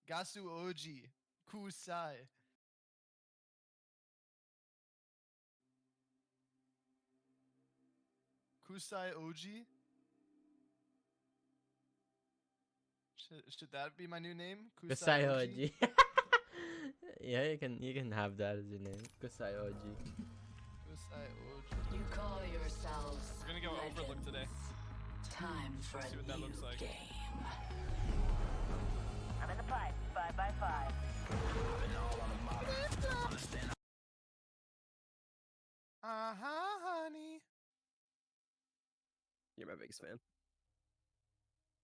Gasu Oji. Kusai. Kusai Oji? Should that be my new name? Kusai Oji. Yeah, you can have that as your name. Kusai Oji. Kusai Oji. You call yourselves. We're gonna go legends. Overlook today. Time for See a what that new looks like. game. I'm in the pipe, 5x5. Honey. You're my biggest fan.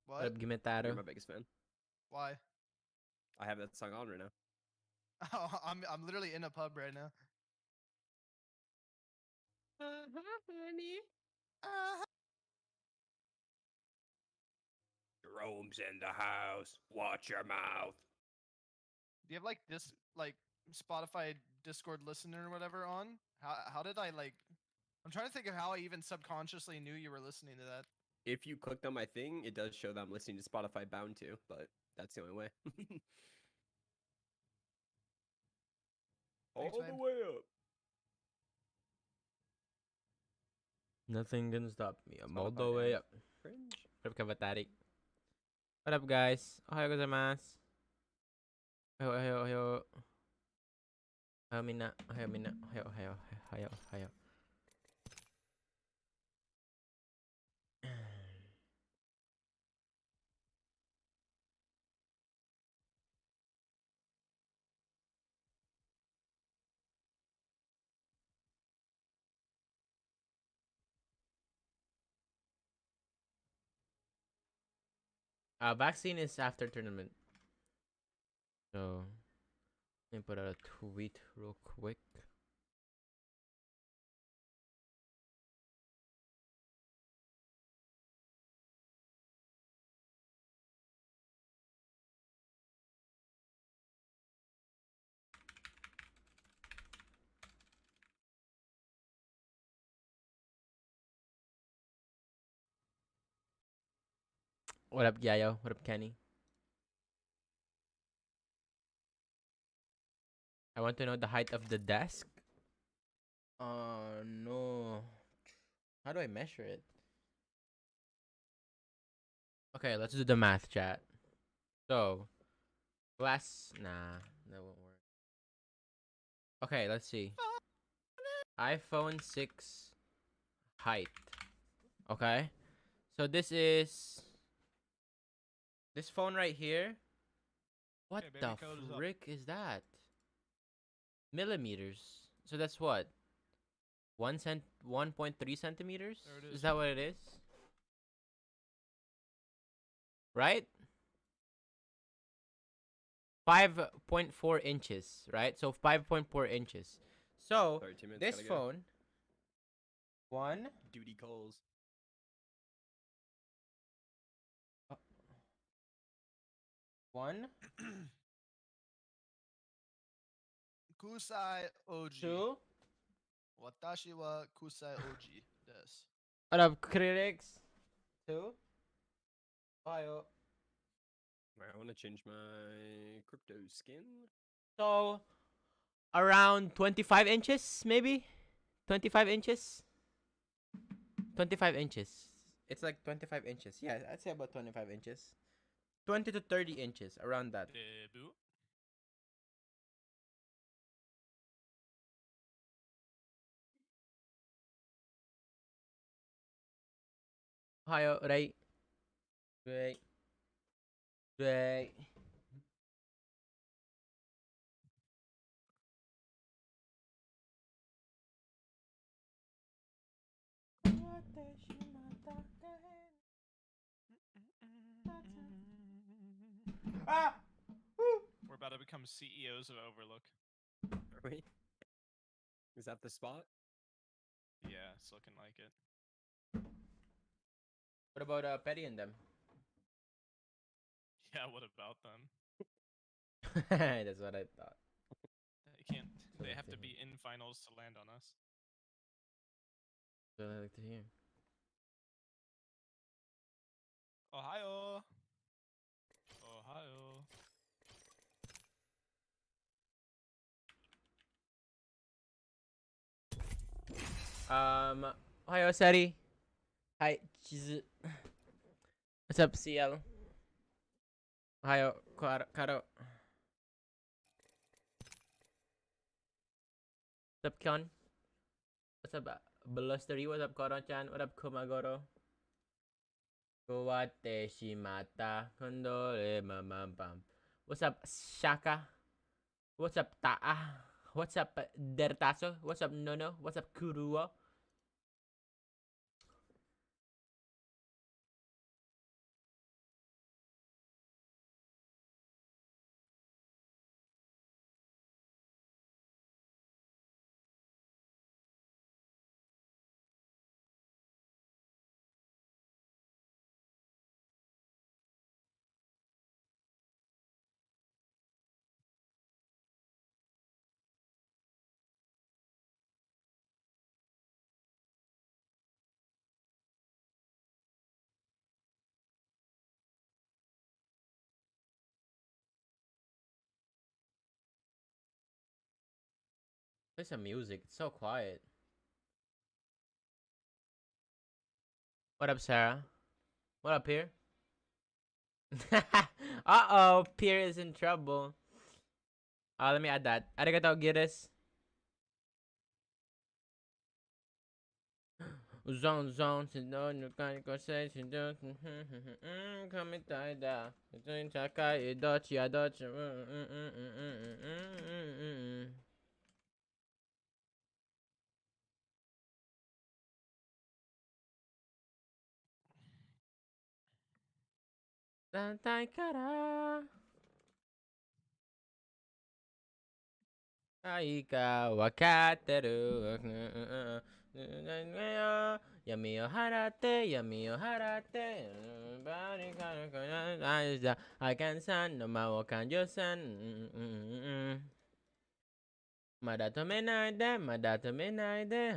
What? What up, Gimetaro? You're my biggest fan. Why? I have that song on right now. Oh, I'm literally in a pub right now. Honey. Jerome's in the house. Watch your mouth. Do you have like this like Spotify Discord listener or whatever on? How did I like? I'm trying to think of how I even subconsciously knew you were listening to that. If you clicked on my thing, it does show that I'm listening to Spotify bound to, but that's the only way. Thanks, All man. the way up. Nothing can stop me. I'm all Spotify the way down. up. Cringe. What up, Kavatarik? What up, guys? Ohayo gozaimasu. Ohayo. Ohayo minna. Ohayo minna. Ohayo. Vaccine is after tournament. So, let me put out a tweet real quick. What up, Yayo? What up, Kenny? I want to know the height of the desk. No. How do I measure it? Okay, let's do the math, chat. So, glass. Nah, that won't work. Okay, let's see. iPhone 6 height. Okay. So this is this phone right here. What Okay, the baby, code is up. frick is that? Millimeters. So that's what? 1.3 centimeters? There it Is is. that what it is? Right? 5.4 inches, right? So 5.4 inches. So 32 minutes. this gotta go. phone, one, Duty calls. one, Kusai Oji. two. Watashi wa Kusai Oji desu. What up, critics? Two. Ohio. Alright, I want to change my crypto skin. So around 25 inches, maybe? 25 inches? 25 inches. It's like 25 inches. Yeah, I'd say about 25 inches. 20 to 30 inches, around that. Debut. Ohio, right? Right. Right. Ah! We're about to become CEOs of Overlook. Are we? Is that the spot? Yeah, it's looking like it. What about Petty and them? Yeah, what about them? That's what I thought. They can't. They have to be in finals to land on us. That's what I like to hear. Ohio. Ohayo, Sari. Hi, Chizu. What's up, CL? Ohayo, Karo. What's up, Kyon? What's up, Blustery? What's up, Koro-chan? What up, Kumagoro? Kowate shimata kondore mamam. What's up, Shaka? What's up, Ta'a? What's up, Dertaso? What's up, Nono? What's up, Kuruo? Play some music. It's so quiet. What up, Sarah? What up, Pierre? Uh-oh, Pierre is in trouble. Let me add that. Arigato, Giris. Zone, no conversation. Come inside da. Chakai, Dochi, Adochi. Santai kara. Aika wakateru. Yami o harate, yami o harate. I can san, no ma wo kanjo san. Madato menai de, madato menai de.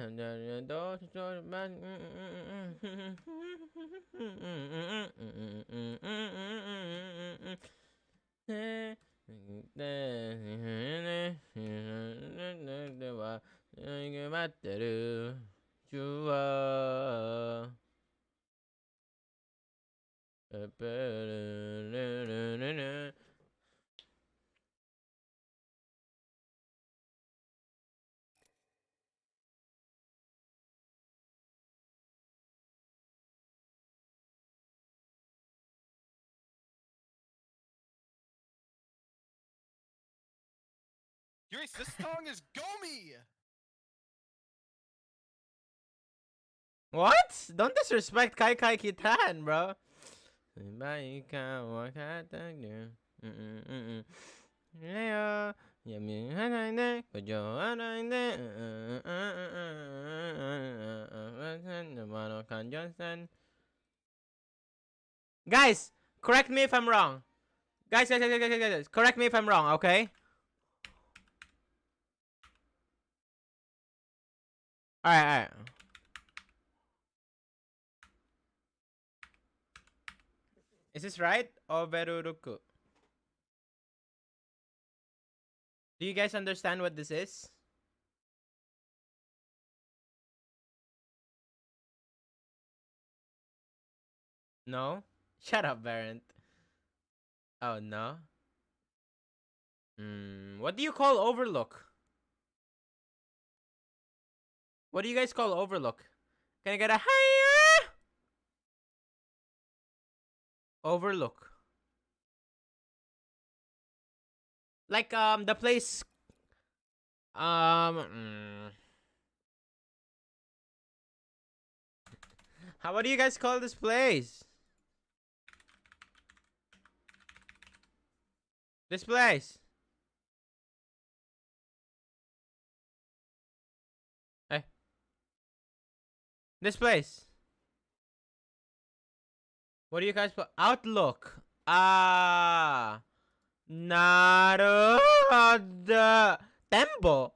Euriece, this song is Gomi! What? Don't disrespect Kai Kai Kitan, bro. Guys, correct me if I'm wrong. Guys, correct me if I'm wrong, okay? Alright. Is this right? Overuruku. Do you guys understand what this is? No? Shut up, Barent. Oh, no? What do you call overlook? What do you guys call overlook? Can I get a hiya? Overlook. Like, the place... How what do you guys call this place? This place. Hey. This place. What do you guys put? Outlook. Ah. Naruhodo. Tempo.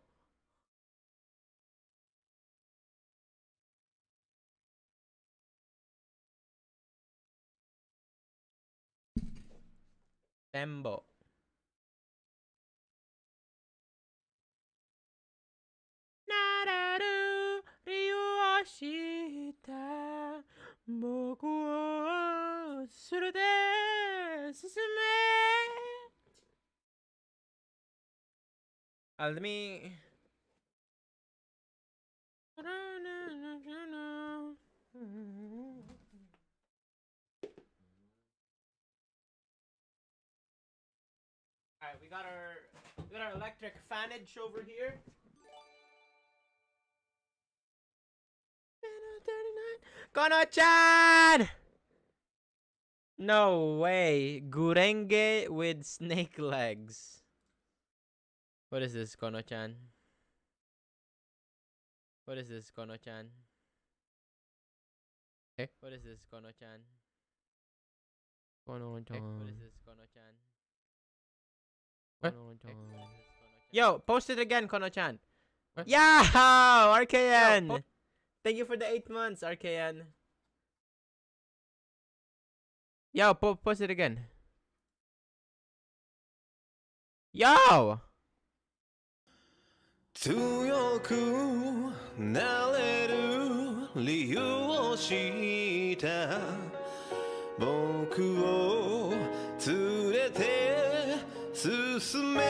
Tembo. Nararu Ryu した僕を連れて進め。Let me. Alright, we got our electric fanage over here. このちゃん No way. Gurenge with snake legs. What is this, Kono-chan? What is this, Kono-chan? What is this, Kono-chan? Kono-chan. What is this, Kono-chan? Kono-chan. Yo, post it again, Kono-chan. Yo, RKN. Thank you for the 8 months, RKN. Yo, post it again. Yo! 強くなれる理由を知った僕を連れて進め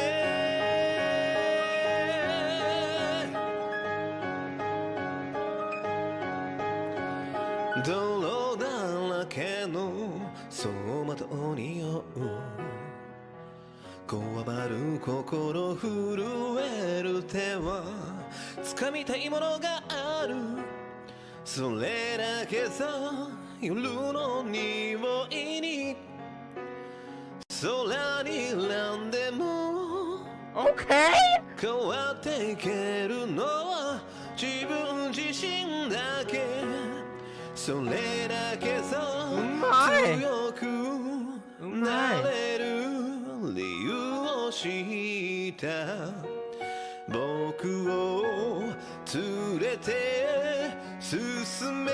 泥だらけの走馬灯に酔うこわばる心震える手は掴みたいものがあるそれだけさ夜の匂いに空に何でも Okay! 変わっていけるのは自分自身だけそれだけさ強くなれる理由を知った僕を連れて進め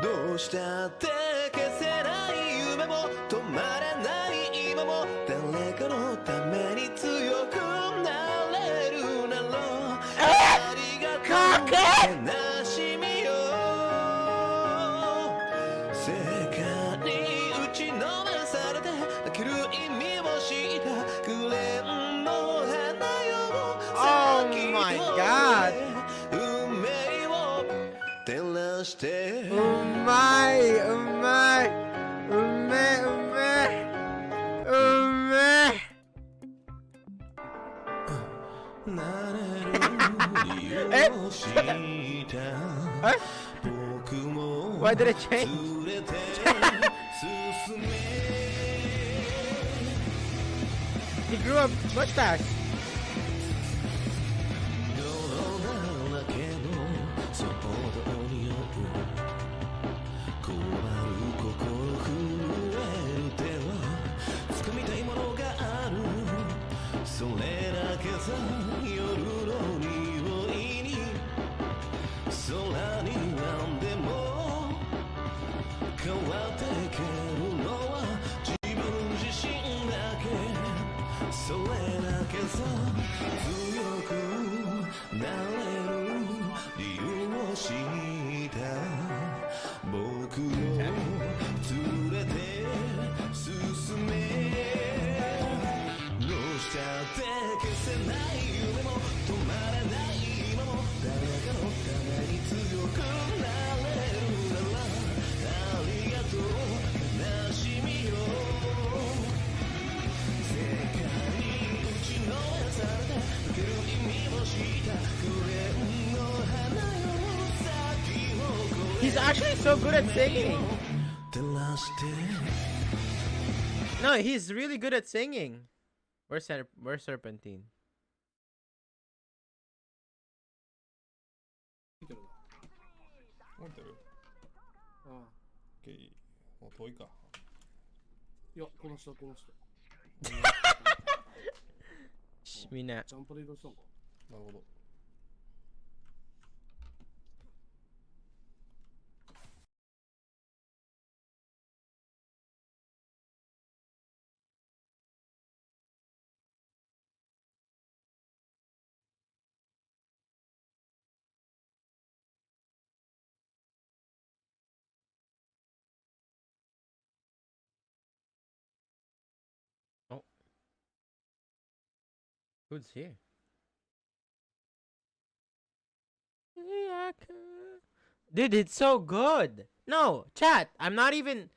どうしたって消せない夢も止まらない今も誰かのために強くなれるならありがとう悲しみよ世界に打ちのめされて生きる意味を知ったグレンの花よ Oh my god! 運命を照らしてうまいうまいうめうめうめなれる理由を知った僕も Why did it change? 連れて進め He grew up mustache. 泥だらけのその音に酔うこわばる心震える手は掴みたいものがあるそれだけさ夜の匂いに空に何でも変わっていけるのは自分自身だけそれだけさ強くなれる理由を知った僕を連れて進めどうしたって消せない夢も止まらない今も誰かのために強くなれるならありがとう悲しみよ世界に打ちのめされて受ける意味を知ったグレンの花よ咲き誇れ He's actually so good at singing. 照らして No, he's really good at singing. Where's Serpentine? 動いてるああオッケーもう遠いかいやこの人みんなジャンプで移動したのかなるほど Who's here? Dude, it's so good. No, chat. I'm not even.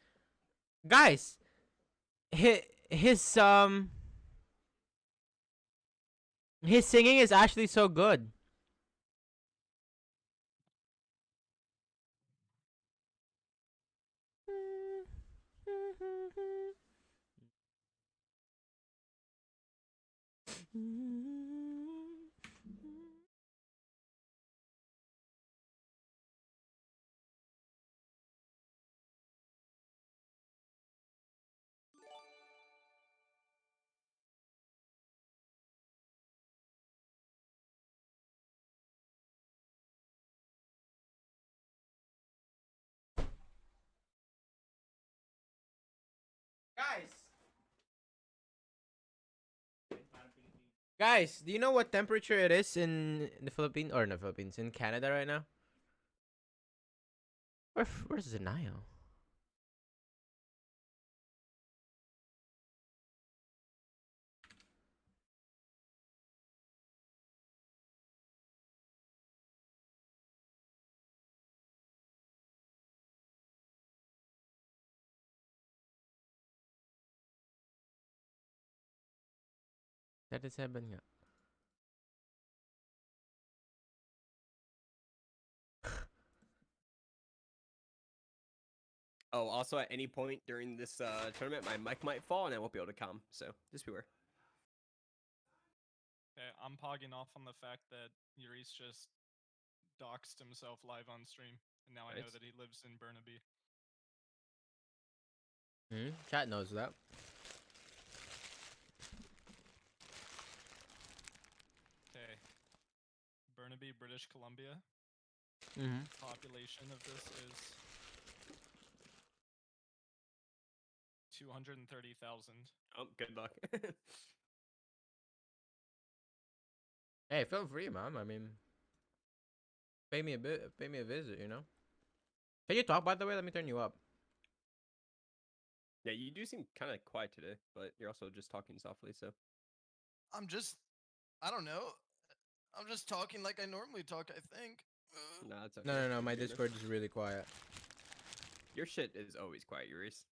Guys, his singing is actually so good. Guys, do you know what temperature it is in the Philippines or in the Philippines, in Canada right now? Where's Zanayo? That is 7 nga. Oh, also at any point during this tournament, my mic might fall and I won't be able to come. So just beware. Okay, I'm pogging off on the fact that Euriece just doxed himself live on stream, and now I know Nice. that he lives in Burnaby. Chat knows that. Okay. Burnaby, British Columbia. Mm-hmm. Population of this is 230,000. Oh, good luck. Hey, feel free, man. I mean, pay me a visit, you know. Can you talk, by the way? Let me turn you up. Yeah, you do seem kind of quiet today, but you're also just talking softly, so. I don't know. I'm just talking like I normally talk, I think. Nah, it's okay. No. My You're good. Discord is really quiet. Your shit is always quiet, Euriece.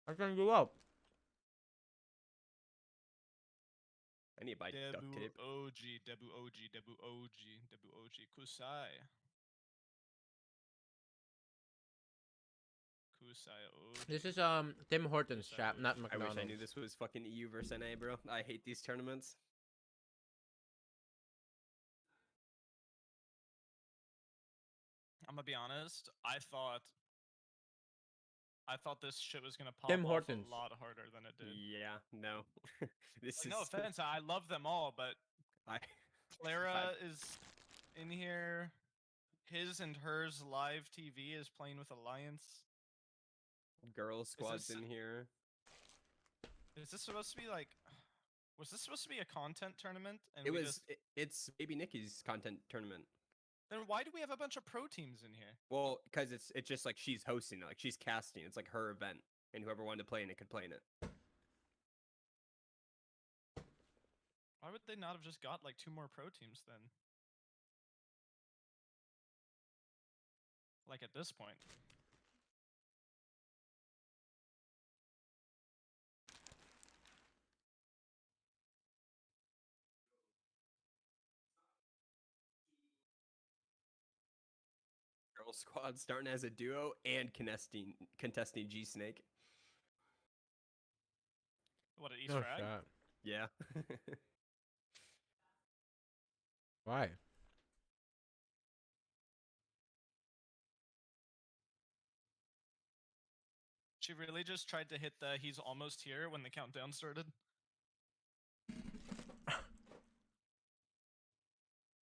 I turn you up. I need to buy duct Debu tape. OG, Debu OG, Debu OG, Debu OG, Kusai. Kusai OG. This is Tim Hortons chat, not I McDonald's. wish I knew this was fucking EU versus NA, bro. I hate these tournaments. I'm gonna be honest. I thought this shit was gonna pop Tim off Hortons. a lot harder than it did. Yeah, no. This Like, is no offense, I love them all, but I Clara is in here. His and hers live TV is playing with Alliance. girl squads this- in here. Is this supposed to be like? Was this supposed to be a content tournament? And It we was just, it's Baby Nikki's content tournament. then why do we have a bunch of pro teams in here? Well, because it's just like she's hosting it, like she's casting. It's like her event, and whoever wanted to play in it could play in it. Why would they not have just got like 2 more pro teams then? Like at this point. Girl squad starting as a duo and contesting G Snake. What at East No Frag? shot. Yeah. Why? She really just tried to hit the he's almost here when the countdown started.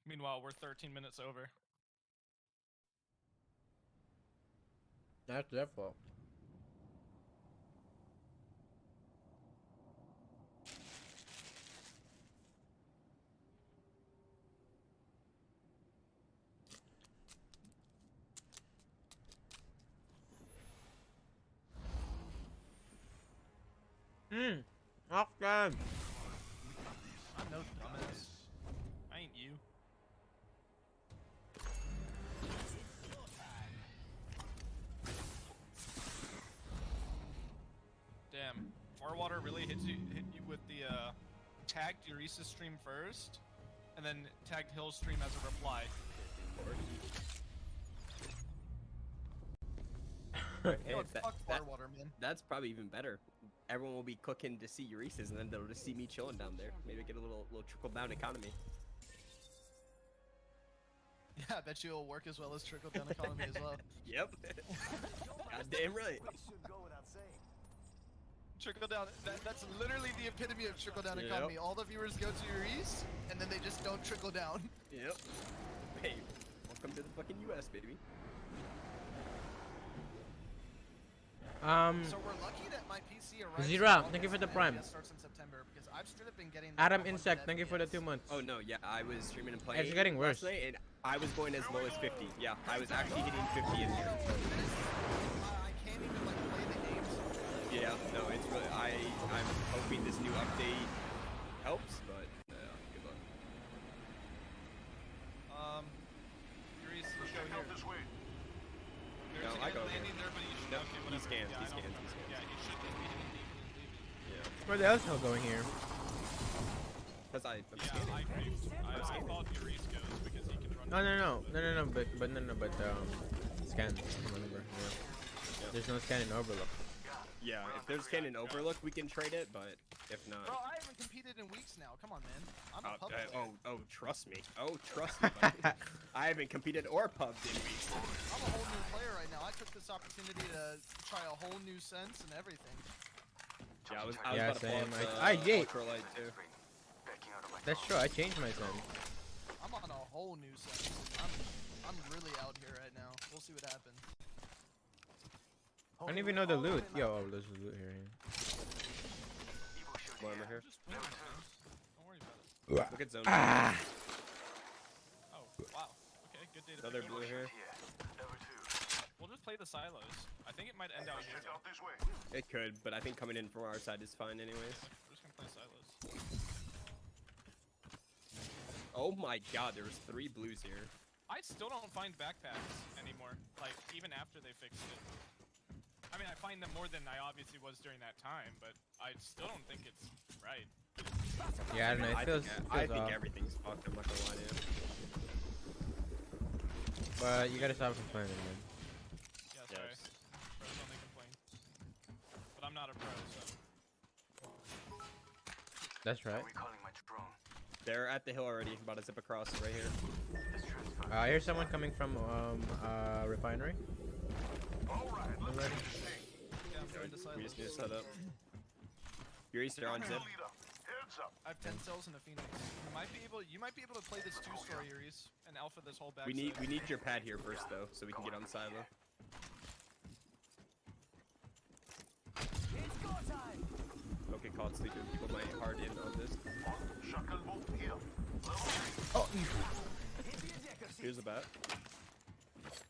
Meanwhile, we're 13 minutes over. That's their fault. Afghan. I'm no dumbass. I ain't you. Damn. Farwater really hit you with the tagged Euriece stream first, and then tagged Hill's stream as a reply. Hey, Fuck Farwater, man. that's probably even better. Everyone will be cooking to see Euriece's, and then they'll just see me chilling down there. Maybe get a little trickle down economy. Yeah, I bet you it'll work as well as trickle down economy as well. Yep. Goddamn right. Trickle down. That's literally the epitome of trickle down Yep. economy. All the viewers go to Euriece, and then they just don't trickle down. Yep. Hey, welcome to the fucking U.S., baby. So we're lucky that my PC arrives. Zira, in thank you for August the and Prime. FPS starts in September because I've straight up been getting. Adam like 100 Insect, thank you for the 2 FPS. months. Oh no, yeah, I was streaming and playing. It's getting worse. last night, and I was going as low as 50. Yeah, I was actually hitting 50 in here. I can't even like play the games. Yeah, no, it's really. I'm hoping this new update helps, but good luck. Euriece, let's go here. No, I go here. Landing there, but you should. No, Okay, he whatever. scans, Yeah, he I don't- scans, he scans. Yeah, he should be leaving. Yeah, Where the hell's hell going here? because I'm Yeah, scanning. I agree. I thought Euriece goes because he can run. No, but scan. Remember, yeah. There's no scan in Overlook. Yeah, if there's scanning overlook, we can trade it, but if not. Bro, I haven't competed in weeks now. Come on, man. I'm a pub player. Trust me. Oh, trust me. buddy. I haven't competed or pubbed in weeks. I'm a whole new player right now. I took this opportunity to try a whole new sense and everything. Yeah, I was Yeah, about to pull same. up I the gate. ultralight too. That's true. I changed my son. I'm on a whole new sense. I'm really out here right now. We'll see what happens. I don't even know the loot. Yo, oh, there's a loot here. One over here. Just win, man. Don't worry about it. Look at zone. Oh, wow. Okay, good day to Another pick blue up. here. We'll just play the silos. I think it might end out here. Though. It could, but I think coming in from our side is fine anyways. We're just gonna play silos. Oh my god, there was 3 blues here. I still don't find backpacks anymore. Like, even after they fixed it. I mean, I find them more than I obviously was during that time, but I still don't think it's right. Yeah, I don't know. It feels, I feels think off. everything's fucked, I'm not gonna lie to you. But you gotta stop complaining, man. Yeah, sorry. Yes. Pros only complain. But I'm not a pro, so. That's right. They're at the hill already, about to zip across right here. I hear someone coming from refinery. Already. Yeah, I'm going to silos. We just need to set up. Euriece, they're on zip. I have 10 cells in a Phoenix. You might be able to play this 2-story Euriece and alpha this whole back. We need your pad here first though, so we can get on the silo. Don't get caught sleeping. People might hard in on this. Oh, Here's a bat.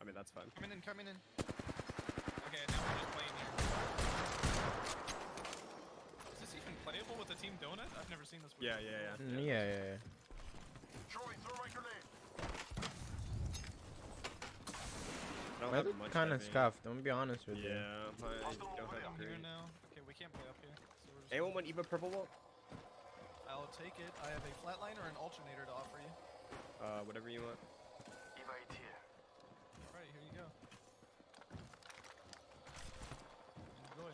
I mean, that's fine. Coming in. Okay, now we're just playing here. Is this even playable with the team donut? I've never seen this before. yeah. I don't That's have much kind of heavy. scuffed. I'm gonna be honest with you. Yeah, I don't Okay, have I'm here green. now. Okay, we can't play up here. So we're just Anyone want Eva purple wall? I'll take it. I have a flatline or an alternator to offer you. Whatever you want. Alright, here you go. Enjoy.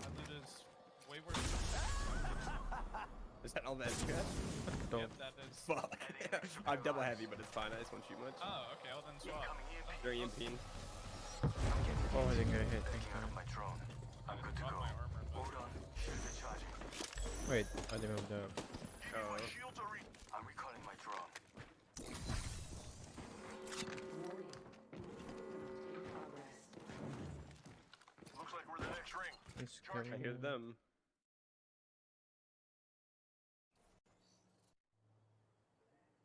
My loot is way worse. Is that all that you got? Don't. Yep, that is. Fuck. I'm double heavy, but it's fine. I just won't shoot much. Oh, okay, well then swap. They're EMPing. Oh, I didn't get a hit. Thank God. I didn't drop my armor, but... Wait, I didn't move up. Oh. It's I hear coming. them.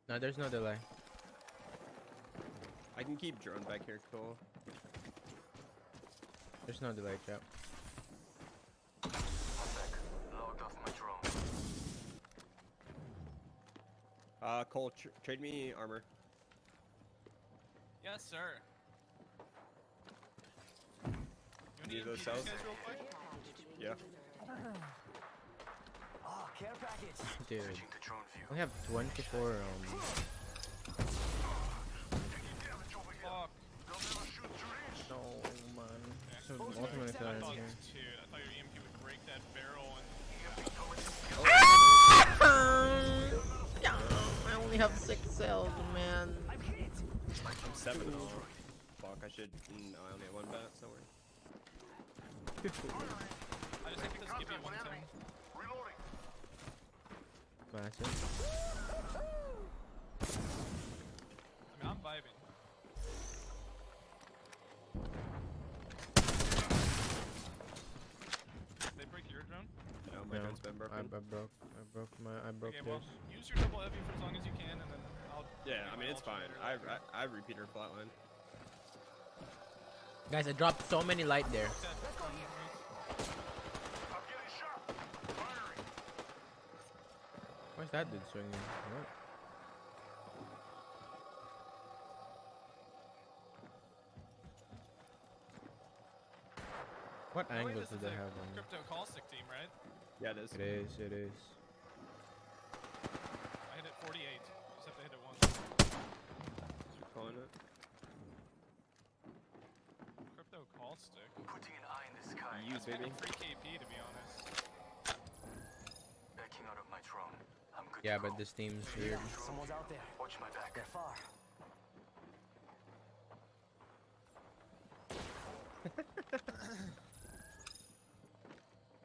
No, there's no delay. I can keep drone back here, cool. There's no delay, chap. Cole, trade me armor. Yes, sir. You Need need those these cells? guys real quick? Yeah. Dude, we have 24. Fuck. No, man. So ultimately, I killer in thought, here. dude, I thought your EMP would break that barrel and. I only have 6 cells, man. I'm 7 all. Fuck, I should. No, I only have 1 bat, so worry. I just think this give me one thing. Massive. I mean, I'm vibing. Did they break your drone? No, my No, drone's been broken. I broke Okay, well, theirs. use your double heavy for as long as you can, and then I'll. Yeah, I mean, it's I'll fine. I repeater flatline. Guys, I dropped so many light there. Where's that dude swinging? What? What Oh, wait, angles this do is they a have on them? Crypto caustic team, right? Yeah, it is. It is, it is. I hit it 48. Just have to hit it once. You're calling it? Crypto caustic. Putting an eye in the sky. Use, Kind baby. of free KP, to be honest. Backing out of my drone. I'm good Yeah, to but go. this team's weird. Someone's out there. Watch my back. They're far.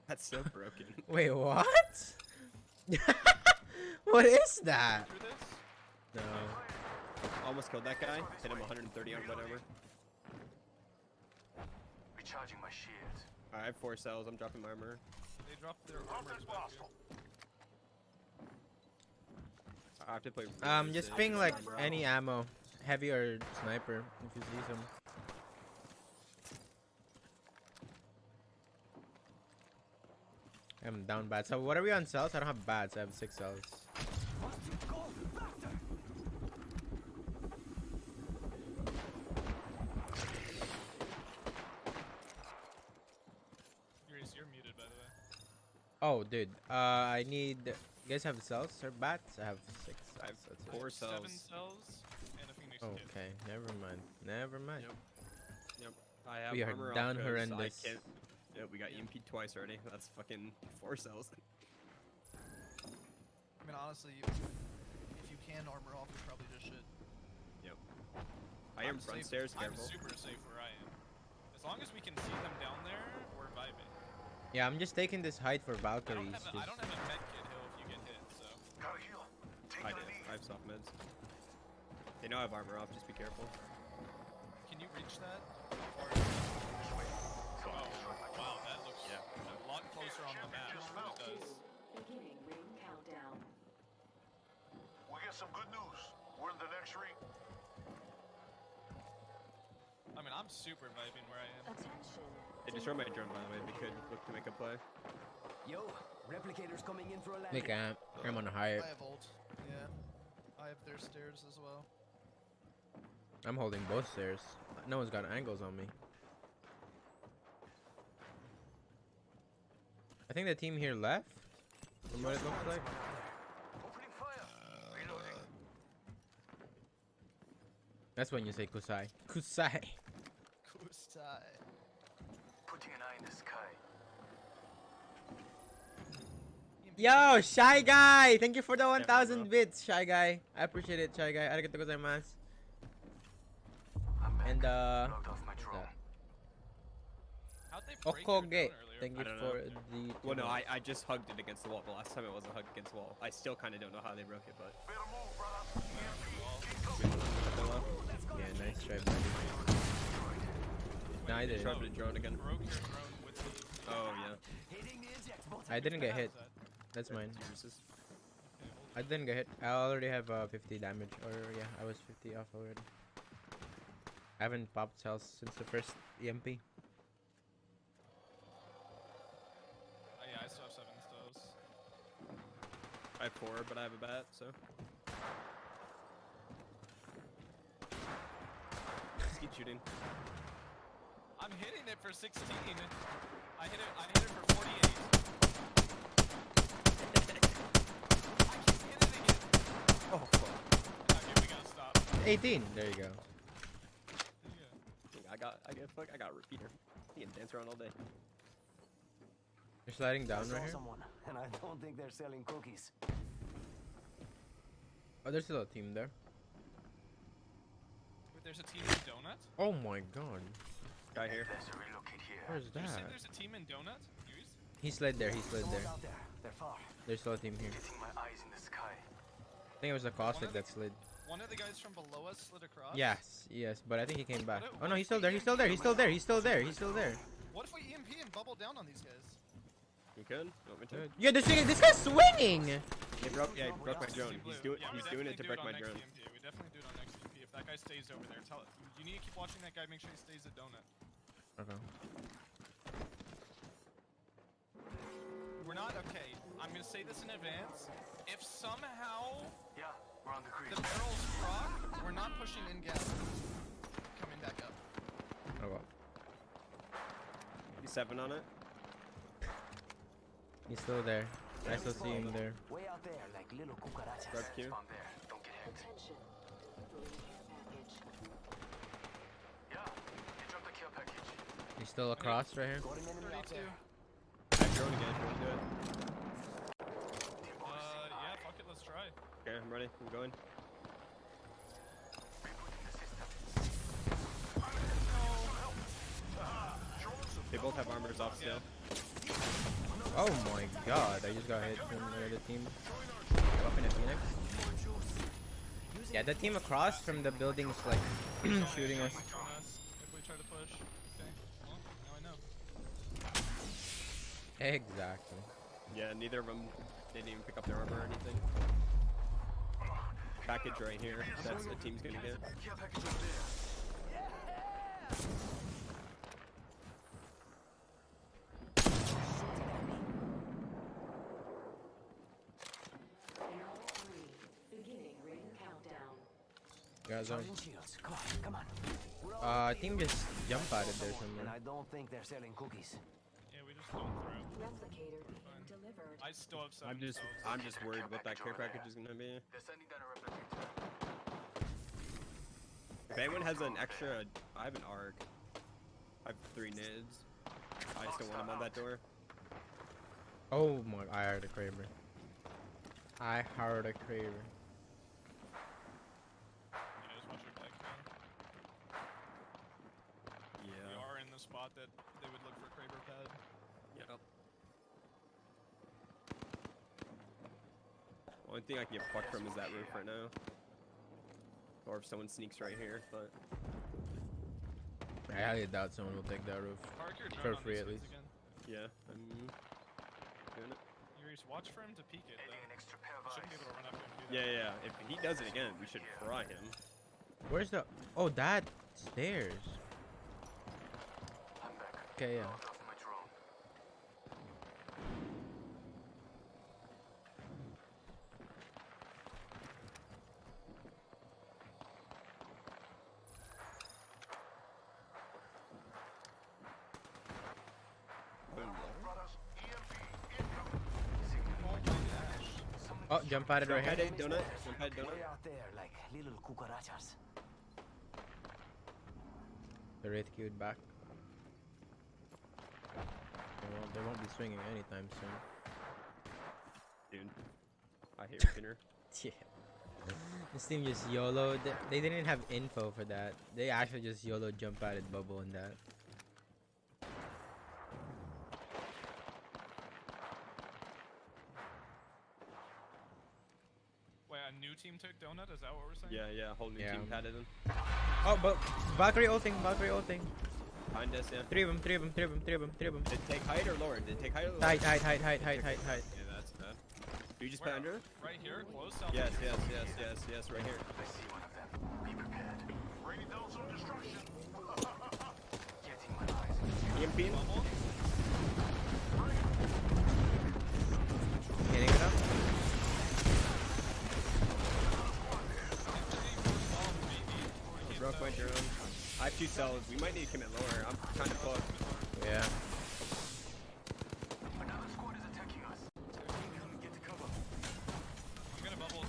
That's so broken. Wait, what? What is that? Through this? No. Almost killed that guy. Hit him 130 on whatever. Recharging my shields. I have 4 cells. I'm dropping my armor. They dropped their armors back here. I have to play. Just ping like any ammo, heavy or sniper, if you see some. I'm down bad. So what are we on cells? I don't have bats. I have 6 cells. Euriece, you're muted, by the way. Oh, dude. I need. You guys have cells or bats? I have 6. I have That's it. 4 7 cells. cells and a Phoenix kit. Okay, never mind. Never mind. Yep. I have We are armor down off 'cause horrendous. I can't. Yeah, we got EMP twice already. That's fucking 4 cells. I mean, honestly, if you can armor off, you probably just should. Yep. I am I'm front safe- stairs. I'm Careful. super safe where I am. As long as we can see them down there, we're vibing. Yeah, I'm just taking this height for I Valkyries. don't have a med kit hill if you get hit, so. Gotta heal. Take I the did. lead. I have soft meds. They know I have armor off. Just be careful. Can you reach that? Oh, wow, that looks a lot closer on the map than it does. Beginning ring countdown. We get some good news. We're in the next ring. I mean, I'm super vibing where I am. Attention. They destroyed my drone, by the way. They could look to make a play. Yo, replicators coming in for a They can't. I'm on a higher. I have ult. Yeah. I have their stairs as well. I'm holding both stairs. No one's got angles on me. I think the team here left. From what it looks like. Opening fire. Reloading. That's when you say Kusai. Kusai. Kusai. Putting an eye in the sky. Yo, Shy Guy! Thank you for the bro. 1,000 bits, Shy Guy. I appreciate it, Shy Guy. Arigatou gozaimasu. I'm back. And Logged off my drone. How'd they break your drone Okoge. earlier? Thank you I don't for know. the. Well, no, I just hugged it against the wall. The last time it wasn't hugged against the wall. I still kind of don't know how they broke it, but. Yeah, nice try, buddy. No, I didn't. Tried to drone again. Broke your drone with the. Oh yeah. I didn't get hit. That's mine. I didn't get hit. I already have 50 damage. Or yeah, I was 50 off already. I haven't popped cells since the first EMP. Yeah, I still have 7 stoves. I have 4, but I have a bat, so. shooting? I'm hitting it for 16. I hit it for 48. I keep hitting it again. Oh fuck. Okay, we gotta stop. 18. There you go. I got a repeater. He can dance around all day. You're sliding I down saw right here. someone, and I don't think they're selling cookies. Oh, there's still a team there. Wait, there's a team in Donut? Oh my god. Guy here. Let's relocate here. Where's Did you say that? there's a team in Donut? Euriece? He slid there. He slid Someone's there. out there. They're far. There's still a team here. Getting my eyes in the sky. I think it was the caustic that slid. One of the guys from below us slid across? Yes, yes, but I think he came back. What if- Oh no, he's still there. He's still there. He's still there. He's still there. He's still there. What if we EMP and bubble down on these guys? You could? You want me to? Yeah, this guy's swinging. He broke my drone. Team Blue. He's doing Yeah, we it to definitely break do my on next drone. EMP. We definitely do it on next EMP. If that guy stays over there, you need to keep watching that guy, make sure he stays at Donut. Okay. We're not, okay, I'm gonna say this in advance. If somehow Yeah, we're on the creek. the barrels proc, we're not pushing in gas. Coming back up. Oh well. He's 7 on it. He's still there. I still see him there. Way out there, like little cucarachas. Grab Q. Spawn there. Don't get hit. Attention. Deploying care package. Yeah, they dropped the care package. He's still across right here. Got an enemy out 32. there. I have drone again. You want to do it? Yeah, fuck it, let's try. Okay, I'm ready. I'm going. They both have armors off still. Oh my god, I just got hit from the other team. Fucking a Phoenix. Yeah, the team across from the building's like shooting us. On us if we try to push. Okay, well, now I know. Exactly. Yeah, neither of them, they didn't even pick up their armor or anything. Package right here. That's the team's gonna get. Care package over there. Round 3. Beginning ring countdown. Guys, Charging shields. Come on. We're all team just jump out of there and somewhere. I don't think they're selling cookies. Yeah, we just don't throw. Replicator being delivered. I still have 7. I'm just worried what that care package is gonna be. They're sending down a replicator. If anyone has an extra, I have an ARC. I have 3 nids. I just don't want them on that door. Oh my, I heard a Kraber. I heard a Kraber. Yeah, just watch your back down. We Yeah. are in the spot that they would look for Kraber pad. Yep. Only thing I can get fucked from is that roof right now. Or if someone sneaks right here, but I highly doubt someone will take that roof. Park your For drone on free these at guys least. again. yeah, I'm doing it. Euriece, watch for him to peek it Adding an though. extra pair of You shouldn't be eyes. able to run up and do that. Yeah. If he does it again, we should fry him. Where's the? Oh, that stairs. I'm back. Okay, yeah. Logged off my drone. Brothers, EMP incoming. Oh, jump at it right Jump here. at it, donut. Jump at it, donut. Way out there, like little cucarachas. The Wraith queued back. They won't be swinging anytime soon. Dude, I hate Spinner. Yeah. This team just YOLO. They didn't have info for that. They actually just YOLO jump at it, bubble and that. Wait, a new team took Donut? Is that what we're saying? Yeah, whole new Yeah. team padded him. Oh, but Valkyrie ulting. Behind us, yeah. Three of them. Did it take height or lower? Did it take height or lower? Height. Yeah, that's bad. Do you just Where? put under? Right here, close south. Yes, right here. I see one of them. Be prepared. Raining down some destruction. Getting my eyes in the sky. EMP? Bubble. Hitting it up. Broke my drone. I 2 cells. We might need to commit lower. I'm kind of fucked. Yeah. Another squad is attacking us. Get to cover. I'm gonna bubble.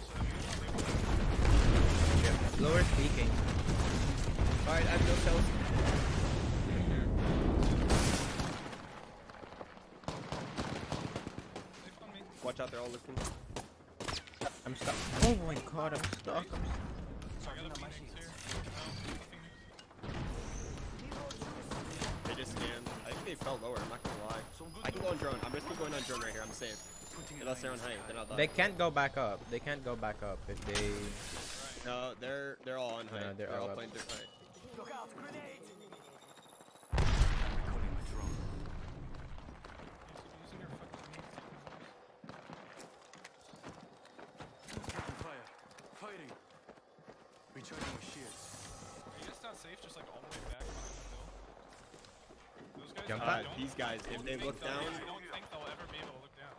Lower speaking. Alright, I have no cells. Watch out, they're all looking. I'm stuck. Oh my god, I'm stuck. They just scanned. I think they fell lower, I'm not gonna lie. I can go on drone. I'm just going on drone right here. I'm safe. Unless they're on height, they're not They that. can't go back up. They can't go back up if they. No, they're all on height. Yeah, they're all all up. playing through height. Look out, grenade! Fire. Fighting. Recharging my shields. Are you just not safe? Just like all the way back behind the hill. Those guys. Jump I pad? don't- These guys, if they look down, I don't think they'll ever be able to look down.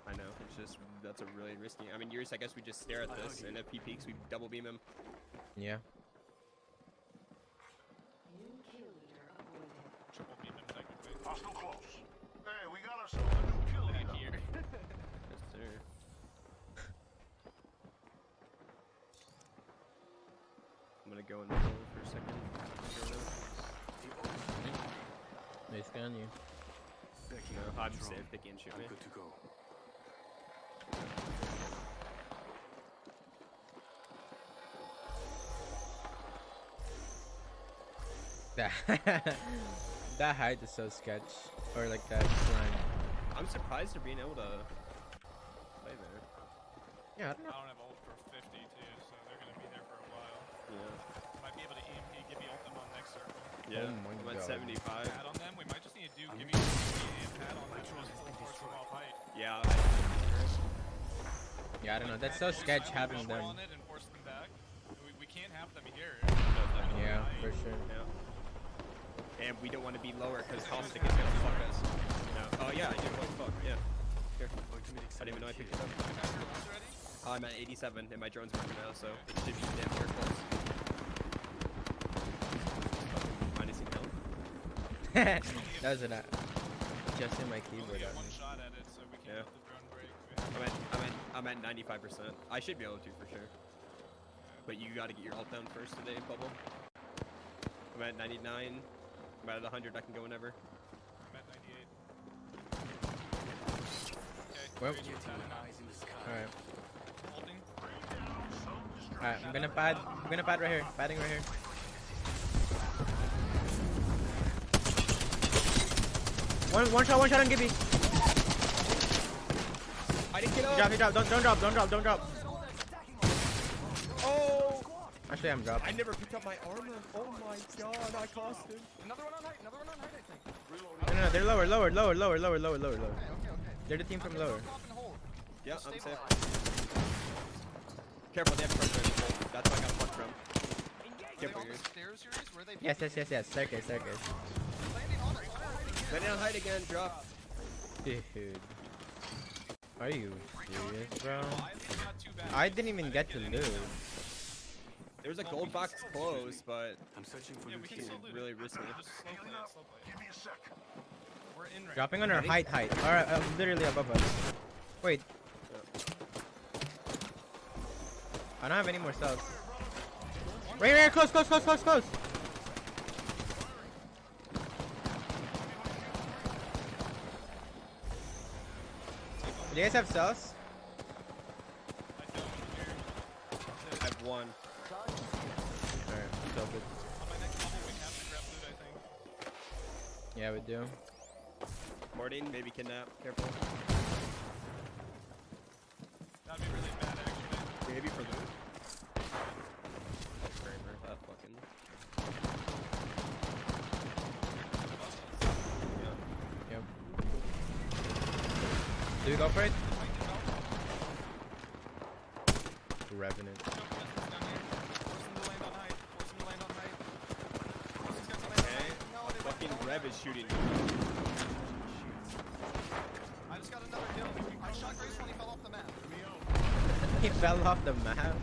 I know. It's just that's a really risky. I mean, Euriece, I guess we just stare at this, and if he peeks, we double beam him. Yeah. New kill leader avoided. Triple beam him technically. Hostile close. Hey, we got ourselves a new kill Back leader. here. Yes, sir. I'm gonna go in the hole for a second. They scan you. No, I'm safe. They can't shoot me. Good to go. That that height is so sketch, or like that slime. I'm surprised they're being able to play there. Yeah, I don't I know. don't have ult for 50 too, so they're gonna be there for a while. Yeah. Might be able to EMP, give me ult them on next circle. Yeah. Oh my I'm at God. 75. Pad on them. We might just need to do give me EMP and pad on them. Just full force them off height. Yeah. Yeah, I don't know. That's so sketch having them. On it and force them back. We can't have them here. Yeah, for sure. Yeah. And we don't want to be lower because Caustic is gonna fuck us. No. Oh yeah, I do. What the fuck? Yeah. Here. I didn't even know I picked it up. I'm at 87 and my drone's working now, so it should be damn near close. Minusing health. That was an adjusting my We only keyboard. get on one me. shot at it, so we Yeah. can't let the drone break. I'm at 95%. I should be able to for sure. But you got to get your ult down first today, Bubble. I'm at 99. I'm at 100. I can go whenever. I'm at 98. Okay. Well, Euriece, we're tapping out. alright. Ulting. Alright, I'm gonna pad. I'm gonna pad right here. Padding right here. One shot on Gibby. I didn't get up. Drop, drop. Don't drop. Oh! Actually, I'm dropping. I never picked up my armor. Oh my god, I cost him. Another one on height. Another one on height, I think. No, they're lower. Okay. They're the team from lower. Drop and hold. Yeah, Just I'm safe. stabilize. Careful, they have pressure in the hole. That's why I got fucked from. Are they Careful, on the Euriece. stairs, Euriece? Where are they? Yes. Staircase. Landing on it. Landing on height again, drop. Dude. Are you serious, bro? Well, I think not too bad. I didn't even get to loot. There's a gold box close, but I'm searching for Yeah, new we can kill. still loot really it. risky. Just slow play it, slow play it. Give me a sec. We're in right Dropping on our Ready? height. Alright, literally above us. Wait. I don't have any more cells. Right here, close. Do you guys have cells? I have one. Alright, so good. On my next level, we have to grab loot, I think. Yeah, we do. Boarding, maybe kidnap. Careful. That'd be really bad, actually. Maybe for loot. Kramer, that fucking. Yeah. Yep. Do we go for it? Revenant. Okay. Fucking Rev is shooting. I just got another kill. I shot Grace when he fell off the map. He fell off the map.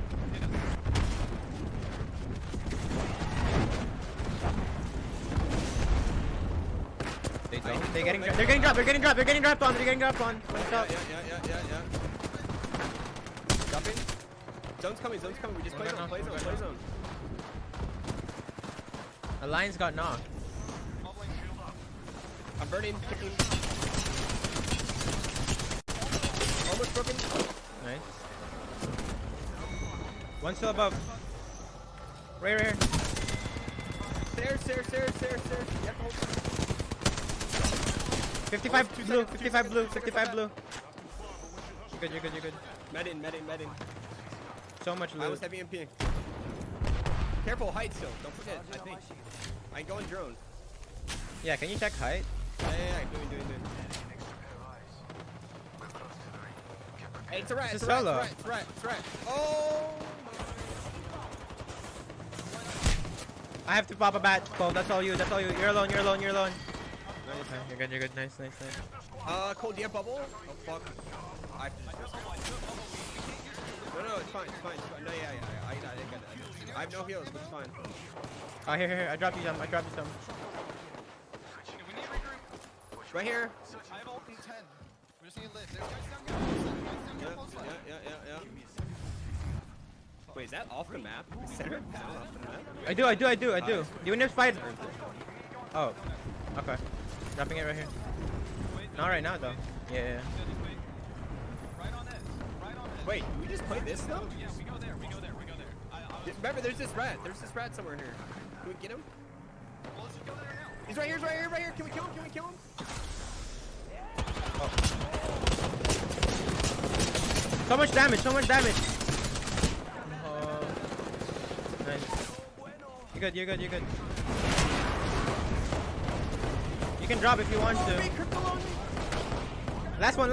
Wait, don't. They're getting dropped. They're getting dropped. They're getting dropped. They're getting dropped on. They're getting dropped on. Yeah. Dropping. Zone's coming. Zone's coming. We just play zone. Play zone. Play zone. The lines got knocked. I'm burning. Kicking. Almost broken. Nice. One still above. Right here. Stairs. You have to hold. 55 blue. 55 blue. 55 blue. You're good. Med in. So much I was loot. heavy MP. Careful, height still. Don't forget, I think. I go in drone. Yeah, can you check height? Yeah. Doing. Hey, it's a rat. It's It's a a solo. rat. It's a rat. Oh! I have to pop a bat. Cole, that's all you. You're alone. Okay, you're good. Nice. Cole, do you have bubble? Oh, fuck. I have to just risk it. No, it's fine. No, yeah. I got it. I have no heals, but it's fine. Oh, here. I dropped you some. Okay, we need to regroup. Right here. I have ult in 10. We just need to lift. There's guys down close. Yeah. Wait, is that off the map? Is there a pad off the map? I do. Do you want to fight? Oh, okay. Dropping it right here. Not right now though. Yeah. Right on it. Wait, do we just play this though? Yeah, we go there. Remember, there's this rat somewhere here. Can we get him? Well, let's just go there now. He's right here. Can we kill him? So much damage. Oh, nice. You're good. You can drop if you want to. Last one.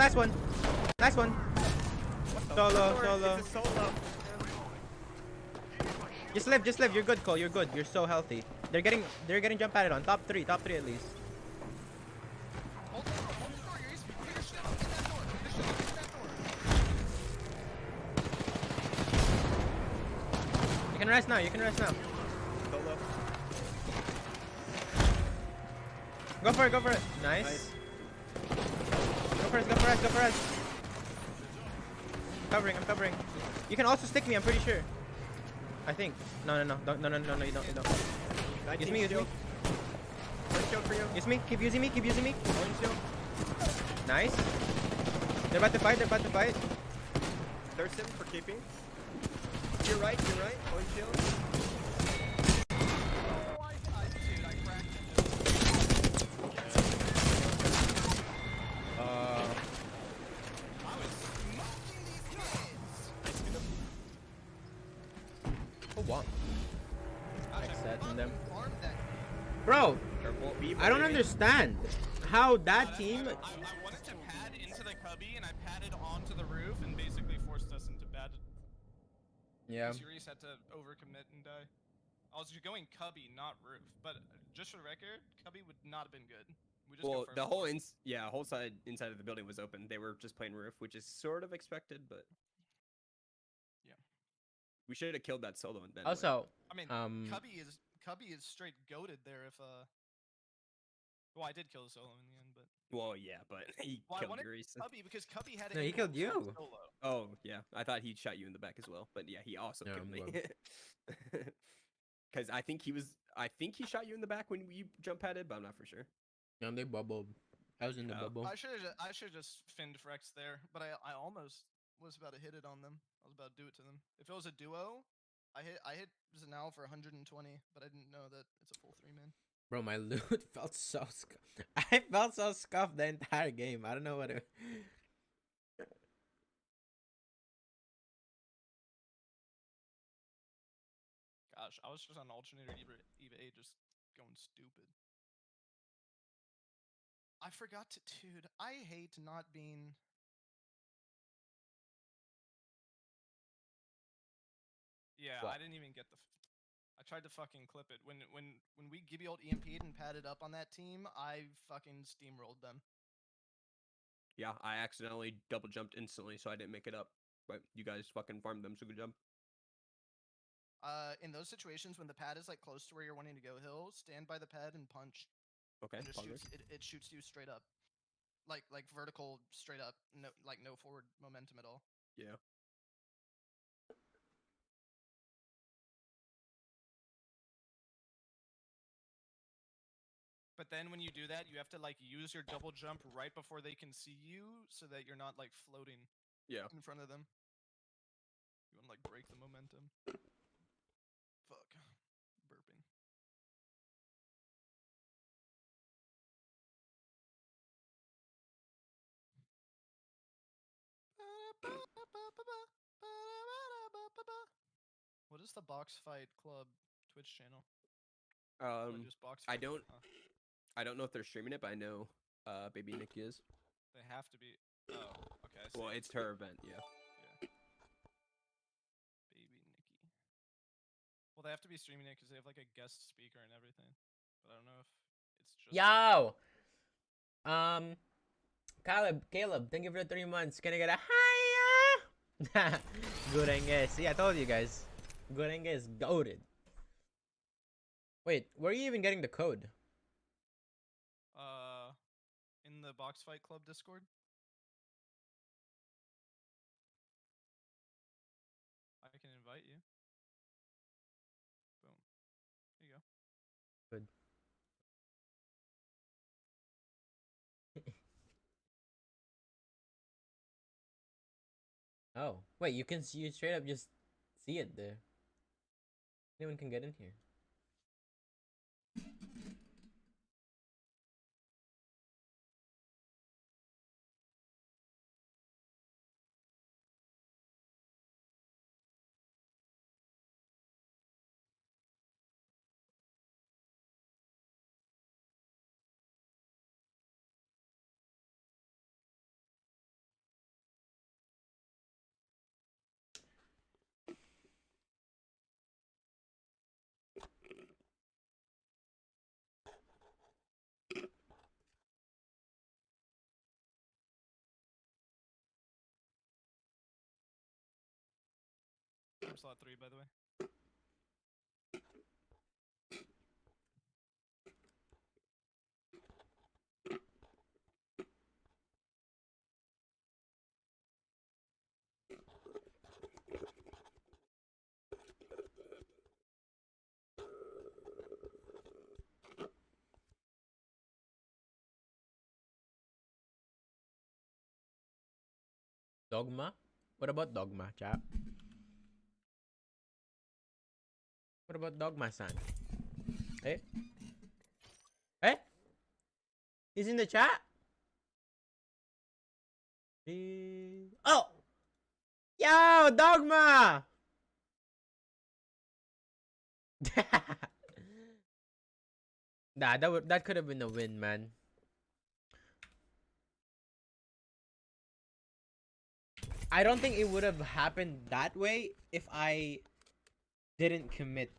Solo. It's a solo. Just live. You're good, Cole. You're good. You're so healthy. They're getting jump padded on. Top three at least. Hold the door. You're easy. Put your shit in that door. You can rest now. Solo. Go for it. Nice. Go for us. I'm covering. You can also stick me, I'm pretty sure. I think. No, you don't. Use me. One shield for you. Use me. Keep using me. One shield. Nice. They're about to fight. Thurston for keeping. You're right. One shield. I cracked him. I was smoking these kids. Oh wow. Them. Armed that. Bro, Careful. I don't understand how that team. I wanted to pad into the cubby, and I padded onto the roof, and basically forced us into bad. Yeah. Euriece had to overcommit and die. I was going cubby, not roof. But just for the record, cubby would not have been good. We just Well, go the first. whole side inside of the building was open. They were just playing roof, which is sort of expected, but Yeah. we should have killed that solo and then. Also, I mean, Cubby is straight goated there. If well, I did kill the solo in the end, but Well, yeah, but he well, I killed wanted Euriece. Cubby because Cubby had. No, he killed you. Solo. Oh yeah, I thought he shot you in the back as well, but yeah, he also Yeah, killed me. well. Because I think he shot you in the back when you jump padded, but I'm not for sure. no, they bubbled. I was in the Oh. bubble. I should just finned Frex there, but I almost was about to hit it on them. I was about to do it to them. If it was a duo, I hit Zanal for 120, but I didn't know that it's a full 3-man. Bro, my loot felt so I felt so scuffed the entire game. I don't know what it. Gosh, I was just on alternator Eva 8 just going stupid. I forgot to, dude, I hate not being... Yeah, What? I didn't even get the... I tried to fucking clip it. When we Gibby old EMP'd and padded up on that team, I fucking steamrolled them. Yeah, I accidentally double jumped instantly, so I didn't make it up. But you guys fucking farmed them, so good job. In those situations when the pad is like close to where you're wanting to go hill, stand by the pad and punch. Okay. And just Progress. it shoots you straight up, like vertical straight up, no no forward momentum at all. Yeah. But then when you do that, you have to like use your double jump right before they can see you, so that you're not like floating Yeah. in front of them. You want to like break the momentum. Fuck. Burping. What is the Box Fight Club Twitch channel? Or just Box I Fight? don't Huh. I don't know if they're streaming it, but I know Baby Nikki is. They have to be. Oh, okay. I see. Well, it's her event, yeah. Yeah. Baby Nikki. Well, they have to be streaming it because they have like a guest speaker and everything. But I don't know if it's just. Yo! Caleb, thank you for the 3 months. Can I get a hiya? Gurenge. See, I told you guys. Gurenge is goated. Wait, where are you even getting the code? In the Box Fight Club Discord. I can invite you. Boom. There you go. Good. Oh, wait, you can see, you straight up just see it there. Anyone can get in here. I'm slot 3, by the way. Dogma? What about Dogma, chap? What about Dogma-san? Hey? Hey? He's in the chat? Oh! Yo, Dogma! Nah, that could have been a win, man. I don't think it would have happened that way if I didn't commit.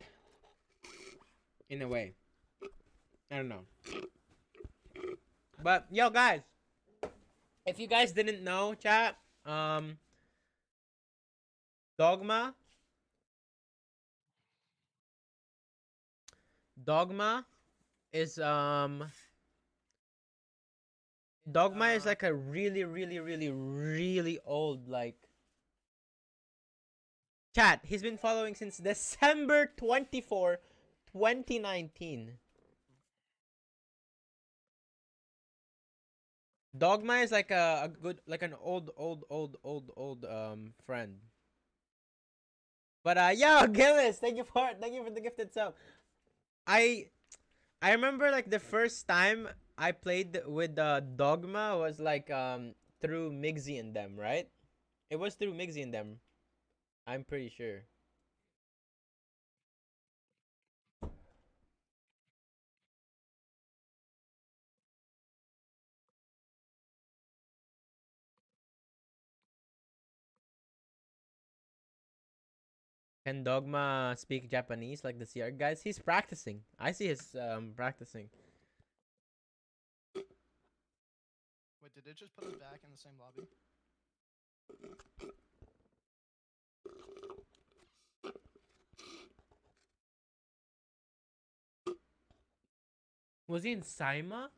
In a way. I don't know. But yo guys, if you guys didn't know, chat, Dogma is Dogma is like a really old, like, chat. He's been following since December 24, 2019. Dogma is like a good, like an old friend. But yo, Gillis, thank you for the gifted sub. I remember like the first time I played with Dogma was like through Mixie and them, right? It was through Mixie and them. I'm pretty sure. Can Dogma speak Japanese like the CR guys? He's practicing. I see his practicing. Wait, did it just put us back in the same lobby? Was he in Saima?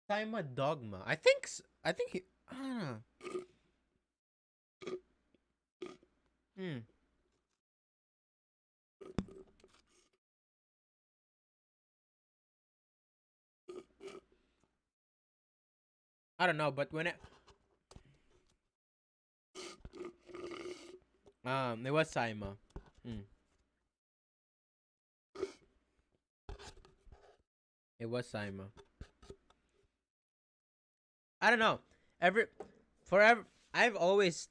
Saima Dogma. I think he. I don't know. I don't know, but when it was Saima. It was Saima. I don't know. Forever, I've always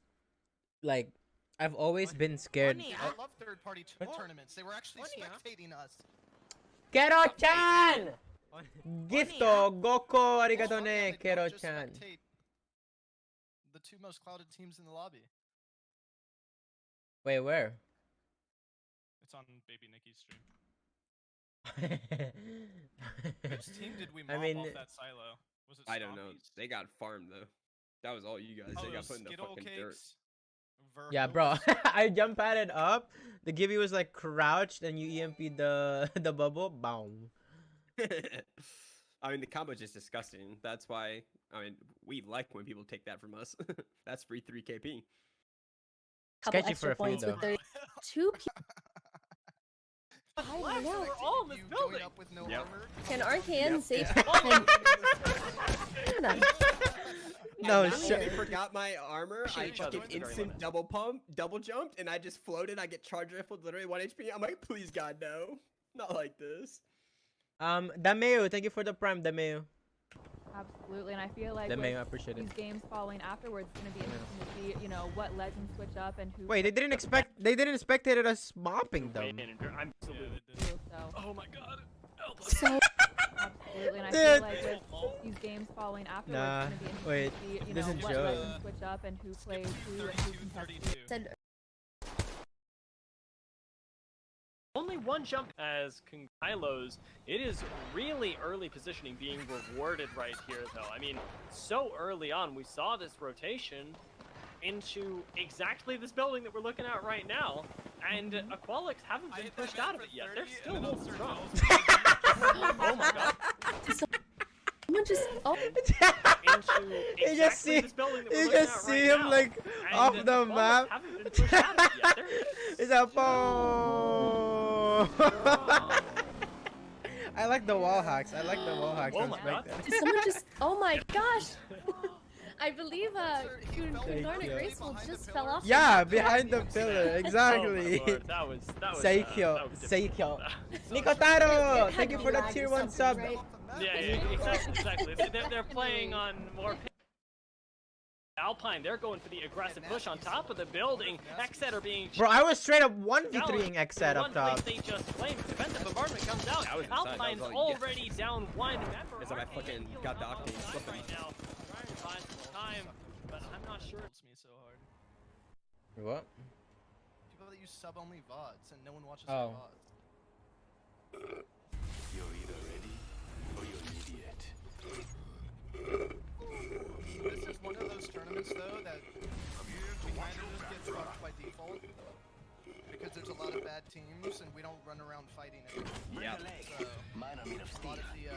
been scared. I love third-party tournaments. They were actually spectating us. Kero-chan! Gifto, Goko, arigato Oh, yeah, ne, they don't just Kero-chan. spectate the two most clouded teams in the lobby. Wait, where? It's on Baby Nikki's stream. Which team did we mob off that silo? Was it I don't know. Stompies? They got farmed though. That was all you guys. Oh, They got those put in the Skittle fucking dirt. cakes? Yeah, bro. I jump padded up. The Gibby was like crouched, and you EMP the bubble. Boom. I mean, the combo's just disgusting. That's why. I mean, we like when people take that from us. That's free 3KP. Sketchy for a few though. Two people. I know. We're all in this building. Up with no Yep. armor. Can Arcan say? No, I shit. forgot my armor. I each other. fucking instant double jumped, and I just floated. I get charge rifled, literally 1 HP. I'm like, please God, no, not like this. Dameo, thank you for the prime, Dameo. Absolutely, and I feel like Dameo, I with appreciate it. these games following afterwards, it's gonna be interesting to see, you know, what legends switch up and who. Wait, they didn't spectate us mopping them. I'm absolutely. So. Oh my God. So Absolutely, and I Dude. feel like with these games following afterwards, Nah, it's gonna be wait, interesting to see, you this know, is what Joe. legends switch up and who plays who and who can test who. said Only one jump as Kylo's. It is really early positioning being rewarded right here, though. I mean, so early on, we saw this rotation into exactly this building that we're looking at right now, and Aqualix haven't been pushed out of it yet. They're still holding strong. Oh my God. someone just Into You just see, this building that we're you looking just at see right him now, like and off the Aqualix map. haven't been pushed out of it yet. There it is. It's a boom. I like the wall hacks. I like the wall hacks. Oh I my respect God. that. did someone just oh my gosh. I believe Kunarna you. Graceful just fell off. Yeah, behind the pillar. Exactly. Oh my Lord, that was Seikyo. difficult. Seikyo. Nikotaro! Thank you for the tier 1 sub. Yeah, exactly. They're playing on more. Alpine, they're going for the aggressive push on top of the building. Xset are being. Bro, I was straight up 1v3ing Xset up top. They just claimed defensive bombardment comes out. I was inside, that was Alpine's all you get. already down one. It's like I fucking got the octane slipping. Right now, trying to find some time, but I'm not sure. Hurts me so hard. What? People that use sub-only VODs and no one watches Oh. their VODs. You're either ready or you're an idiot. This is one of those tournaments though that we kind of just get fucked by default because there's a lot of bad teams and we don't run around fighting it. Yeah. So Mine are made of a steel. lot of the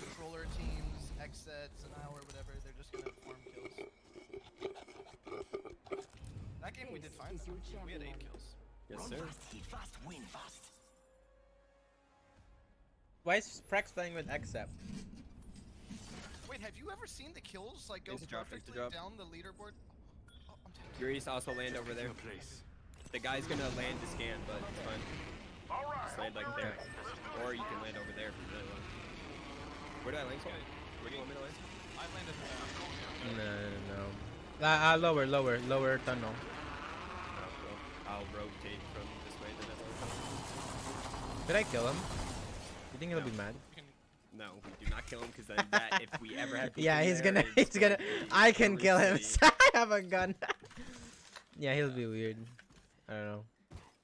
controller teams, Xsets, and or whatever, they're just gonna farm kills. That game we did fine. Though. We had 8 kills. Yes, sir. Hit fast, win fast. Why is Prex playing with Xset? Wait, have you ever seen the kills like go It's a drop, it's a perfectly drop. down the leaderboard? Oh, I'm taking Euriece also land over there. Place. The guy's gonna land the scan, but it's fine. Just land like there. Or you can land over there if you really want. Where do I land, Sky? Where do you want me to land? I landed No. Lower tunnel. I'll rotate from this way to that way. Did I kill him? You think he'll be mad? No, we do not kill him because then that, if we ever have Yeah, people he's there, gonna, it's he's gonna. I can every kill him. city. I have a gun. Yeah, he'll be weird. I don't know.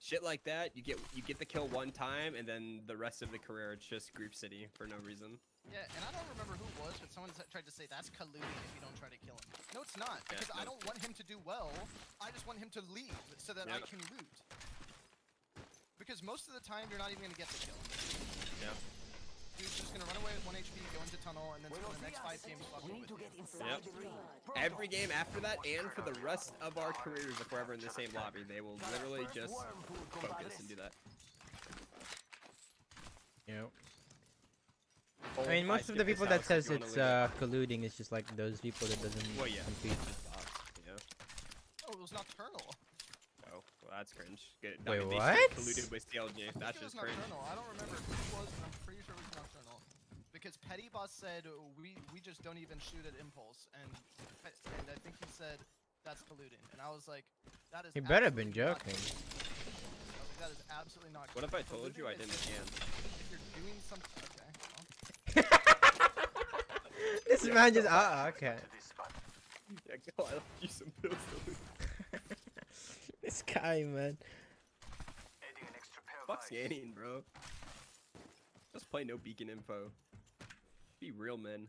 Shit like that, you get the kill one time, and then the rest of the career it's just group city for no reason. Yeah, and I don't remember who it was, but someone tried to say that's colluding if you don't try to kill him. No, it's not, because I don't want him to do well. I just want him to leave so that I can loot. Because most of the time, you're not even gonna get the kill. and then for the next 5 games fucking with you. Yep. Every game after that, and for the rest of our careers, if we're ever in the same lobby, they will literally just focus and do that. Yep. I mean, most of the people that says it's colluding is just like those people that doesn't compete. Oh, it was nocturnal. Oh, well, that's cringe. Good. Wait, they what? colluded with CLG. That's just cringe. Nocturnal. I don't remember who it was, but I'm pretty sure it was nocturnal. Because Petty Boss said we just don't even shoot at impulse, and I think he said that's colluding, and I was like, that is. He better have been joking. That is absolutely not. What if I told you I didn't again? If you're doing something, okay. This man just okay. Yeah, go. I left you some pills. This guy, man. Fuck scanning, bro. Just play no beacon info. Be real men.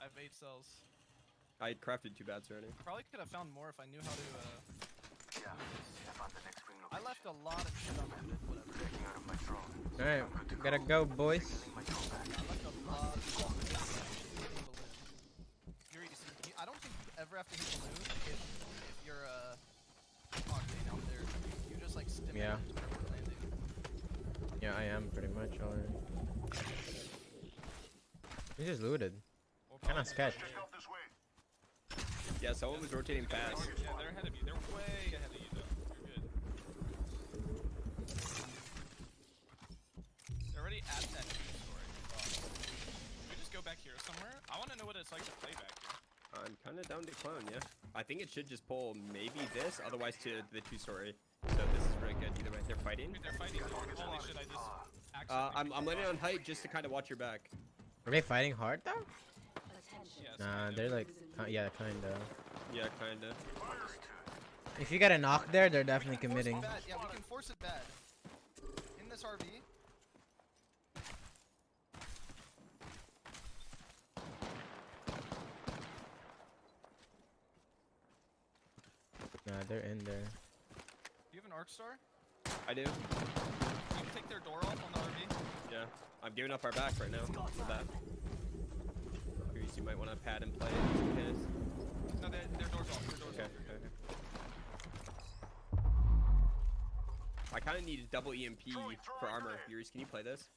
I have 8 cells. I crafted 2 bats already. Probably could have found more if I knew how to. I left a lot of shit unlooted. Whatever. All right, gotta go, boys. I left a lot of shit. I don't think you ever have to hit the balloon if you're octane out there. You just like stim Yeah. it wherever we're landing. Yeah, I am pretty much already. He just looted. Kind of sketch. Yeah, someone was rotating fast. Yeah, they're ahead of you. They're way ahead of you, though. You're good. They're already at that 2-story. Can we just go back here somewhere? I want to know what it's like to play back here. I'm kind of down to clone, yeah. I think it should just pull maybe this, otherwise to the 2-story. So this is really good. Either way, they're fighting. Dude, they're fighting. Holy shit! I just. I'm landing on height just to kind of watch your back. Are they fighting hard though? Yes, Nah, they're like, yeah, kinda. Yeah, kinda. If you get a knock there, they're definitely committing. Yeah, we can force it bad. In this RV. Nah, they're in there. Do you have an arc star? I do. Can you take their door off on the RV? Yeah. I'm giving up our back right now for that. Euriece, you might want to pad and play it. No, their door's off. Their door's Okay. I kind of need a double EMP for armor. Euriece, can you play this?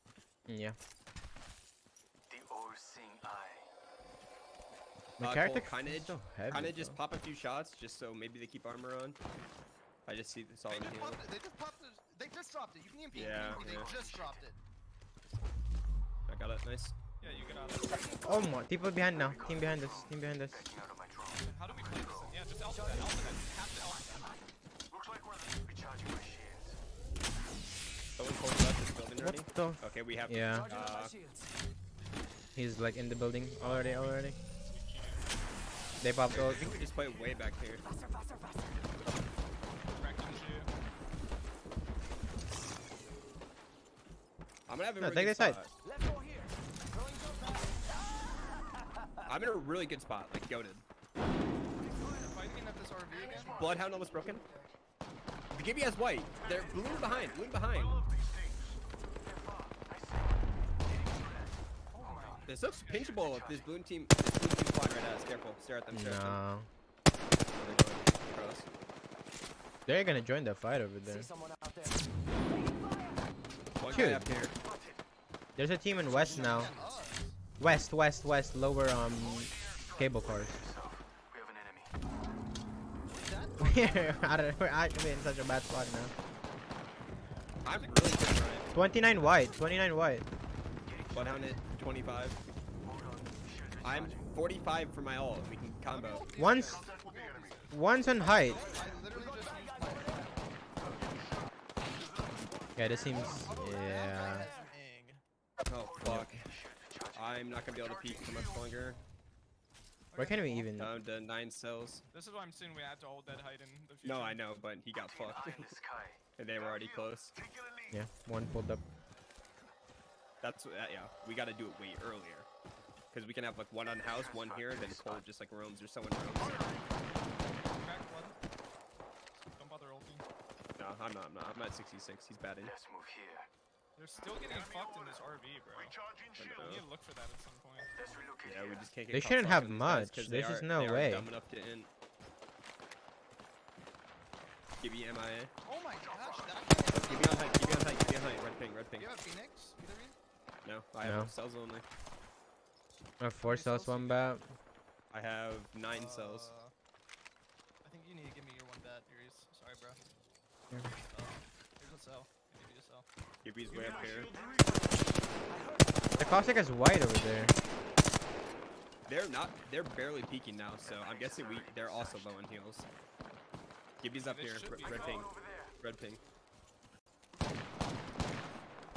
Yeah. The all-seeing eye. My character kind of so heavy, just pop a few shots just so maybe they keep armor on. I just see this all in here. They just dropped it. You can EMP. Yeah, They just dropped it. I got it. Nice. Yeah, you get out of it. Oh my, people behind now. Team behind us. Team behind us. How do we play this? Yeah, just alpha that. Alpha that. Have to alpha that. Looks like we're recharging my shields. Someone pulled left this building already. What the? Okay, we have. Yeah. He's like in the building already. They popped I out. think we just play way back here. I'm gonna have a really take good this side. spot. I'm in a really good spot, like goated. Fighting at this RV again? Bloodhound almost broken. The Gibby has white. They're balloon behind. This looks pinchable if this balloon team flying right at us. Careful. Stare at them. No. They're going across. They're gonna join the fight over there. One guy up here. There's a team in west now. West, lower cable cars. We're actually in such a bad spot now. I'm really good, Ryan. 29 white. Bloodhound at 25. I'm 45 for my ult. We can combo. One's on height. Yeah, this seems. Yeah. Oh fuck. I'm not gonna be able to peek for much longer. Where can we even? Down to 9 cells. This is why I'm saying we have to hold that height in the future. No, I know, but he got fucked. And they were already close. Yeah, one pulled up. That's yeah. We gotta do it way earlier, because we can have like one on house, one here, then Cole just like roams or someone roams. Don't bother ulting. No, I'm not. I'm at 66. He's batting. Let's move here. They're still getting fucked in this RV, bro. We need to look for that at some point. Yeah, we just can't get They caught shouldn't have fucking these guys much. 'cause There's just they no are way. dumb enough to in. Give me MIA. Oh my gosh, that Keep me on height, keep me on height, keep me on height. Red ping, red Do ping. you have a Phoenix? Either of you? No, I No. have cells only. I have 4 cells, 1 bat. I have 9 cells. I think you need to give me your 1 bat, Euriece. Sorry, bro. Here. Here's a cell. I'll give you a cell. Gibby's way up here. The caustic is white over there. They're barely peeking now, so I'm guessing they're also low on heals. Gibby's up They here, should be. red ping. Red ping.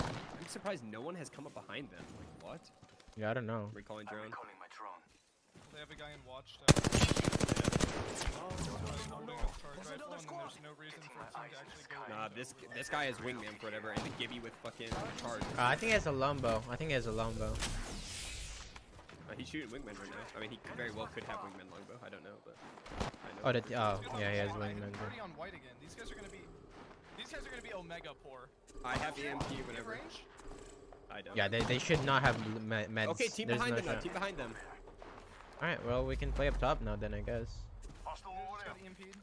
I'm surprised no one has come up behind them. Like, what? Yeah, I don't know. Recalling drone. They have a guy in watch holding a charge rifle, and then there's no reason for it to actually go. Nah, this guy is wingman for whatever, and the Gibby with fucking charge. I think he has a longbow. I think he has a longbow. He's shooting wingman right now. I mean, he very well could have wingman longbow. I don't know, but. Oh, yeah, he has wingman. 30 on white again. These guys are gonna be Omega poor. I have EMP, whatever. Range? I don't. Yeah, they should not have meds. Okay, team There's behind no them now. shot. Team behind them. Alright, well, we can play up top now then, I guess. Hostile over there. EMP'd.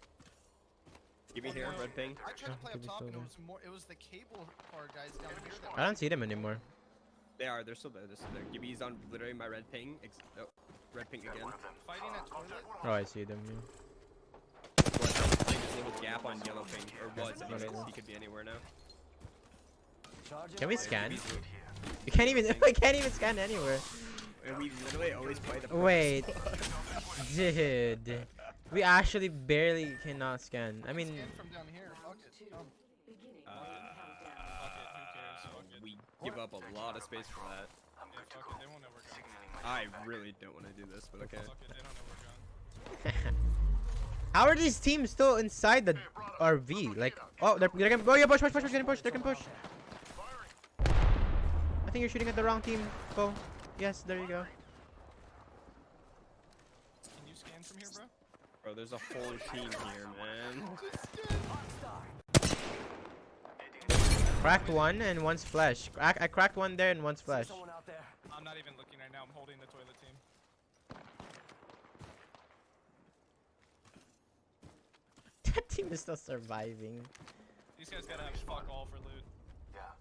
Give me here, red ping. I tried to play up Gibby's top, still and there. it was the cable car guys down here. That I don't see them anymore. They're still there. They're still there. Gibby's on literally my red ping. Red ping again. fighting at toilet. Oh, I see them. Yeah. Playing this little gap on yellow ping, or was anyways. He could be anywhere now. Can we scan? We can't even. We can't even scan anywhere. And we literally always play the. Wait, dude. We actually barely cannot scan. I mean. Scan from down here. Fuck it. Come. We give up a lot of space for that. Yeah, fuck it. They won't know we're gone. I really don't want to do this, but okay. Fuck it. They don't know we're gone. How are these teams still inside the RV? Like, oh, they're gonna. Oh yeah, push, getting pushed. They can push. I think you're shooting at the wrong team, Bo. Yes, there you go. Can you scan from here, bro? Bro, there's a whole team here, man. Cracked one and one's flesh. I cracked one there and one's flesh. I'm not even looking right now. I'm holding the toilet team. That team is still surviving. These guys gotta have fuck all for loot.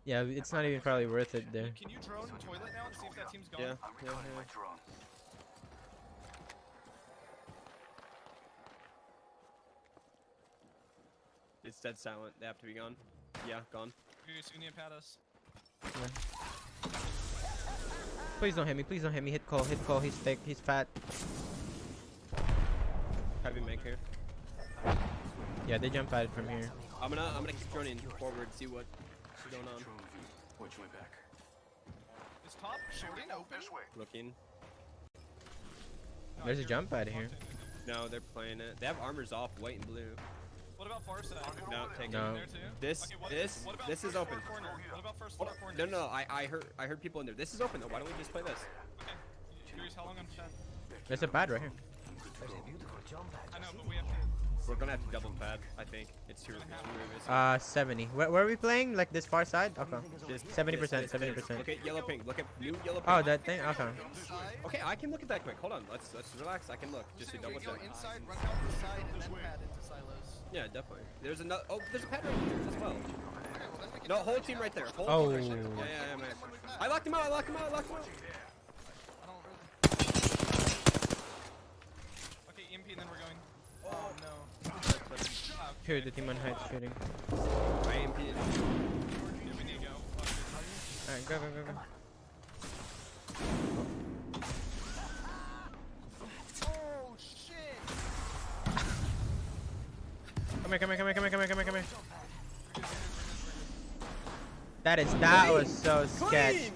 Yeah, it's not even probably worth it there. Can you drone the toilet now to see if that team's gone? Yeah. It's dead silent. They have to be gone. Yeah, gone. You need to pat us. Please don't hit me. Please don't hit me. Hit Cole. Hit Cole. He's thick. He's fat. Heavy make here. Yeah, they jump at it from here. I'm gonna keep droning forward, see what's going on. Is top shorting open? Looking. No, There's a here. jump pad here. No, they're playing it. They have armors off, white and blue. What about far side? No, take No. it. There too? This Okay, what about this is first open. floor corner? What about first Hold floor on. corner? No, I heard people in there. This is open though. Why don't we just play this? Okay. Curious how long I'm chat. There's a pad right here. I know, but we have to. We're gonna have to double pad. I think it's too risky. 70. Where are we playing? Like this far side? Okay. 70%. 70%. Okay, yellow pink. Look at new yellow pink. Oh, that thing. Okay. Inside. Okay, I can look at that quick. Hold on. Let's relax. I can look just to double Go check. inside, run out the side, and then pad into silos. Yeah, definitely. There's another. Oh, there's a pad right here as well. Okay, well, then we can No, try whole right team now. right there. Whole Oh. team right there. Yeah, man. I locked him out. I locked him out. I don't really. Okay, EMP, and then we're going. Oh no. Here, the team on height shooting. I AMP. Yeah, we need to go. Alright, go. Oh shit! Come here. That was so sketch.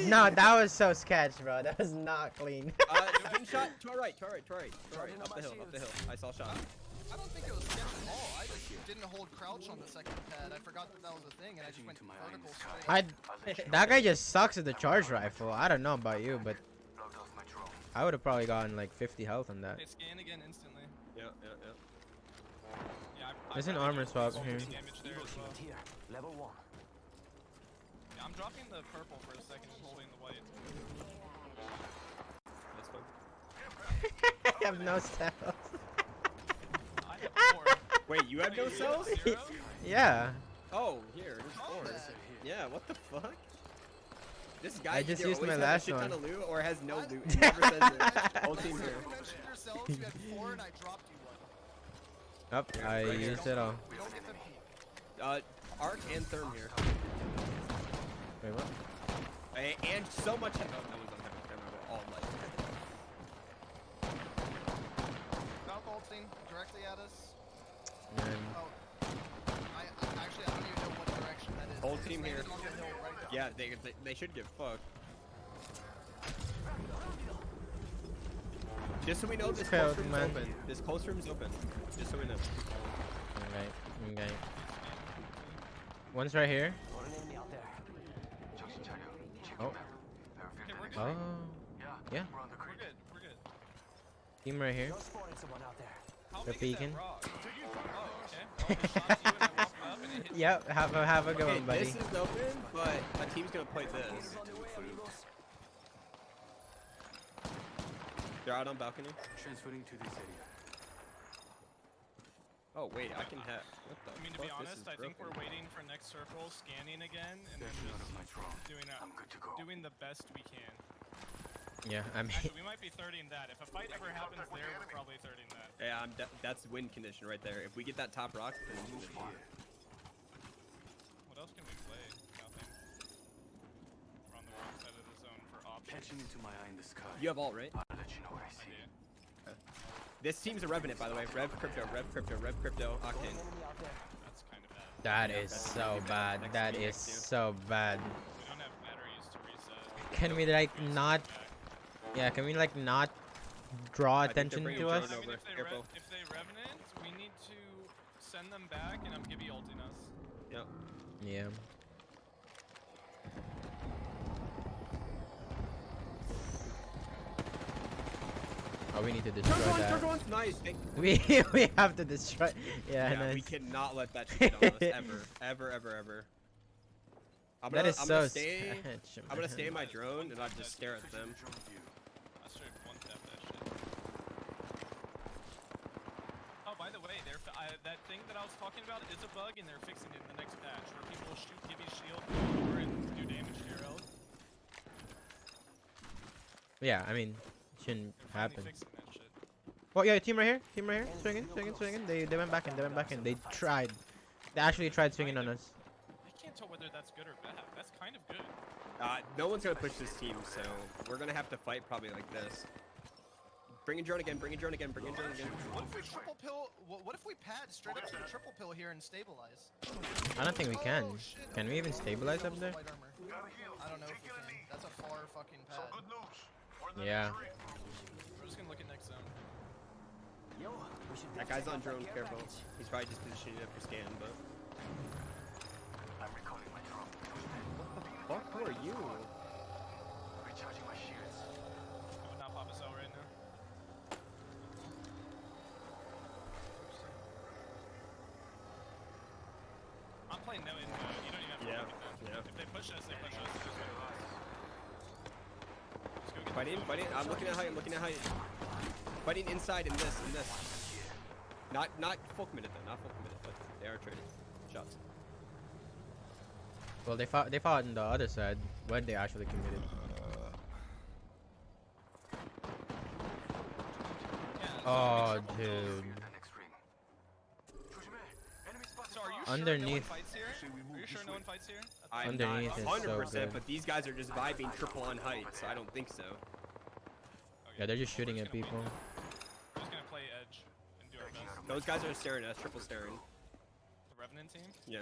No, that was so sketch, bro. That was not clean. Pin shot to our right. Up the hill. I saw shot. I don't think it was sketch at all. I just didn't hold crouch on the second pad. I forgot that was a thing, and I just went vertical straight. That guy just sucks at the charge rifle. I don't know about you, but I would have probably gotten like 50 health on that. Okay, scan again instantly. Yeah. Yeah, There's an armor swap here. Damage there as well. Level 1. Yeah, I'm dropping the purple for a second and holding the white. That's fine. I have no cells. I have 4. Wait, you have no Wait, you cells? 0? Yeah. Oh, here, there's Oh, 4. that. Yeah, what the fuck? This guy I just either used always my has last a shit ton one. of loot or has no loot. He never says it. Whole team here. You mentioned yourselves, you had 4 and I dropped you 1. Up, I Right here. used it all. We don't get them heat. Arc and Therm here. Wait, what? And so much. Oh, that was on camera. All light. Not bolting directly at us. Man. Oh. Actually, I don't even know what direction that is. Whole This team thing here. is on the hill right now. Yeah, they should get fucked. Just so we know, this Failed, close room's man. open. This close room's open. Just so we know. Alright, okay. One's right here. Oh. Okay, we're good. Oh. Yeah. We're good. We're good. Team right here. How They're big is that peeking. rock? Oh, okay. Well, it shot you and I walked up and it hit Yep, have a good Okay, one, buddy. this is open, but a team's gonna play this. They're out on balcony. Transferring to this area. Oh wait, I can have. What the I mean, to fuck? be This honest, is I think we're broken. waiting for next circle, scanning again, and then just doing the best we can. Yeah, I mean, Actually, we might be 30ing that. If a fight ever happens there, we're probably 30ing that. Yeah, that's win condition right there. If we get that top rock, then we win. What else can we play? Nothing. We're on the wrong side of the zone for options. Into my eye in the sky. You have all right. I'll let you know what I see. This team's a Revenant, by the way. Rev Crypto, Octane. That's kind of bad. that is so bad. That is so bad. We don't have batteries to reset. Can we like not? Yeah, can we like not draw attention bringing to us? drone over. Careful. If they revenant, we need to send them back, and I'm Gibby ulting us. Yep. Yeah. Oh, we need to destroy that. Turn one, nice. We have to destroy. Yeah, Yeah, we nice. cannot let that shit get on us ever. I'm That gonna, is I'm so gonna stay. sketch, I'm gonna man. stay in my drone and I'll just stare at them. I should one-tap that shit. Oh, by the way, that thing that I was talking about is a bug, and they're fixing it in the next patch, where people will shoot Gibby shield or do damage to your health. Yeah, I mean, shouldn't They're happen. finally fixing that shit. Oh yeah, team right here. Swinging. They went back in. They tried. They actually tried swinging on us. I can't tell whether that's good or bad. That's kind of good. No one's gonna push this team, so we're gonna have to fight probably like this. Bring in drone again. What if we triple pill? What if we pad straight up to the triple pill here and stabilize? I don't think we can. Oh, shit. Can we even stabilize up there? Light armor. I don't know if we can. That's a far fucking pad. Good news. We're in the Yeah. next ring. We're just gonna look at next zone. That guy's on drone. Careful. He's probably just positioning it for scan, but. I'm recalling my drone. Fuck, who are you? Recharging my shields. I would not pop a cell right now. I'm playing no info. You don't even have to Yeah, look at them. yeah. If they push us, they push us. It's just what it is. Let's go get Fighting. I'm looking at height. Fighting inside in this. Not full committed though. Not full committed, but they are trading shots. Well, they fought on the other side when they actually committed. Oh, dude. So are you Underneath. sure no one fights here? Are you sure no one fights here? I'm Underneath not is so 100%, good. but these guys are just vibing triple on height, so I don't think so. Yeah, they're just shooting at people. We're just gonna play edge and do our best. Those guys are staring at us, triple staring. The Revenant team? Yeah.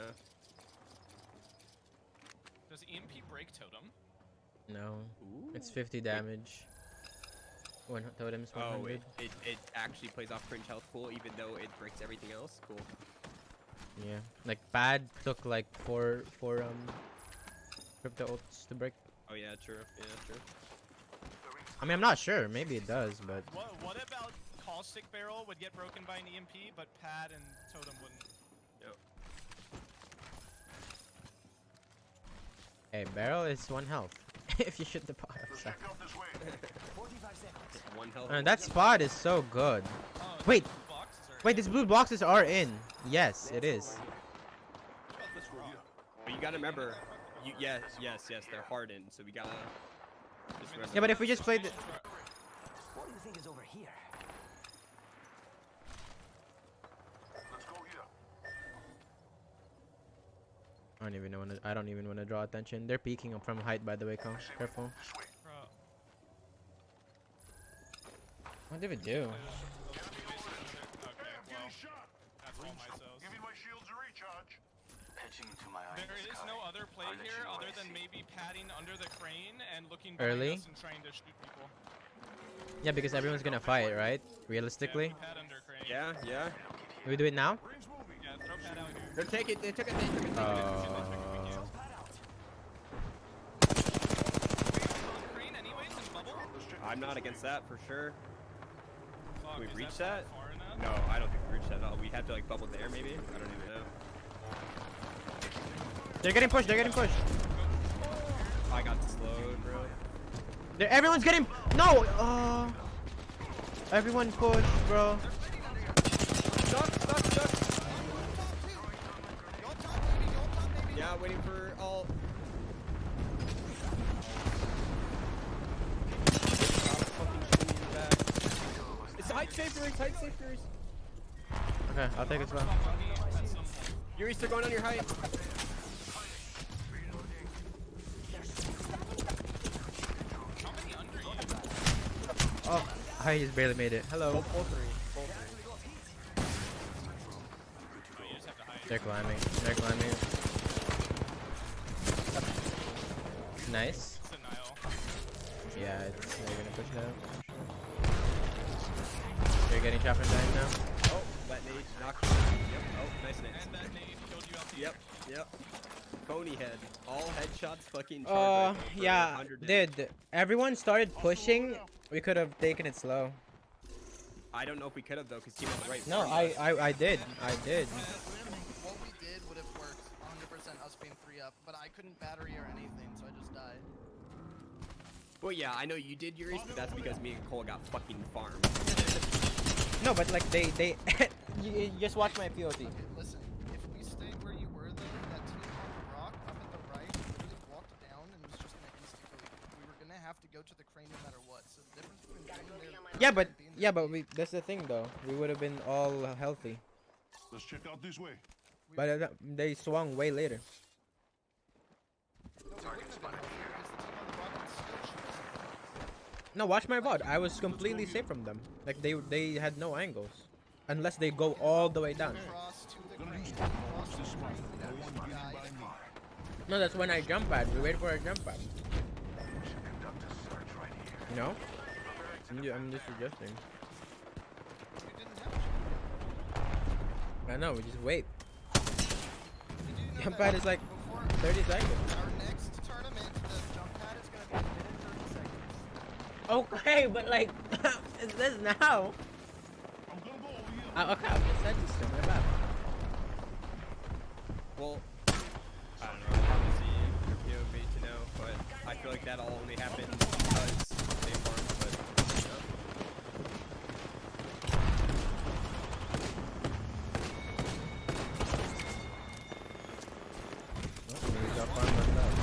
Does EMP break totem? No. It's 50 damage. One totem's 100. Oh, it actually plays off cringe health cool, even though it breaks everything else. Cool. Yeah. Like bad took like four crypto ults to break. Oh yeah, true. Yeah, true. I mean, I'm not sure. Maybe it does, but What about Caustic Barrel would get broken by an EMP, but Pad and Totem wouldn't? Yep. Hey, barrel is 1 health. If you shoot the pot. One health. That spot is so good. Wait, these blue boxes are in. Yes, it is. But you gotta remember, yes, they're hardened, so we gotta. Just remember. Yeah, but if we just played the. What do you think is over here? Let's go here. I don't even want to draw attention. They're peeking up from height, by the way, Kong. Careful. What did we do? Giving my shields a recharge. Pitching into my eyes. There is no other play here other than maybe padding under the crane and looking Early? behind us and trying to shoot people. Yeah, because everyone's gonna fight, right? Realistically. Yeah, pad under crane. Yeah. Do we do it now? Yeah, throw pad out here. They took it. Crane anyways and bubble? I'm not against that for sure. Fuck, Can we is reach that that? far enough? No, I don't think we reached that at all. We have to like bubble there maybe? I don't even know. They're getting pushed. I got slowed, bro. Everyone's getting. No! Everyone push, bro. Stuck. Yeah, waiting for all. It's height safers. Okay, I'll take it slow. Euriece, they're going on your height. Oh, I just barely made it. Hello. Full three. They're climbing. Nice. Yeah, they're gonna push that. They're getting chopped and dying now. Oh, that nade knocked. Yep. Oh, nice nade. And that nade killed you out the Yep. Phony head. All headshots fucking charge. Yeah, dude. Everyone started pushing. We could have taken it slow. I don't know if we could have though, because team on the right. No, I did. What we did would have worked 100% us being 3 up, but I couldn't battery or anything, so I just died. Well, yeah, I know you did, Euriece, but that's because me and Cole got fucking farmed. No, but like they you just watch my POT. Okay, listen, if we stayed where you were though, that team on the rock up at the right literally walked down and was just gonna insta-kill you. We were gonna have to go to the crane no matter what, so the difference between being there Yeah, but that's the thing though. We would have been all healthy. Let's check out this way. But they swung way later. No, watch my VOD. I was completely safe from them. Like they had no angles, unless they go all the way down. No, that's when I jump pad. We wait for a jump pad. No, I'm just suggesting. I know. We just wait. Jump pad is like 30 seconds. Our next tournament, the jump pad is gonna be 1 minute and 30 seconds. Okay, but like, is this now? Okay, I'll just send this to my bad. Well, I don't know. Obviously, your POV to know, but I feel like that'll only happen because they farm. But you know. Maybe got farm like that.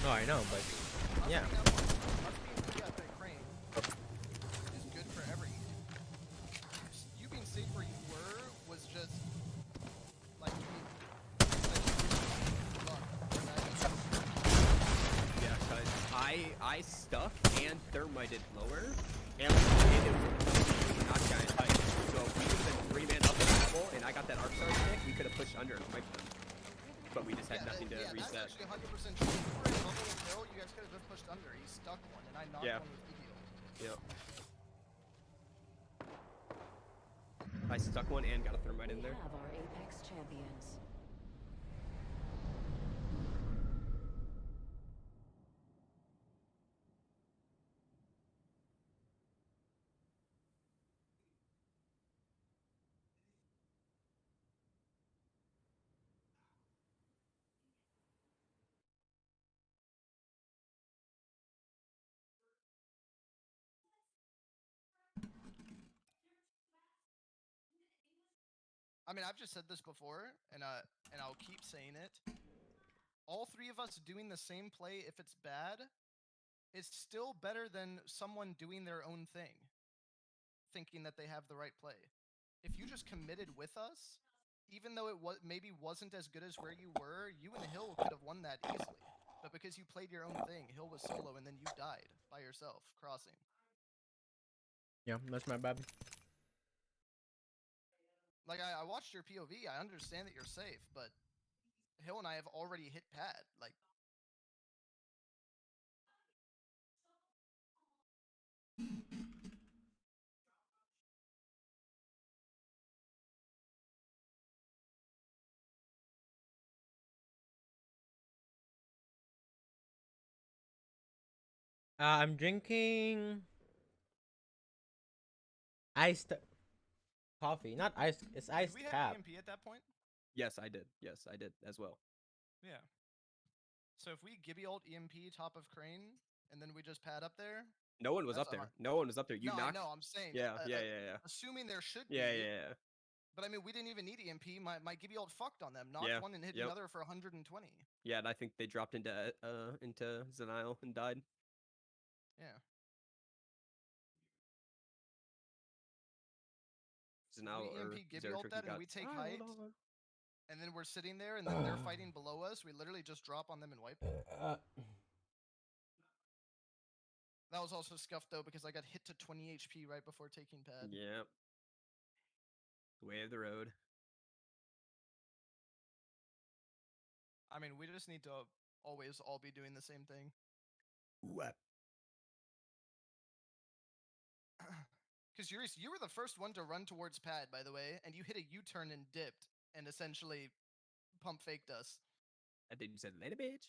No, I know, but yeah. Is good for every. You being safe where you were was just like Yeah, cause I stuck and thermited lower, and it was not giant height. So if we would have been 3-man up in the level, and I got that arc star stick, we could have pushed under and wiped them. But we just had nothing to reset. That's actually 100% true. If you were in bubble with Bill, you guys could have been pushed under. He stuck one, and I knocked one with Eagle. Yep. I stuck one and got a thermite in there. We have our Apex champions. I mean, I've just said this before, and I'll keep saying it. All three of us doing the same play, if it's bad, is still better than someone doing their own thing, thinking that they have the right play. If you just committed with us, even though it maybe wasn't as good as where you were, you and Hill could have won that easily. But because you played your own thing, Hill was solo, and then you died by yourself crossing. Yeah, that's my bad. Like, I watched your POV. I understand that you're safe, but Hill and I have already hit pad. Like, I'm drinking iced coffee. Not iced. It's did iced we have cap. EMP at that point? Yes, I did. Yes, I did as well. Yeah. So if we Gibby ult EMP top of crane, and then we just pad up there. No one was That's up there. No one was up there. You no, knocked. I know. I'm saying. Yeah, yeah. Assuming there should Yeah, be. yeah. But I mean, we didn't even need EMP. My Gibby ult fucked on them. Knocked Yeah, one and hit yep. another for 120. Yeah, and I think they dropped into Zenile and died. Yeah. Zenile We or EMP Gibby Zertrick ult that, and got. we take height. And then we're sitting there, and then they're fighting below us. We literally just drop on them and wipe. That was also scuffed though because I got hit to 20 HP right before taking pad. Yep. Way of the road. I mean, we just need to always all be doing the same thing. What? Because Euriece, you were the first one to run towards pad, by the way, and you hit a U-turn and dipped, and essentially pump faked us. I think you said later, bitch.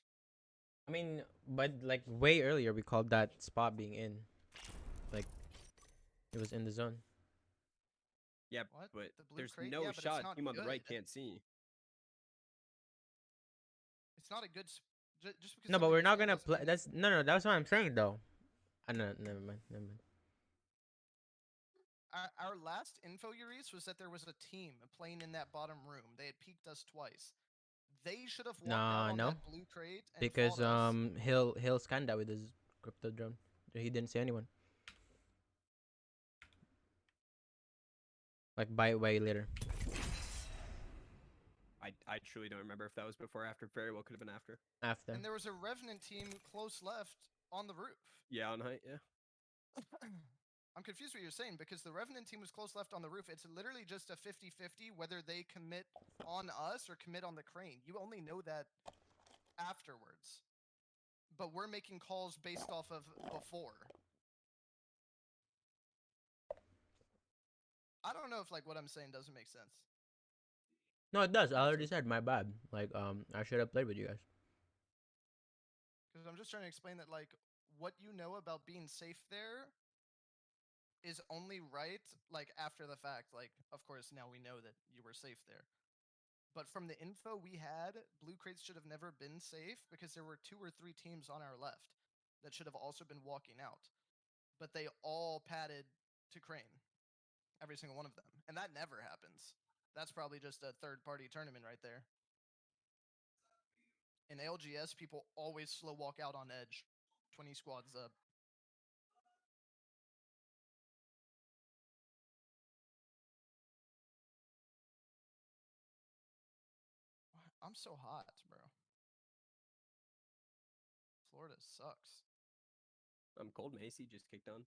I mean, but like way earlier, we called that spot being in. Like, it was in the zone. Yeah, What? but The blue there's crate? no Yeah, but it's shot. not Team on the right good. can't see. It's not a good. Just because. No, but something we're is not good gonna doesn't play. mean That's no. That's what I'm saying though. I know. Never mind. Never mind. Our last info, Euriece, was that there was a team playing in that bottom room. They had peeked us twice. They should have walked out on No. that blue crate and Because fought us. Hill scanned that with his crypto drone. He didn't see anyone. Like by way later. I truly don't remember if that was before or after. Very well could have been after. After. And there was a Revenant team close left on the roof. Yeah, on height, yeah. I'm confused what you're saying because the Revenant team was close left on the roof. It's literally just a 50-50 whether they commit on us or commit on the crane. You only know that afterwards. But we're making calls based off of before. I don't know if like what I'm saying doesn't make sense. No, it does. I already said my bad. Like I should have played with you guys. Because I'm just trying to explain that like what you know about being safe there is only right like after the fact. Like of course now we know that you were safe there. But from the info we had, blue crates should have never been safe because there were 2 or 3 teams on our left that should have also been walking out. But they all padded to crane. Every single one of them. And that never happens. That's probably just a third-party tournament right there. In LGS, people always slow walk out on edge. 20 squads up. I'm so hot, bro. Florida sucks. I'm cold. My AC just kicked on.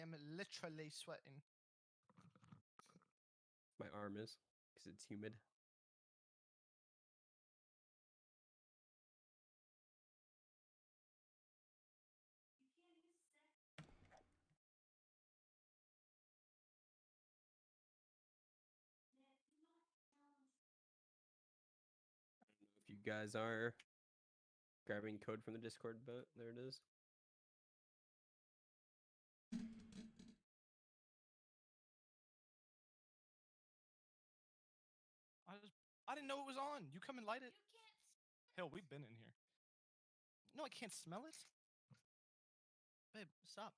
am literally sweating. My arm is, because it's humid. I don't know if you guys are grabbing code from the Discord, but there it is. I didn't know it was on. You come and light it. Hell, we've been in here. No, I can't smell it. Babe, stop.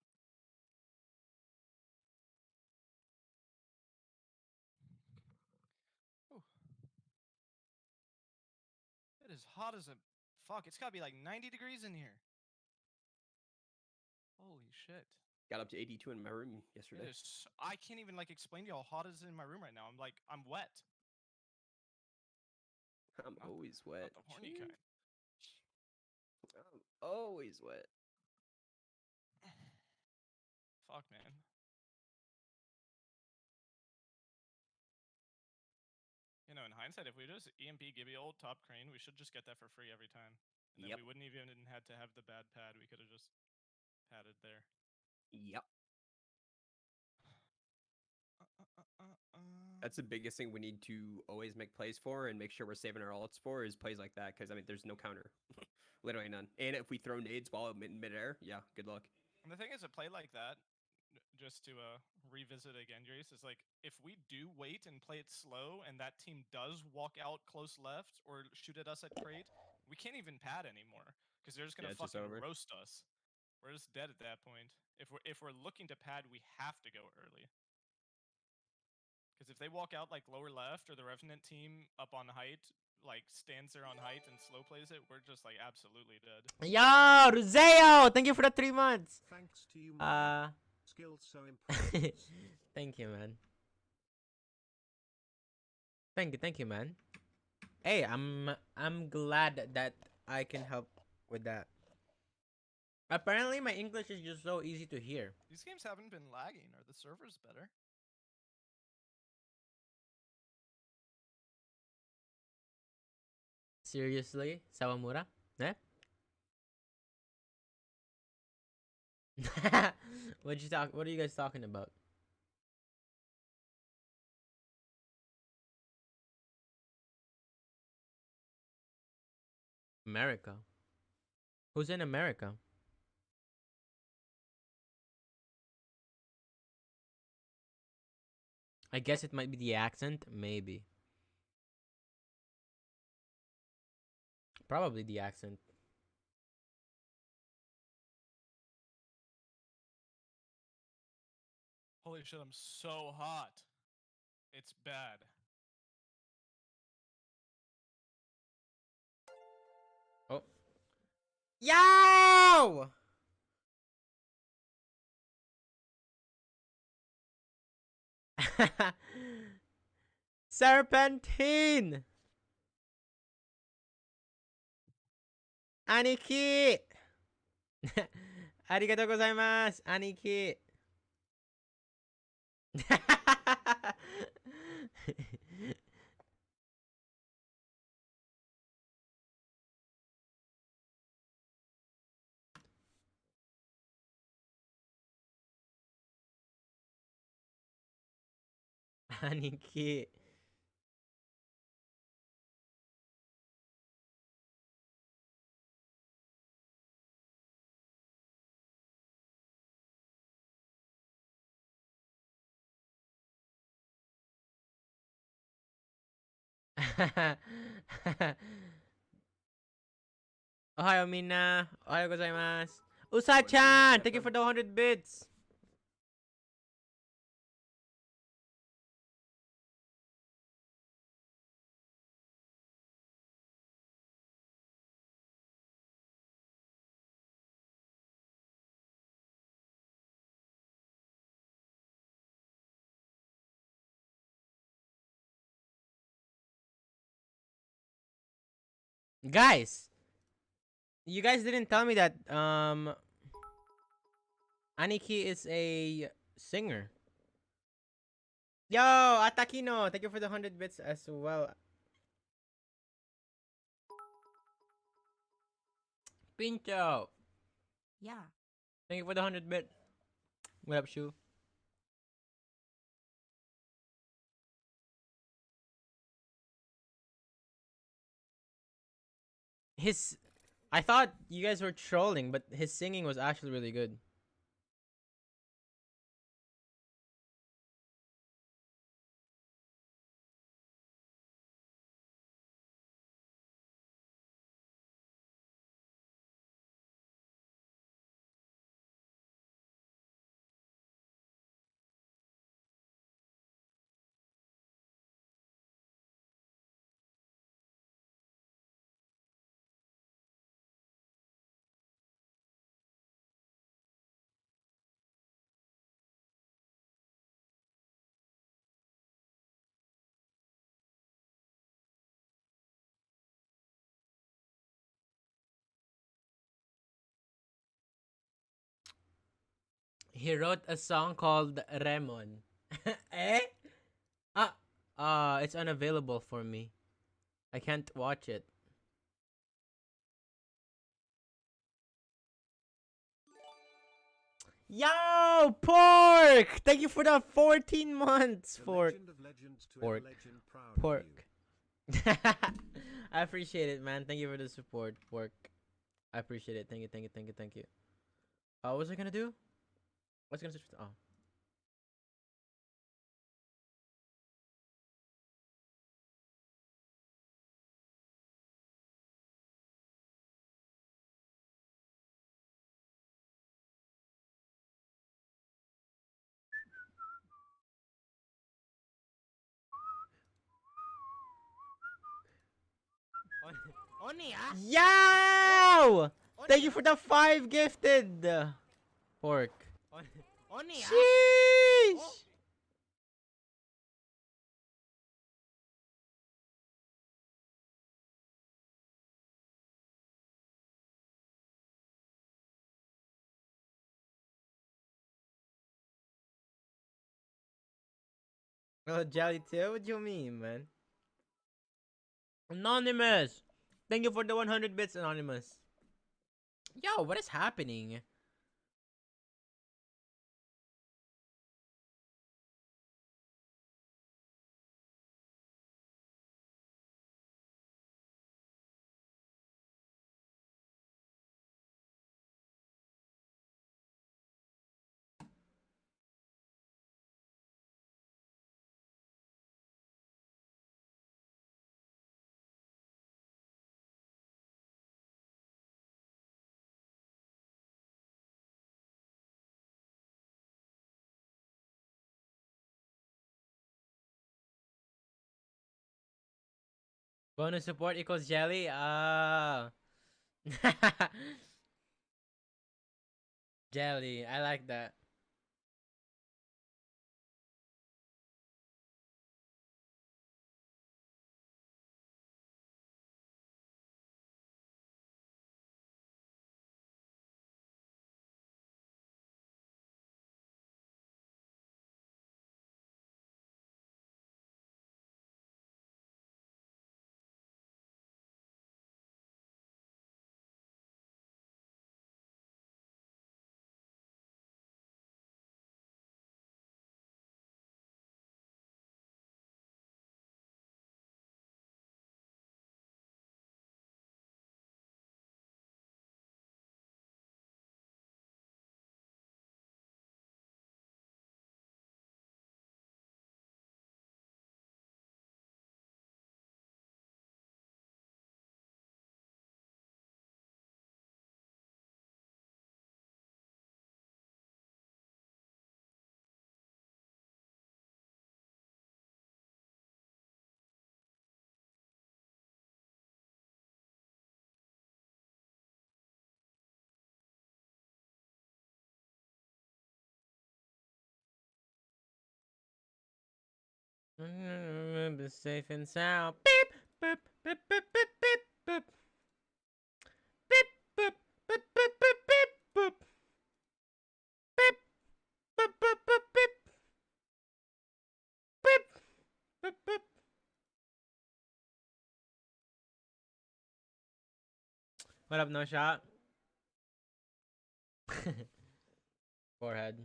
Ooh. It is hot as a fuck. It's gotta be like 90 degrees in here. Holy shit. Got up to 82 in my room yesterday. I can't even like explain to you how hot it is in my room right now. I'm wet. I'm always wet. Not the horny kind. I'm always wet. Fuck, man. You know, in hindsight, if we just EMP Gibby old top crane, we should just get that for free every time. And then we wouldn't even had to have the bad pad. We could have just padded there. Yep. That's the biggest thing we need to always make plays for and make sure we're saving our ults for is plays like that, because I mean there's no counter. Literally none. And if we throw nades while in midair, yeah, good luck. And the thing is, a play like that, just to revisit again, Euriece, is like if we do wait and play it slow and that team does walk out close left or shoot at us at crate, we can't even pad anymore because they're just gonna fucking roast us. We're just dead at that point. If we're looking to pad, we have to go early. Because if they walk out like lower left or the Revenant team up on height, like stands there on height and slow plays it, we're just like absolutely dead. Yo, Ruzeo, thank you for the 3 months. Thanks to you, man. Skills so impressive. Thank you, man. Thank you, man. Hey, I'm glad that I can help with that. Apparently, my English is just so easy to hear. These games haven't been lagging. Are the servers better? Seriously, Sawamura? Eh? What are you guys talking about? America? Who's in America? I guess it might be the accent, maybe. Probably the accent. Holy shit, I'm so hot. It's bad. Oh. Yo! Serpentine! Aniki! ありがとうございます、兄貴。兄貴。おはようみんな。おはようございます。うさちゃん Thank you for the 100 bits. Guys, you guys didn't tell me that Aniki is a singer. Yo, Atakino, thank you for the 100 bits as well. Pincho. Yeah. Thank you for the 100 bit. What up, Shu? I thought you guys were trolling, but his singing was actually really good. He wrote a song called Remon. Eh? It's unavailable for me. I can't watch it. Yo, Pork! Thank you for the 14 months, Pork. Pork. I appreciate it, man. Thank you for the support, Pork. I appreciate it. Thank you, thank you, thank you, thank you. What was I gonna do? What's gonna switch? Oh. Yo! Thank you for the 5 gifted. Pork. Sheesh! Oh, Jelly too? What do you mean, man? Anonymous! Thank you for the 100 bits, Anonymous. Yo, what is happening? Bonus support equals jelly? Jelly, I like that. Be safe and sound. Beep, beep, beep, beep, beep, beep, beep. Beep, beep, beep, beep, beep, beep, beep. Beep, What up, no shot? Forehead.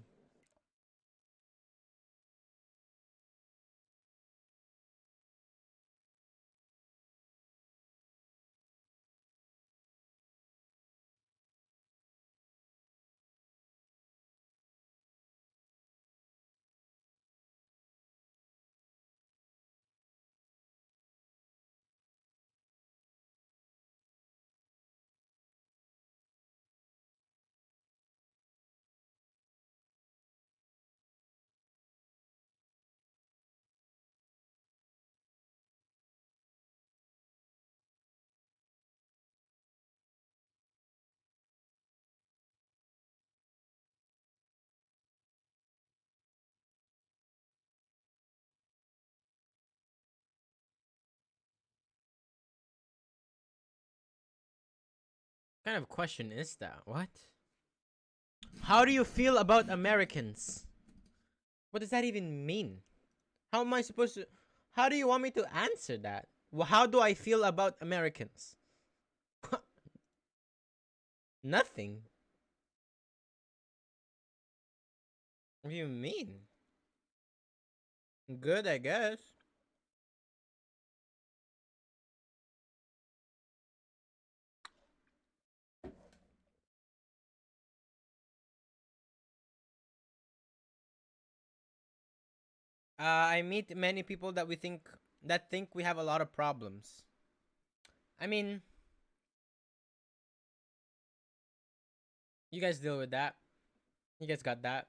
What kind of question is that? What? How do you feel about Americans? What does that even mean? How am I supposed to... How do you want me to answer that? How do I feel about Americans? Nothing. What do you mean? Good, I guess. I meet many people that think we have a lot of problems. I mean, you guys deal with that. You guys got that.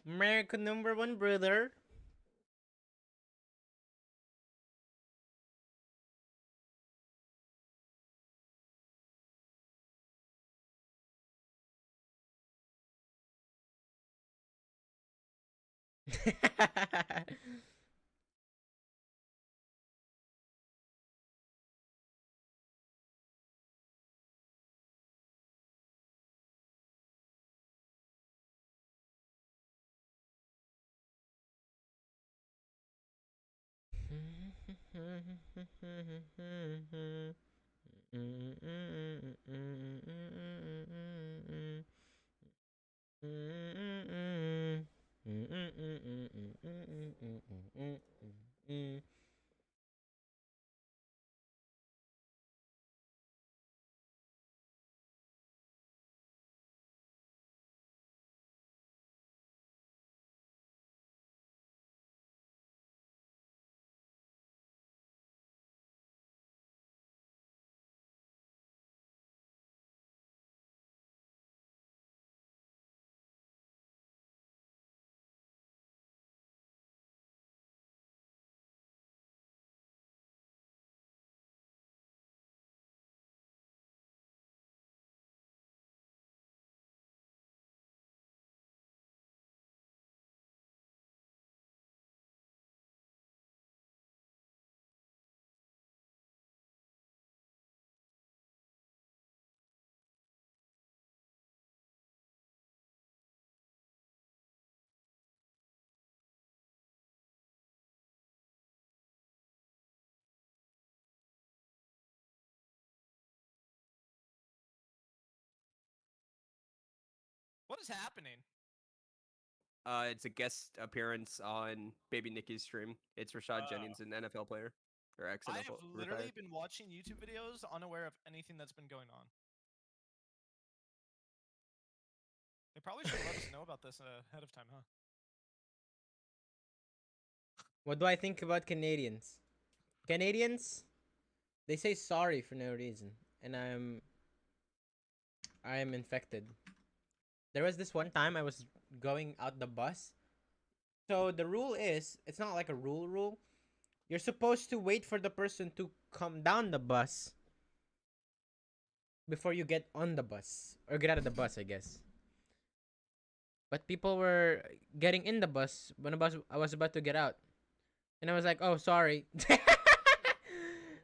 American #1 brother. What is happening? It's a guest appearance on Baby Nicky's stream. It's Rashad Jennings, an NFL player or ex-NFL. I have literally been watching YouTube videos, unaware of anything that's been going on. They probably should let us know about this ahead of time, huh? What do I think about Canadians? Canadians, they say sorry for no reason, and I am infected. There was this one time I was going out the bus. So the rule is, it's not like a rule. You're supposed to wait for the person to come down the bus before you get on the bus, or get out of the bus, I guess. But people were getting in the bus when I was about to get out. And I was like, oh, sorry. I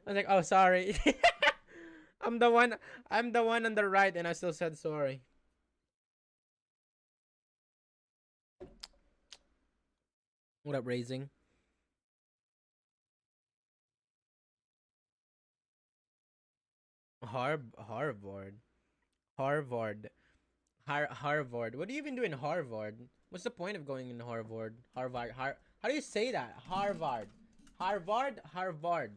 was like, oh, sorry. I'm the one on the right, and I still said sorry. What up, Raising? Harvard. Harvard. What do you even do in Harvard? What's the point of going in Harvard? How do you say that? Harvard. Harvard. Harvard.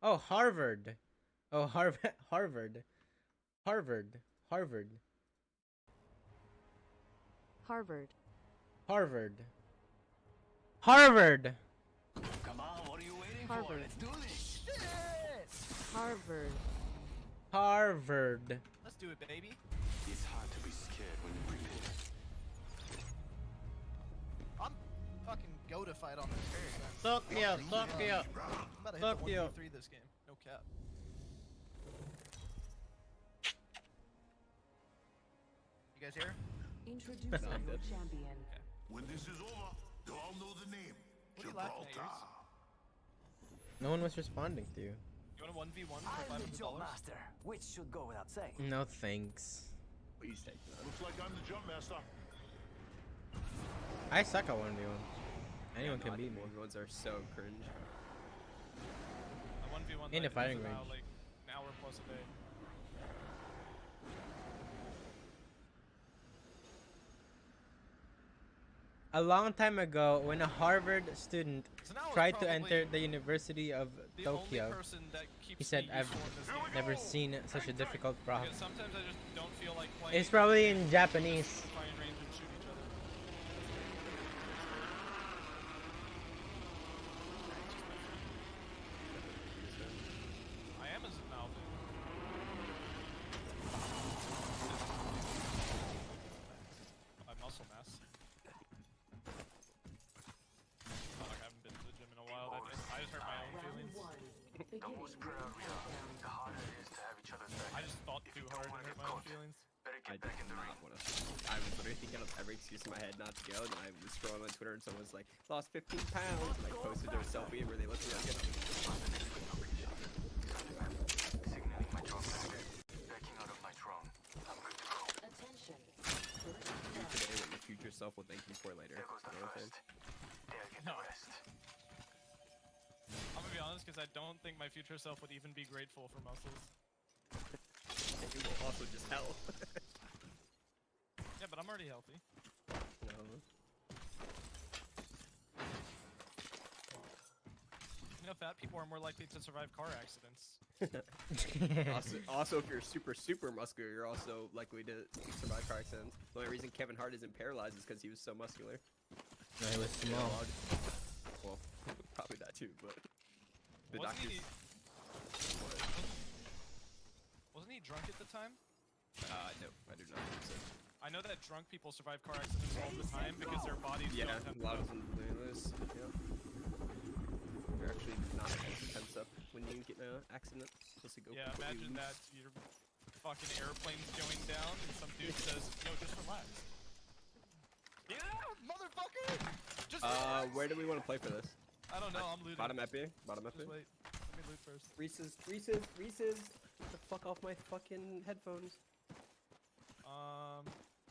Oh, Harvard. Oh, Harvard. Harvard. Harvard. Harvard. Come on, what are you waiting for? Harvard. Let's do this. Harvard. Harvard. Let's do it, baby. It's hard to be scared when you're prepared. I'm fucking go to fight on this carry. Suck you, suck you. I'm about to hit Fuck the you. 1v3 this game. No cap. You guys here? Introducing your champion. When this is over, they'll all know the name. What are you laughing at, Gibraltar. No one was responding to you. You want a 1v1 for $500? master, which should go without saying. No thanks. Please take that. Looks like I'm the jump master. I suck at 1v1. Anyone can beat me. 1v1s are so cringe. A 1v1 In that a fighting is about, range. like an hour plus a day. A long time ago, when a Harvard student So now it's tried to probably enter the University of the Tokyo, only person that keeps he said, me I've useful in this game. never seen such a difficult problem. Because sometimes I just don't feel like playing. It's probably in Japanese. Find range and shoot each other. I am as Malvin. My muscle mass. Not like I haven't been to the gym in a while. I just hurt my own feelings. The most proud we are, the harder it is to have each other's back. I just thought too hard and hurt my own feelings. Better I get back in the ring. I was literally thinking of every excuse in my head not to go, and I was scrolling on Twitter, and someone was like, lost 15 pounds, and like posted their selfie where they looked like it. Signaling my drone master. Backing out of my drone. I'm good to go. Attention. Do today what your future self will thank you for later. There goes the You know what I'm saying? first. Dare get the rest. I'm gonna be honest, because I don't think my future self would even be grateful for muscles. And you will also just hell. Yeah, but I'm already healthy. No. You know, fat people are more likely to survive car accidents. Also, if you're super muscular, you're also likely to survive car accidents. The only reason Kevin Hart isn't paralyzed is because he was so muscular. No, he was small. Well, probably that too, but the Wasn't doctors. Wasn't he drunk at the time? No, I do not think so. I know that drunk people survive car accidents all the time because their bodies Yeah, don't have a lot of them do this. Yeah. They're actually not as tense up when you get in an accident. Supposed to go Yeah, completely imagine loose. that your fucking airplane's going down and some dude says, yo, just relax. Yeah, motherfucker! Just relax! Where do we want to play for this? I don't know, I'm looting. Bottom epi? Bottom epi? Just wait. Let me loot first. Reese's! Get the fuck off my fucking headphones.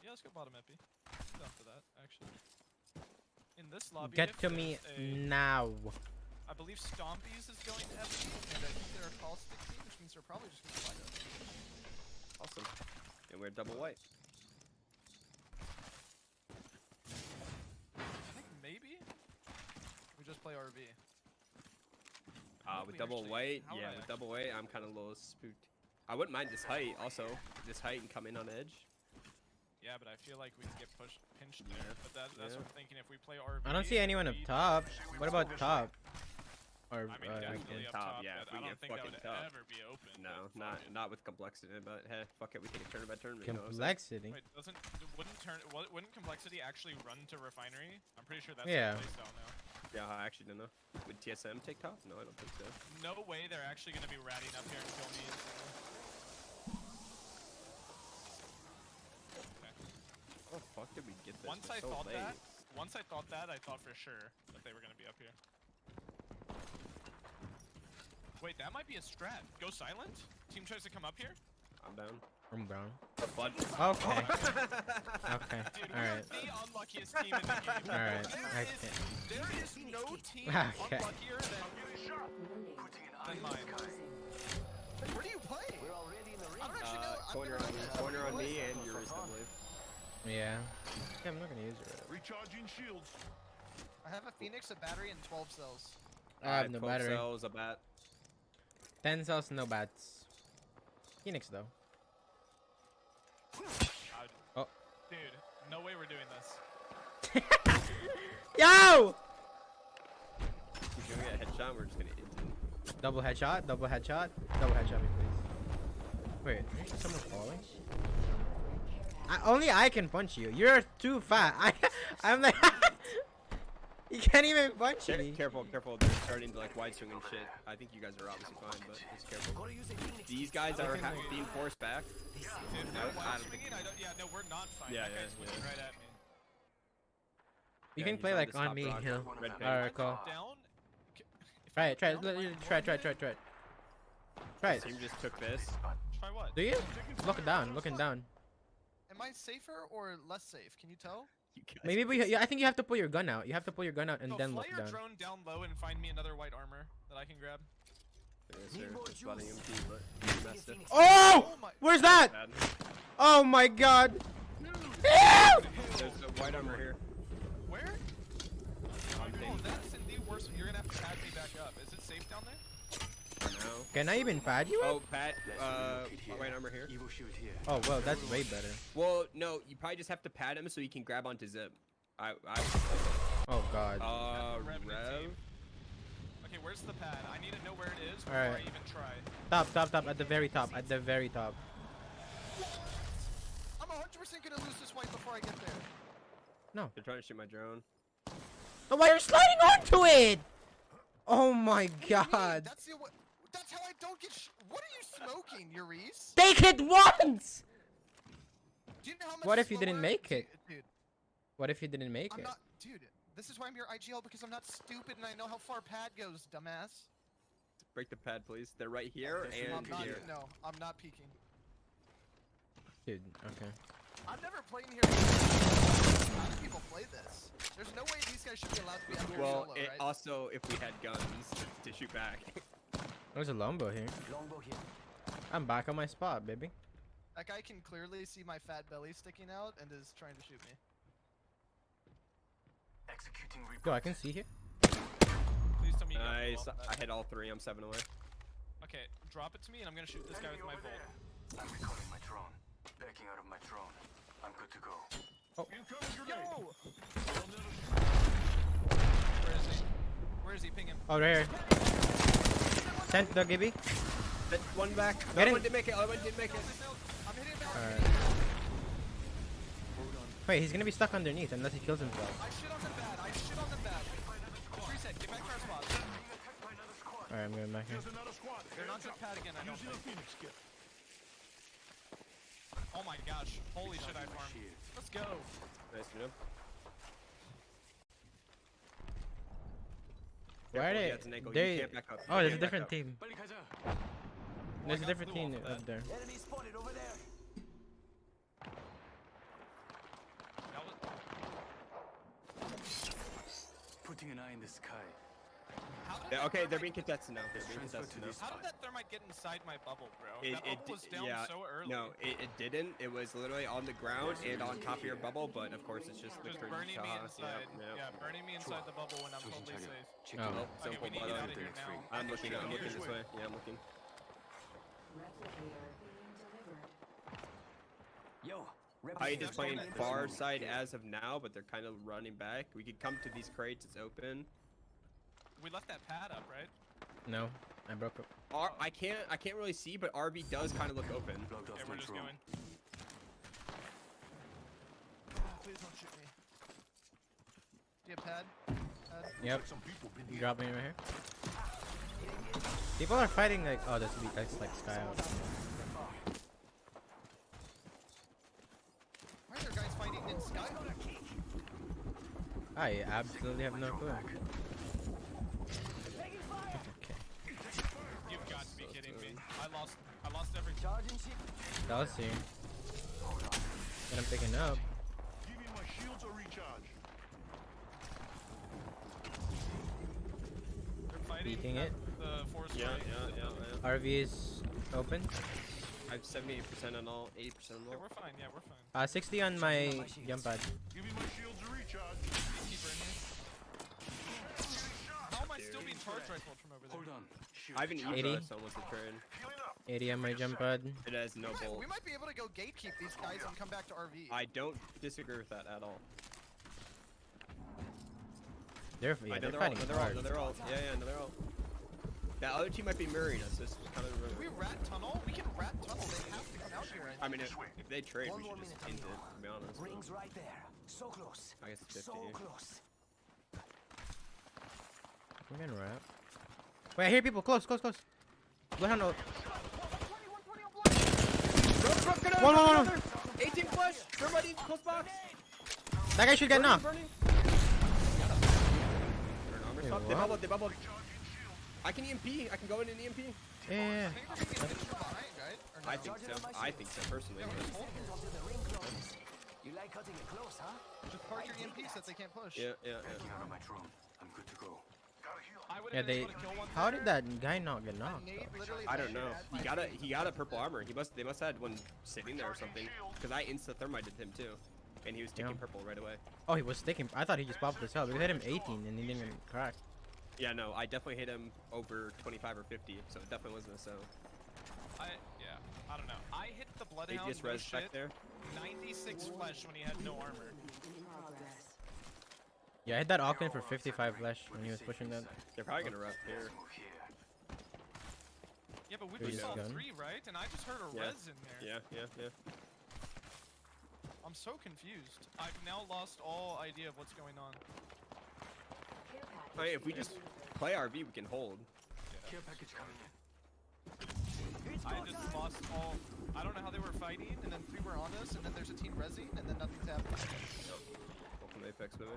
Yeah, let's go bottom epi. Down for that, actually. In this lobby, Get if to me there's now. I believe Stompies is going epi, and I think they're a call stick team, which means they're probably just gonna fight us. Awesome. And we're double white. I think maybe we just play RV. With double white, yeah, with double white, I'm kind of a little spooked. I wouldn't mind this height, also. This height and come in on edge. Yeah, but I feel like we could get pinched there. But that's what I'm thinking. If we play RV, I don't see anyone up top. What about top? Or I mean, definitely up top. Yeah, but I don't think that would ever be open. No, not with complexity. But hey, fuck it, we take a turn by turn. Complexity. Wait, wouldn't complexity actually run to refinery? I'm pretty sure that's Yeah. the playstyle now. Yeah, I actually don't know. Would TSM take top? No, I don't think so. No way they're actually gonna be ratting up here and kill me. Okay. How the fuck did we get this? Once I thought that, I thought for sure that they were gonna be up here. Wait, that might be a strat. Go silent? Team tries to come up here? I'm down. I'm brown. Blood. Okay. Okay. Dude, All right. we are the unluckiest team in the game. All right. There is no team Okay. unluckier than mine. What are you playing? I don't actually know. Corner on me and Euriece, I believe. Yeah. Okay, I'm not gonna use it. Recharging shields. I have a Phoenix, a battery, and 12 cells. I have no 12 battery. cells, a bat. 10 cells, no bats. Phoenix though. Oh. Dude, no way we're doing this. Yo! If you're gonna get a headshot, we're just gonna instant. Double headshot, double headshot, double headshot me, please. Wait, is someone falling? Only I can punch you. You're too fat. I'm like, you can't even punch me. Careful, careful. They're starting to like wide swing and shit. I think you guys are obviously fine, but just careful. These guys are being forced back. If they're wide swinging, yeah, no, we're not fine. Yeah, that yeah, guy's swinging right at me. You Yeah, can he's play on like this on top me, rock. you know. Red ping. Alright, cool. Down. Try it, try it, try it. Try it. Team just took this. Try what? Do you? Look down, looking down. Am I safer or less safe? Can you tell? Maybe I think you have to pull your gun out. You have to pull your gun out and then fly look your down. drone down low and find me another white armor that I can grab. Yes, sir. Just spotting MP, but you messed it. Oh! Where's that? Bad. Oh my god! There's a white armor here. Where? Oh, that's in the worst. You're gonna have to pad me back up. Is it safe down there? No. Can I even pad you? Oh, Pat, white armor here. Oh well, that's way better. Well, no, you probably just have to pad him so he can grab onto zip. Oh god. Rev. Okay, where's the pad? I need to know where it is before Alright. I even try. Top, at the very top, at the very top. I'm 100% gonna lose this white before I get there. No. They're trying to shoot my drone. Oh, why you're sliding onto it? Oh my god. That's how I don't get what are you smoking, Euriece? Take it once! Do you know how much What if you didn't slower- make it? Dude, What if you didn't make I'm it? not, dude, this is why I'm your IGL, because I'm not stupid and I know how far pad goes, dumbass. Break the pad, please. They're right here and I'm not, here. no, I'm not peeking. Dude, okay. I'm never playing here. How do people play this? There's no way these guys should be allowed to be under Well, solo, it right? also, if we had guns to shoot back. There's a longbow here. I'm back on my spot, baby. That guy can clearly see my fat belly sticking out and is trying to shoot me. Executing Yo, I can see here. Please tell me you got the Nice. wall. I hit all three. I'm 7 away. Okay, drop it to me and I'm gonna shoot this guy with my bolt. I'm recalling my drone. Backing out of my drone. I'm good to go. Yo! Where is he? Ping him. Oh, right here. Sent the Gibby. One back. Get The other in. one didn't make it. The other one didn't make it. I'm hitting him Alright. Wait, he's gonna be stuck underneath unless he kills himself. I shit on them bad. Just reset. Get back to our spot. Alright, I'm going back here. They're not just pad again, I don't think. Oh my gosh. Holy shit, I farmed. Let's go. Nice, you know. Why are Careful, they? yeah, it's an angle. You They. can't back up. Oh, there's a You can't back different up. team. Oh, There's I a got different blue team off of up there. Enemy spotted over there. That was... Putting an eye in the sky. How did Yeah, that okay, they're thermite- being contested now. They're being Transfer contested to now. this How did that thermite get inside my bubble, bro? It, That bubble was down yeah, so early. no, it didn't. It was literally on the ground and on top of your bubble, but of course it's just the Just crazy burning me Taha. inside. Yeah. Yeah, burning me inside the bubble when I'm totally safe. Oh. Okay, we need to get out of here now. I'm looking this way. Yeah, I'm looking. Yo, I just playing far side as of now, but they're kind of running back. We could come to these crates. It's open. We left that pad up, right? No, I broke it. I can't really see, but RV does kind of look open. Okay, we're just going. Please don't shoot me. Do you have pad? Yep. You drop me right here. People are fighting like, oh, that's like sky out. Why are there guys fighting in sky? I absolutely have no clue. You've got to be kidding me. I lost every charging ship. I'll see. But I'm picking up. Give me my shields or recharge. They're fighting Beating it. the force. Yeah. RV is open. I have 78% on all, 80% on Yeah, all. we're fine. Yeah, we're fine. 60 on my jump pad. Give me my shields or recharge. Keeper in here. How am I still being charge rifled from over there? Hold on. I have an 80. E-Bus almost a turn. 80 on my jump pad. It has no bolts. We might be able to go gatekeep these guys and come back to RV. I don't disagree with that at all. They're I know they're they're all, fighting no, they're all, hard. no, they're all. Yeah, no, they're all. That other team might be mirroring us. This is kind of. Can we rat tunnel? We can rat tunnel. They have to come out here. I mean, if they trade, we should just end it. To be honest. Rings right there. So close. I guess it's 50. So close. We're gonna wrap. Wait, I hear people close. Bloodhound ult. One. 18 flush. Everybody, close box. That guy should get knocked. They bubbled. They bubbled. I can EMP. I can go in and EMP. Yeah. I think so. I think so personally. You like cutting it close, huh? Just park your EMPs that they can't push. Yeah. Getting out of my drone. I'm good to go. Yeah, they. How did that guy not get knocked? I don't know. He got a purple armor. They must have had one sitting there or something. Because I insta-thermited him too, and he was taking purple right away. Oh, he was sticking. I thought he just popped his health. We hit him 18 and he didn't even crack. Yeah, no, I definitely hit him over 25 or 50, so it definitely wasn't a so. I don't know. I hit the bloodhound. They just res back there. 96 flesh when he had no armor. Yeah, I hit that Octane for 55 flesh when he was pushing that. They're probably gonna rush here. Yeah, but we Three just saw gun. 3, right? And I just heard a res in there. Yeah. I'm so confused. I've now lost all idea of what's going on. I mean, if we just play RV, we can hold. Care package coming in. I just lost all. I don't know how they were fighting, and then 3 were on us, and then there's a team resing, and then nothing's happening. Welcome to Apex, baby.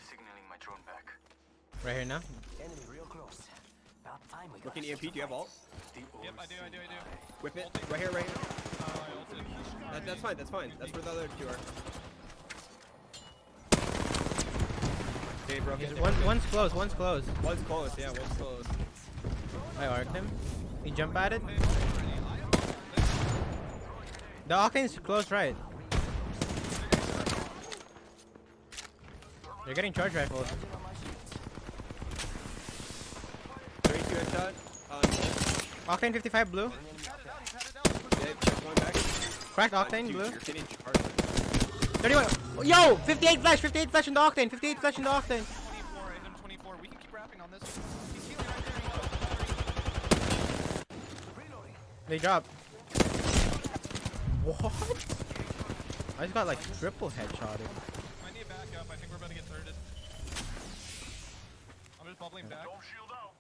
Signaling my drone back. Right here now. Enemy real close. About time we got. Looking EMP, do you have ult? Yep, I do. Whip it. Right here. I ulted. That's fine. That's where the other 2 are. Okay, bro. One's close. One's close, yeah, one's close. I arced him. He jump at it. The Octane's close right. They're getting charge rifled. 32 headshot. Octane 55 blue. Yeah, going back. Cracked Octane Dude, blue. you're getting charged. 31. Yo! 58 flash in the Octane. 58 flash in the Octane. 24. We can keep wrapping on this. He's healing right there. They dropped. What? I just got like triple headshotted. I need back up. I think we're about to get thirded. I'm just bubbling back. Don't shield out.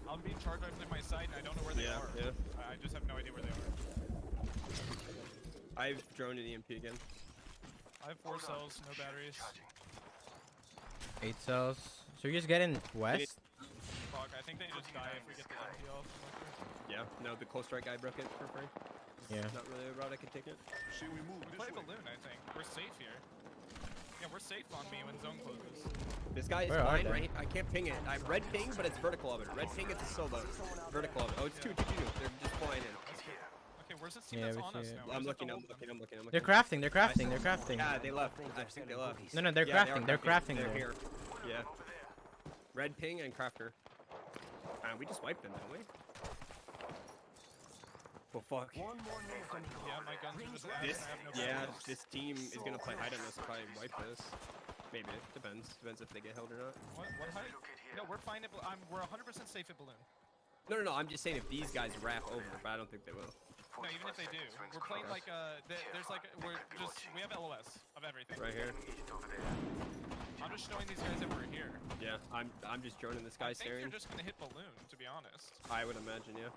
I'm being charged rifled in my sight, and I don't know where they are. Yeah. I just have no idea where they are. I've droned an EMP again. I have 4 cells, no batteries. 8 cells. So you're just getting west? Fuck, I think they just die if we get the MP off. Yeah, no, the cold strike guy broke it for free. Yeah. Not really a route I could take it. Should we move We play balloon, I think. We're safe here. Yeah, we're safe on me when zone closes. This guy is Where are flying they? right. I can't ping it. I red ping, but it's vertical of it. Red ping, it's a solo. Vertical of it. Oh, it's 2. They're just flying in. Okay, where's this team Yeah, that's we on see us it. now? I'm Where's looking. the They're crafting. Yeah, they left. I think they left. No, they're Yeah, crafting. They're crafting. They're there. here. Yeah. Red ping and crafter. We just wiped them, didn't we? Well, fuck. Yeah, my guns are just ass. I have no batteries. This team is gonna play hide on us and probably wipe this. Maybe. Depends if they get held or not. What height? No, we're fine at we're 100% safe at balloon. No. I'm just saying if these guys wrap over, but I don't think they will. No, even if they do, we're playing like there's like we have LOS of everything. Right here. I'm just showing these guys that we're here. Yeah, I'm just droning this guy I think staring. you're just gonna hit balloon, to be honest. I would imagine, yeah.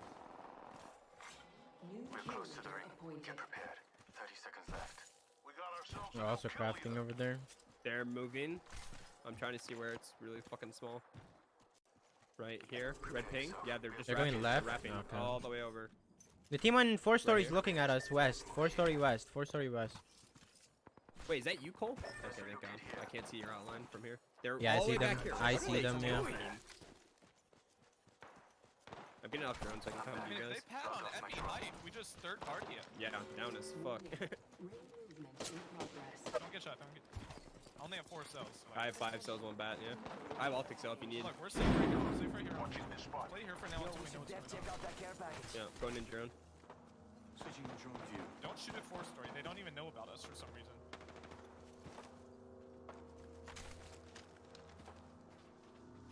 We're close to the ring. Get prepared. 30 seconds left. We got ourselves. We're also crafting over there. They're moving. I'm trying to see where it's really fucking small. Right here, red ping. Yeah, they're just. They're going left? Wrapping Okay. all the way over. The team on 4 stories here. looking at us west. 4-story west. 4-story west. Wait, is that you, Cole? Okay, thank God. I can't see your outline from here. They're Yeah, I all the see way them. back here. I What are see they them, yeah. doing? I'm getting off drone so I can come I to mean, you if guys. they pat on enemy height, we just third party it. Yeah, down as fuck. Don't get shot. Don't get. I only have 4 cells. So I have 5 cells, 1 bat, yeah. I have Altic cell if you need. Look, we're safe right here. We're safe right here. Watching this spot. Play here for now until we know what's going on. Yeah, going in drone. Switching the drone view. Don't shoot at 4-story. They don't even know about us for some reason.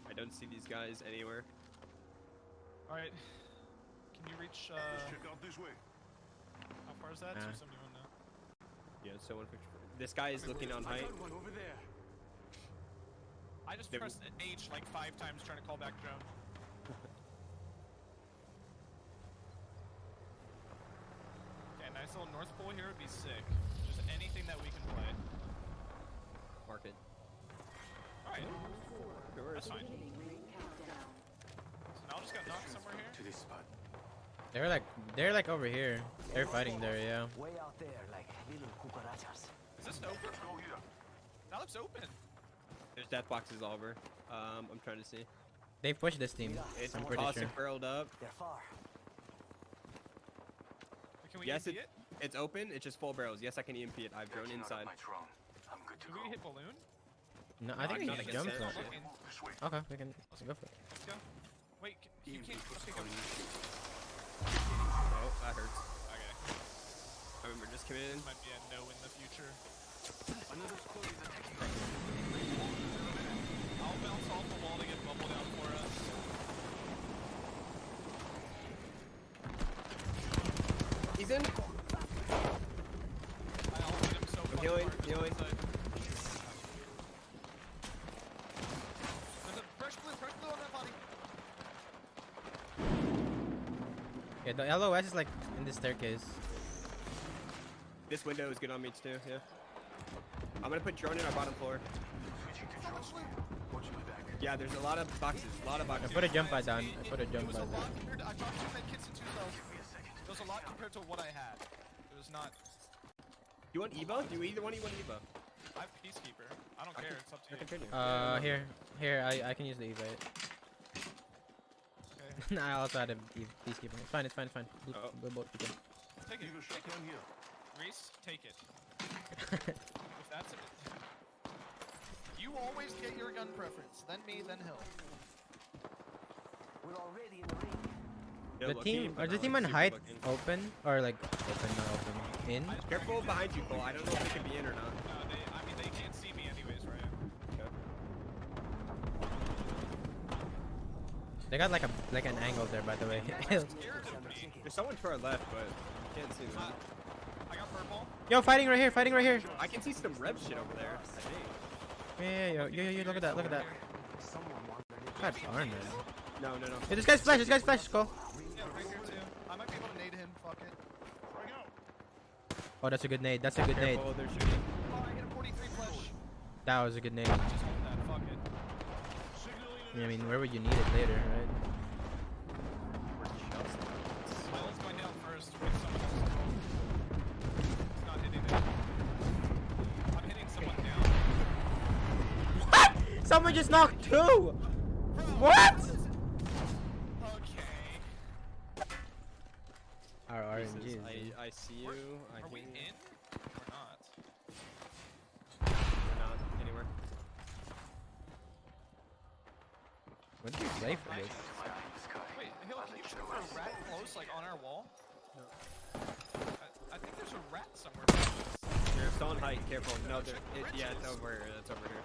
I don't see these guys anywhere. All right. Can you reach? Let's check out this way. How far is that? 271 now. Yeah, so 154. This guy is looking on height. One over there. I just pressed H like 5 times trying to call back drone. Okay, nice little north pole here would be sick. Just anything that we can play. Mark it. Alright. Sure. That's fine. So now just got knocked somewhere here. To this spot. They're like over here. They're fighting there, yeah. Way out there, like little cucarachas. Is this open? That looks open. There's death boxes all over. I'm trying to see. They pushed this team. It's I'm pretty sure. barreled up. They're far. Can we Yes, EMP it? it's open. It's just full barrels. Yes, I can EMP it. I've drone inside. I'm good to Can we hit balloon? No, I think I'm he not just against jumped it. on. Looking. Okay, we can go for it. Let's go. Wait, you can't. Okay, go. Oh, that hurts. Okay. I remember just coming in. Might be a no in the future. Another squad is attacking. I'll bounce off the wall to get bubble down for us. He's in. I'll hit him so fucking healing, hard. healing. There's a fresh blue on that body. Yeah, the LOS is like in the staircase. This window is good on me too. Yeah. I'm gonna put drone in our bottom floor. Yeah, there's a lot of boxes. I put a jump pad down. I put a jump It was a pad lot down. compared to, I dropped 2 med kits and 2 cells. It was a lot compared to what I had. It was not. You want Evo? Do you either one? You want Evo? I have Peacekeeper. I don't care. It's up to you. Continue. Here, I can use the evade. Okay. I also had a peacekeeper. It's fine, it's fine, it's fine. Oh. We'll both begin. Take it. Take it. Reese, take it. If that's it. You always get your gun preference. Then me, then Hill. We're already in the ring. The team, are the team on height open or like open, not open? In? Careful behind you, Cole. I don't know if they can be in or not. I mean, they can't see me anyways, right? Okay. They got like an angle there, by the way. Scared of me. There's someone to our left, but I can't see them. I got purple. Yo, fighting right here, fighting right here. I can see some rev shit over there. I think. Yeah, look at that, look at that. God darn, man. No. Hey, this guy's flash, go. Yeah, right here too. I might be able to nade him. Fuck it. Oh, that's a good nade, that's a good nade. Careful, they're shooting. Oh, I hit a 43 flush. That was a good nade. Just hold that. Fuck it. I mean, where would you need it later, right? Smile's going down first with someone else. It's not hitting it. I'm hitting someone down. What? Someone just knocked 2! What? Okay. Our RNG is I see you. Are we in or not? We're not anywhere. What did you play for this? Wait, Hill, can you shoot for a rat close, like on our wall? No. I think there's a rat somewhere. You're still on height. Careful. No, yeah, it's over here. That's over here.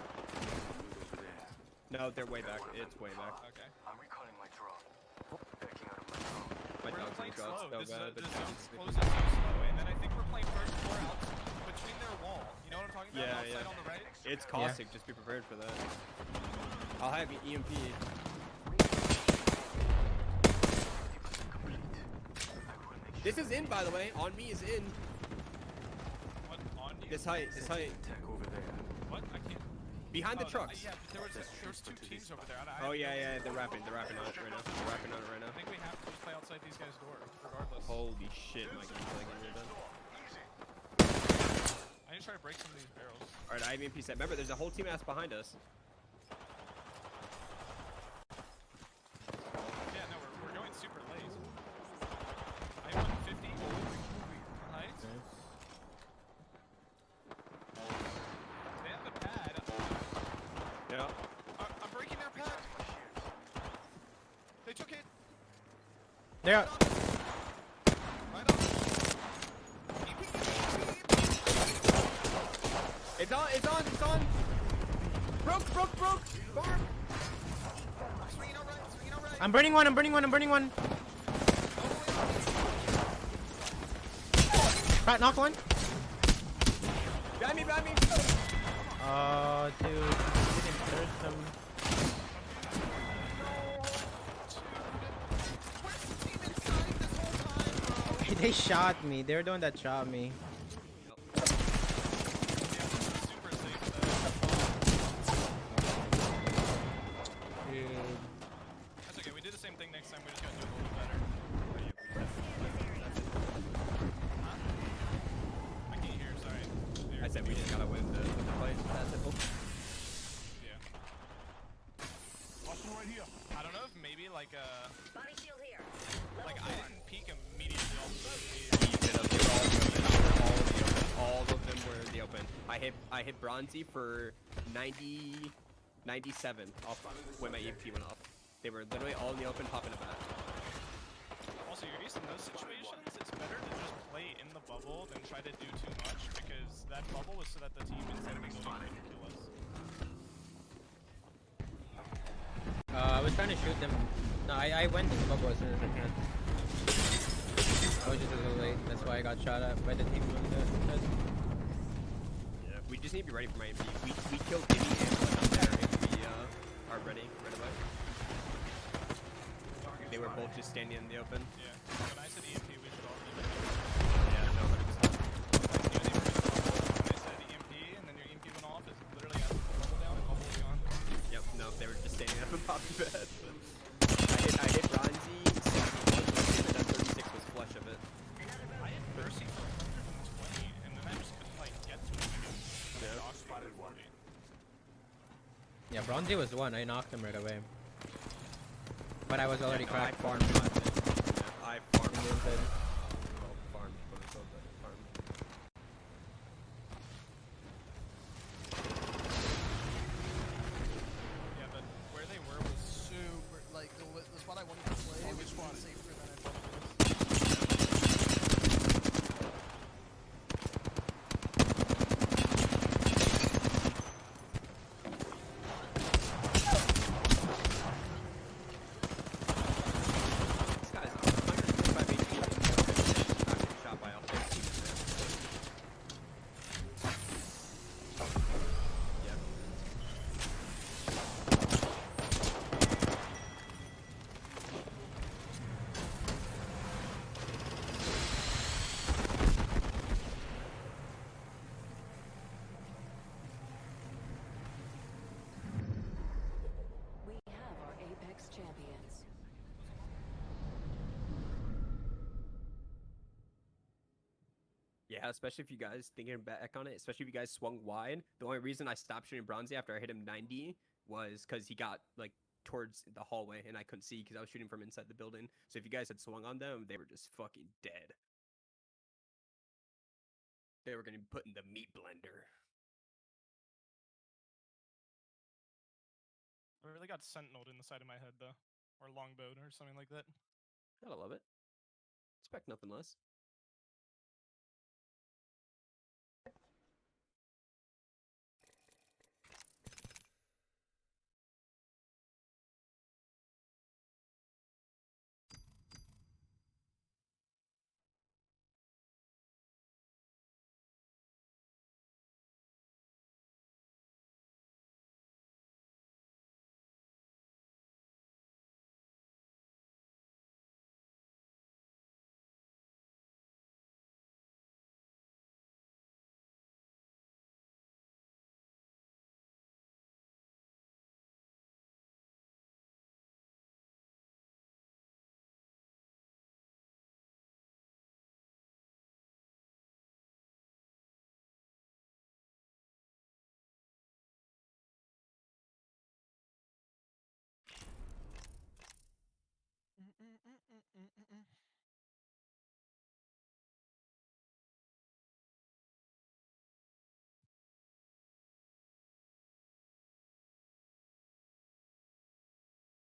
No, they're way back. It's way back. Okay. I'm recalling my drone. Backing out of my drone. My dog's Fucking playing drop slow. so This bad, is but this it's zone just closes so slow, and then I think we're playing first 4 outs between their wall. You know what I'm talking about? Yeah, Outside yeah. on the right. It's caustic. Just be prepared for that. I'll have EMP. This is in, by the way. On me is in. What on you? This height. This height. What? I can't. Behind the trucks. Yeah, but there's 2 teams over there. Oh yeah, yeah. They're rapping. They're rapping on it right now. They're rapping on it right now. I think we have to just play outside these guys' door, regardless. Holy shit, Mikey. Like, you're done. I need to try to break some of these barrels. Alright, I have EMP set. Remember, there's a whole team ass behind us. Yeah, no, we're going super late. I have 150. Right. They have a pad. Yeah. I'm breaking their pad. They took it. They're out. It's on, it's on, it's on! Broke! Farm! I'm burning one, I'm burning one, I'm burning one. Right, knock one. Behind me! Oh, dude. You didn't burst them. They shot me. They're the one that shot me. That's okay, we do the same thing next time, we just gotta do it a little better. Huh? I can't hear, sorry. I said we just gotta win the fight. That's simple. Yeah. I don't know if maybe like Body shield here. like I didn't peek immediately off the All of them were in the open. I hit Bronzy for 90, 97 off when my EMP went off. They were literally all in the open, popping a bat. Also, you're used in those situations, it's better to just play in the bubble than try to do too much, because that bubble was so that the team inside of the building couldn't kill us. I was trying to shoot them. No, I went in the bubble as soon as I can. I was just a little late. That's why I got shot at by the team on the side. Yeah, we just need to be ready for my EMP. We killed Jimmy and one up there if we are ready right away. They were both just standing in the open. Yeah, when I said EMP, we should all be ready. Yeah, no, 100%. I said EMP, and then your EMP went off, it's literally as the bubble down and bubble gone. Yep, no, they were just standing up and popping bad. I hit Bronzy, 61 and then 36 was flush of it. I hit Mercy for 120, and then I just couldn't like get to him again. Yeah. Dog spotted 40. Yeah, Bronzy was one. I knocked him right away. But I was already cracked. I farmed. I farmed. Well, farmed, quote unquote, but farmed. Yeah, but where they were was super, like, the spot I wanted to play was safer than I thought it was. This guy's 125 HP. Not shot by a whole team in there. Yep. We have our Apex champions. Yeah, especially if you guys thinking back on it, especially if you guys swung wide. The only reason I stopped shooting Bronzy after I hit him 90 was because he got like towards the hallway and I couldn't see because I was shooting from inside the building. So if you guys had swung on them, they were just fucking dead. They were gonna be put in the meat blender. I really got sentineled in the side of my head, though. Or longbowed, or something like that. Gotta love it. Expect nothing less.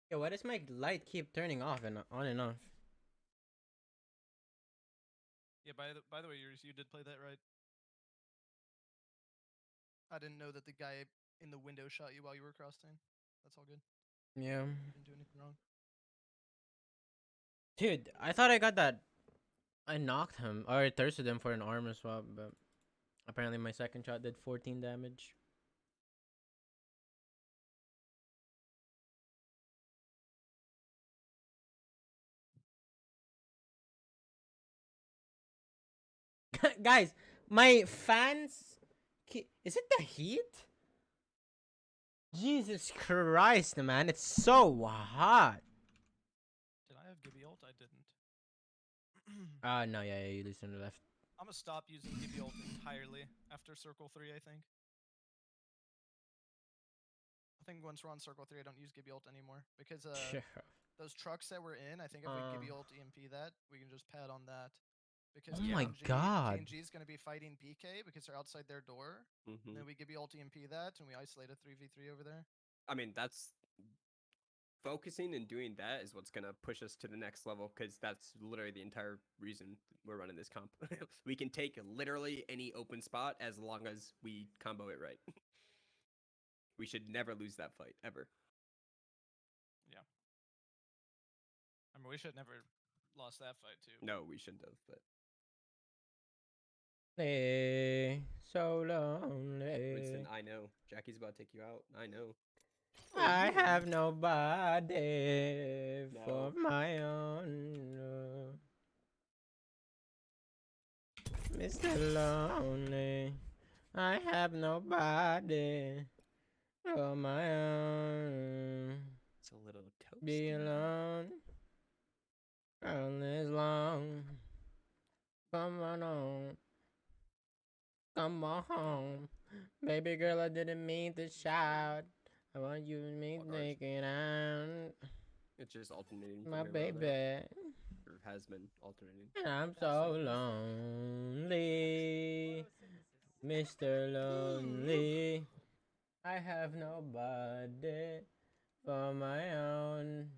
Yeah, why does my light keep turning off and on and off? Yeah, by the way, you did play that right. I didn't know that the guy in the window shot you while you were crossing. That's all good. Yeah. Didn't do anything wrong. Dude, I thought I got that. I knocked him, or I thirsted him for an armor swap, but apparently my second shot did 14 damage. Guys, my fans... Is it the heat? Jesus Christ, man. It's so hot. Did I have Gibby ult? I didn't. No, yeah, you lose on the left. I'm gonna stop using Gibby ult entirely after Circle 3, I think. I think once we're on Circle 3, I don't use Gibby ult anymore. Because those trucks that we're in, I think if we Gibby ult EMP that, we can just pad on that. Because Oh my God. KNG is going to be fighting BK because they're outside their door. And then we Gibby ult EMP that, and we isolate a 3v3 over there. I mean, that's... Focusing and doing that is what's going to push us to the next level, because that's literally the entire reason we're running this comp. We can take literally any open spot as long as we combo it right. We should never lose that fight, ever. Yeah. I mean, we should never lost that fight, too. No, we shouldn't have, but... Hey, so lonely. Winston, I know. Jackie's about to take you out. I know. I have nobody for my own. Mr. Lonely, I have nobody for my own. It's a little toast. Be alone all this long. Come on home. Come on home. Baby girl, I didn't mean to shout. I want you and me take it out. It's just alternating. My from baby. Or has been alternating. And I'm so lonely. Mr. Lonely. I have nobody for my own.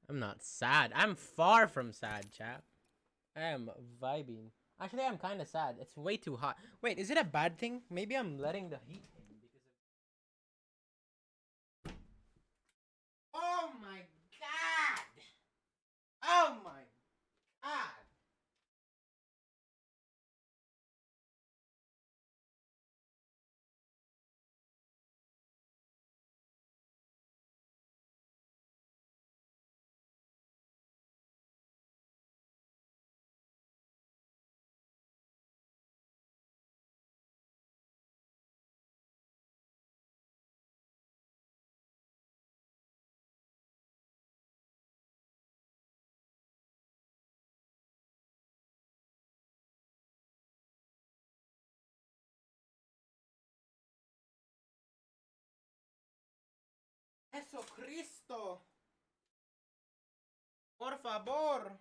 I'm not sad. I'm far from sad, chap. I am vibing. Actually, I'm kind of sad. It's way too hot. Wait, is it a bad thing? Maybe I'm letting the heat in because of... Oh my God! Oh my God! Jesucristo. Por favor.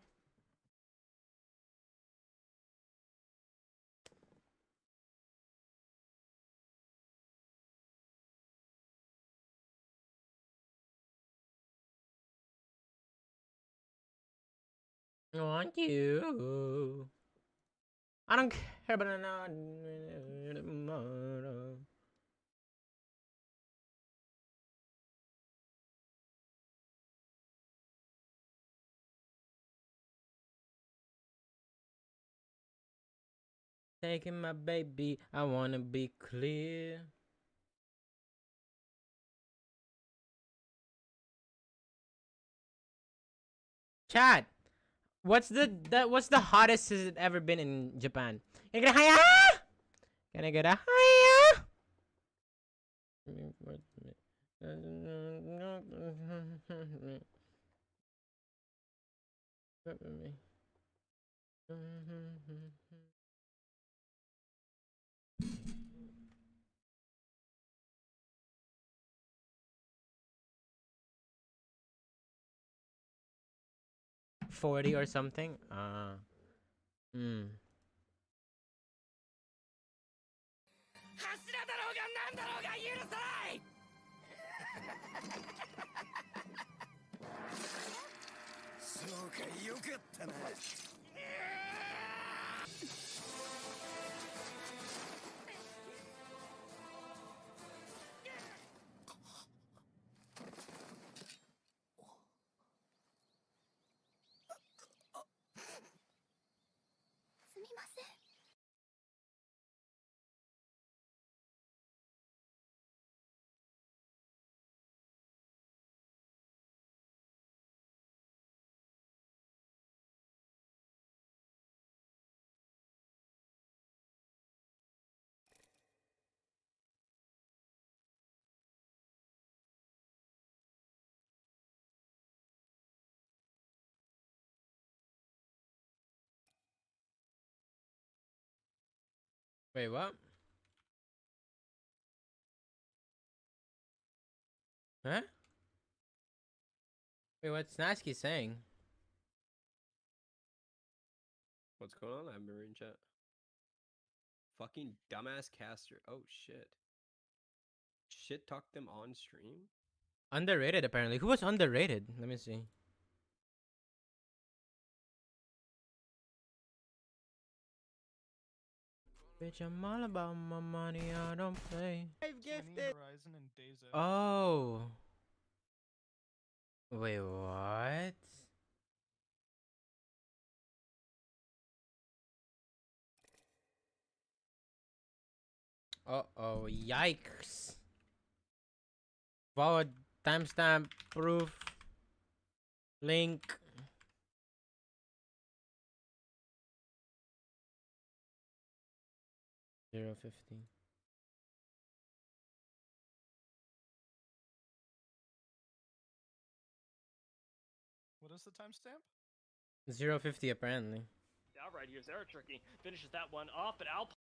I want you. I don't care about tomorrow. Taking my baby, I wanna be clear. Chat, What's the hottest has it ever been in Japan? Can I get a higher? Can I get a higher? $40 or something? Hmm. 柱だろうが何だろうが許さないそうかよかったなすみません。Wait, what? Huh? Wait, what's Nasky saying? What's going on? I haven't been reading chat. Fucking dumbass caster. Oh shit. Shit talk them on stream? Underrated, apparently. Who was underrated? Let me see. Bitch, I'm all about my money. I don't play. I've gifted Horizon and Days Out. Oh. Wait, what? Uh-oh, yikes. Forward, timestamp, proof, link. $0.50. What is the timestamp? $0.50 apparently. Out right here's Eric Tricky. Finishes that one off, but Alp.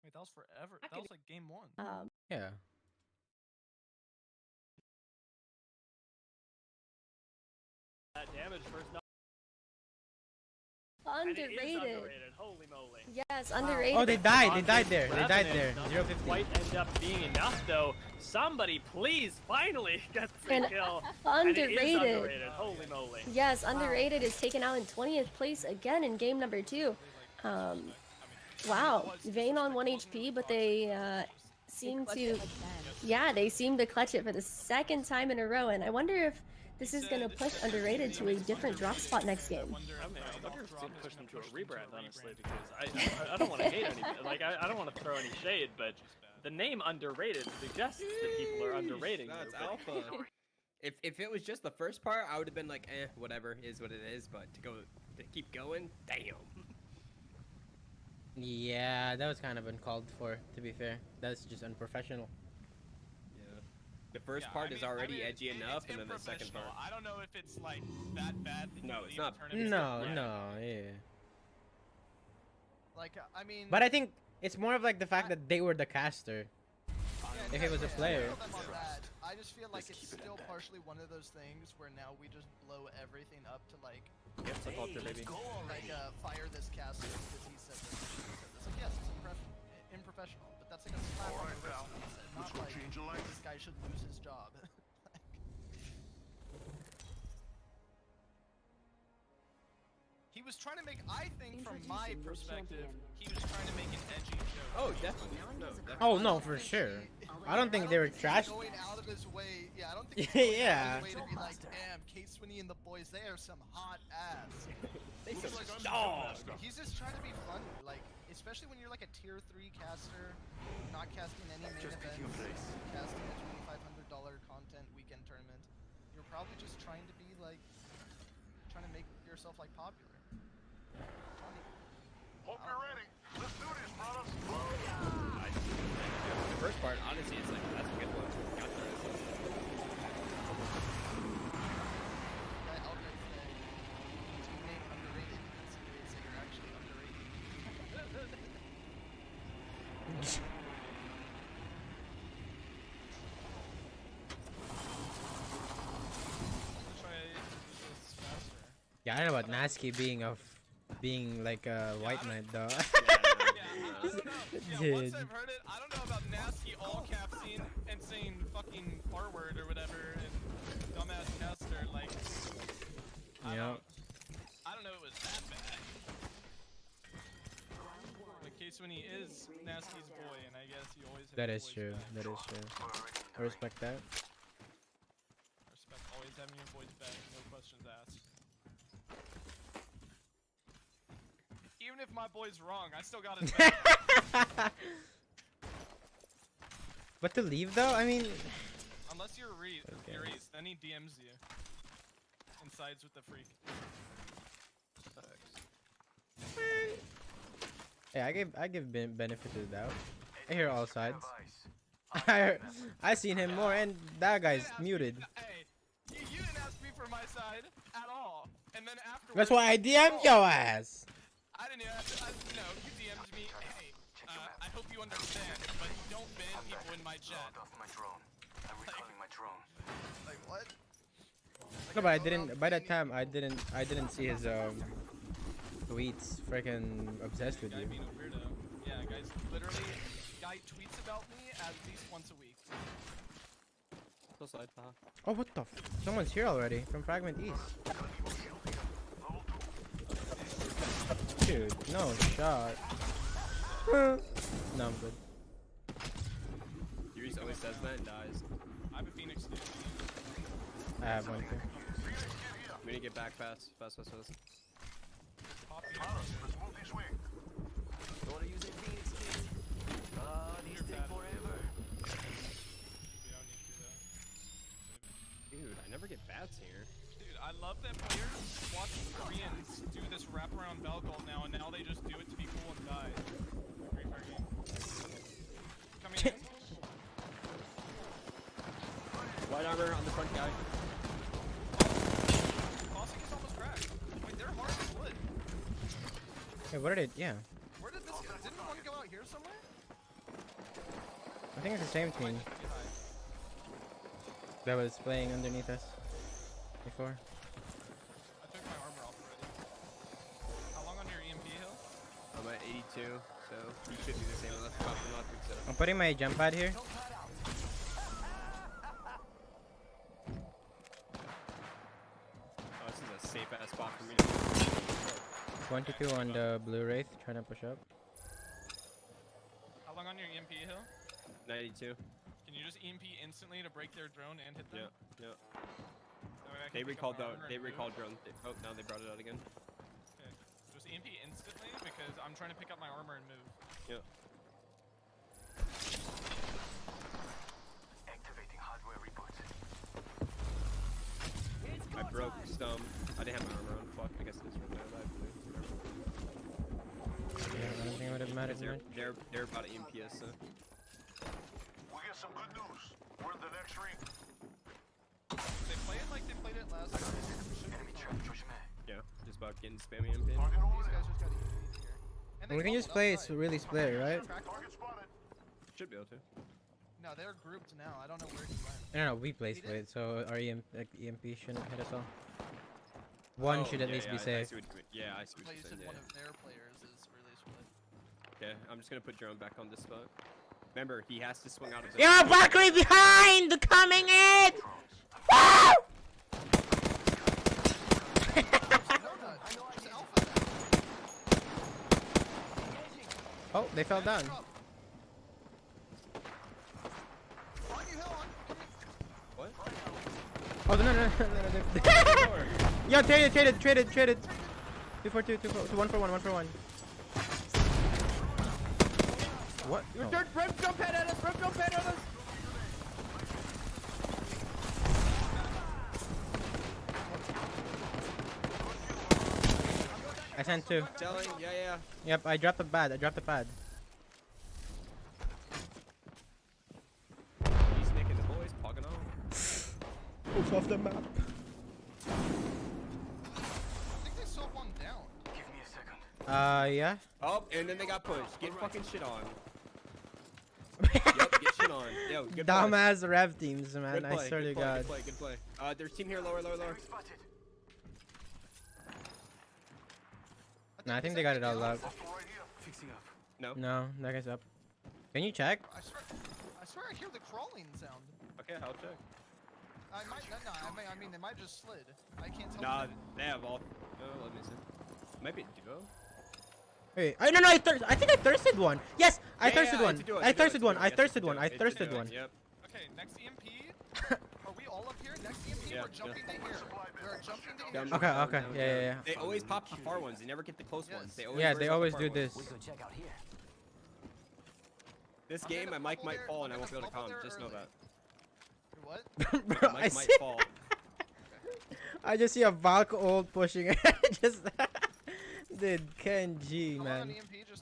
Wait, that was forever. That was like game one. Yeah. That damage first. Underrated. Underrated. Holy moly. Yes, underrated. Oh, they died. They died there. They died there. Doesn't 0.50. quite end up being enough though. Somebody please finally get the And kill. underrated. And it is underrated. Holy moly. Yes, underrated is taken out in 20th place again in game number 2. Wow, Vayne on 1 HP, but they seem to, yeah, they seem to clutch it for the second time in a row, and I wonder if this is gonna push underrated to a different drop spot next game. I wonder if it's gonna push them to a rebrand, honestly, because I don't want to hate anybody. Like I don't want to throw any shade, but the name underrated suggests that people are underrating. That's you, but- alpha. If it was just the first part, I would have been like, whatever, is what it is. But to keep going, damn. Yeah, that was kind of uncalled for, to be fair. That's just unprofessional. Yeah. The first part is already edgy enough, and then the second part. I don't know if it's like that bad. That No, you it's leave not. the tournament Yeah. Like, I mean. But I think it's more of like the fact that they were the caster. If it was a player. I just feel like it's still partially one of those things where now we just blow everything up to like, Yes, the culture, baby. like fire this caster because he said this. Like, yes, it's unprofessional, but that's like a slap on the wrist. Not like this guy should lose his job. He was trying to make, I think, from my perspective, he was trying to make an edgy joke. Oh, definitely. No, definitely. Oh no, for sure. I don't think they were trash. Going out of his way, yeah, I don't think he's going out of his way to be like, damn, Kate Swinney and the boys, they are some hot ass. They He's some like, dog. He's just trying to be funny, like, especially when you're like a tier 3 caster, not casting any main events, casting a $2,500 content weekend tournament. You're probably just trying to be like, trying to make yourself like popular. Hope you're ready. Let's do this, brothers. The first part, honestly, it's like, that's a good one. Got through it. I'll get team name underrated. That's the way to say you're actually underrated. Yeah, I don't know about Nasky being like a white knight though. I don't know. Yeah, once I've heard it, I don't know about nasty all capsing and saying fucking R word or whatever and dumbass Nestor, like I don't know it was that bad. The case when he is Nasty's boy, and I guess he always has That his is boys true. back. That is true. I respect that. I respect always having your boys back, no questions asked. Even if my boy's wrong, I still got his back. But to leave though, I mean. Unless you're Euriece, then he DMs you and sides with the freak. Yeah, I give benefit to the doubt. I hear all sides. I seen him more, and that guy's muted. Hey, you didn't ask me for my side at all, and then afterwards. That's why I DM'd your ass. I didn't even have to. No, you DM'd me. Hey, I hope you understand, but don't ban people in my chat. Like what? No, but I didn't. By that time, I didn't see his tweets. Freaking obsessed with Guy you. being a weirdo. Yeah, guys, literally, guy tweets about me at least once a week. Oh, what the? Someone's here already from Fragment East. Dude, no shot. No, I'm good. Euriece always says that and dies. I have a Phoenix dude. I have one too. We need to get back fast. Fast. Let's move this way. Wanna use a Phoenix kit? These take forever. We don't need to though. Dude, I never get bats here. Dude, I love that players watch Koreans do this wraparound Velgold now, and now they just do it to be cool and die. Free Fire game. Coming in. White armor on the front guy. Bossing is almost cracked. Wait, they're hard as wood. Hey, what did it? Yeah. Where did this go? Didn't one go out here somewhere? I think it's the same team that was playing underneath us before. I took my armor off already. How long on your EMP hill? I'm at 82, so you should do the same unless the cops are not fixed up. I'm putting my jump pad here. Oh, this is a safe ass spot for me to 22 on the blue wraith, trying to push up. How long on your EMP hill? 92. Can you just EMP instantly to break their drone and hit them? Yeah. That way I can They pick up recalled my out. armor They and move. recalled drone. Oh, now they brought it out again. Okay. Just EMP instantly because I'm trying to pick up my armor and move. Yeah. Activating hardware reboot. I broke Stum. I didn't have my armor on. Fuck. I guess this one there. Yeah, I don't think it would have mattered much. They're about to EMP us. We get some good news. We're in the next ring. They play it like they played it last time. Enemy trap, Yeah. Just about getting spammy EMP. These guys just got EMP'd here. And they We can just fumbled play outside. really split, right? Target spotted. Should be able to. No, they're grouped now. I don't know where he went. No, we play split, so our EMP shouldn't hit us all. One should at least be I safe. see what you mean. Yeah, I see But what you you're said saying. one of their players is really split. Okay, I'm just gonna put drone back on this spot. Remember, he has to swing out of the. Yo, Buckley behind! Coming in! Woo! Oh, they fell down. What? Oh, no. Yo, traded. 2 for 2, 1 for 1. What? Your Oh. dirt rim jump head at us! I sent 2. Selling, yeah. Yep, I dropped the pad. He's nicking the boys, pogging on. Move off the map. I think they sold one down. Give me a second. Yeah. Oh, and then they got pushed. Get fucking shit on. Yep, get shit on. Yo, good play. Dumbass rev teams, man. Good play, I swear to God. Good play. There's team here, lower. Nah, I think they got it all up. Fixing up. No, that guy's up. Can you check? I swear I hear the crawling sound. Okay, I'll check. I mean, they might just slid. I can't tell. Nah, they have all. Let me see. Might be a duo. Wait, no, I think I thirsted one. Yes, I thirsted one. it's a duo, I it's a duo, thirsted one. it's a I duo, thirsted it's a one. duo, I it's a thirsted duo, one. Yep. Okay, next EMP. Are we all up here? Next EMP, Yeah, we're jumping to here. We're jumping to here. Okay, yeah. They always pop the far ones. They never get the close ones. They always Yeah, burst they off the always far do ones. this. We could check out here. This game, my mic might fall and I won't be able to come. Just know that. What? Bro, My I mic see. might fall. I just see a Valk old pushing it. Just dude, Ken G, man.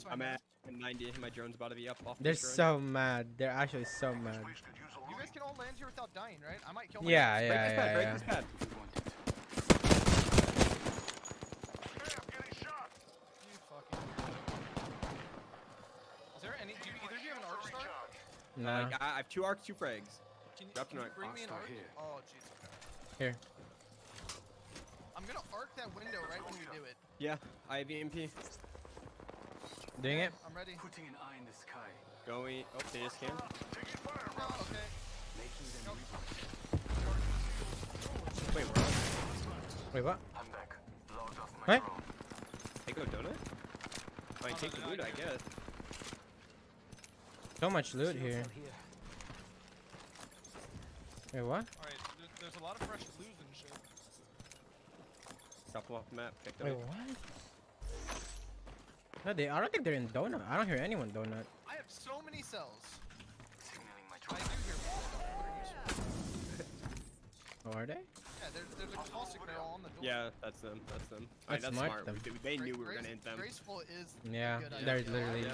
I'm at 90. My drone's about to be up off. They're this drone. so mad. They're actually so mad. You guys can all land here without dying, right? I might kill myself. Yeah. Break this pad. You fucking weirdo. Is there any? Do either of you have an arc star? No. I have 2 arcs, 2 frags. Can Dropped you an arc. bring me an arc? here. Oh, jeez. Here. I'm gonna arc that window right when you do it. Yeah, I have EMP. Doing it? I'm ready. Putting an eye in the sky. Going. Oh, they just came. No, okay. Making them Wait, we're on. Wait, what? I'm back. Logged off my What? drone. Take a donut? I take the loot, I guess. So much loot here. Wait, what? Alright, there's a lot of fresh blues and shit. Stop off the map. Pick Wait, donut. what? No, I don't think they're in donut. I don't hear anyone donut. I have so many cells. Signaling my I drone. do hear more. Oh, are they? Yeah, there's a caustic barrel on the door. Yeah, that's them. That's them. That's that's smart, smart. them. They knew we were gonna hit them. Graceful is Yeah, a good they're idea. literally. Yeah.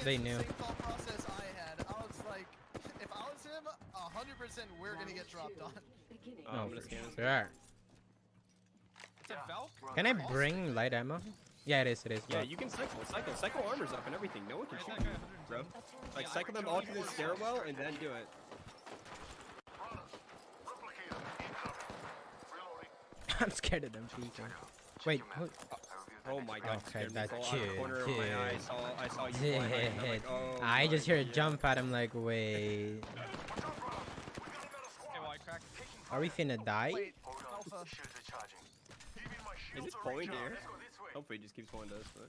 They It's the knew. same thought process I had. I was like, if I was him, 100% we're gonna get dropped on. I'm No, gonna for scan this. sure. It's a Valk. Can I bring light ammo? Yeah, it is. Yeah, Valk. you can cycle armors up and everything. No one can shoot you, bro. Like cycle them all to the stairwell and then do it. I'm scared of them people. Wait, who? Oh my god, Okay, scared me that's so out of cute, the corner of my eye. I saw you fly by, and I'm like, oh I just my hear a God. jump at him like, wait. Okay, well, I cracked. Are we finna die? Wait, Alpha. Is this pulling here? Hopefully it just keeps pulling to us, but...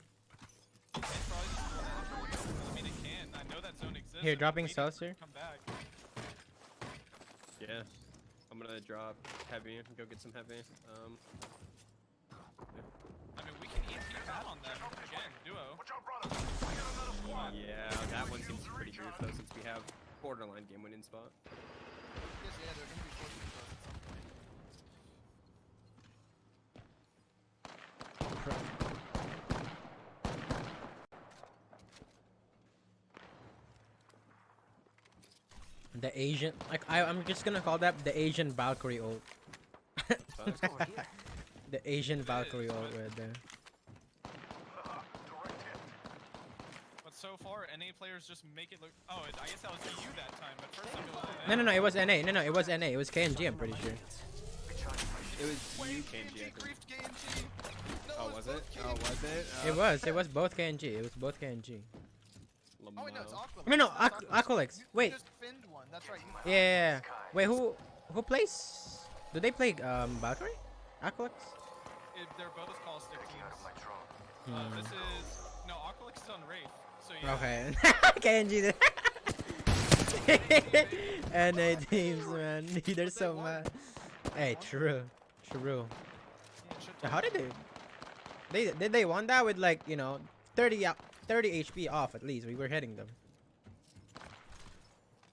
It's probably just I mean, it can. I know that zone exists. Here, and dropping we need cells to here. Come back. Yeah. I'm gonna drop heavy and go get some heavy. I mean, we can EMP out on them again, duo. Yeah, that one seems pretty good though, since we have borderline game winning spot. Yes, yeah, they're gonna be forced to cross at some point. The Asian, like I'm just gonna call that the Asian Valkyrie ult. The Asian Valkyrie ult right there. But so far, NA players just make it look. Oh, I guess that was EU that time. But first time it was No, it was NA. No, it was NA. It was KNG. I'm pretty sure. It was you, KNG, I think. Oh, was it? Oh, was it? It was both KNG. It was both KNG. Oh, wait, no, it's Aqua. No, Aqualex. Wait. You just finned one. That's right. Yeah. Wait, who plays? Do they play Valkyrie? Aqualex? They're both caustic teams. Hmm. This is no Aqualex is on Wraith. So yeah. Okay. KNG. NA teams, man. They're so mad. Hey, true. So how did they? Did they won that with like 30 HP off at least? We were hitting them.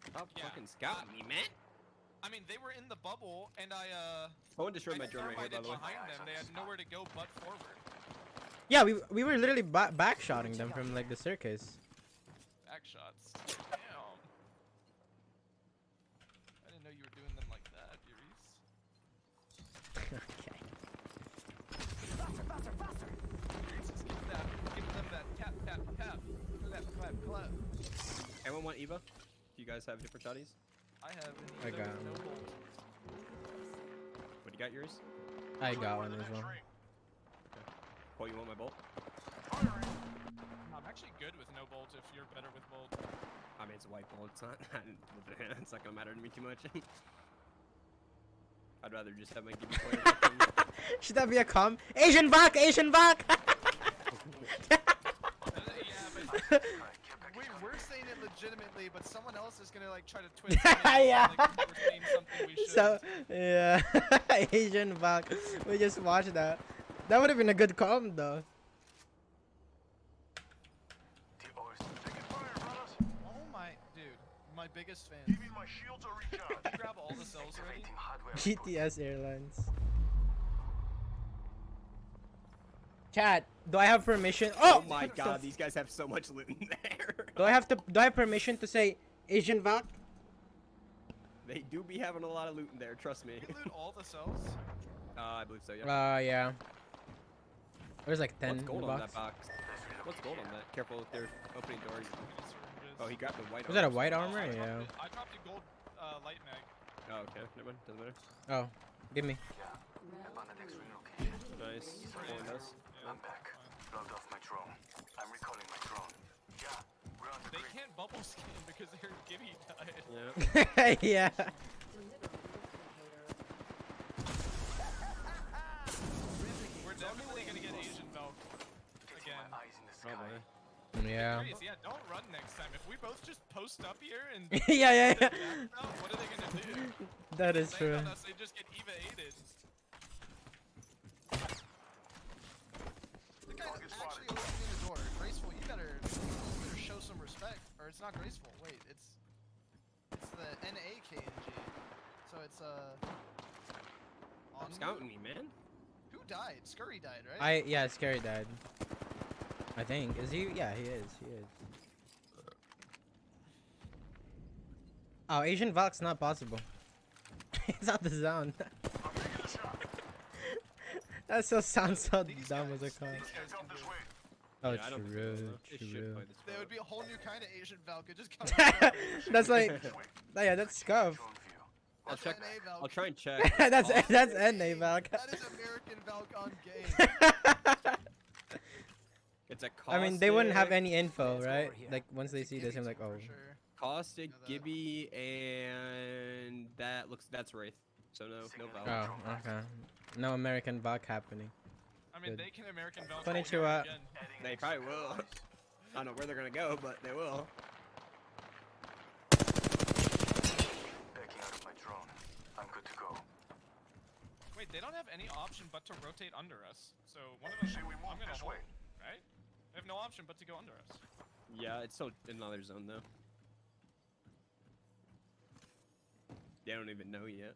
Stop fucking scouting me, man. I mean, they were in the bubble, and Someone destroyed my drone right here, by the way. behind them. They had nowhere to go but forward. Yeah, we were literally backshotting them from like the circus. Back shots. Damn. I didn't know you were doing them like that, Euriece. Okay. Faster, faster, faster! Euriece is giving them that tap, tap, tap. Clap, clap, clap. Anyone want Eva? Do you guys have different shotties? I have an I Eva got with no him. bolt. What do you got, yours? I got one as well. Paul, you want my bolt? I'm actually good with no bolt if you're better with bolt. I mean, it's a white bolt. It's not. It's not gonna matter to me too much. I'd rather just have my GB player. Should that be a com? Asian back, Asian back. We're saying it legitimately, but someone else is gonna like try to twist it. Yeah. Like, we're saying something we shouldn't. So yeah, Asian back. We just watched that. That would have been a good com though. Oh my, dude, my biggest fan. Give me my shields are recharged. Did you grab all the cells already? GTS Airlines. Chat, do I have permission? Oh my god, these guys have so much loot in there. Do I have permission to say Asian back? They do be having a lot of loot in there, trust me. Did you loot all the cells? I believe so, yeah. Yeah. There's like 10 What's gold in the on box. that box? What's gold on that? Careful, they're opening doors. Oh, he grabbed the white Was that a armor. white armor? Yeah. I dropped a gold light mag. Oh, okay. Never mind. Doesn't matter. Oh, give me. Nice. Pulling us. I'm back. Logged off my drone. I'm recalling my drone. Yeah, we're on the They grid. can't bubble skin because their Gibby died. Yeah. Yeah. We're definitely gonna get Asian Valk again. Probably. Yeah. Curious, yeah, don't run next time. If we both just post up here and Yeah. what are they gonna do? That is They true. on us, they just get Eva aided. The guy actually opening the door. Graceful, you better show some respect. Or it's not graceful. Wait, it's the NAKNG. So it's Stop scouting me, man. Who died? Scurry died, right? Yeah, Scary died. I think. Is he? Yeah, he is. He is. Oh, Asian Valk's not possible. It's out the zone. That still sounds so dumb as a call. Oh, Yeah, I don't think true, so, though. They should true. play this There well. would be a whole new kind of Asian Valk. It just comes That's like, yeah, that's scuff. I'll check. NA Valk. I'll try and check. that's NA Valk. That is American Valk on game. It's a caustic. I mean, they wouldn't have any info, right? Like once they see this, I'm like, oh. Caustic, Gibby, and that's Wraith. So no Valk. Oh, okay. No American Valk happening. I mean, Good. they can American Valk. Konnichiwa. again. They probably will. I don't know where they're gonna go, but they will. Backing out of my drone. I'm good to go. Wait, they don't have any option but to rotate under us. So one of us, I'm gonna hold, right? They have no option but to go under us. Yeah, it's still in another zone though. They don't even know yet.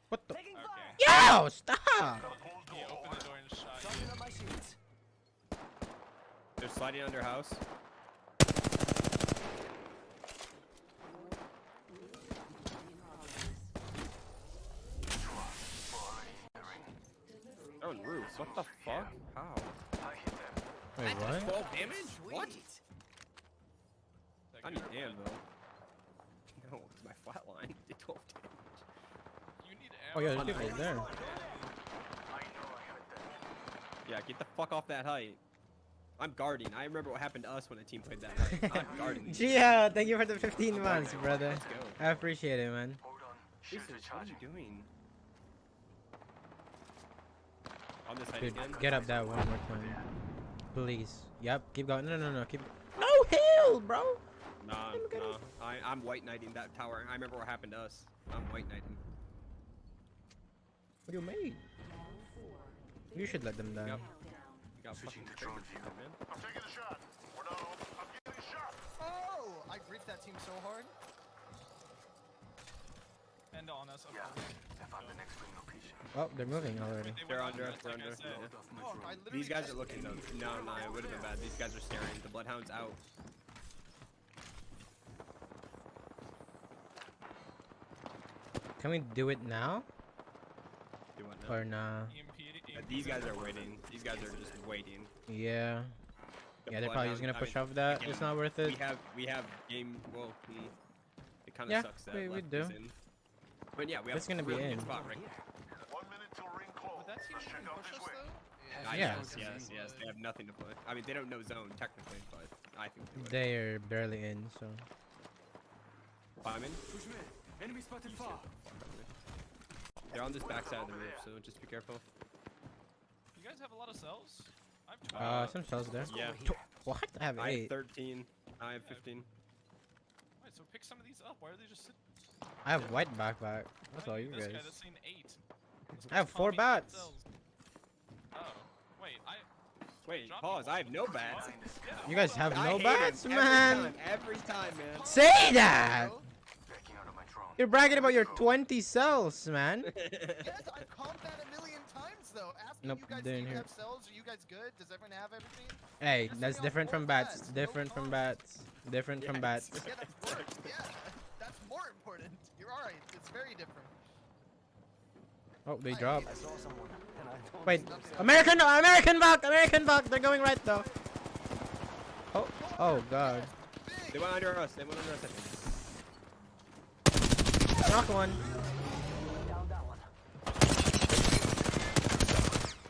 What the? Okay. Yo, stop! He opened the door and shot you. They're sliding under house. They're on roofs. What the fuck? How? Wait, what? 12 damage? What? I need damn though. No, it's my flatline. Did 12 damage. You need Oh ammo. yeah, there's people there. Yeah, get the fuck off that height. I'm guarding. I remember what happened to us when the team played that height. I'm guarding. Gia, thank you for the 15 months, brother. Let's go. I appreciate it, man. Jesus, what are you doing? On this height Dude, again? get up that one more time. Please. Yep, keep going. No, keep. No hill, bro! Nah. I'm white knighting that tower. I remember what happened to us. I'm white knighting. What do you mean? You should let them down. You got fucking triggered, man. I'm taking a shot. We're not open. I'm getting shot. Oh! I griefed that team so hard. And kinda on us. Yeah, if I'm the next ring location. Oh, they're moving already. They're under us. They're under us. Oh, I literally These guys just are looking though. No, it would have been bad. These guys are staring. The bloodhound's out. Can we do it now? Do what now? Or nah? These guys are waiting. These guys are just waiting. Yeah. The Yeah, they're probably just gonna bloodhound- push off that. again, It's not worth it. We have game. Well, it kind of Yeah, sucks that we left do. is in. But yeah, we have It's gonna a be really in. good spot right here. 1 minute till ring close. Would that team Let's check even out push this us way. though? Yeah. Yes. They have nothing to play. I mean, they don't know zone technically, but I think they would. They're barely in, so. Climbing. Enemy spotted far. They're on this backside of the roof, so just be careful. You guys have a lot of cells? I have 12. Some cells there. Yeah. What? I have I have 8. 13. I have 15. Wait, so pick some of these up. Why are they just sitting? I have white backpack. That's all you This guy guy guys. that's seen 8. I have 4 bats. Oh, wait, Wait, pause. I have no bats. You guys have I no hate bats, him man. Every time, man. Say that. Backing out of my drone. You're bragging about your 20 cells, man. Yes, I've called that a million times though. Asking Nope, you guys, they do didn't you hear. have cells? Are you guys good? Does everyone have everything? Hey, You're that's sitting on different 4 from bats. bats, no Different from pump. bats. Different from bats. Yeah, that's worse. Yeah, that's more important. You're alright. It's very different. Oh, they dropped. I saw someone, and I don't Wait, American buck. They're going right though. Oh god. They went under us. I think. Knock one.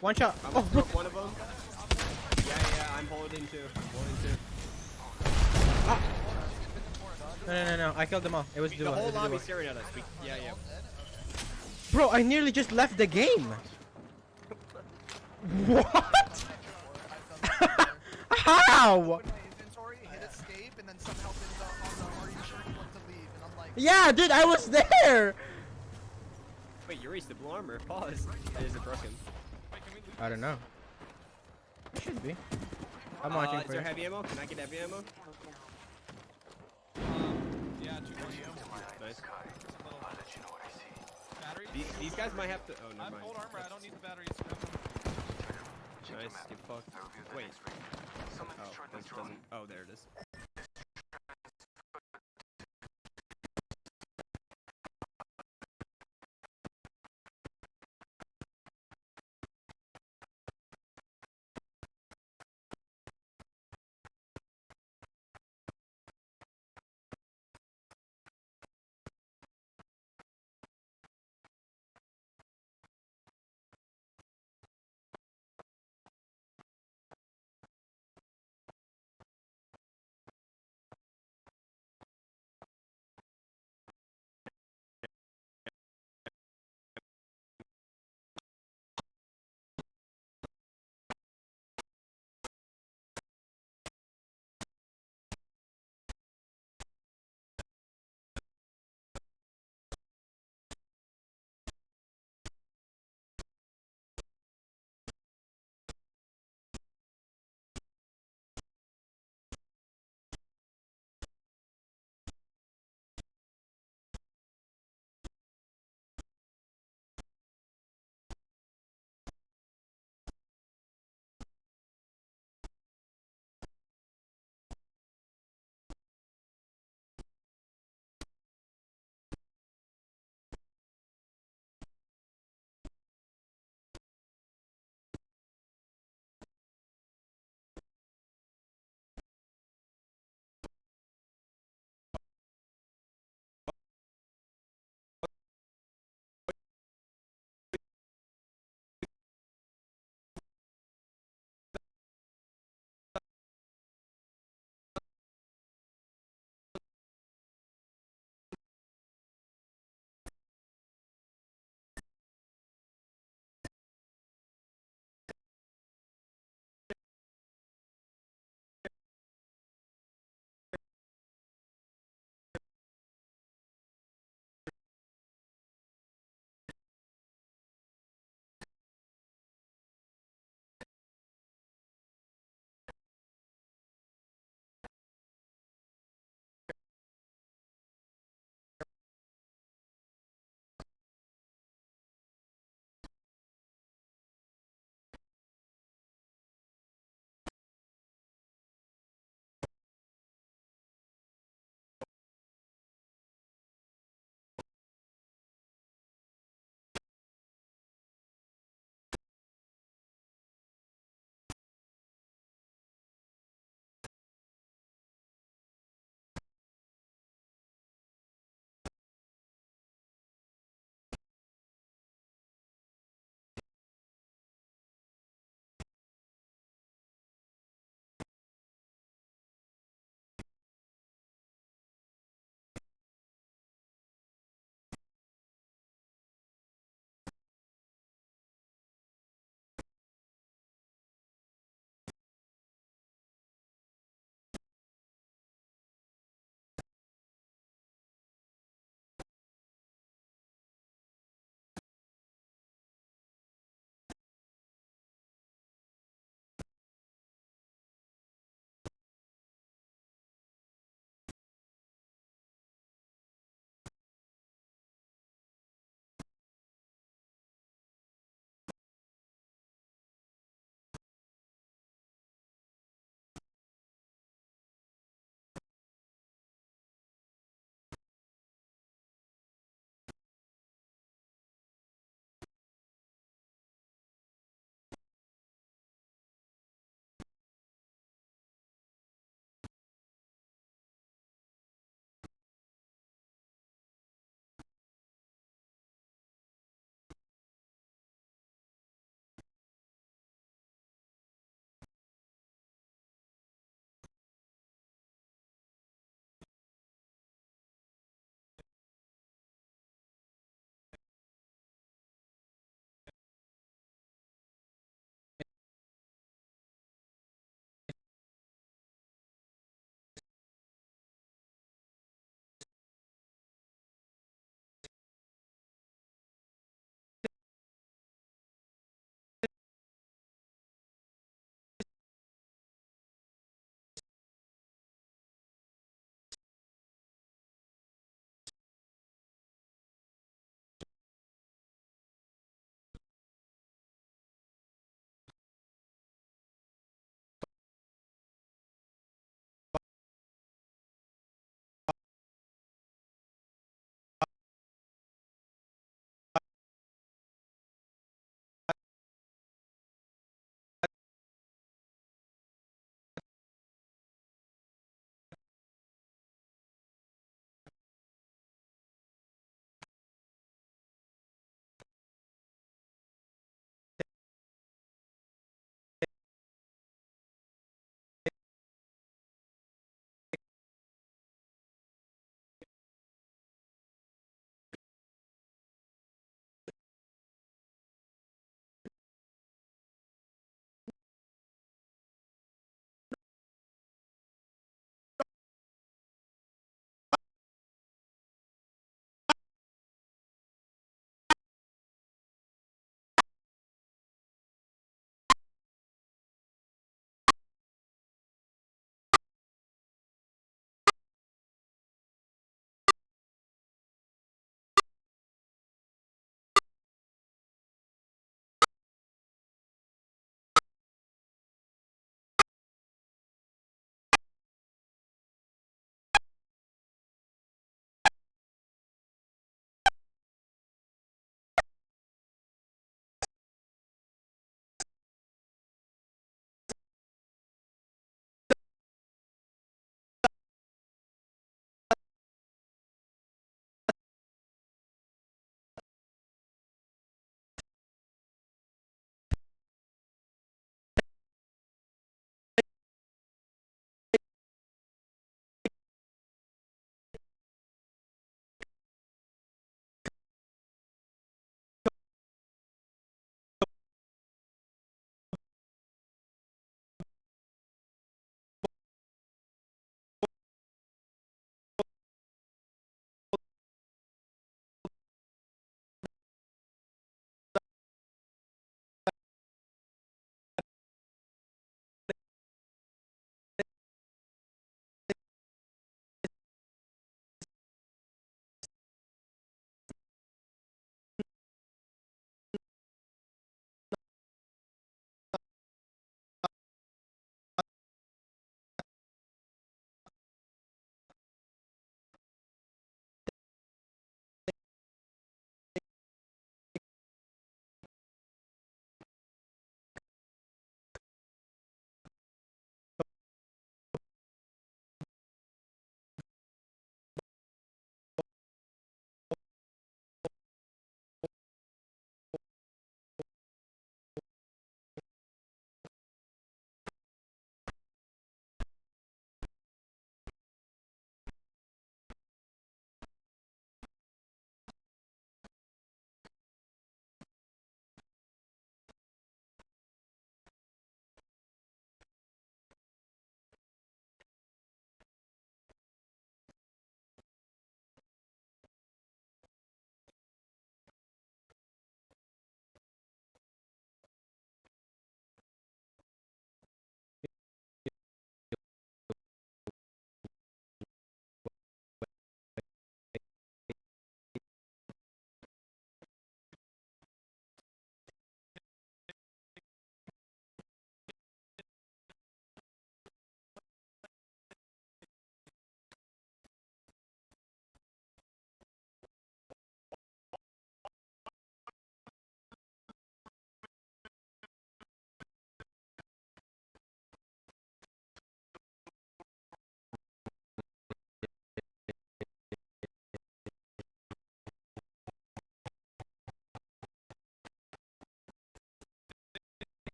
One shot. I'm Oh, gonna throw one of them. Yeah, I'm holding two. No. I killed them all. It was The duo. whole It was duo. lobby staring at us. Yeah. Bro, I nearly just left the game. What? How? Open my inventory, hit escape, and then somehow ended up on the "Are you sure you want to leave?" And I'm like, Yeah, dude, I was there. Wait, Euriece, the blue armor. Pause. Is it broken? I don't know. It should be. I'm watching Is for there you. heavy ammo? Can I get heavy ammo? Yeah, 2 ammo. Nice. I'll let you know what I see. Batteries? These guys might have to. Oh, I never have mind. gold armor. I don't need the batteries. Nice. Get fucked. I reviewed the Wait. next ring. Someone Oh, destroyed my this drone. doesn't. Oh, there it is.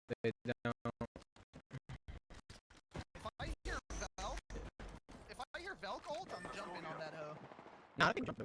They don't. If I hear Velk ult, I'm jumping on that hoe. Nah, I can jump.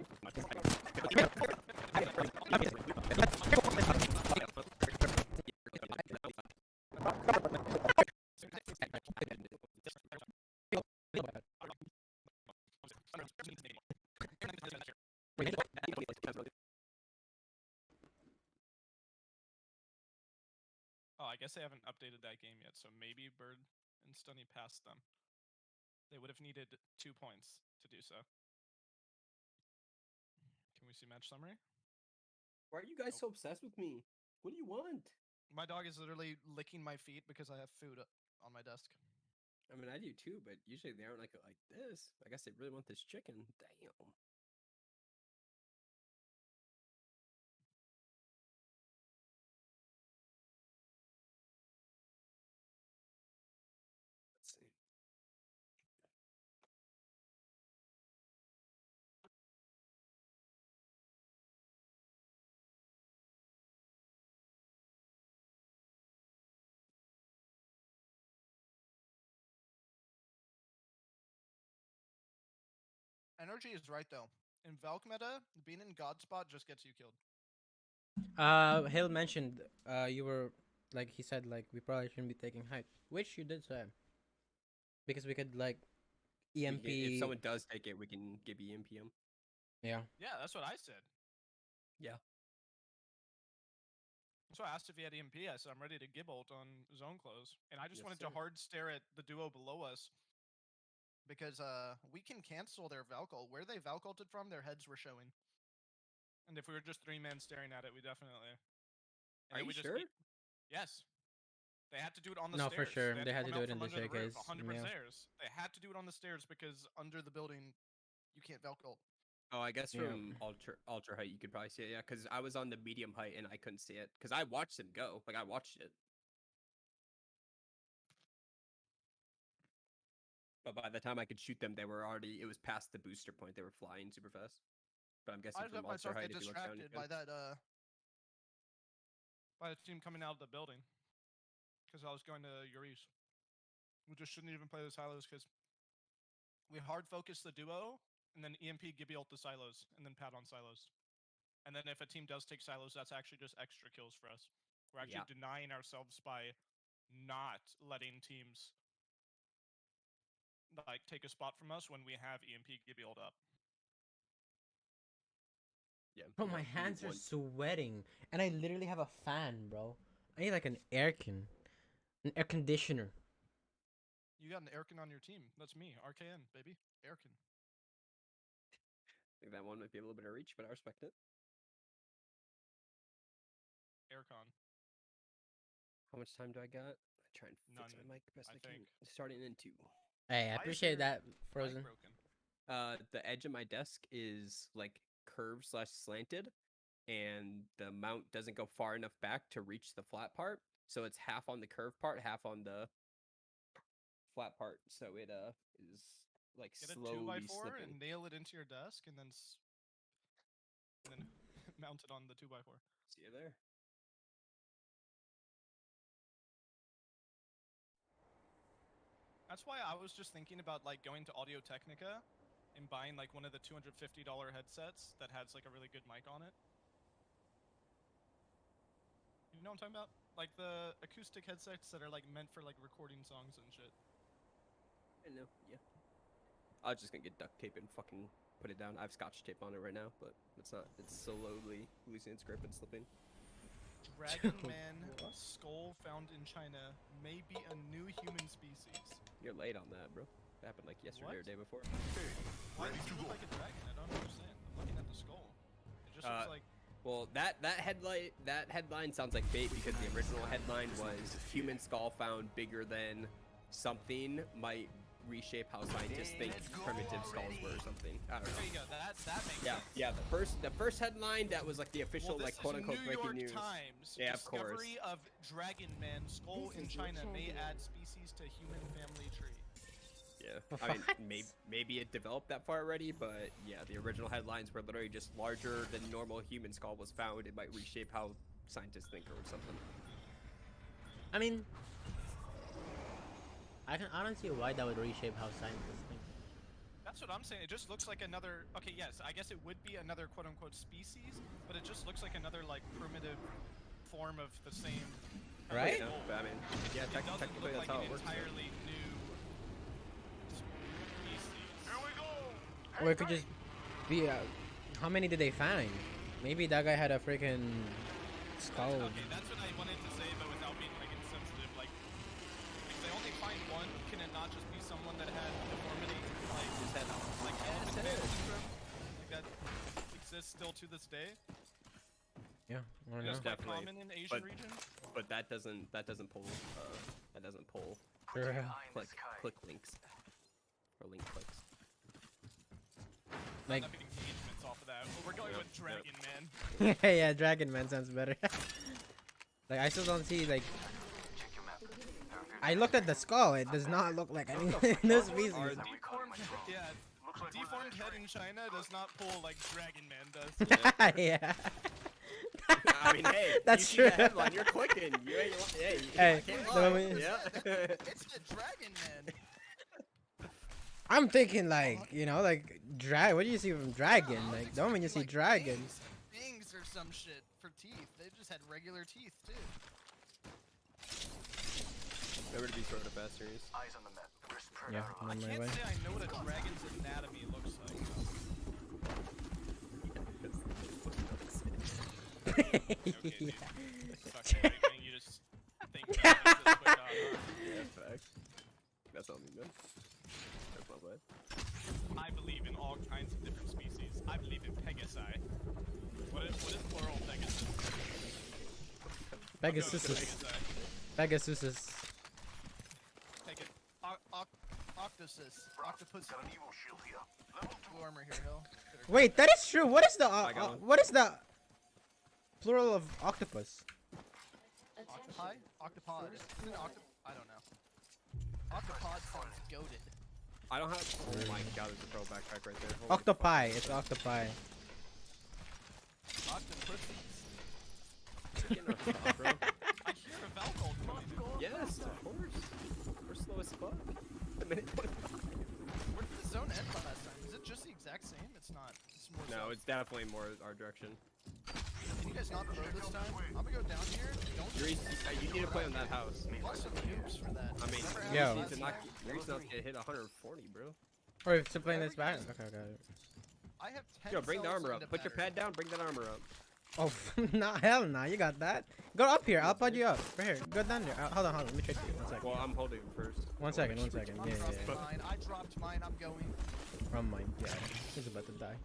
Oh, I guess they haven't updated that game yet, so maybe Bird and Stunny passed them. They would have needed 2 points to do so. Can we see match summary? Why are you guys so obsessed with me? What do you want? My dog is literally licking my feet because I have food on my desk. I mean, I do too, but usually they aren't like this. I guess they really want this chicken. Damn. Let's see. Energy is right though. In Velk meta, being in God spot just gets you killed. Hill mentioned you were like he said like we probably shouldn't be taking height, which you did say. Because we could like EMP. If someone does take it, we can give EMP him. Yeah. Yeah, that's what I said. Yeah. So I asked if he had EMP. I said I'm ready to Gibbolt on zone close, and I just Yes, wanted sir. to hard stare at the duo below us. Because we can cancel their Valk ult. Where they Valk ulted from, their heads were showing. And if we were just 3-man staring at it, we definitely. And Are then you we just sure? Yes. They had to do it on the No, stairs. for sure. They had to come do out it in from the under roof, staircase, 100% yeah. stairs. They had to do it on the stairs because under the building, you can't Valk ult. Oh, I guess Yeah. from ultra height you could probably see it. Yeah, because I was on the medium height and I couldn't see it because I watched him go. Like I watched it. But by the time I could shoot them, they were already. It was past the booster point. They were flying super fast. But I'm guessing I just from let ultra myself height, get if you look down, you distracted by can. that by the team coming out of the building. Because I was going to Euriece. We just shouldn't even play the silos because we hard focus the duo and then EMP Gibby ult the silos and then pat on silos. And then if a team does take silos, that's actually just extra kills for us. We're actually denying ourselves by not letting teams like take a spot from us when we have EMP Gibby ult up. Yeah. Bro, my hands are sweating, and I literally have a fan, bro. I need like an air conditioner. You got an Airkin on your team. That's me, RKN, baby. Airkin. I think that one might be a little bit of reach, but I respect it. Aircon. How much time do I got? I try and fix None, my mic best I, can. think. Starting in 2. Hey, I Why is appreciate your that, mic Frozen. broken? The edge of my desk is like curved / slanted, and the mount doesn't go far enough back to reach the flat part. So it's half on the curved part, half on the flat part. So it is like Get a slowly 2x4 slipping. and nail it into your desk, and then mount it on the 2x4. See you there. That's why I was just thinking about like going to Audio Technica and buying like one of the $250 headsets that has like a really good mic on it. You know what I'm talking about? Like the acoustic headsets that are like meant for like recording songs and shit. I know, yeah. I was just gonna get duct tape and fucking put it down. I have scotch tape on it right now, but it's not. It's slowly losing its grip and slipping. Dragon Man skull found in China may be a new human species. You're late on that, bro. It happened like yesterday or day before. Why does it look like a dragon? I don't understand. I'm looking at the skull. It just looks like. Well, that headline sounds like bait because the original headline was human skull found bigger than something might reshape how scientists think primitive skulls were or something. I don't know. There you go. That makes sense. Yeah. The first headline that was like the official like quote unquote New breaking York news. Times. Yeah, of course. Discovery of Dragon Man skull in China may add species to human family tree. Yeah, I mean, maybe it developed that far already, but yeah, the original headlines were literally just larger than normal human skull was found. It might reshape how scientists think or something. I mean, I don't see why that would reshape how scientists think. That's what I'm saying. It just looks like another. Okay, yes, I guess it would be another quote-unquote species, but it just looks like another like primitive form of the same. Right? Yeah, but I mean, yeah, It doesn't technically look that's like how an it works. entirely new species. Or it could just be. How many did they find? Maybe that guy had a freaking skull. Okay, that's what I wanted to say, but without being like insensitive. Like, if they only find one, can it not just be someone that had a deformity, like just had like elephant man syndrome, like that exists still to this day? Yeah, I don't know. It's quite Definitely. common in Asian But- regions. But that doesn't pull click links or link clicks. Like, Not getting engagements off of that. We're going with Dragon Man. yeah, Dragon Man sounds better. Like, I still don't see, like... I looked at the skull, it does not look like any no species. Deformed, yeah, deformed head in China does not pull like Dragon Man does. Yeah. I mean, hey, That's you see the true. headline, you're clicking. You ain't, hey, Hey, I can't the lie. moment- Yeah. It's the Dragon Man. I'm thinking, like, you know, like, what do you see from Dragon? Like, the moment you see Dragon... Fangs or some shit for teeth. They just had regular teeth too. Remember to be sort of fast series. Eyes on the map. We're spread Yeah, out on on my Can't way. say I know what a dragon's anatomy looks like. Okay, dude. Fucking everything you just think about it this quick on, huh? Yeah, facts. That's all me, man. That's my bad. I believe in all kinds of different species. I believe in Pegasi. What is plural Pegasus? Pegasus. Pegasus. Octosus. Octopus. Got an evil shield here. Level 2. Blue armor here, Hill. Wait, that is true. What is the I got one. what is the plural of octopus? Octopi? Octopod. Isn't it I don't know. Octopod sounds goated. I don't have. Oh my god, there's a pro backpack right there. Holy Octopi. It's octopi. Octopussies. fuck, bro. I hear a Valcold coming. Yes, of course. We're slow as fuck. A minute 25. Where did the zone end last time? Is it just the exact same? It's not. It's more No, south. it's definitely more our direction. Can you guys not throw this time? I'm gonna go down here. Don't You need to play on that house. Plus some noobs for that. I mean, Never Yo. happened Euriece last not time. get hit 140, bro. Or to playing this back? Okay, got it. I have 10 Yo, bring the cells armor into up. Put your battery. pad down. Bring that armor up. Oh, nah, hell nah, you got that. Go up here, I'll put you up. Right here, go down there. Hold on, let me trade you. 1 second. Well, I'm holding him first. 1 second, 1 second. I'm Yeah, dropping yeah. mine. I dropped mine. I'm going. From mine, yeah. He's about to die.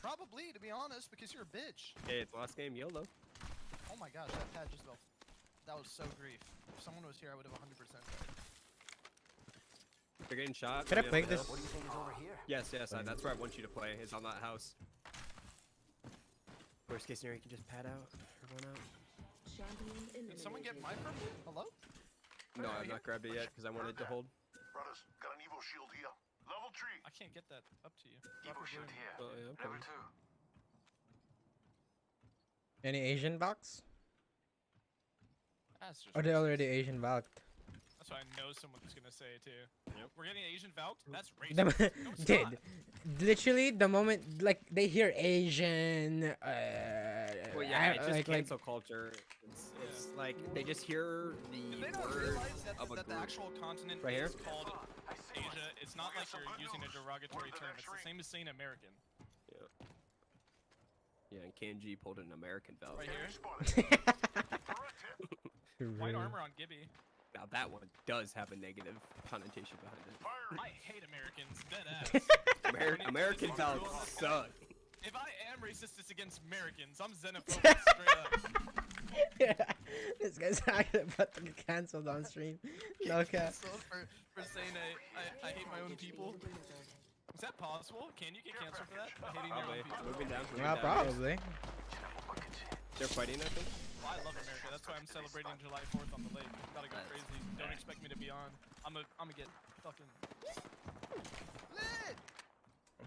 Probably, to be honest, because you're a bitch. Hey, it's last game, YOLO. Oh my gosh, that pad just fell. That was so grief. If someone was here, I would have 100% died. They're getting shot. Could I maybe play up the this? hill. What do you think is over here? Yes, that's where I want you to play. Is on that house. Worst case scenario, you can just pad out. Everyone out. Did someone get my purple? Hello? No, I've not grabbed it yet because I wanted to hold. Brothers, got an evil shield here. Level 3. I can't get that up to you. Evil shield here. Oh, yeah, Level okay. 2. Any Asian box? That's just Or they already Asian boxed? That's what I know someone's gonna say too. Yep. We're getting Asian Valk? That's The, racist. No, it's dude, not. literally the moment like they hear Asian, Well, yeah, it's just like cancel culture. It's like they just hear Did the they not word realize that, of a that the group. actual continent Right here? is called Asia? It's not like you're using a derogatory term. It's the same as saying American. Yeah, and Kanji pulled an American Valve. Right here. White armor on Gibby. Now that one does have a negative connotation behind it. I hate Americans. Dead ass. American Valve suck. If I am racist, it's against Americans. I'm xenophobic straight up. Yeah, this guy's actually about to get cancelled on stream. No cap. Canceled for saying I hate my own people. Is that possible? Can you get canceled for that? Hating your Probably. own people? Moving down. Well, probably. They're fighting, I think. Well, I love America. That's why I'm celebrating July 4th on the lake. Gotta go crazy. Don't expect me to be on. I'm gonna get fucking lit.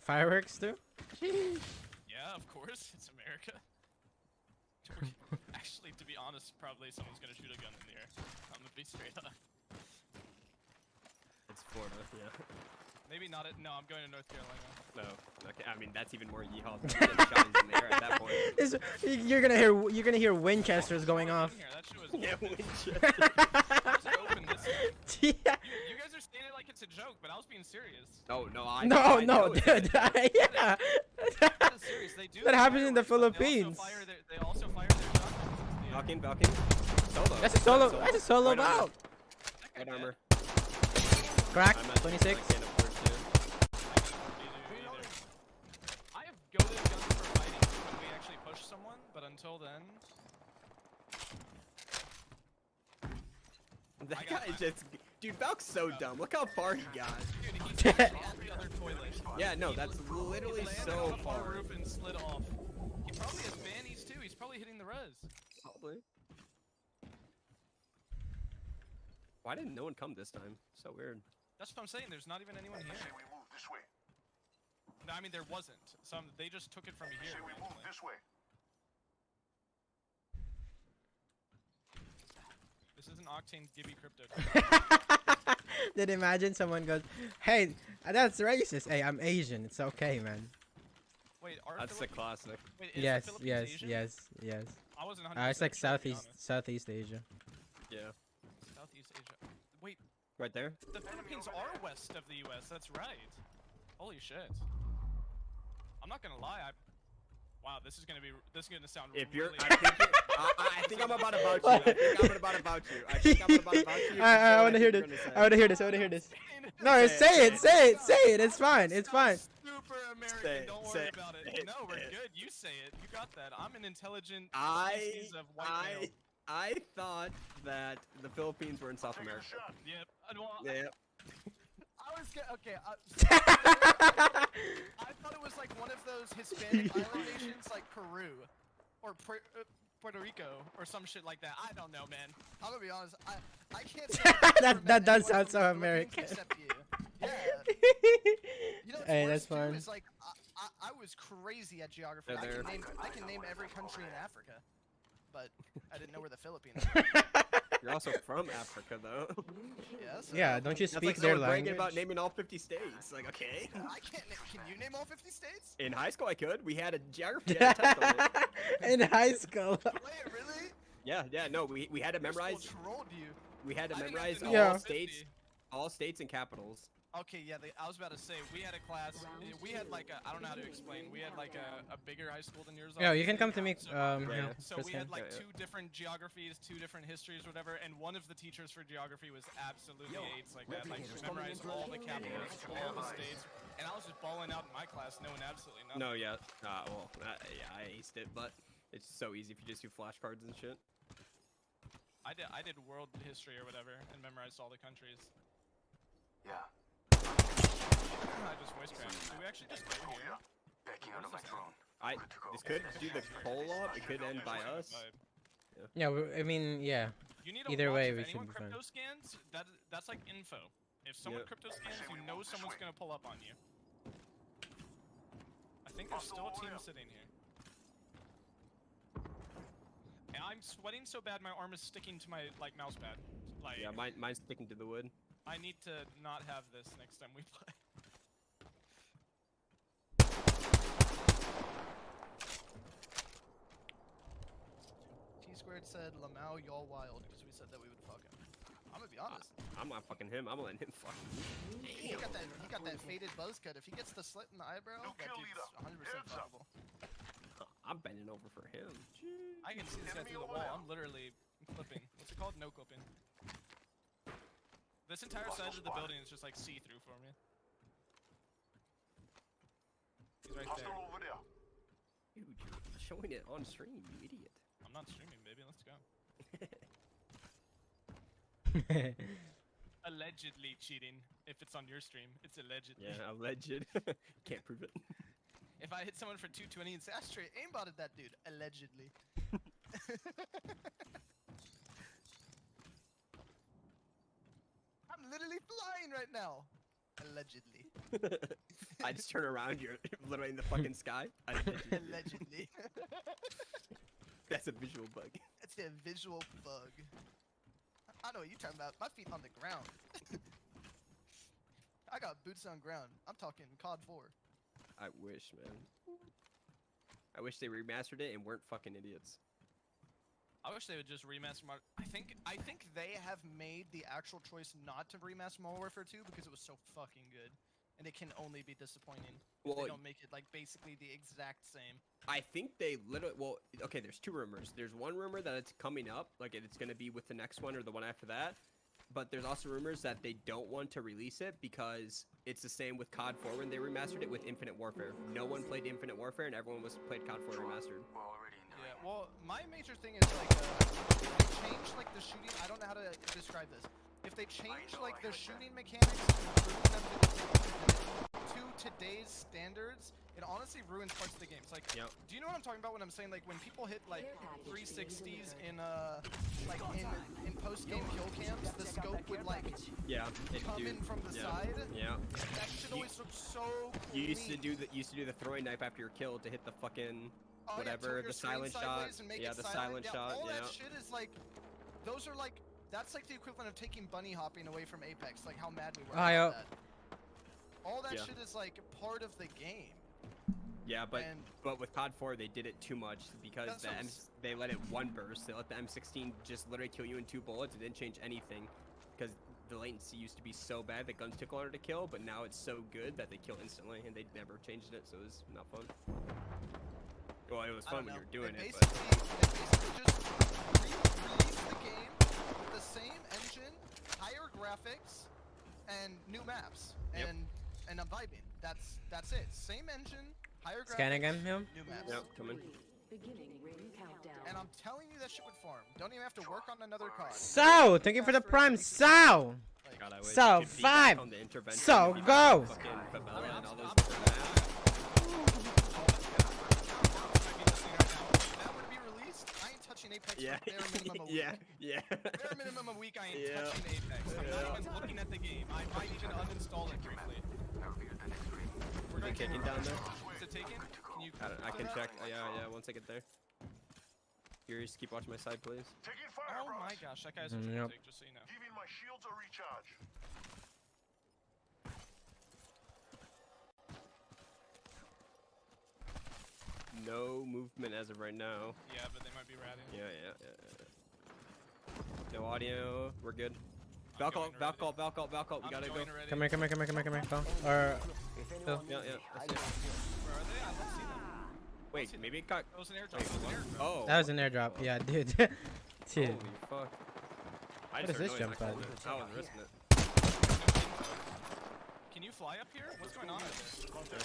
Fireworks too? Yeah, of course. It's America. Actually, to be honest, probably someone's gonna shoot a gun in the air. I'm gonna be straight up. It's Florida, yeah. Maybe not. No, I'm going to North Carolina. No, okay. I mean, that's even more yeehaw than getting shot in the air at that point. You're gonna hear Winchesters going off. Yeah, Winchester. Yeah. You guys are saying it like it's a joke, but I was being serious. Oh no, No, know it's dude. Yeah. I'm serious. They do. That happens in the Philippines. They also fire their shotguns. Falcon. Solo. That's a solo. That's a solo Right armor. bout. Right armor. Crack. I'm at 26. I can't afford to. I have goaded guns for fighting when we actually push someone, but until then. That guy just, dude, Valk's so dumb. Look how far he got. Dude, he jumped off the other toilet. Yeah, no, that's literally He landed so on the far. roof and slid off. He probably has bannies too. He's probably hitting the res. Probably. Why didn't no one come this time? So weird. That's what I'm saying. There's not even anyone here. No, I mean there wasn't. They just took it from here. This isn't Octane Gibby Crypto. Then imagine someone goes, "Hey, that's racist. Hey, I'm Asian. It's okay, man." Wait, are That's a classic. Wait, is Yes, the Philippines yes, Asian? yes, yes. I wasn't 100% It's like sure, to be honest. Southeast Asia. Yeah. Southeast Asia. Wait, Right there. the Philippines are west of the U.S. That's right. Holy shit. I'm not gonna lie. Wow, this is gonna sound. If you're, really I think I'm about to vouch you. I think I'm about to vouch you. I think I'm about to vouch you. I want to hear this. I want to hear this. I want to hear this. No, say it. Say it. Say it. It's fine. It's fine. Super American. Don't worry about it. No, we're good. You say it. You got that. I'm an intelligent species of white male. I thought that the Philippines were in South America. Yep. Yep. I was okay. I thought it was like one of those Hispanic island nations, like Peru, or Puerto Rico, or some shit like that. I don't know, man. I'm gonna be honest. I can't. Say that does sound so American. Except you. Yeah. You know what's Hey, worse, that's too, fine. is like I was crazy at geography. They're I can name every country in Africa, but I didn't know where the Philippines. You're also from Africa, though. Yes. Yeah, don't you That's speak like their someone bragging language? about naming all 50 states. Like, okay. I can't. Can you name all 50 states? In high school, I could. We had a geography test on it. In high school. Wait, really? Yeah, no, we had to memorize. Trolled you. We had to I didn't memorize have to know all states and capitals. Okay, yeah, I was about to say, we had a class, we had like a, I don't know how to explain, we had like a bigger high school than yours. Yeah, you can come to me, So, here, so we had Kristen. like two different geographies, two different histories, whatever, and one of the teachers for geography was absolutely AIDS like that, like memorized all the capitals, all the states, and I was just balling out in my class knowing absolutely nothing. No, yeah, yeah, I aced it, but it's so easy if you just do flashcards and shit. I did world history or whatever, and memorized all the countries. Yeah. I just voice cracked. Do we actually just go here? Backing out of my throne. This could do the co-op. It could end by us. Yeah, I mean, yeah. You need a Either watch way, if we should anyone be fine. crypto scans, that's like info. If someone Yep. crypto scans, you know someone's gonna pull up on you. I think there's still a team sitting here. And I'm sweating so bad my arm is sticking to my mouse pad. Like Yeah, mine's sticking to the wood. I need to not have this next time we play. T-Squared said, Lamau, y'all wild, because we said that we would fuck him. I'm gonna be honest. I'm not fucking him. I'm letting him fuck me. He got that faded buzz cut. If he gets the slit in the eyebrow, that dude's 100% fuckable. I'm bending over for him. I can see this guy through the wall. I'm literally clipping. What's it called? No clipping. This entire side of the building is just like see-through for me. He's right there. Dude, you're showing it on stream, you idiot. I'm not streaming, baby. Let's go. Allegedly cheating. If it's on your stream, it's allegedly. Yeah, alleged. Can't prove it. If I hit someone for 220 and say, I straight aimbotted that dude, allegedly. I'm literally flying right now. Allegedly. I just turn around, you're literally in the fucking sky. Allegedly. That's a visual bug. a visual bug. I know what you're talking about. My feet on the ground. I got boots on ground. I'm talking COD 4. I wish, man. I wish they remastered it and weren't fucking idiots. I wish they would just remaster I think they have made the actual choice not to remaster Modern Warfare 2 because it was so fucking good. And it can only be disappointing if they don't make it like basically the exact same. I think they literally, well, okay, there's two rumors. There's one rumor that it's coming up, like it's going to be with the next one or the one after that. But there's also rumors that they don't want to release it because it's the same with COD 4 when they remastered it with Infinite Warfare. No one played Infinite Warfare and everyone played COD 4 remastered. Yeah, well, my major thing is like, if they change like the shooting, I don't know how to describe this. If they change like the shooting mechanics to today's standards, it honestly ruins parts of the game. It's like, do you know what I'm talking about when I'm saying like when people hit like 360s in like in post-game kill cams, the scope would like come in from the side. Yeah. That shit always looks so clean. You used to do the throwing knife after your kill to hit the fucking whatever, the silent shot. Yeah, the silent shot. All that shit is like, those are like. That's like the equivalent of taking bunny hopping away from Apex, like how mad we were about that. All that shit is like part of the game. Yeah, but with COD 4 they did it too much because they let it one burst. They let the M16 just literally kill you in 2 bullets. It didn't change anything because the latency used to be so bad that guns took longer to kill, but now it's so good that they kill instantly, and they never changed it, so it was not fun. Well, it was fun when you were doing it, but... They basically just released the game with the same engine, higher graphics, and new maps, and I'm vibing. That's it. Same engine, higher graphics, Scan again, new maps. Yep, come in. And I'm telling you that shit would farm. Don't even have to work on another card. So, thank you for the prime. So, so 5. So go. Yeah, yeah. Bare minimum a week, I ain't touching Apex. I'm not even looking at the game. I might even uninstall it briefly. We're going taken down there. Is it taken? Can you? I can check. Yeah. Once I get there. Euriece, keep watching my side, please. Oh my gosh, that guy's a take, just so you know. Giving my shields a recharge. No movement as of right now. Yeah, but they might be ratting. Yeah. No audio. We're good. Valcall. We gotta go. Come here. Go. Or Phil. Yeah. Where are they? I don't see them. Wait, maybe it got. It was an airdrop. Oh. That was an airdrop. Yeah, dude. Dude. Holy fuck. What is this jump pad? I was risking it. Can you fly up here? What's going on over there?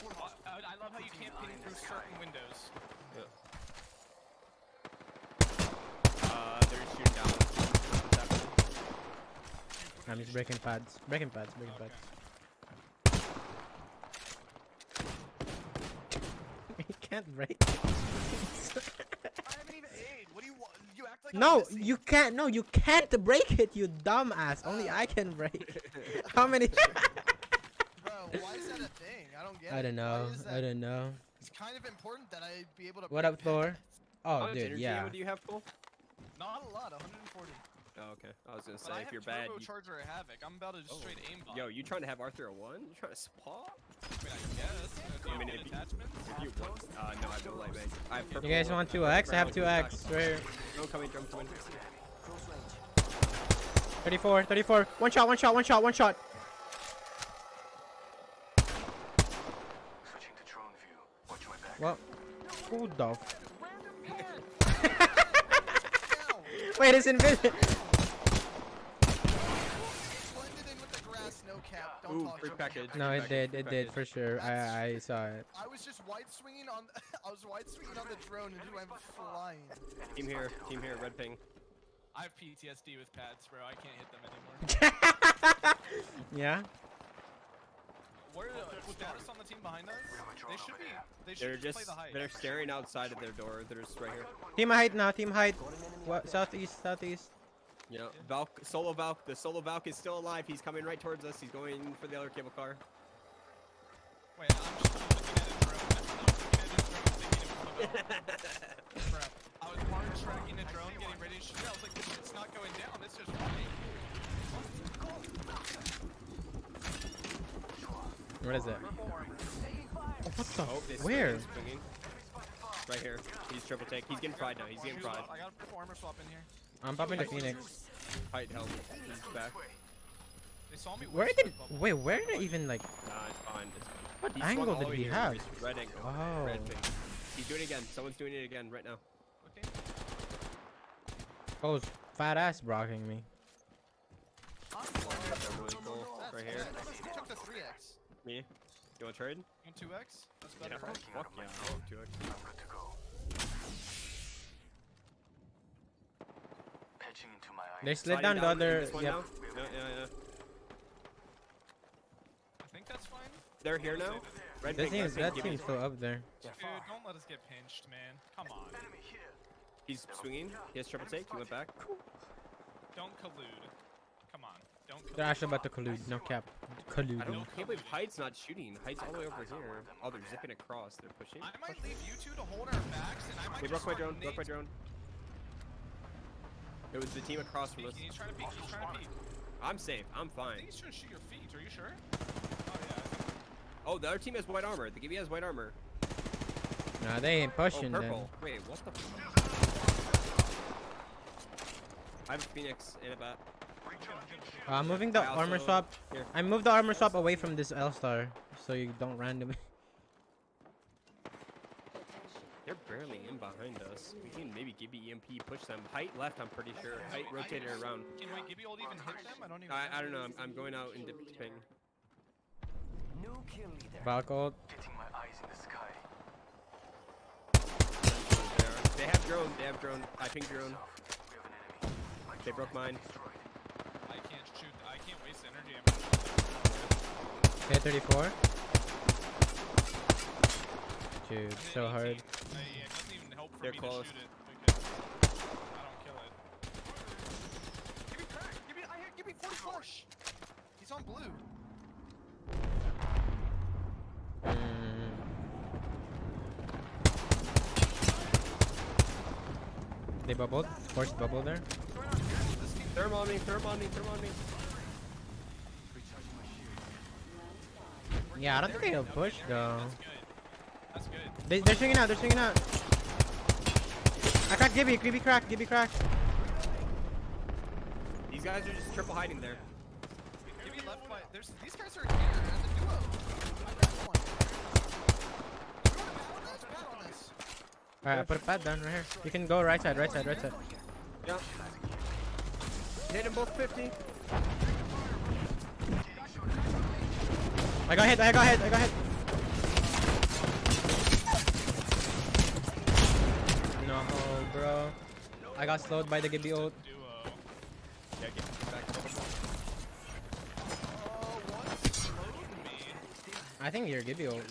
I love how you can't ping through certain windows. They're shooting down. I'm just breaking pads. Breaking pads. You can't break. I haven't even aid. What do you want? You act like No, you can't. No, you can't break it, you dumbass. Only I can break. How many? Bro, why is that a thing? I don't get it. I don't know. It's kind of important that I be able to. What up, Thor? Oh, dude, energy yeah. ammo do you have, Cole? Not a lot, 140. Oh, okay. I was gonna say, But if you're bad, Turbocharger or Havoc. I'm about to just straight aimbot. Yo, you trying to have Arthur a 1? You trying to swap? I mean, I guess. Do you have any attachments? If you want, no, I have no light mag. I have purple. You guys want 2x? I have 2x. Right here. No, come in. 34. One shot. Switching to drone view. Watch my back. Well, who the Wait, it's invisible. Ooh, free package. No, it did for sure. I saw it. I was just wide swinging on. I was wide swinging on the drone and he went flying. Team here, red ping. I have PTSD with pads, bro. I can't hit them anymore. Yeah. Where status on the team behind us? They should just play the height. They're staring outside of their door. They're just right here. Team height now. Team height. What? Southeast. Yeah. The solo Valk is still alive. He's coming right towards us. He's going for the other cable car. Wait, I'm just looking at a drone. I was hard tracking a drone, getting ready shit. I was like, this shit's not going down. It's just running. What is it? What the? This Where? is swinging. Right here. He's triple take. He's getting fried now. He's getting fried. I got a performer swap in here. I'm popping the Phoenix. Height help. He's back. They saw me. Where did? Wait, where did it even like? Nah, it's fine. It's fine. What He angle swung all did the way he here. have? He's red angle. Oh. Red ping. He's doing it again. Someone's doing it again right now. Oh, fat ass blocking me. Really cool. Right here. Who took the 3x? Me. You want to trade? You want 2x? That's Yeah, better, right? fuck yeah. I want 2x. Pitching into my They eyes. slid down the other. This one Yep. now? Yeah. I think that's fine. They're here now. Red That ping, team's red ping, still up there. Dude, don't let us get pinched, man. Come on. He's swinging. He has triple take. He went back. Don't collude. Come on. Don't collude. They're actually about to collude. No cap. Collude. I can't believe Height's not shooting. Height's all the way over here. Oh, they're zipping across. They're pushing. I might leave you two to hold our backs, and I might They just broke my start drone. Broke my nades. drone. It was the team across from us. He's trying to peek. He's trying to peek. I'm safe. I'm I fine. think he's trying to shoot your feet. Are you sure? Oh yeah. Oh, the other team has white armor. The Gibby has white armor. Nah, they ain't pushing Oh, then. purple. Wait, what the? I have a Phoenix and a bat. I'm moving the I armor also- swap. Here. I moved the armor swap away from this L-star, so you don't randomly. They're barely in behind us. We can maybe Gibby EMP push them. Height left, I'm pretty sure. Height rotated around. Can my Gibby ult even hit them? I don't even. I don't know. I'm going out in dip ping. No kill leader. Valk ult. Getting my eyes in the sky. They have drone. They have drone. I ping drone. We have an enemy. They broke mine. I can't shoot. I can't waste energy. Okay, 34. Dude, so hard. Yeah, it doesn't even help for They're me close. to shoot it because I don't kill it. Give me crack! Give me 40 flush! He's on blue. They bubbled. Forced bubble there. Therm on me. Therm on me. Therm on me. Yeah, I don't think they'll push though. That's good. They're swinging out. They're swinging out. I cracked Gibby. Gibby cracked. Gibby cracked. These guys are just triple hiding there. Give me left by. These guys are here as a duo. I grabbed one. Let's bat on this. Alright, I put a pad down right here. You can go right side, right side, right side. Yeah. Hit them both 50. I got hit. I got hit. I got hit. No, bro. I got slowed by the Gibby ult. Yeah, get back. I think you're Gibby ult.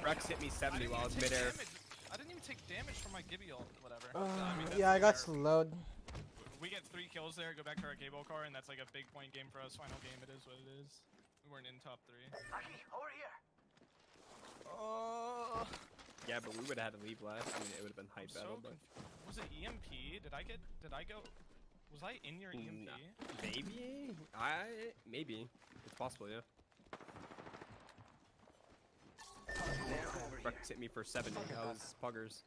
Rex hit me 70 while I was midair. I didn't even take damage from my Gibby ult, whatever. I mean, Yeah, I got fair. slowed. We get 3 kills there, go back to our cable car, and that's like a big point game for us. Final game, it is what it is. We weren't in top 3. Over here. Yeah, but we would have had to leave last. I mean, it would have been hype battle, but Was it EMP? Did I go? Was I in your EMP? maybe. Maybe. It's possible, yeah. Rex hit me for 70. I was puggers.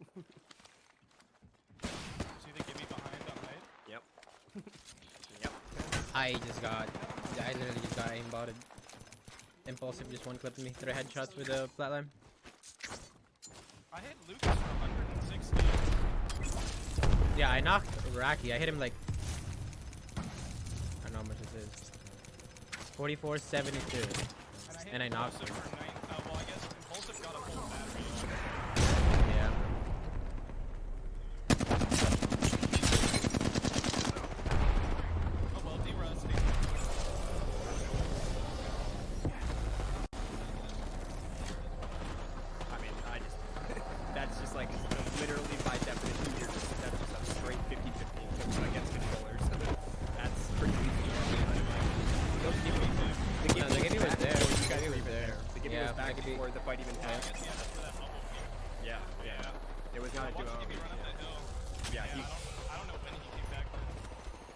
See the Gibby behind on right? Yep. Yep. I literally just got aimbotted. Impulsive just one clipped me. 3 headshots with a flatline. I hit Lucas for 160. Yeah, I knocked Rocky. I hit him like, I don't know how much this is. 44, 72. And I knocked him. Well, I guess Impulsive got a full battery. Yeah. Oh well, D-Rusty. I mean, that's just like, literally by definition, that's just a straight 50-50 against controllers. That's pretty easy. The Gibby was there. You guys were there. The Gibby was back before the fight even happened. Yeah. It was not a duo. Yeah, I don't know when he came back.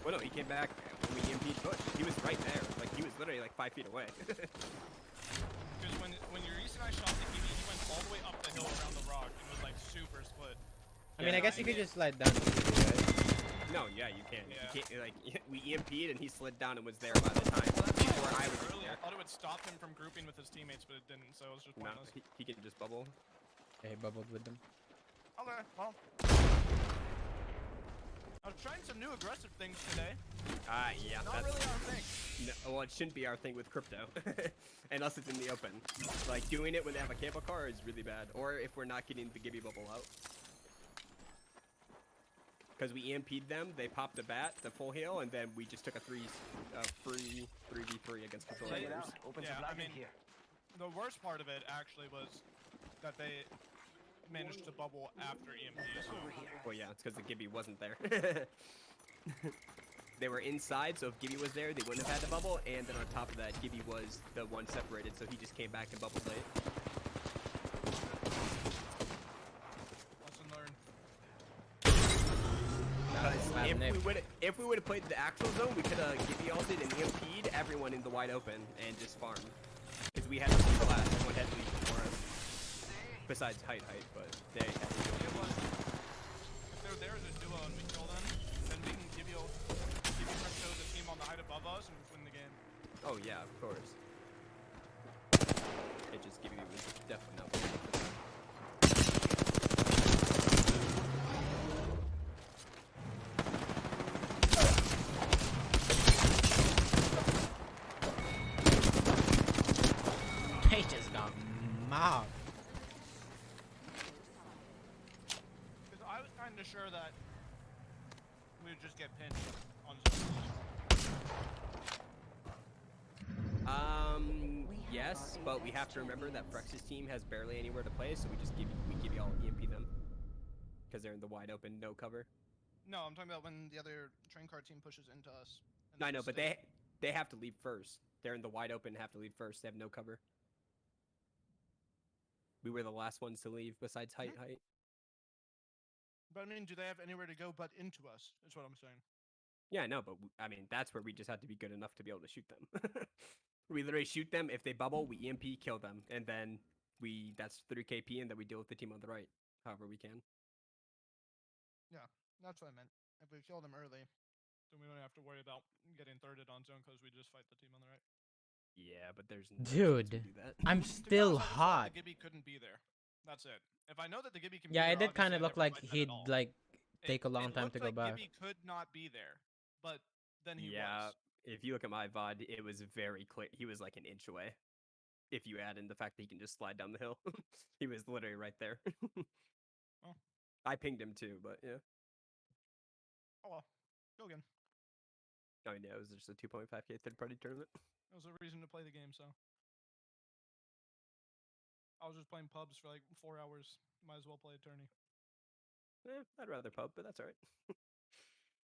Well, no, he came back when we EMP'd Bush. He was right there. Like, he was literally like 5 feet away. Because when Euriece and I shot the Gibby, he went all the way up the hill around the rock and was like super split. I mean, I guess you could just slide down. No, yeah, you can. Yeah. You can't, like, we EMP'd and he slid down and was there by the time before I was Early, I there. thought it would stop him from grouping with his teammates, but it didn't, so it was just No, pointless. he can just bubble. Yeah, he bubbled with them. Okay, well. I was trying some new aggressive things today. Yeah, Not that's really our thing. No, well, it shouldn't be our thing with crypto, unless it's in the open. Like, doing it when they have a cable car is really bad, or if we're not getting the Gibby bubble out. Because we EMP'd them, they popped the bat, the full hail, and then we just took a free 3v3 against control areas. Yeah, I mean, the worst part of it actually was that they managed to bubble after EMP. So. Well, yeah, it's because the Gibby wasn't there. They were inside, so if Gibby was there, they wouldn't have had the bubble, and then on top of that, Gibby was the one separated, so he just came back and bubbled late. Lesson learned. If we would have played the actual zone, we could have Gibby ulted and EMP'd everyone in the wide open and just farmed. Because we had to leave last, one had to leave before us. Besides height, but they had to leave. If they're there as a duo and we kill them, then we can give you presto the team on the height above us and win the game. Oh yeah, of course. It just Gibby was definitely not winning. They just got mobbed. Because I was kind of sure that we would just get pinched on zone. Yes, but we have to remember that Frex's team has barely anywhere to play, so we give you all EMP them. Because they're in the wide open, no cover. No, I'm talking about when the other train car team pushes into us. and No, I then know, but stay. they have to leave first. They're in the wide open, have to leave first. They have no cover. We were the last ones to leave besides height. But I mean, do they have anywhere to go but into us? Is what I'm saying. Yeah, no, but I mean, that's where we just had to be good enough to be able to shoot them. We literally shoot them. If they bubble, we EMP, kill them. And then that's 3 KP, and then we deal with the team on the right, however we can. Yeah, that's what I meant. If we kill them early, Then we don't have to worry about getting thirded on zone because we just fight the team on the right. Yeah, but there's no chance Dude, we do that. I'm To be still honest, I just thought hot. The Gibby couldn't be there. That's it. If I know that the Gibby can Yeah, be it there, did kind of obviously look I like never fight them at he'd all. like take a long time to It go looked like back. Gibby could not be there, but then he Yeah, was. if you look at my VOD, it was very clear. He was like an inch away. If you add in the fact that he can just slide down the hill. He was literally right there. Oh. I pinged him too, but yeah. Oh well, go again. I mean, yeah, it was just a 2.5K third-party tournament. That was a reason to play the game, so. I was just playing pubs for like 4 hours. Might as well play a tourney. I'd rather pub, but that's alright.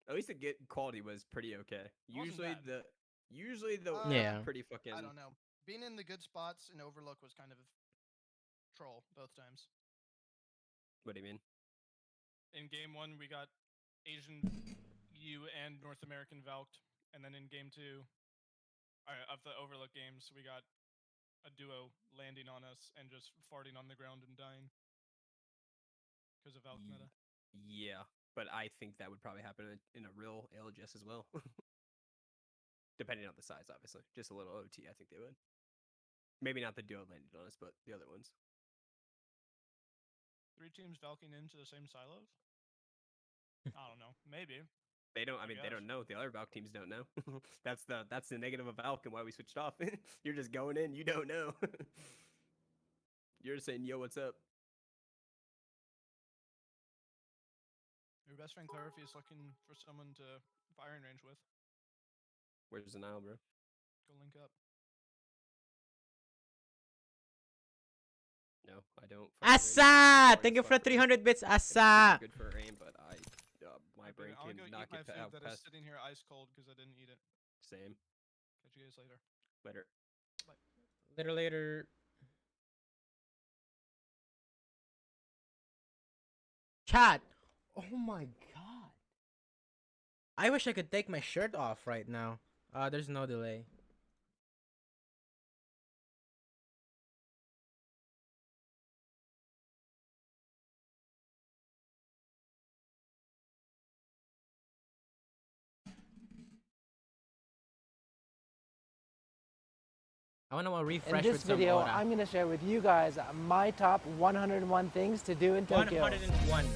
At least the quality was pretty okay. Wasn't bad. Usually the Yeah. pretty fucking. I don't know. Being in the good spots in Overlook was kind of troll both times. What do you mean? In game 1, we got Asian U and North American Valked, and then in game 2 of the Overlook games, we got a duo landing on us and just farting on the ground and dying because of Valk meta. Yeah, but I think that would probably happen in a real LGS as well. Depending on the size, obviously. Just a little OT, I think they would. Maybe not the duo landed on us, but the other ones. 3 teams Valking into the same silos? I don't know. Maybe. They don't. I mean, they don't know. The other Valk teams don't know. That's the negative of Valk and why we switched off. You're just going in. You don't know. You're just saying, "Yo, what's up?" Your best friend Clarify is looking for someone to firing range with. Where's the Nile, bro? Go link up. No, I don't. Asa! Thank you for 300 bits, Asa! Good for aim, but my brain I'll go cannot eat my get food out that is past. sitting here ice cold because I didn't eat it. Same. Catch you guys later. Later. Bye. Later. Chat. Oh my god. I wish I could take my shirt off right now. There's no delay. I want to refresh In with this some video, aura. I'm going to share with you guys my top 101 things to do in Tokyo. 101.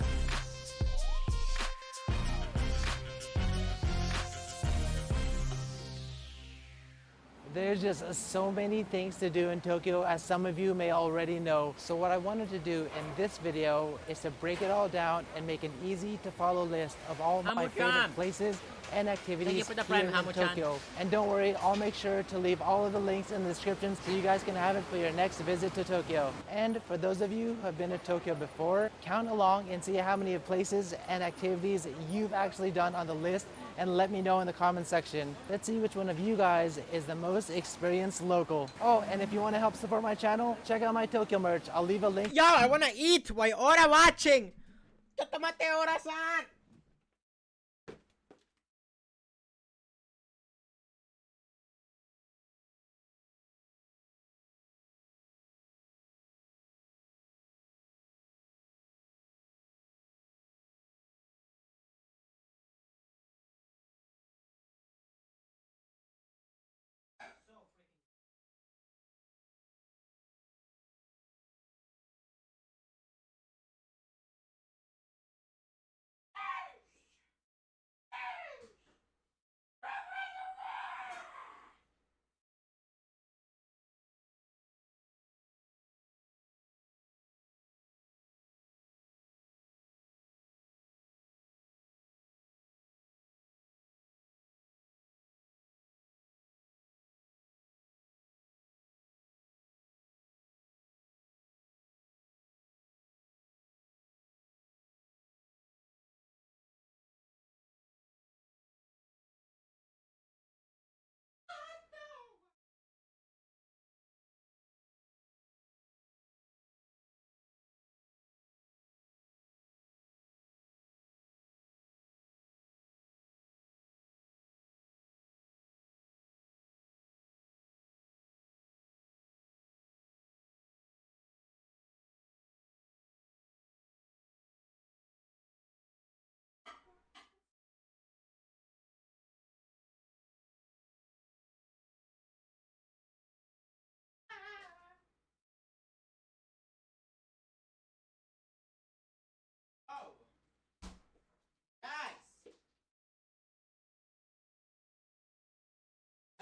There's just so many things to do in Tokyo, as some of you may already know. So what I wanted to do in this video is to break it all down and make an easy to follow list of all my favorite places and activities here in Tokyo. And don't worry, I'll make sure to leave all of the links in the description so you guys can have it for your next visit to Tokyo. And for those of you who have been to Tokyo before, count along and see how many places and activities you've actually done on the list, and let me know in the comment section. Let's see which one of you guys is the most experienced local. Oh, and if you want to help support my channel, check out my Tokyo merch. I'll leave a link. Yo, I wanna eat while Aura watching! Tatamate Aura-san!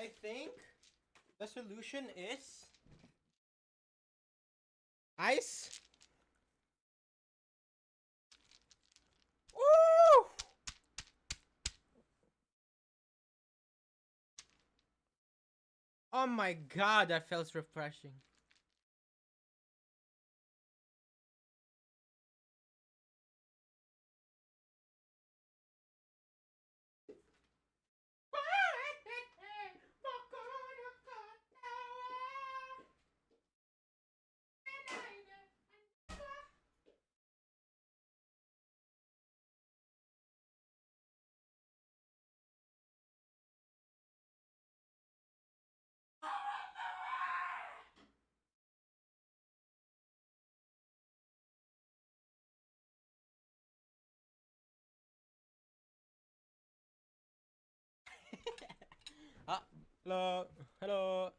I think the solution is ice. Woo! Oh my god, that feels refreshing. Hello.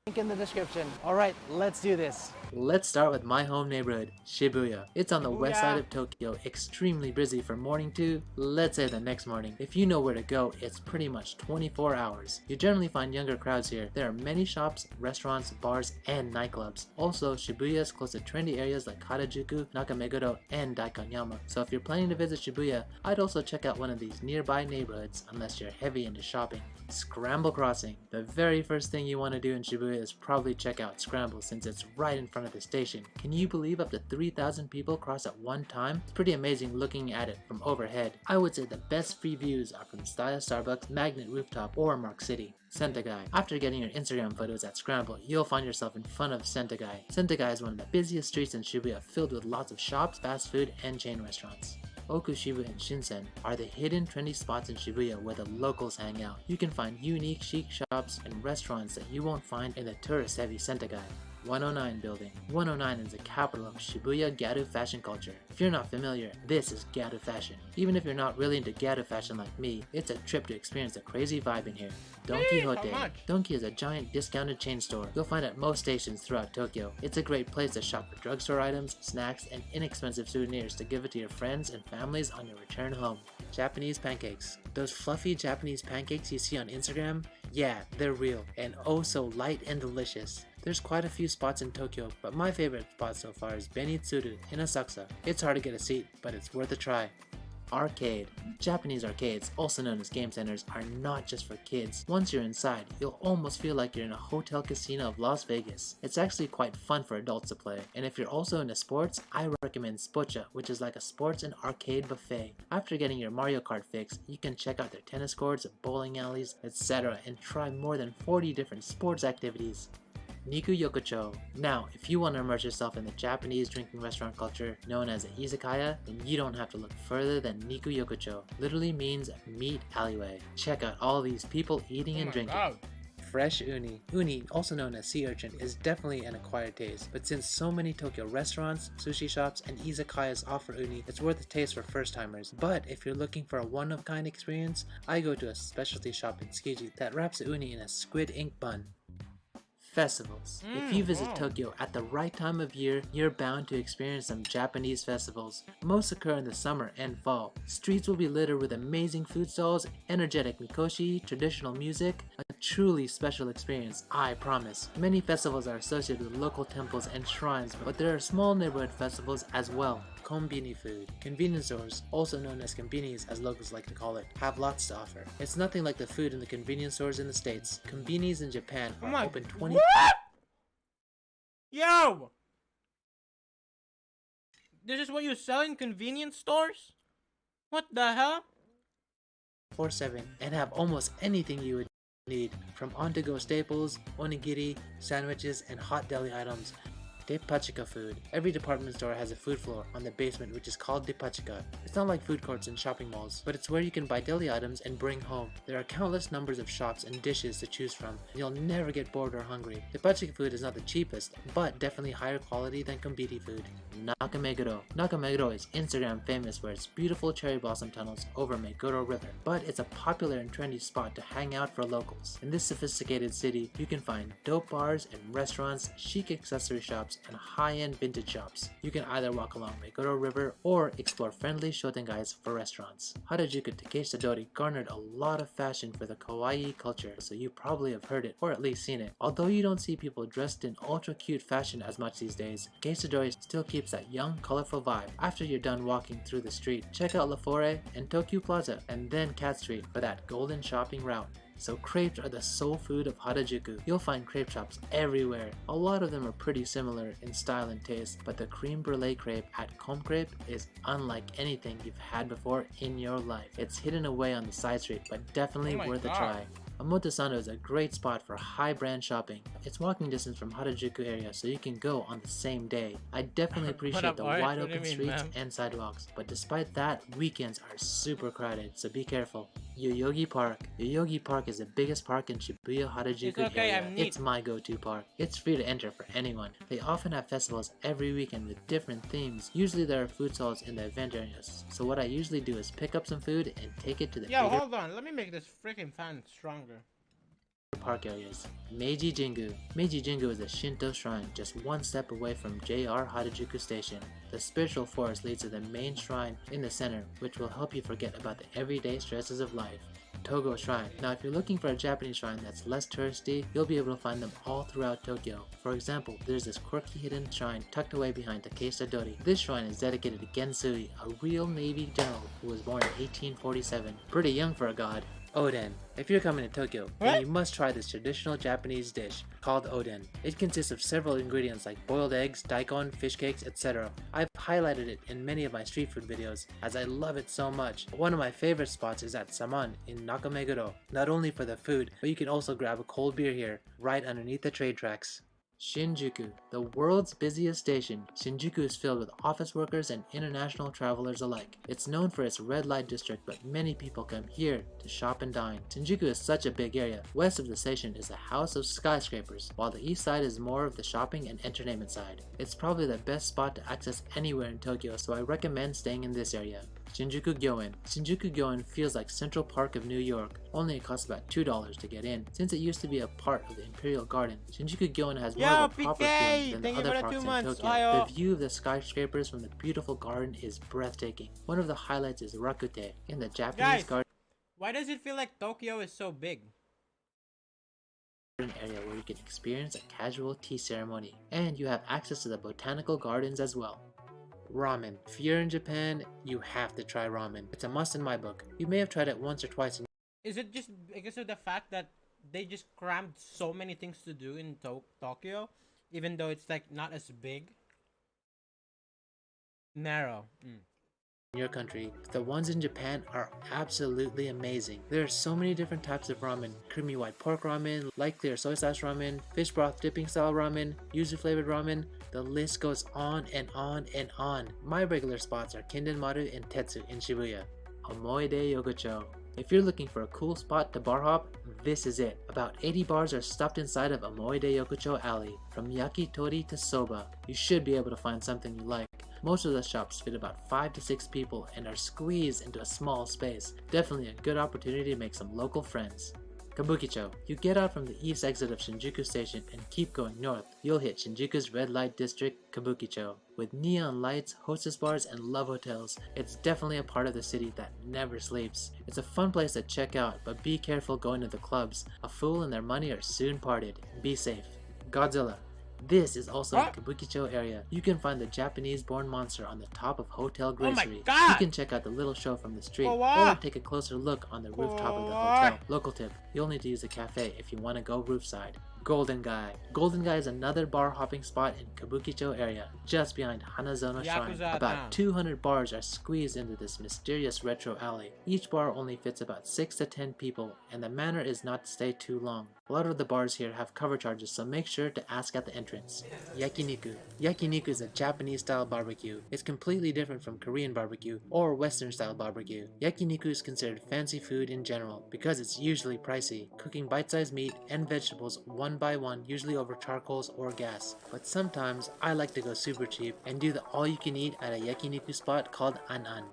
Link in the description. All right, let's do this. Let's start with my home neighborhood, Shibuya. It's on the west side of Tokyo, extremely busy from morning to, let's say, the next morning. If you know where to go, it's pretty much 24 hours. You generally find younger crowds here. There are many shops, restaurants, bars, and nightclubs. Also, Shibuya is close to trendy areas like Harajuku, Nakameguro, and Daikanyama. So if you're planning to visit Shibuya, I'd also check out one of these nearby neighborhoods unless you're heavy into shopping. Scramble Crossing. The very first thing you want to do in Shibuya is probably check out Scramble since it's right in front of the station. Can you believe up to 3,000 people cross at one time? It's pretty amazing looking at it from overhead. I would say the best free views are from Style Starbucks, Magnet Rooftop, or Mark City. Sentagai. After getting your Instagram photos at Scramble, you'll find yourself in front of Sentagai. Sentagai is one of the busiest streets in Shibuya, filled with lots of shops, fast food, and chain restaurants. Okushibu, and Shinsen are the hidden trendy spots in Shibuya where the locals hang out. You can find unique chic shops and restaurants that you won't find in the tourist-heavy Sentagai. 109 building. 109 is the capital of Shibuya Gyaru fashion culture. If you're not familiar, this is Gyaru fashion. Even if you're not really into Gyaru fashion like me, it's a trip to experience the crazy vibe in here. Don Quixote. Donki is a giant discounted chain store you'll find at most stations throughout Tokyo. It's a great place to shop for drugstore items, snacks, and inexpensive souvenirs to give it to your friends and families on your return home. Japanese pancakes. Those fluffy Japanese pancakes you see on Instagram? Yeah, they're real, and oh so light and delicious. There's quite a few spots in Tokyo, but my favorite spot so far is Benitsuru in Asakusa. It's hard to get a seat, but it's worth a try. Arcade. Japanese arcades, also known as game centers, are not just for kids. Once you're inside, you'll almost feel like you're in a hotel casino of Las Vegas. It's actually quite fun for adults to play, and if you're also into sports, I recommend Spocha, which is like a sports and arcade buffet. After getting your Mario Kart fix, you can check out their tennis courts, bowling alleys, etc. and try more than 40 different sports activities. Niku Yokocho. Now, if you want to immerse yourself in the Japanese drinking restaurant culture known as a izakaya, then you don't have to look further than Niku Yokocho. Literally means meat alleyway. Check out all these people eating and drinking. Fresh uni. Uni, also known as sea urchin, is definitely an acquired taste, but since so many Tokyo restaurants, sushi shops, and izakayas offer uni, it's worth a taste for first-timers. But if you're looking for a one-of-kind experience, I go to a specialty shop in Tsukiji that wraps uni in a squid ink bun. Festivals. If you visit Tokyo at the right time of year, you're bound to experience some Japanese festivals. Most occur in the summer and fall. Streets will be littered with amazing food stalls, energetic mikoshi, traditional music, a truly special experience, I promise. Many festivals are associated with local temples and shrines, but there are small neighborhood festivals as well. Konbini food. Convenience stores, also known as konbinis as locals like to call it, have lots to offer. It's nothing like the food in the convenience stores in the States. Konbinis in Japan are open 20. What? Yo! This is what you sell in convenience stores? What the hell? 24/7 and have almost anything you would need, from on-to-go staples, onigiri, sandwiches, and hot deli items. Depachika food. Every department store has a food floor on the basement which is called Depachika. It's not like food courts in shopping malls, but it's where you can buy deli items and bring home. There are countless numbers of shops and dishes to choose from, and you'll never get bored or hungry. Depachika food is not the cheapest, but definitely higher quality than konbini food. Nakameguro. Nakameguro is Instagram famous for its beautiful cherry blossom tunnels over Meguro River, but it's a popular and trendy spot to hang out for locals. In this sophisticated city, you can find dope bars and restaurants, chic accessory shops, and high-end vintage shops. You can either walk along Meguro River or explore friendly shotengais for restaurants. Harajuku Takeshita-dori garnered a lot of fashion for the kawaii culture, so you probably have heard it or at least seen it. Although you don't see people dressed in ultra cute fashion as much these days, Takeshita-dori still keeps that young, colorful vibe. After you're done walking through the street, check out La Forêt and Tokyo Plaza, and then Cat Street for that golden shopping route. So crepes are the soul food of Harajuku. You'll find crepe shops everywhere. A lot of them are pretty similar in style and taste, but the creme brulee crepe at Kom Crepe is unlike anything you've had before in your life. It's hidden away on the side street, but definitely worth a try. Omotesando is a great spot for high brand shopping. It's walking distance from Harajuku area, so you can go on the same day. I definitely appreciate the wide open streets and sidewalks, but despite that, weekends are super crowded, so be careful. Yoyogi Park. Yoyogi Park is the biggest park in Shibuya Harajuku area. It's my go-to park. It's free to enter for anyone. They often have festivals every weekend with different themes. Usually there are food stalls in the event areas, so what I usually do is pick up some food and take it to the Yo, hold on, let me make this freaking fan stronger. Park areas. Meiji Jingu. Meiji Jingu is a Shinto shrine just one step away from JR Harajuku Station. The spiritual forest leads to the main shrine in the center, which will help you forget about the everyday stresses of life. Togo Shrine. Now if you're looking for a Japanese shrine that's less touristy, you'll be able to find them all throughout Tokyo. For example, there's this quirky hidden shrine tucked away behind Takeshita-dori. This shrine is dedicated to Gensui, a real Navy general who was born in 1847. Pretty young for a god. Oden. If you're coming to Tokyo, then you must try this traditional Japanese dish called oden. It consists of several ingredients like boiled eggs, daikon, fish cakes, etc. I've highlighted it in many of my street food videos as I love it so much. One of my favorite spots is at Saman in Nakameguro. Not only for the food, but you can also grab a cold beer here right underneath the train tracks. Shinjuku, the world's busiest station, Shinjuku is filled with office workers and international travelers alike. It's known for its red light district, but many people come here to shop and dine. Shinjuku is such a big area. West of the station is a house of skyscrapers, while the east side is more of the shopping and entertainment side. It's probably the best spot to access anywhere in Tokyo, so I recommend staying in this area. Shinjuku Gyoen. Shinjuku Gyoen feels like Central Park of New York, only it costs about $2 to get in. Since it used to be a part of the Imperial Garden, Shinjuku Gyoen has more of a proper feel than the other parks in Tokyo. The view of the skyscrapers from the beautiful garden is breathtaking. One of the highlights is Rakute, in the Japanese garden. Why does it feel like Tokyo is so big? Area where you can experience a casual tea ceremony, and you have access to the botanical gardens as well. Ramen. If you're in Japan, you have to try ramen. It's a must in my book. You may have tried it once or twice. Is it just because of the fact that they just crammed so many things to do in Tokyo, even though it's like not as big? Narrow. In your country, the ones in Japan are absolutely amazing. There are so many different types of ramen: creamy white pork ramen, light clear soy sauce ramen, fish broth dipping style ramen, yuzu flavored ramen. The list goes on and on and on. My regular spots are Kindenmaru and Tetsu in Shibuya. Omoide Yokocho. If you're looking for a cool spot to bar hop, this is it. About 80 bars are stuffed inside of Omoide Yokocho Alley. From yakitori to soba, you should be able to find something you like. Most of the shops fit about 5 to 6 people and are squeezed into a small space. Definitely a good opportunity to make some local friends. Kabukicho. You get out from the east exit of Shinjuku Station and keep going north. You'll hit Shinjuku's red light district, Kabukicho. With neon lights, hostess bars, and love hotels, it's definitely a part of the city that never sleeps. It's a fun place to check out, but be careful going to the clubs. A fool and their money are soon parted. Be safe. Godzilla. This is also in the Kabukicho area. You can find the Japanese-born monster on the top of Hotel Gracery. You can check out the little show from the street, or take a closer look on the rooftop of the hotel. Local tip, you'll need to use a cafe if you want to go roofside. Golden Guy. Golden Guy is another bar hopping spot in Kabukicho area, just behind Hanazono Shrine. About 200 bars are squeezed into this mysterious retro alley. Each bar only fits about 6 to 10 people, and the manner is not to stay too long. A lot of the bars here have cover charges, so make sure to ask at the entrance. Yakiniku. Yakiniku is a Japanese style barbecue. It's completely different from Korean barbecue or Western style barbecue. Yakiniku is considered fancy food in general because it's usually pricey, cooking bite-sized meat and vegetables one by one, usually over charcoals or gas. But sometimes I like to go super cheap and do the all-you-can-eat at a yakiniku spot called An-An.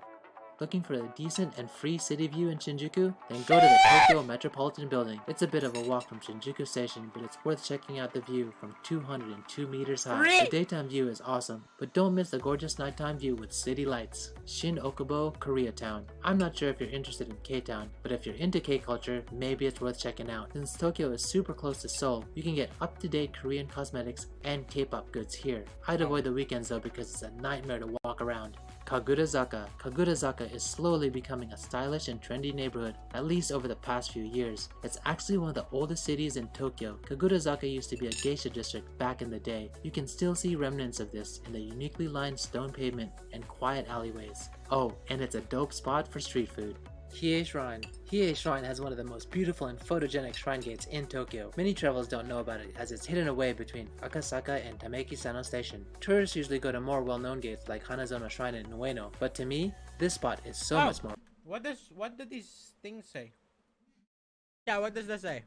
Looking for a decent and free city view in Shinjuku? Then go to the Tokyo Metropolitan Building. It's a bit of a walk from Shinjuku Station, but it's worth checking out the view from 202 meters high. The daytime view is awesome, but don't miss the gorgeous nighttime view with city lights. Shin Okubo, Koreatown. I'm not sure if you're interested in K-Town, but if you're into K-culture, maybe it's worth checking out. Since Tokyo is super close to Seoul, you can get up-to-date Korean cosmetics and K-pop goods here. I'd avoid the weekends though because it's a nightmare to walk around. Kagurazaka. Kagurazaka is slowly becoming a stylish and trendy neighborhood, at least over the past few years. It's actually one of the oldest cities in Tokyo. Kagurazaka used to be a geisha district back in the day. You can still see remnants of this in the uniquely lined stone pavement and quiet alleyways. Oh, and it's a dope spot for street food. Hiei Shrine. Hiei Shrine has one of the most beautiful and photogenic shrine gates in Tokyo. Many travelers don't know about it as it's hidden away between Akasaka and Tameki-Sano Station. Tourists usually go to more well-known gates like Hanazono Shrine and Ueno, but to me, this spot is so much more. What did these things say? Yeah, what does that say?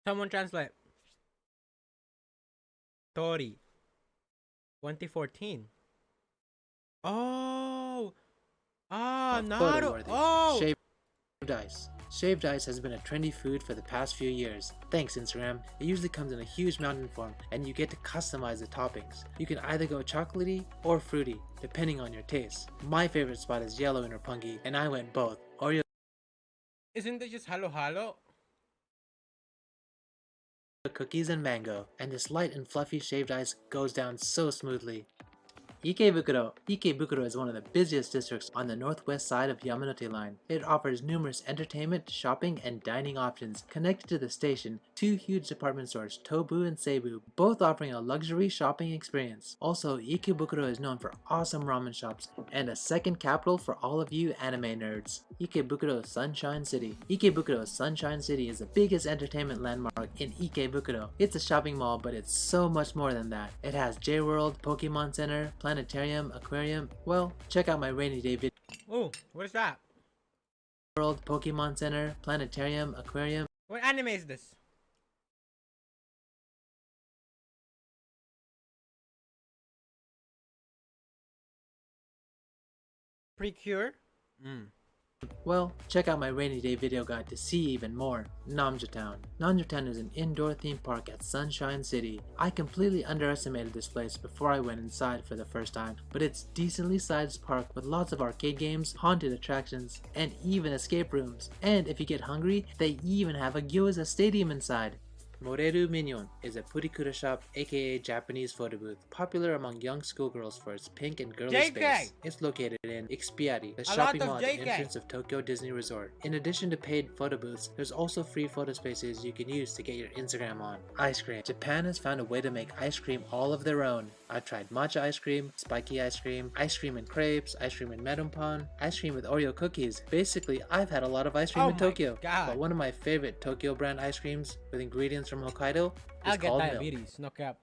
Someone translate. Tori. 2014. Oh! Ah, Naruto! Oh! Shaved ice. Shaved ice has been a trendy food for the past few years. Thanks Instagram. It usually comes in a huge mountain form and you get to customize the toppings. You can either go chocolatey or fruity, depending on your taste. My favorite spot is yellow in Roppongi and I went both. Oreo Isn't it just halo halo? Cookies and mango, and this light and fluffy shaved ice goes down so smoothly. Ikebukuro. Ikebukuro is one of the busiest districts on the northwest side of Yamanote Line. It offers numerous entertainment, shopping, and dining options. Connected to the station, 2 huge department stores, Tobu and Seibu, both offering a luxury shopping experience. Also, Ikebukuro is known for awesome ramen shops and a second capital for all of you anime nerds. Ikebukuro Sunshine City. Ikebukuro Sunshine City is the biggest entertainment landmark in Ikebukuro. It's a shopping mall, but it's so much more than that. It has J-World, Pokemon Center, planetarium, aquarium. Well, check out my rainy day video. Oh, what is that? World, Pokemon Center, planetarium, aquarium. What anime is this? Precure? Well, check out my rainy day video guide to see even more. Namja Town. Namja Town is an indoor theme park at Sunshine City. I completely underestimated this place before I went inside for the first time, but it's decently sized park with lots of arcade games, haunted attractions, and even escape rooms. And if you get hungry, they even have a gyoza stadium inside. Moreru Minion is a purikura shop, aka Japanese photo booth, popular among young schoolgirls for its pink and girly JK! space. It's located in Ikspiari, the shopping mall at the entrance of Tokyo Disney Resort. In addition to paid photo booths, there's also free photo spaces you can use to get your Instagram on. Ice cream. Japan has found a way to make ice cream all of their own. I've tried matcha ice cream, spiky ice cream and crepes, ice cream and merunpan, ice cream with Oreo cookies. Basically, I've had a lot of ice cream in Tokyo. But one of my favorite Tokyo brand ice creams with ingredients from Hokkaido is called diabetes, no cap.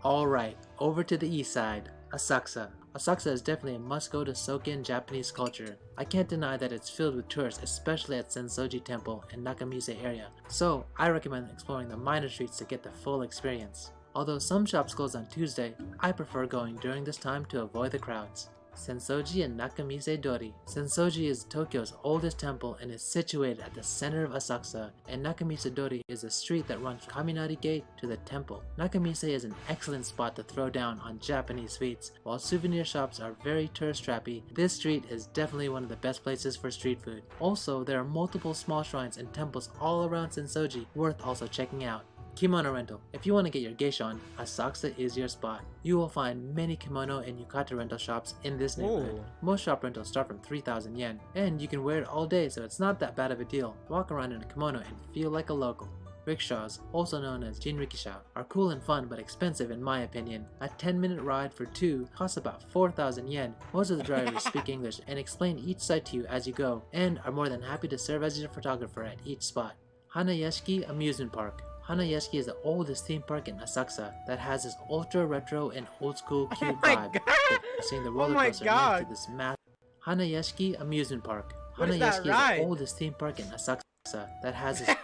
Alright, over to the east side, Asakusa. Asakusa is definitely a must-go to soak in Japanese culture. I can't deny that it's filled with tourists, especially at Sensoji Temple and Nakamise area, so I recommend exploring the minor streets to get the full experience. Although some shops close on Tuesday, I prefer going during this time to avoid the crowds. Sensoji and Nakamise Dori. Sensoji is Tokyo's oldest temple and is situated at the center of Asakusa, and Nakamise Dori is a street that runs from Kaminari Gate to the temple. Nakamise is an excellent spot to throw down on Japanese sweets. While souvenir shops are very tourist-trappy, this street is definitely one of the best places for street food. Also, there are multiple small shrines and temples all around Sensoji, worth also checking out. Kimono rental. If you want to get your geisha on, Asakusa is your spot. You will find many kimono and yukata rental shops in this neighborhood. Most shop rentals start from 3,000 yen, and you can wear it all day, so it's not that bad of a deal. Walk around in a kimono and feel like a local. Rickshaws, also known as jinrikisha, are cool and fun but expensive in my opinion. A 10-minute ride for 2 costs about 4,000 yen. Most of the drivers speak English and explain each site to you as you go, and are more than happy to serve as your photographer at each spot. Hanayashiki Amusement Park. Hanayashiki is the oldest theme park in Asakusa that has this ultra retro and old school cute vibe. Seeing the roller coaster next to this massive Hanayashiki Amusement Park. Hanayashiki is the oldest theme park in Asakusa that has this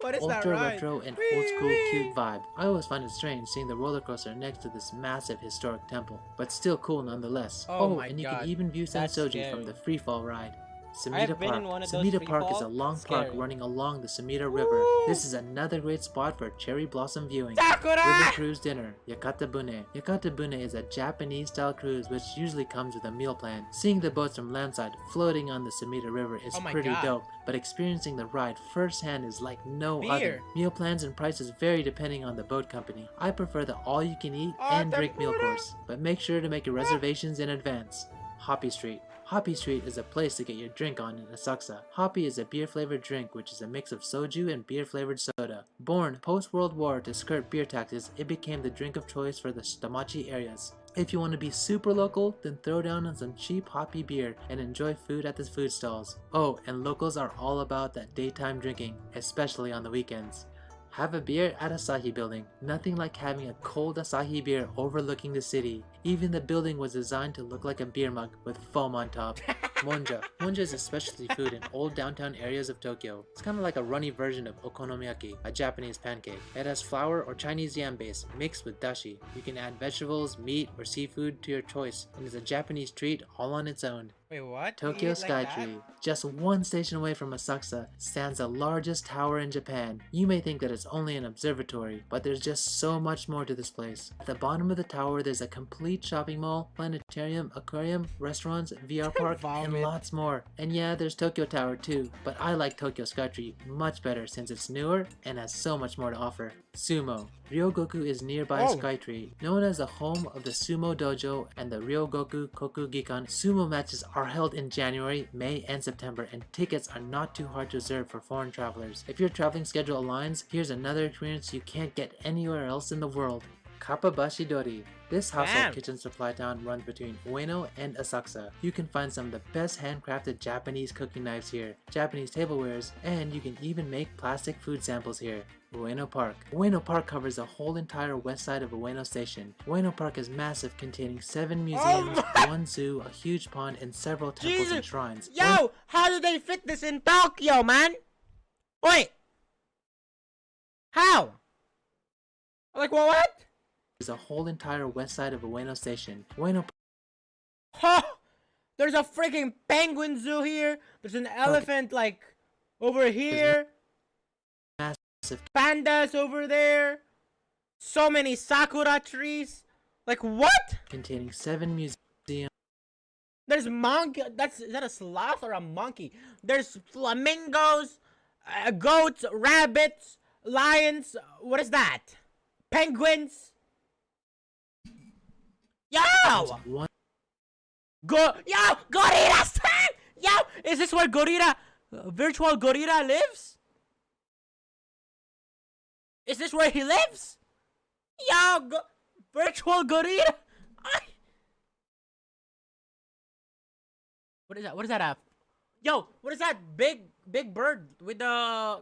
ultra retro and old school cute vibe. I always find it strange seeing the roller coaster next to this massive historic temple, but still cool nonetheless. And you can even view Sensoji from the freefall ride. Sumida Park. Sumida Park is a long park running along the Sumida River. This is another great spot for cherry blossom viewing. River cruise dinner. Yakata Bune. Yakata Bune is a Japanese style cruise which usually comes with a meal plan. Seeing the boats from landside floating on the Sumida River is pretty dope, but experiencing the ride firsthand is like no other. Meal plans and prices vary depending on the boat company. I prefer the all you can eat and drink meal course, but make sure to make your reservations in advance. Hoppy Street. Hoppy Street is a place to get your drink on in Asakusa. Hoppy is a beer-flavored drink which is a mix of soju and beer-flavored soda. Born post-World War to skirt beer taxes, it became the drink of choice for the Shitamachi areas. If you want to be super local, then throw down on some cheap hoppy beer and enjoy food at the food stalls. Oh, and locals are all about that daytime drinking, especially on the weekends. Have a beer at Asahi Building. Nothing like having a cold Asahi beer overlooking the city. Even the building was designed to look like a beer mug with foam on top. Monja. Monja is a specialty food in old downtown areas of Tokyo. It's kind of like a runny version of okonomiyaki, a Japanese pancake. It has flour or Chinese yam base mixed with dashi. You can add vegetables, meat, or seafood to your choice, and it's a Japanese treat all on its own. Wait, what? Tokyo Skytree. Just one station away from Asakusa stands the largest tower in Japan. You may think that it's only an observatory, but there's just so much more to this place. At the bottom of the tower there's a complete shopping mall, planetarium, aquarium, restaurants, VR park, and And and lots more. And yeah, there's Tokyo Tower too, but I like Tokyo Skytree much better since it's newer and has so much more to offer. Sumo. Ryogoku is nearby Skytree. Known as the home of the Sumo Dojo and the Ryogoku Kokugikan, sumo matches are held in January, May, and September, and tickets are not too hard to reserve for foreign travelers. If your traveling schedule aligns, here's another experience you can't get anywhere else in the world. Kappabashi Dori. This household kitchen supply town runs between Ueno and Asakusa. You can find some of the best handcrafted Japanese cooking knives here, Japanese tablewares, and you can even make plastic food samples here. Ueno Park. Ueno Park covers the whole entire west side of Ueno Station. Ueno Park is massive, containing 7 museums, 1 zoo, a huge pond, and several temples and shrines. Yo, how do they fit this in Tokyo, man? Wait. How? Like what? Is a whole entire west side of Ueno Station. Ueno Huh! There's a freaking penguin zoo here. There's an elephant like over here. Massive pandas over there. So many sakura trees. Like what? Containing 7 museums. There's monkey. Is that a sloth or a monkey? There's flamingos, goats, rabbits, lions. What is that? Penguins. Yo! Gorilla stand! Yo! Is this where Gorilla, virtual Gorilla lives? Is this where he lives? Yo! Virtual Gorilla! What is that? What is that? Yo! What is that big bird with the...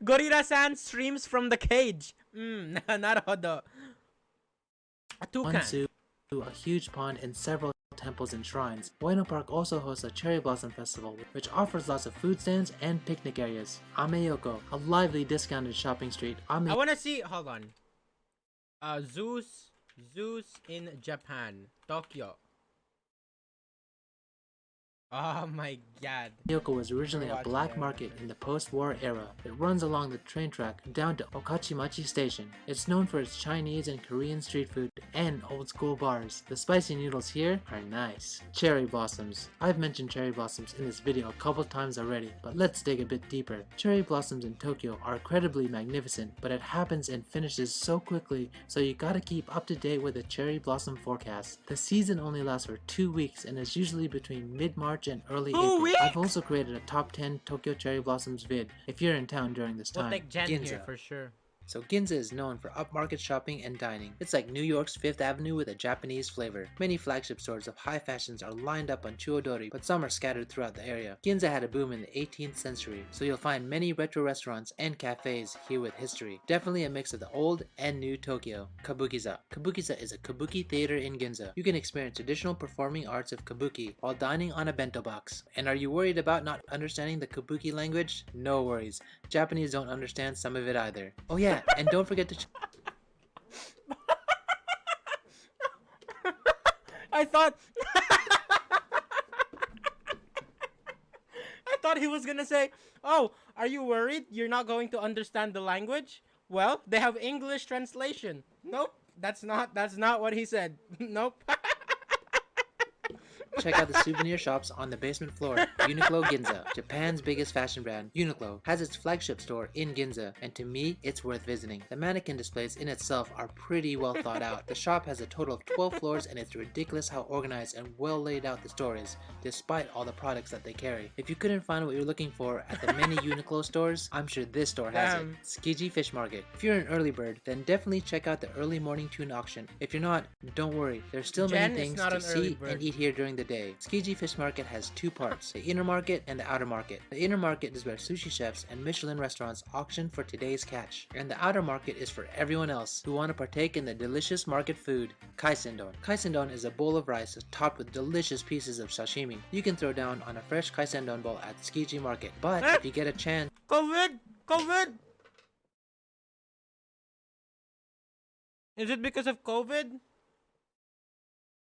Gorilla-san streams from the cage. Naruhodo. A toucan. 1 zoo, a huge pond, and several temples and shrines. Ueno Park also hosts a cherry blossom festival, which offers lots of food stands and picnic areas. Ameyoko, a lively discounted shopping street. I wanna see. Hold on. Zoos in Japan, Tokyo. Oh my god. Ameyoko was originally a black market in the post-war era. It runs along the train track down to Okachimachi Station. It's known for its Chinese and Korean street food and old-school bars. The spicy noodles here are nice. Cherry blossoms. I've mentioned cherry blossoms in this video a couple times already, but let's dig a bit deeper. Cherry blossoms in Tokyo are incredibly magnificent, but it happens and finishes so quickly, so you gotta keep up to date with the cherry blossom forecast. The season only lasts for 2 weeks and is usually between mid-March and early April. I've also created a top 10 Tokyo cherry blossoms vid if you're in town during this time. We'll take Jen here for sure. So Ginza is known for upmarket shopping and dining. It's like New York's 5th Avenue with a Japanese flavor. Many flagship stores of high fashions are lined up on Chuodori, but some are scattered throughout the area. Ginza had a boom in the 18th century, so you'll find many retro restaurants and cafes here with history. Definitely a mix of the old and new Tokyo. Kabukiza. Kabukiza is a kabuki theater in Ginza. You can experience traditional performing arts of kabuki while dining on a bento box. And are you worried about not understanding the kabuki language? No worries. Japanese don't understand some of it either. Oh yeah, and don't forget to I thought he was gonna say, oh, are you worried you're not going to understand the language? Well, they have English translation. Nope, that's not what he said. Nope. check out the souvenir shops on the basement floor. Uniqlo Ginza, Japan's biggest fashion brand. Uniqlo has its flagship store in Ginza, and to me, it's worth visiting. The mannequin displays in itself are pretty well thought out. The shop has a total of 12 floors, and it's ridiculous how organized and well laid out the store is, despite all the products that they carry. If you couldn't find what you're looking for at the many Uniqlo stores, I'm sure this store has it. Tsukiji Fish Market. If you're an early bird, then definitely check out the early morning tuna auction. If you're not, don't worry. There's still many things to see and eat here during the day. Tsukiji Fish Market has two parts, the inner market and the outer market. The inner market is where sushi chefs and Michelin restaurants auction for today's catch. And the outer market is for everyone else who want to partake in the delicious market food, kaisendon. Kaisendon is a bowl of rice topped with delicious pieces of sashimi. You can throw down on a fresh kaisendon bowl at Tsukiji Market, but if you get a chance... COVID! Is it because of COVID?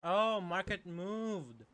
Oh, market moved.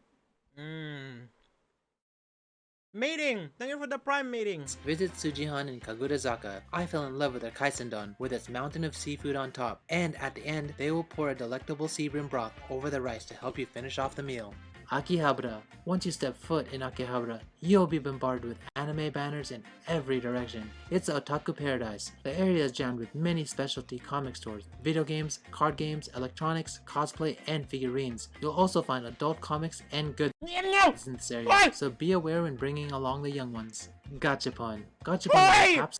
Mating! Thank you for the prime mating! Visit Tsujihan in Kagurazaka. I fell in love with their kaisendon, with its mountain of seafood on top. And at the end, they will pour a delectable sea bream broth over the rice to help you finish off the meal. Akihabara. Once you step foot in Akihabara, you'll be bombarded with anime banners in every direction. It's a otaku paradise. The area is jammed with many specialty comic stores, video games, card games, electronics, cosplay, and figurines. You'll also find adult comics and goods in this area, so be aware when bringing along the young ones. Gachapon. Gachapon is perhaps...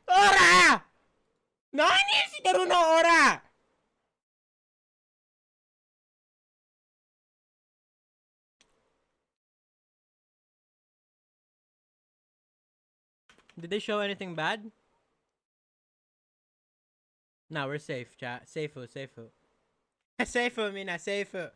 Ora! Nani shigaru no ora! Did they show anything bad? No, we're safe, chat. Seifu, seifu. Seifu, mina, seifu.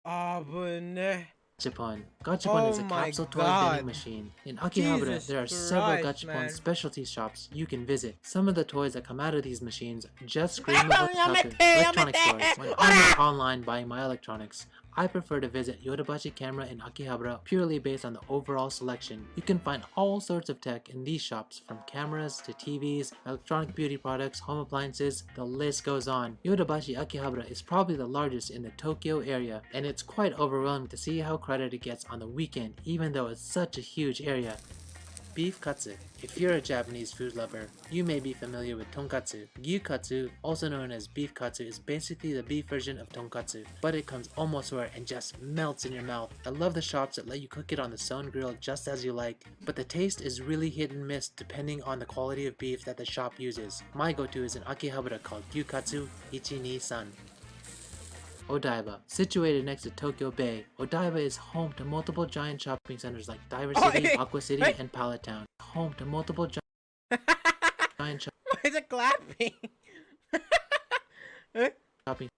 Oh, bunne. Gachapon. Gachapon is a capsule toy vending machine. In Akihabara, there are several Gachapon specialty shops you can visit. Some of the toys that come out of these machines just scream about electronic stores. When I'm not online buying my electronics, I prefer to visit Yodobashi Camera in Akihabara purely based on the overall selection. You can find all sorts of tech in these shops, from cameras to TVs, electronic beauty products, home appliances, the list goes on. Yodobashi Akihabara is probably the largest in the Tokyo area, and it's quite overwhelming to see how crowded it gets on the weekend, even though it's such a huge area. Beef katsu. If you're a Japanese food lover, you may be familiar with tonkatsu. Gyukatsu, also known as beef katsu, is basically the beef version of tonkatsu, but it comes almost rare and just melts in your mouth. I love the shops that let you cook it on the stone grill just as you like, but the taste is really hit and miss depending on the quality of beef that the shop uses. My go-to is an Akihabara called Gyukatsu Ichi-ni-san. Odaiba. Situated next to Tokyo Bay, Odaiba is home to multiple giant shopping centers like Diver City, Aqua City, and Pallet Town. Home to multiple giant Why is it clapping? shopping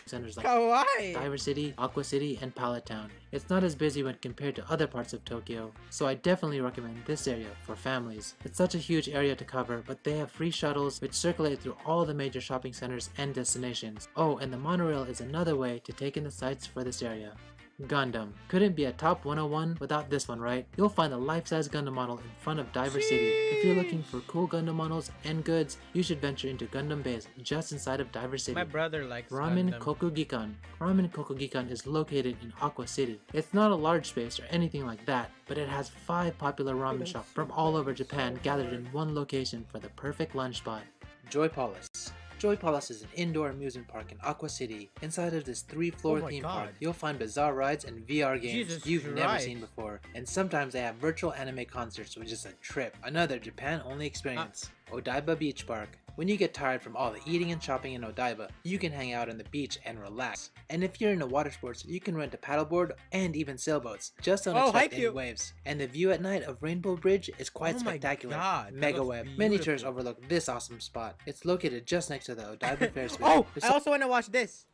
centers like Kawaii. Diver City, Aqua City, and Pallet Town. It's not as busy when compared to other parts of Tokyo, so I definitely recommend this area for families. It's such a huge area to cover, but they have free shuttles which circulate through all the major shopping centers and destinations. Oh, and the monorail is another way to take in the sights for this area. Gundam. Couldn't be a top 101 without this one, right? You'll find a life-size Gundam model in front of Diver City. If you're looking for cool Gundam models and goods, you should venture into Gundam Base just inside of Diver City. My brother likes Ramen Gundam. Kokugikan. Ramen Kokugikan is located in Aqua City. It's not a large space or anything like that, but it has 5 popular ramen shops from all over Japan gathered in one location for the perfect lunch spot. Joy Palace. Joy Palace is an indoor amusement park in Aqua City. Inside of this 3-floor theme park, you'll find bizarre rides and VR games you've never seen before. And sometimes they have virtual anime concerts, which is a trip. Another Japan-only experience. Odaiba Beach Park. When you get tired from all the eating and shopping in Odaiba, you can hang out on the beach and relax. And if you're into water sports, you can rent a paddleboard and even sailboats. Just don't expect any waves. And the view at night of Rainbow Bridge is quite spectacular. Mega web. Many tours overlook this awesome spot. It's located just next to the Odaiba Ferris wheel. I also want to watch this.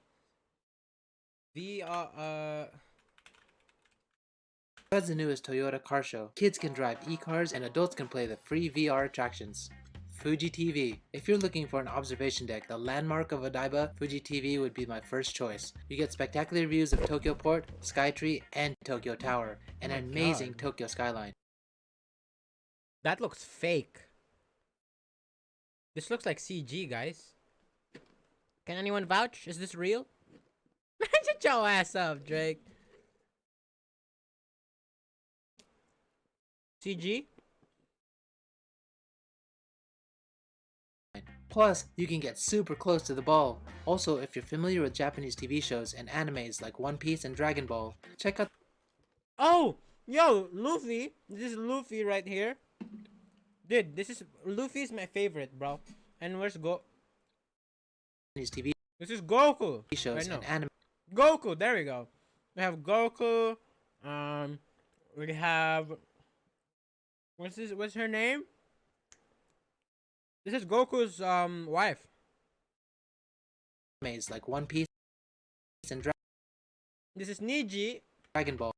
Besides the newest Toyota car show, kids can drive e-cars and adults can play the free VR attractions. Fuji TV. If you're looking for an observation deck, the landmark of Odaiba, Fuji TV would be my first choice. You get spectacular views of Tokyo Port, Skytree, and Tokyo Tower, and an amazing Tokyo skyline. That looks fake. This looks like CG, guys. Can anyone vouch? Is this real? Shut your ass up, Drake. CG? Plus, you can get super close to the ball. Also, if you're familiar with Japanese TV shows and animes like One Piece and Dragon Ball, check out... Oh! Yo, Luffy! This is Luffy right here. Dude, Luffy is my favorite, bro. And where's TV This is Goku! shows and anime... Goku! There we go. We have Goku. We have... What's her name? This is Goku's wife. Animes like One Piece and This is Niji. Dragon Ball.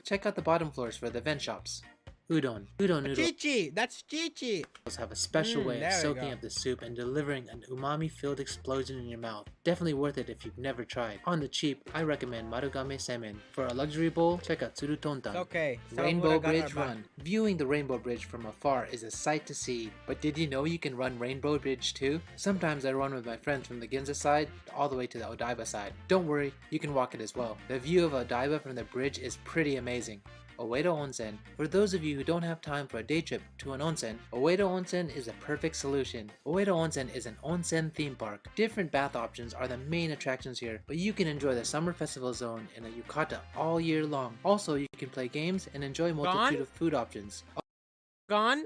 Check out the bottom floors for the event shops. Udon. Udon noodles Chichi! That's Chichi! have a special way of there we soaking go. up the soup and delivering an umami-filled explosion in your mouth. Definitely worth it if you've never tried. On the cheap, I recommend Marugame Semen. For a luxury bowl, check out Tsurutontan. Okay. Rainbow Bridge Run. Viewing the Rainbow Bridge from afar is a sight to see, but did you know you can run Rainbow Bridge too? Sometimes I run with my friends from the Ginza side all the way to the Odaiba side. Don't worry, you can walk it as well. The view of Odaiba from the bridge is pretty amazing. Oedo Onsen. For those of you who don't have time for a day trip to an onsen, Oedo Onsen is a perfect solution. Oedo Onsen is an onsen theme park. Different bath options are the main attractions here, but you can enjoy the summer festival zone in a yukata all year long. Also, you can play games and enjoy a multitude of food options. Gone?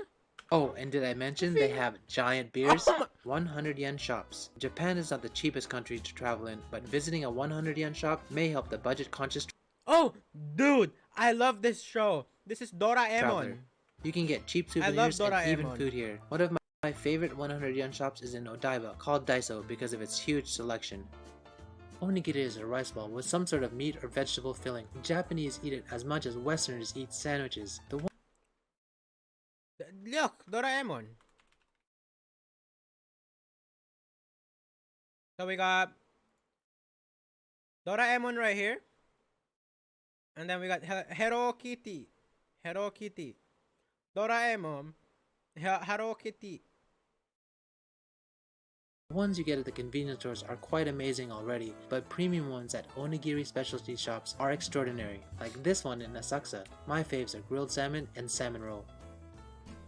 Oh, and did I mention they have giant beers? 100 yen shops. Japan is not the cheapest country to travel in, but visiting a 100 yen shop may help the budget conscious Oh, dude! I love this show. This is Doraemon. traveler. You can get cheap I love souvenirs and even Doraemon. food here. One of my favorite 100 yen shops is in Odaiba, called Daiso because of its huge selection. Onigiri is a rice ball with some sort of meat or vegetable filling. Japanese eat it as much as Westerners eat sandwiches. The one Look, Doraemon. So we got Doraemon right here. And then we got Hello Kitty. Hello Kitty. Doraemon. Hello Kitty. The ones you get at the convenience stores are quite amazing already, but premium ones at onigiri specialty shops are extraordinary, like this one in Asakusa. My faves are grilled salmon and salmon roll.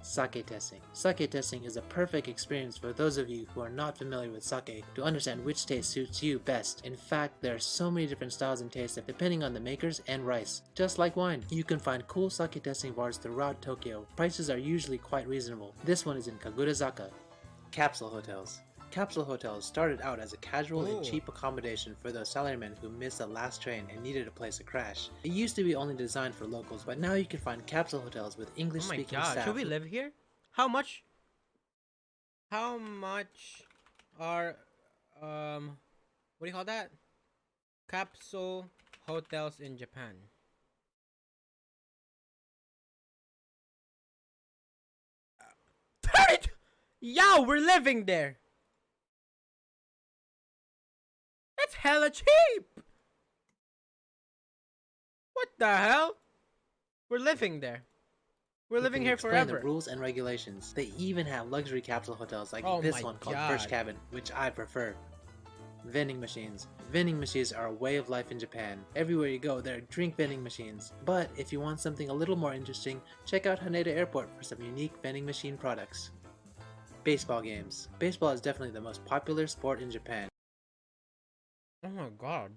Sake testing. Sake testing is a perfect experience for those of you who are not familiar with sake to understand which taste suits you best. In fact, there are so many different styles and tastes depending on the makers and rice. Just like wine, you can find cool sake testing bars throughout Tokyo. Prices are usually quite reasonable. This one is in Kagurazaka. Capsule hotels. Capsule hotels started out as a casual and cheap accommodation for those salarymen who missed the last train and needed a place to crash. It used to be only designed for locals, but now you can find capsule hotels with English-speaking staff. Should we live here? How much? How much are what do you call that? Capsule hotels in Japan. Yo, we're living there. That's hella cheap. What the hell? We're living there. We're Who living can here explain forever. the rules and regulations. They even have luxury capsule hotels like Oh this my one called God. First Cabin, which I prefer. Vending machines. Vending machines are a way of life in Japan. Everywhere you go, there are drink vending machines. But if you want something a little more interesting, check out Haneda Airport for some unique vending machine products. Baseball games. Baseball is definitely the most popular sport in Japan. Oh my god.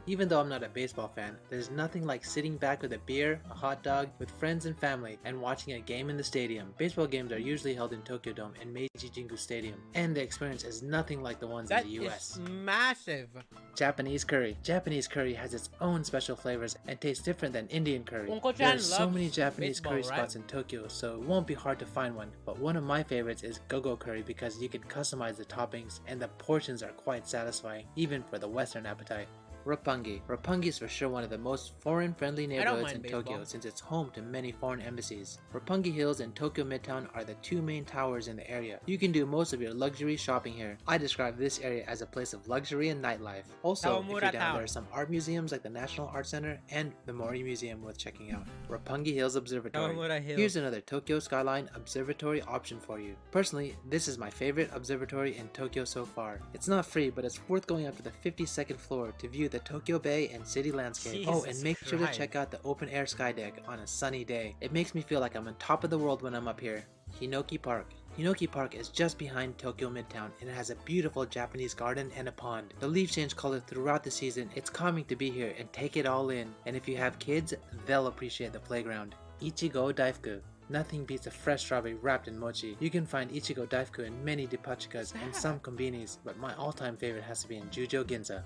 Even though I'm not a baseball fan, there's nothing like sitting back with a beer, a hot dog, with friends and family, and watching a game in the stadium. Baseball games are usually held in Tokyo Dome and Meiji Jingu Stadium, and the experience is nothing like the ones That in the US. is massive. Japanese curry. Japanese curry has its own special flavors and tastes different than Indian curry. Uncle-chan There are so loves many Japanese baseball, curry right? spots in Tokyo, so it won't be hard to find one. But one of my favorites is go-go curry because you can customize the toppings and the portions are quite satisfying, even for the Western appetite. Roppongi. Roppongi is for sure one of the most foreign-friendly neighborhoods mind in baseball. Tokyo since it's home to many foreign embassies. Roppongi Hills and Tokyo Midtown are the two main towers in the area. You can do most of your luxury shopping here. I describe this area as a place of luxury and nightlife. Also, if you're Taomura down, Town. there are some art museums like the National Art Center and the Mori Museum worth checking out. Roppongi Hills Observatory. Taomura Hills. Here's another Tokyo Skyline Observatory option for you. Personally, this is my favorite observatory in Tokyo so far. It's not free, but it's worth going up to the 52nd floor to view the Tokyo Bay and city landscape. Oh, and Jesus make sure to Christ. check out the open air sky deck on a sunny day. It makes me feel like I'm on top of the world when I'm up here. Hinoki Park. Hinoki Park is just behind Tokyo Midtown and it has a beautiful Japanese garden and a pond. The leaves change color throughout the season. It's calming to be here and take it all in. And if you have kids, they'll appreciate the playground. Ichigo Daifuku. Nothing beats a fresh strawberry wrapped in mochi. You can find Ichigo Daifuku in many depachikas and some konbinis, but my all-time favorite has to be in Jujo Ginza.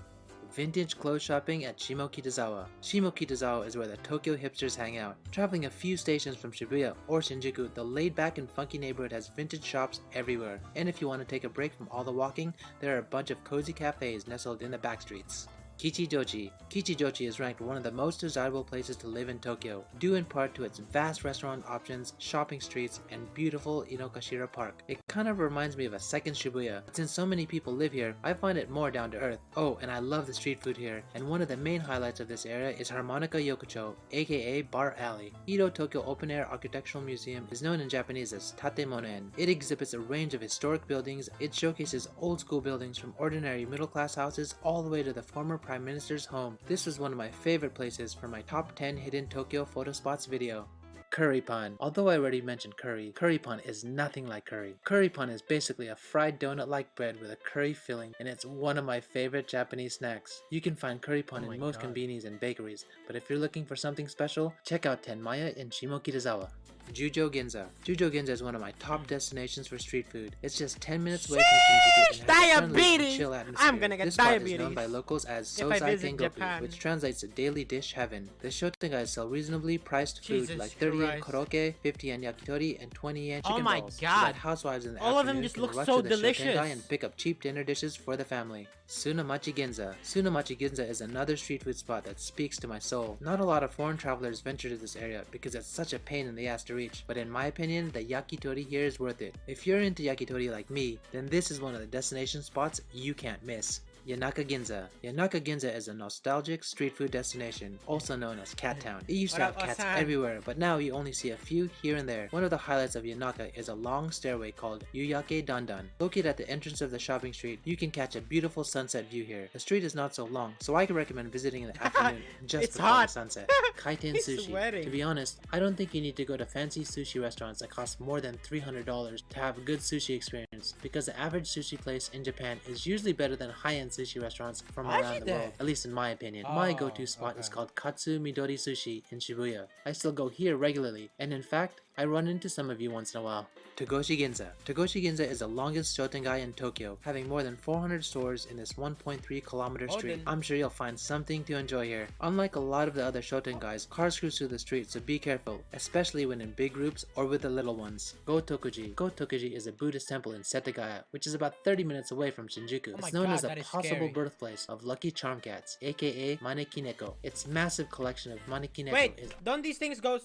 Vintage clothes shopping at Shimokitazawa. Shimokitazawa is where the Tokyo hipsters hang out. Traveling a few stations from Shibuya or Shinjuku, the laid-back and funky neighborhood has vintage shops everywhere. And if you want to take a break from all the walking, there are a bunch of cozy cafes nestled in the back streets. Kichijochi. Kichijochi is ranked one of the most desirable places to live in Tokyo, due in part to its vast restaurant options, shopping streets, and beautiful Inokashira Park. It kind of reminds me of a second Shibuya, but since so many people live here, I find it more down to earth. Oh, and I love the street food here, and one of the main highlights of this area is Harmonica Yokocho, aka Bar Alley. Edo Tokyo Open Air Architectural Museum is known in Japanese as Tatemono-en. It exhibits a range of historic buildings. It showcases old school buildings from ordinary middle-class houses all the way to the former Prime Minister's home. This was one of my favorite places for my top 10 hidden Tokyo photo spots video. Curry pun. Although I already mentioned curry, curry pun is nothing like curry. Curry pun is basically a fried donut-like bread with a curry filling, and it's one of my favorite Japanese snacks. You can find curry pun in most konbinis and bakeries, but if you're looking for something special, check out Tenmaya in Shimokitazawa. Jujo Ginza. Jujo Ginza is one of my top destinations for street food. It's just 10 minutes away from Shinjuku and has a friendly and chill atmosphere. I'm gonna get this diabetes. Spot is known by locals as If I Sozai visit Tengoku, Japan. which translates to daily dish heaven. The shotengai sell reasonably priced food Jesus like 30 yen Christ. koroke, 50 yen yakitori, and 20 yen Oh chicken my balls. So God. that housewives in the All of them afternoon just can look rush so to the delicious. shotengai and pick up cheap dinner dishes for the family. Tsunamachi Ginza. Tsunamachi Ginza is another street food spot that speaks to my soul. Not a lot of foreign travelers venture to this area because it's such a pain in the ass to reach, but in my opinion, the yakitori here is worth it. If you're into yakitori like me, then this is one of the destination spots you can't miss. Yanaka Ginza. Yanaka Ginza is a nostalgic street food destination, also known as Cat Town. It used to have cats everywhere, but now you only see a few here and there. One of the highlights of Yanaka is a long stairway called Yuyake Dandan. Located at the entrance of the shopping street, you can catch a beautiful sunset view here. The street is not so long, so I can recommend visiting in the afternoon just It's before the hot. sunset. Kaiten He's Sushi. sweating. To be honest, I don't think you need to go to fancy sushi restaurants that cost more than $300 to have a good sushi experience, because the average sushi place in Japan is usually better than high-end sushi restaurants from around the world, at least in my opinion. My go-to spot is called Katsu Midori Sushi in Shibuya. I still go here regularly, and in fact, I run into some of you once in a while. Togoshi Ginza. Togoshi Ginza is the longest shotengai in Tokyo, having more than 400 stores in this 1.3 kilometer street. I'm sure you'll find something to enjoy here. Unlike a lot of the other shotengais, cars cruise through the street, so be careful, especially when in big groups or with the little ones. Go-Tokuji. Go-Tokuji is a Buddhist temple in Setagaya, which is about 30 minutes away from Shinjuku. It's known as a possible birthplace of lucky charm cats, aka Manekineko. Its massive collection of Manekineko Wait, is don't these things go...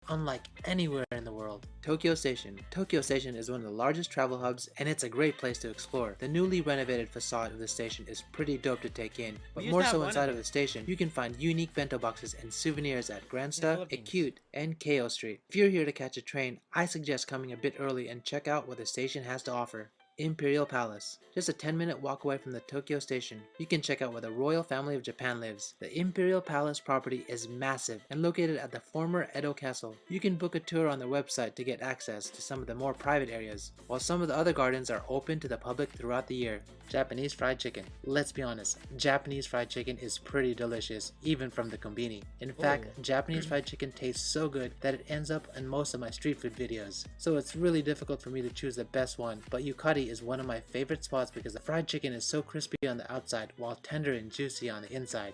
unlike anywhere in the world. Tokyo Station. Tokyo Station is one of the largest travel hubs, and it's a great place to explore. The newly renovated facade of the station is pretty dope to take in, but more so inside of the station, you can find unique bento boxes and souvenirs at Grandsta, Acute, and Keio Street. If you're here to catch a train, I suggest coming a bit early and check out what the station has to offer. Imperial Palace. Just a 10-minute walk away from the Tokyo Station, you can check out where the royal family of Japan lives. The Imperial Palace property is massive and located at the former Edo Castle. You can book a tour on their website to get access to some of the more private areas, while some of the other gardens are open to the public throughout the year. Japanese fried chicken. Let's be honest, Japanese fried chicken is pretty delicious, even from the konbini. In fact, Japanese fried chicken tastes so good that it ends up in most of my street food videos. So it's really difficult for me to choose the best one, but Yukari is one of my favorite spots because the fried chicken is so crispy on the outside while tender and juicy on the inside.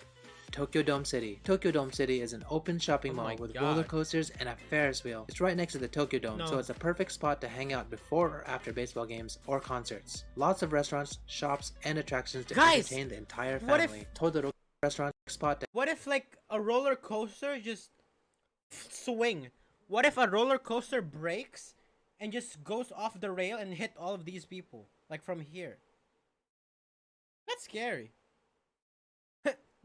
Tokyo Dome City. Tokyo Dome City is an open shopping mall with roller coasters and a Ferris wheel. It's right next to the Tokyo Dome, so it's a perfect spot to hang out before or after baseball games or concerts. Lots of restaurants, shops, and attractions to entertain the entire family. Todoroki restaurant spot. What if like a roller coaster just swing? What if a roller coaster breaks and just goes off the rail and hit all of these people, like from here? That's scary.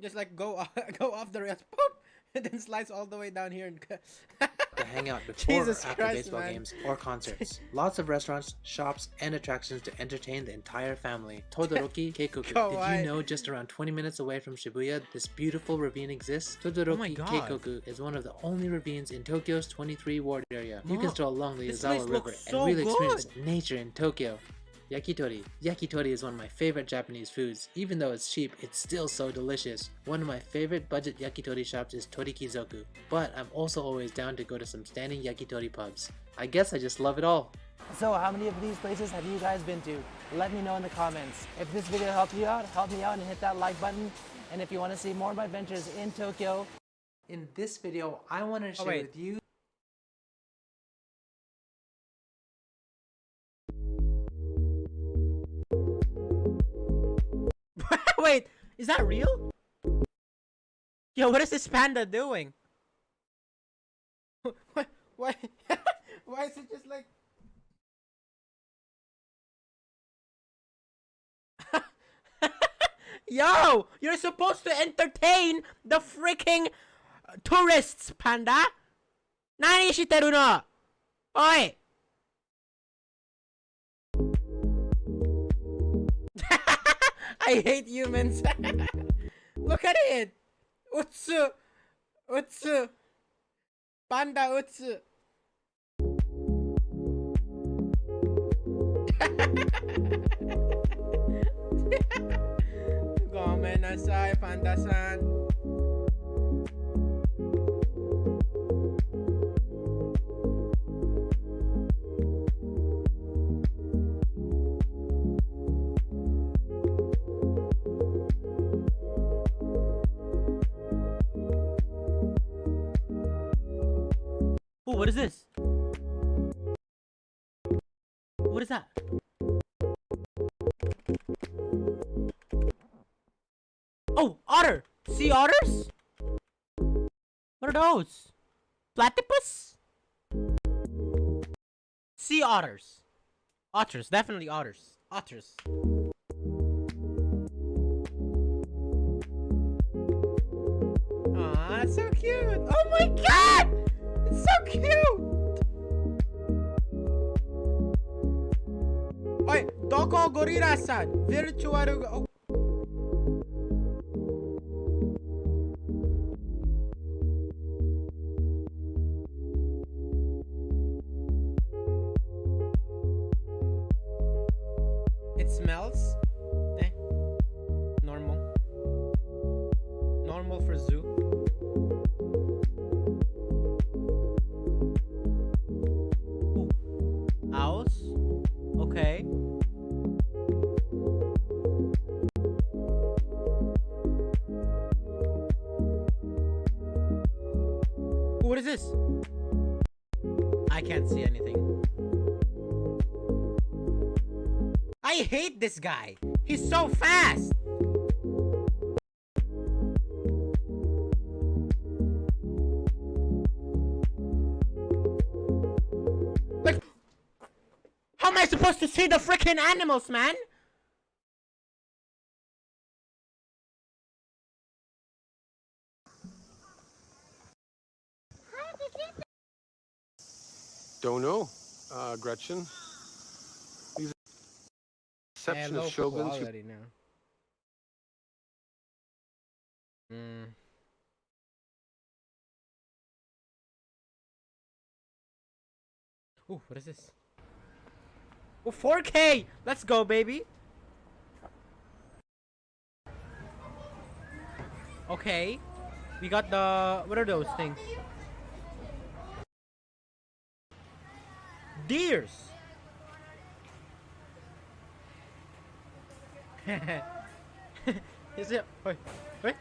Just like go off the rails, poop, and then slides all the way down here and to hang out before or after baseball games or concerts. Lots of restaurants, shops, and attractions to entertain the entire family. Todoroki Keikoku. Did you know just around 20 minutes away from Shibuya, this beautiful ravine exists? Todoroki Keikoku is one of the only ravines in Tokyo's 23 ward area. You can stroll along the Yazawa River and really experience nature in Tokyo. Yakitori. Yakitori is one of my favorite Japanese foods. Even though it's cheap, it's still so delicious. One of my favorite budget yakitori shops is Torikizoku, but I'm also always down to go to some standing yakitori pubs. I guess I just love it all. So how many of these places have you guys been to? Let me know in the comments. If this video helped you out, help me out and hit that like button. And if you want to see more of my adventures in Tokyo, In this video, I want to share wait. with you Wait, is that real? Yo, what is this panda doing? Why? Why is it just like... Yo, you're supposed to entertain the freaking tourists, panda. Nani shiteru no? Oi. I hate humans. Look at it. Utsu. Utsu. Panda utsu. Gomenasai, panda-san. Oh, what is this? What is that? Oh, otter! Sea otters? What are those? Platypus? Sea otters. Otters, definitely otters. Otters. Aw, it's so cute! Oh my god! It's so cute! Oi, Doko Gorilla-san! Virtual... Oh. It smells. Normal. Normal for zoo. Ooh. Owls. Okay. What is this? I can't see anything. I hate this guy. He's so fast. Like, how am I supposed to see the freaking animals, man? Don't know, Gretchen. These exception of shoguns. Already now. Ooh, what is this? Oh, 4K! Let's go, baby! Okay. We got the... What are those things? Deers! Is it? Wait, wait.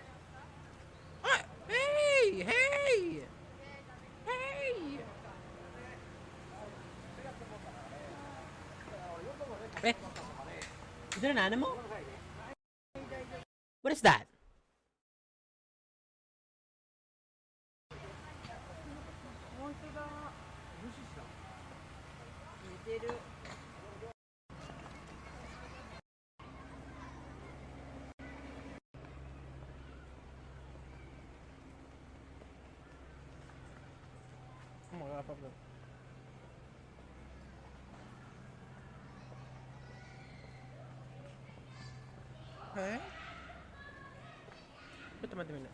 Ah, hey! Hey! Hey! Wait. Is it an animal? What is that? Oh my god, Pablo. Hey? Wait a minute.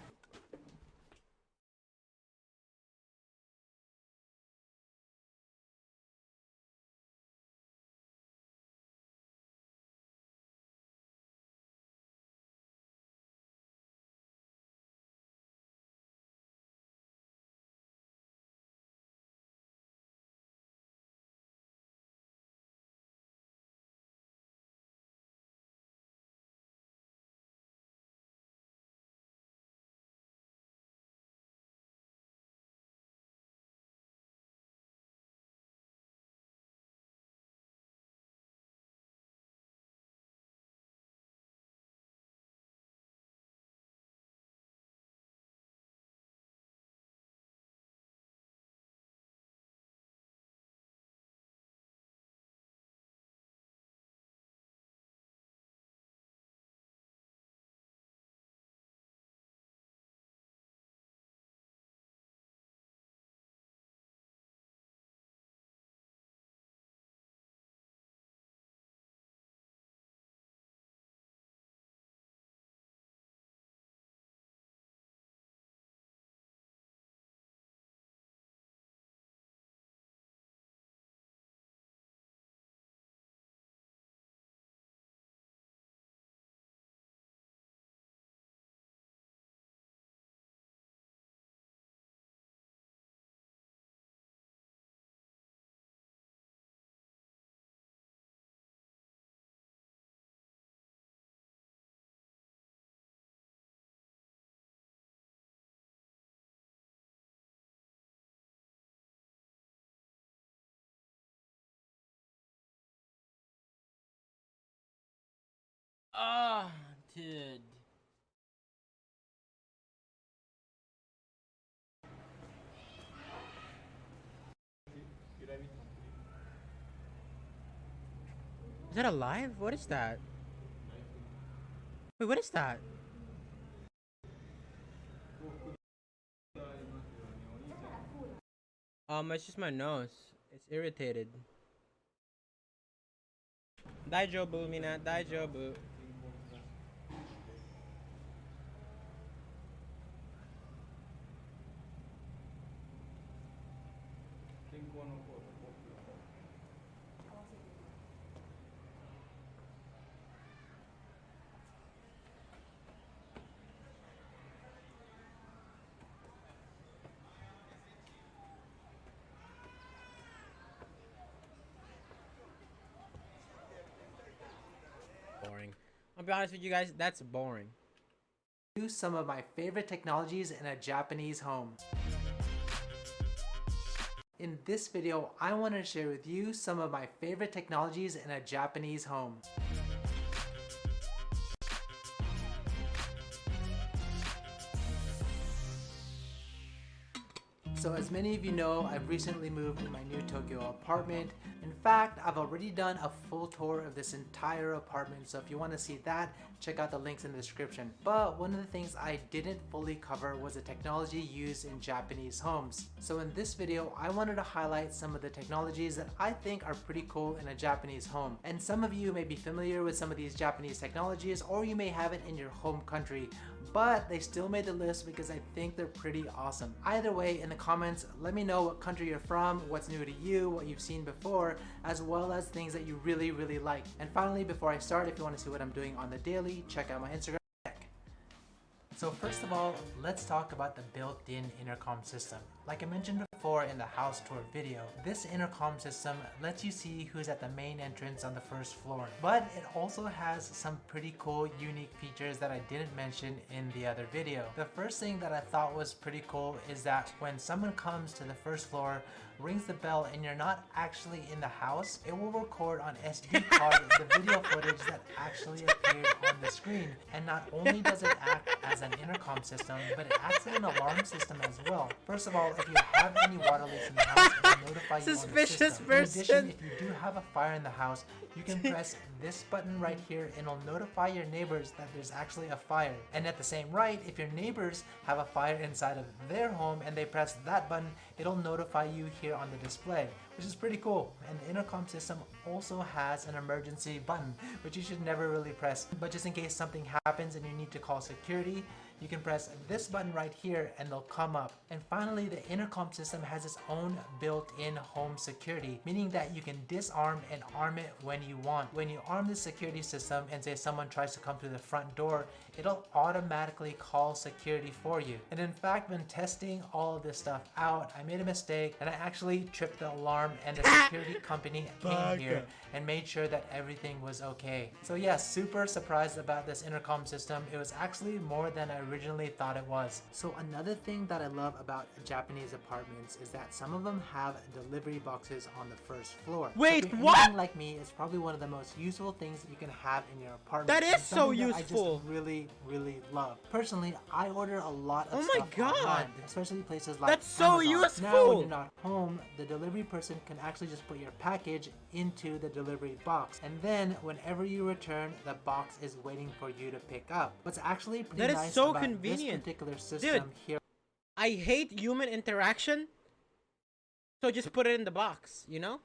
Ah, dude. Is that alive? What is that? Wait, what is that? It's just my nose. It's irritated. Daijobu, mina, daijobu. Boring. I'll be honest with you guys, that's boring. Some of my favorite technologies in a Japanese home. In this video, I want to share with you some of my favorite technologies in a Japanese home. So as many of you know, I've recently moved to my new Tokyo apartment. In fact, I've already done a full tour of this entire apartment, so if you want to see that, check out the links in the description. But one of the things I didn't fully cover was the technology used in Japanese homes. So in this video, I wanted to highlight some of the technologies that I think are pretty cool in a Japanese home. And some of you may be familiar with some of these Japanese technologies, or you may have it in your home country, but they still made the list because I think they're pretty awesome. Either way, in the comments, let me know what country you're from, what's new to you, what you've seen before, as well as things that you really like. And finally, before I start, if you want to see what I'm doing on the daily, check out my Instagram. So first of all, let's talk about the built-in intercom system. Like I mentioned before in the house tour video, this intercom system lets you see who's at the main entrance on the first floor. But it also has some pretty cool, unique features that I didn't mention in the other video. The first thing that I thought was pretty cool is that when someone comes to the first floor, rings the bell, and you're not actually in the house, it will record on SD card the video footage that actually appeared on the screen. And not only does it act as an intercom system, but it acts as an alarm system as well. First of all, if you have any water leaks in the house, it will notify you on the system. In addition, if you do have a fire in the house, you can press this button right here and it'll notify your neighbors that there's actually a fire. And at the same right, if your neighbors have a fire inside of their home and they press that button, it'll notify you here on the display, which is pretty cool. And the intercom system also has an emergency button, which you should never really press, but just in case something happens and you need to call security, you can press this button right here and they'll come up. And finally, the intercom system has its own built-in home security, meaning that you can disarm and arm it when you want. When you arm the security system and say someone tries to come through the front door, it'll automatically call security for you. And in fact, when testing all of this stuff out, I made a mistake and I actually tripped the alarm, and the security company came here and made sure that everything was okay. So yeah, super surprised about this intercom system. It was actually more than I originally thought it was. So another thing that I love about Japanese apartments is that some of them have delivery boxes on the first floor. Wait, so if you're what? anything like me, it's probably one of the most useful things that you can have in your apartment. That is so useful. I just really love. Personally, I order a lot of Oh my stuff God. online, especially places like That's so Amazon. useful. Now when you're not home, the delivery person can actually just put your package into the delivery box, and then whenever you return, the box is waiting for you to pick up. What's actually pretty That is nice so about convenient. this particular system Dude, here, I hate human interaction, so just put it in the box, you know?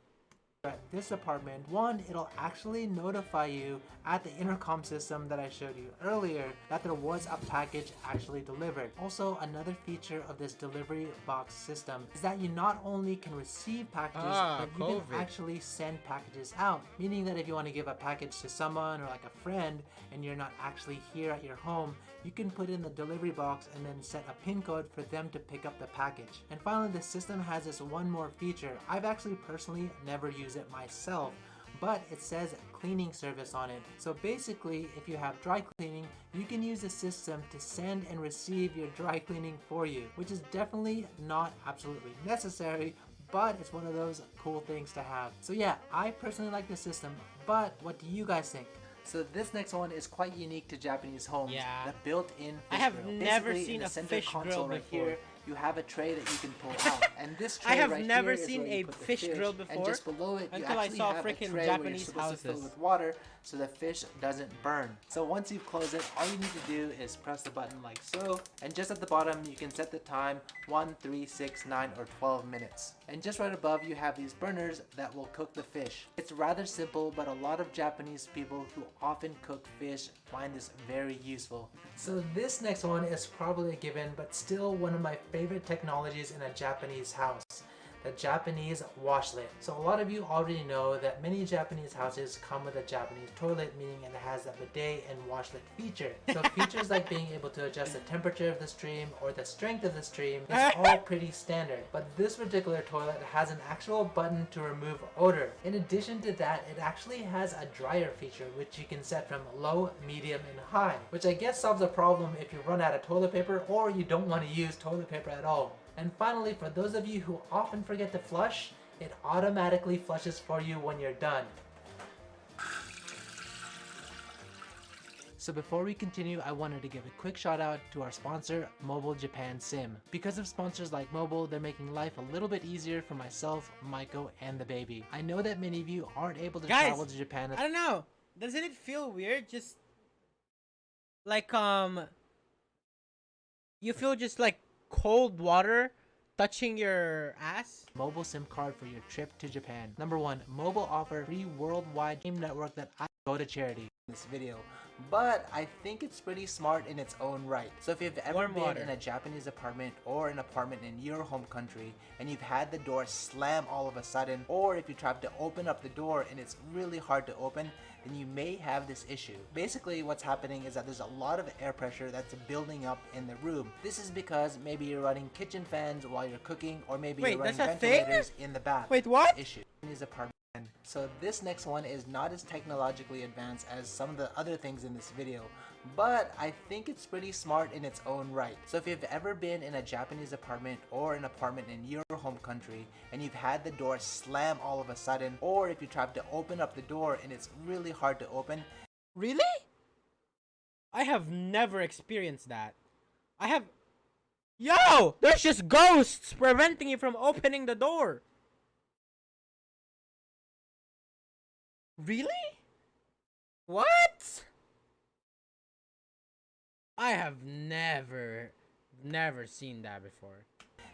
at this apartment, one, it'll actually notify you at the intercom system that I showed you earlier that there was a package actually delivered. Also, another feature of this delivery box system is that you not only can receive packages, but you can actually send packages out. Meaning that if you want to give a package to someone or like a friend and you're not actually here at your home, you can put in the delivery box and then set a PIN code for them to pick up the package. And finally, the system has this one more feature. I've actually personally never used it myself, but it says cleaning service on it. So basically, if you have dry cleaning, you can use the system to send and receive your dry cleaning for you, which is definitely not absolutely necessary, but it's one of those cool things to have. So yeah, I personally like the system, but what do you guys think? So this next one is quite unique to Japanese homes. Yeah. The built-in fish I have grill. never Basically, seen in the a center fish console grill right before. Here, you have a tray that you can pull out, and this tray I have right never here is seen where you a put the fish grill before and just below it you until I actually saw have a freaking tray where Japanese you're supposed to fill houses. with water so the fish doesn't burn. So once you close it, all you need to do is press the button like so, and just at the bottom you can set the time 1, 3, 6, 9, or 12 minutes. And just right above you have these burners that will cook the fish. It's rather simple, but a lot of Japanese people who often cook fish find this very useful. So this next one is probably a given, but still one of my favorite technologies in a Japanese house. The Japanese washlet. So a lot of you already know that many Japanese houses come with a Japanese toilet, meaning it has a bidet and washlet feature. So features like being able to adjust the temperature of the stream or the strength of the stream is all pretty standard. But this particular toilet has an actual button to remove odor. In addition to that, it actually has a dryer feature which you can set from low, medium, and high, which I guess solves a problem if you run out of toilet paper or you don't want to use toilet paper at all. And finally, for those of you who often forget to flush, it automatically flushes for you when you're done. So before we continue, I wanted to give a quick shout out to our sponsor, Mobile Japan Sim. Because of sponsors like Mobile, they're making life a little bit easier for myself, Maiko, and the baby. I know that many of you aren't able to travel to Japan. I don't know. Doesn't it feel weird? Just like you feel just like cold water touching your ass? Mobile SIM card for your trip to Japan. Number 1, Mobile offer free worldwide game network that I go to charity in this video. But I think it's pretty smart in its own right. So if you've ever been in a Japanese apartment or an apartment in your home country and you've had the door slam all of a sudden, or if you tried to open up the door and it's really hard to open, then you may have this issue. Basically what's happening is that there's a lot of air pressure that's building up in the room. This is because maybe you're running kitchen fans while you're cooking, or maybe you're running ventilators in the bath. Wait, what? Issue. So this next one is not as technologically advanced as some of the other things in this video, but I think it's pretty smart in its own right. So if you've ever been in a Japanese apartment or an apartment in your home country and you've had the door slam all of a sudden, or if you tried to open up the door and it's really hard to open. Really? I have never experienced that. I have... Yo! There's just ghosts preventing you from opening the door. Really? What? I have never seen that before.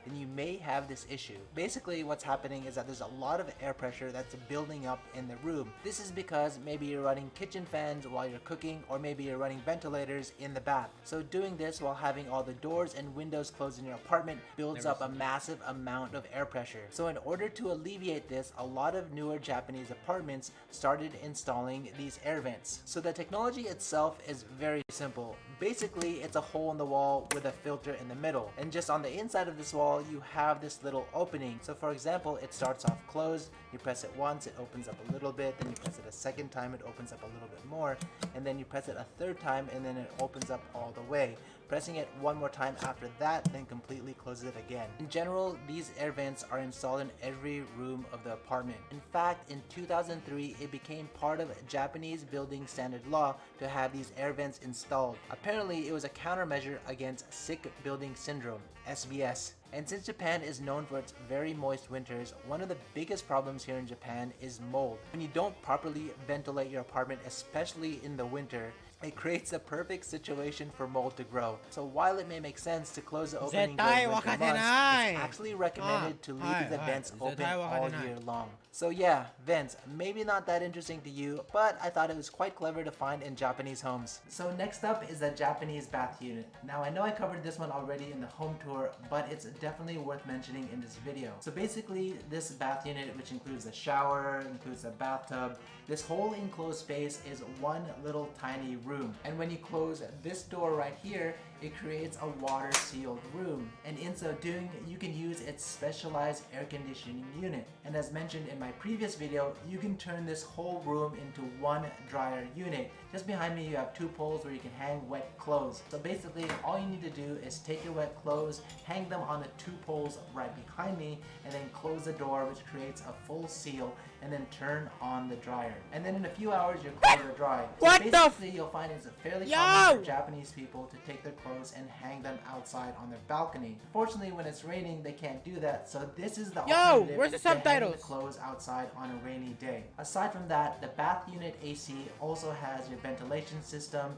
Then you may have this issue. Basically what's happening is that there's a lot of air pressure that's building up in the room. This is because maybe you're running kitchen fans while you're cooking, or maybe you're running ventilators in the bath. So doing this while having all the doors and windows closed in your apartment builds up a massive amount of air pressure. So in order to alleviate this, a lot of newer Japanese apartments started installing these air vents. So the technology itself is very simple. Basically it's a hole in the wall with a filter in the middle, and just on the inside of this wall you have this little opening. So for example, it starts off closed, you press it once, it opens up a little bit, then you press it a second time, it opens up a little bit more, and then you press it a third time and then it opens up all the way. Pressing it one more time after that then completely closes it again. In general, these air vents are installed in every room of the apartment. In fact, in 2003 it became part of Japanese building standard law to have these air vents installed. Apparently it was a countermeasure against sick building syndrome, SBS. And since Japan is known for its very moist winters, one of the biggest problems here in Japan is mold. When you don't properly ventilate your apartment, especially in the winter, it creates a perfect situation for mold to grow. So while it may make sense to close the opening during winter months, it's actually recommended to leave the vents open all year long. So yeah, vents, maybe not that interesting to you, but I thought it was quite clever to find in Japanese homes. So next up is the Japanese bath unit. Now I know I covered this one already in the home tour, but it's definitely worth mentioning in this video. So basically this bath unit, which includes a shower, includes a bathtub, this whole enclosed space is one little tiny room. And when you close this door right here, it creates a water-sealed room. And in so doing, you can use its specialized air conditioning unit. And as mentioned in my previous video, you can turn this whole room into one dryer unit. Just behind me, you have 2 poles where you can hang wet clothes. So basically, all you need to do is take your wet clothes, hang them on the 2 poles right behind me, and then close the door, which creates a full seal, and then turn on the dryer. And then in a few hours, your clothes are dry. So What basically, you'll find it's fairly common for Japanese people to take their clothes and hang them outside on their balcony. Fortunately, when it's raining, they can't do that. So this is the alternative where's the to hanging subtitles? the clothes outside on a rainy day. Aside from that, the bath unit AC also has your ventilation system.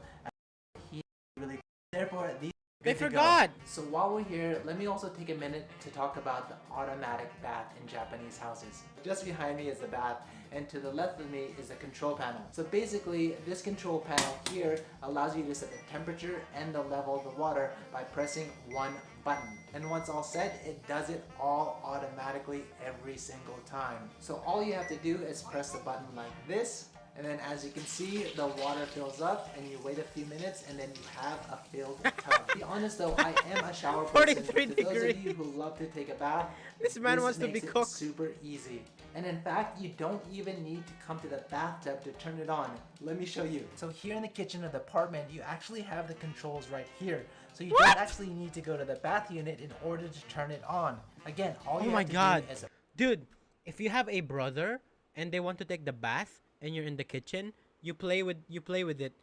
Really, therefore, these They good to go. forgot. So while we're here, let me also take a minute to talk about the automatic bath in Japanese houses. Just behind me is the bath, and to the left of me is the control panel. So basically, this control panel here allows you to set the temperature and the level of the water by pressing one button. And once all set, it does it all automatically every single time. So all you have to do is press the button like this, and then as you can see, the water fills up, and you wait a few minutes, and then you have a filled tub. To be honest though, I am a shower person, but to those of you who love to take a bath, This man wants to makes be it cooked. super easy. And in fact, you don't even need to come to the bathtub to turn it on. Let me show you. So here in the kitchen of the apartment, you actually have the controls right here. So you don't actually need to go to the bath unit in order to turn it on. Again, all you have to do is Dude, if you have a brother and they want to take the bath and you're in the kitchen, you play with it.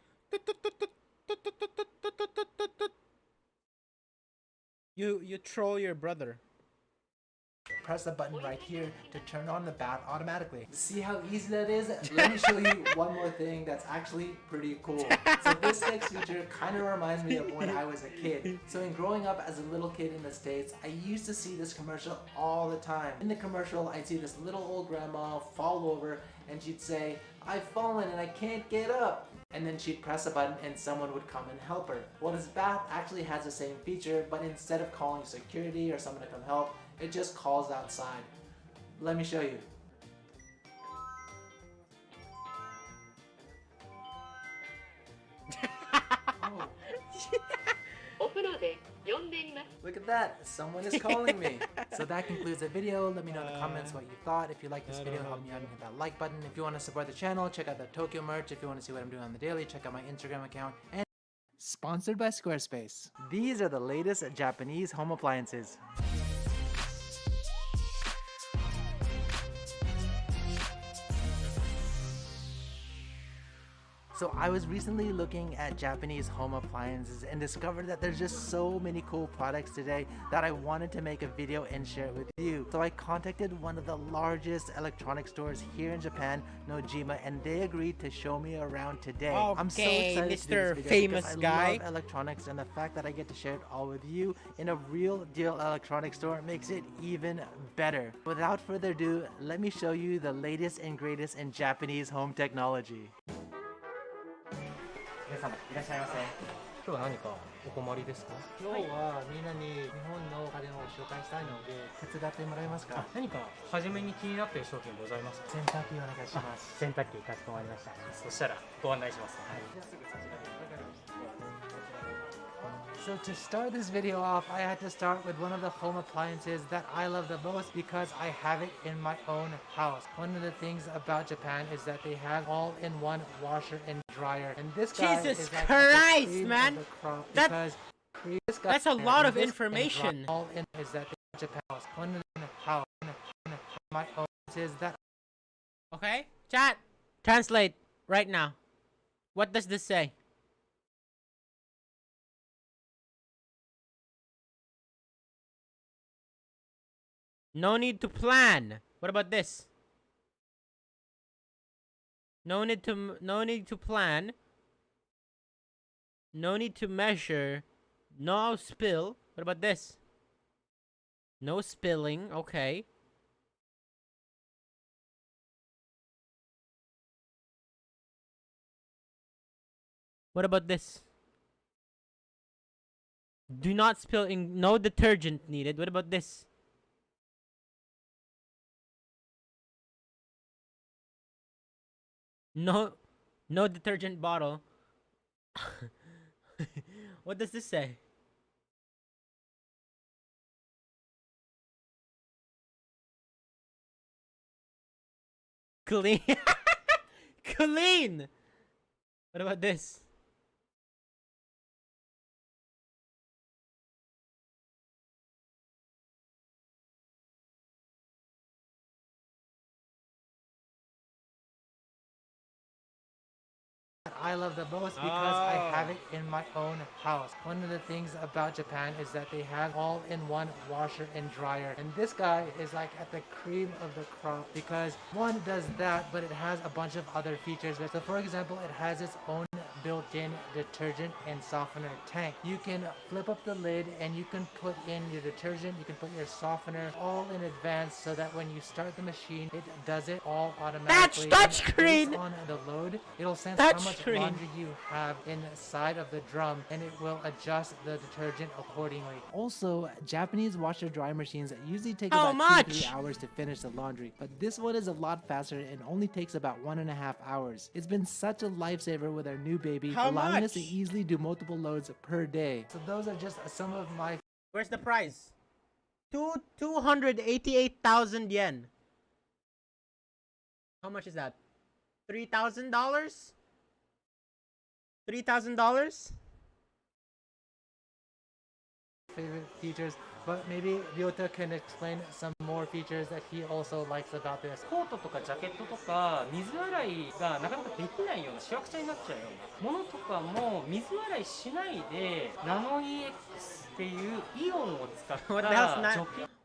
You troll your brother. press the button right here to turn on the bath automatically. See how easy that is? Let me show you one more thing that's actually pretty cool. So this next feature kind of reminds me of when I was a kid. So in growing up as a little kid in the States, I used to see this commercial all the time. In the commercial, I'd see this little old grandma fall over and she'd say, "I've fallen and I can't get up." And then she'd press a button and someone would come and help her. Well, this bath actually has the same feature, but instead of calling security or someone to come help, it just calls outside. Let me show you. Look at that, someone is calling me. So that concludes the video. Let me know in the comments what you thought. If you like this video, help me out and hit that like button. If you want to support the channel, check out the Tokyo merch. If you want to see what I'm doing on the daily, check out my Instagram account. And sponsored by Squarespace. These are the latest Japanese home appliances. So I was recently looking at Japanese home appliances and discovered that there's just so many cool products today that I wanted to make a video and share it with you. So I contacted one of the largest electronic stores here in Japan, Nojima, and they agreed to show me around today. I'm so excited to do this video Famous because guy. I love electronics, and the fact that I get to share it all with you in a real deal electronics store makes it even better. Without further ado, let me show you the latest and greatest in Japanese home technology. 皆様いらっしゃいませ。今日は何かお困りですか？今日はみんなに日本の家電を紹介したいので手伝ってもらえますか？何か初めに気になっている商品ございますか？洗濯機お願いします。洗濯機かしこまりました。そしたらご案内しますね。はい。 So to start this video off, I had to start with one of the home appliances that I love the most because I have it in my own house. One of the things about Japan is that they have all-in-one washer and dryer. And this guy Jesus is like Christ, the cream man! of the crop That- because this guy that's a lot of this and information. All in is that Japan house. One of the house my own is that. Okay, chat. Translate right now. What does this say? No need to plan. What about this? No need to plan. No need to measure. No spill. What about this? No spilling. Okay. What about this? Do not spill in. No detergent needed. What about this? No detergent bottle. What does this say? Clean. Clean. What about this? I love the most because I have it in my own house. One of the things about Japan is that they have all-in-one washer and dryer. And this guy is like at the cream of the crop because one does that, but it has a bunch of other features. So for example, it has its own built-in detergent and softener tank. You can flip up the lid and you can put in your detergent, you can put your softener all in advance so that when you start the machine, it does it all automatically. That's touchscreen! On the load, it'll sense how much laundry you have inside of the drum and it will adjust the detergent accordingly. Also, Japanese washer dryer machines usually take about 2 to 3 hours to finish the laundry, but this one is a lot faster and only takes about 1.5 hours. It's been such a lifesaver with our new baby, allowing us to easily do multiple loads per day. So those are just some of my... Where's the price? 288,000 yen. How much is that? $3,000? $3,000? favorite features, but maybe Ryota can explain some more features that he also likes about this. コートとかジャケットとか水洗いがなかなかできないようなしわくちゃになっちゃうようなものとかも水洗いしないでナノ EX っていうイオンを使った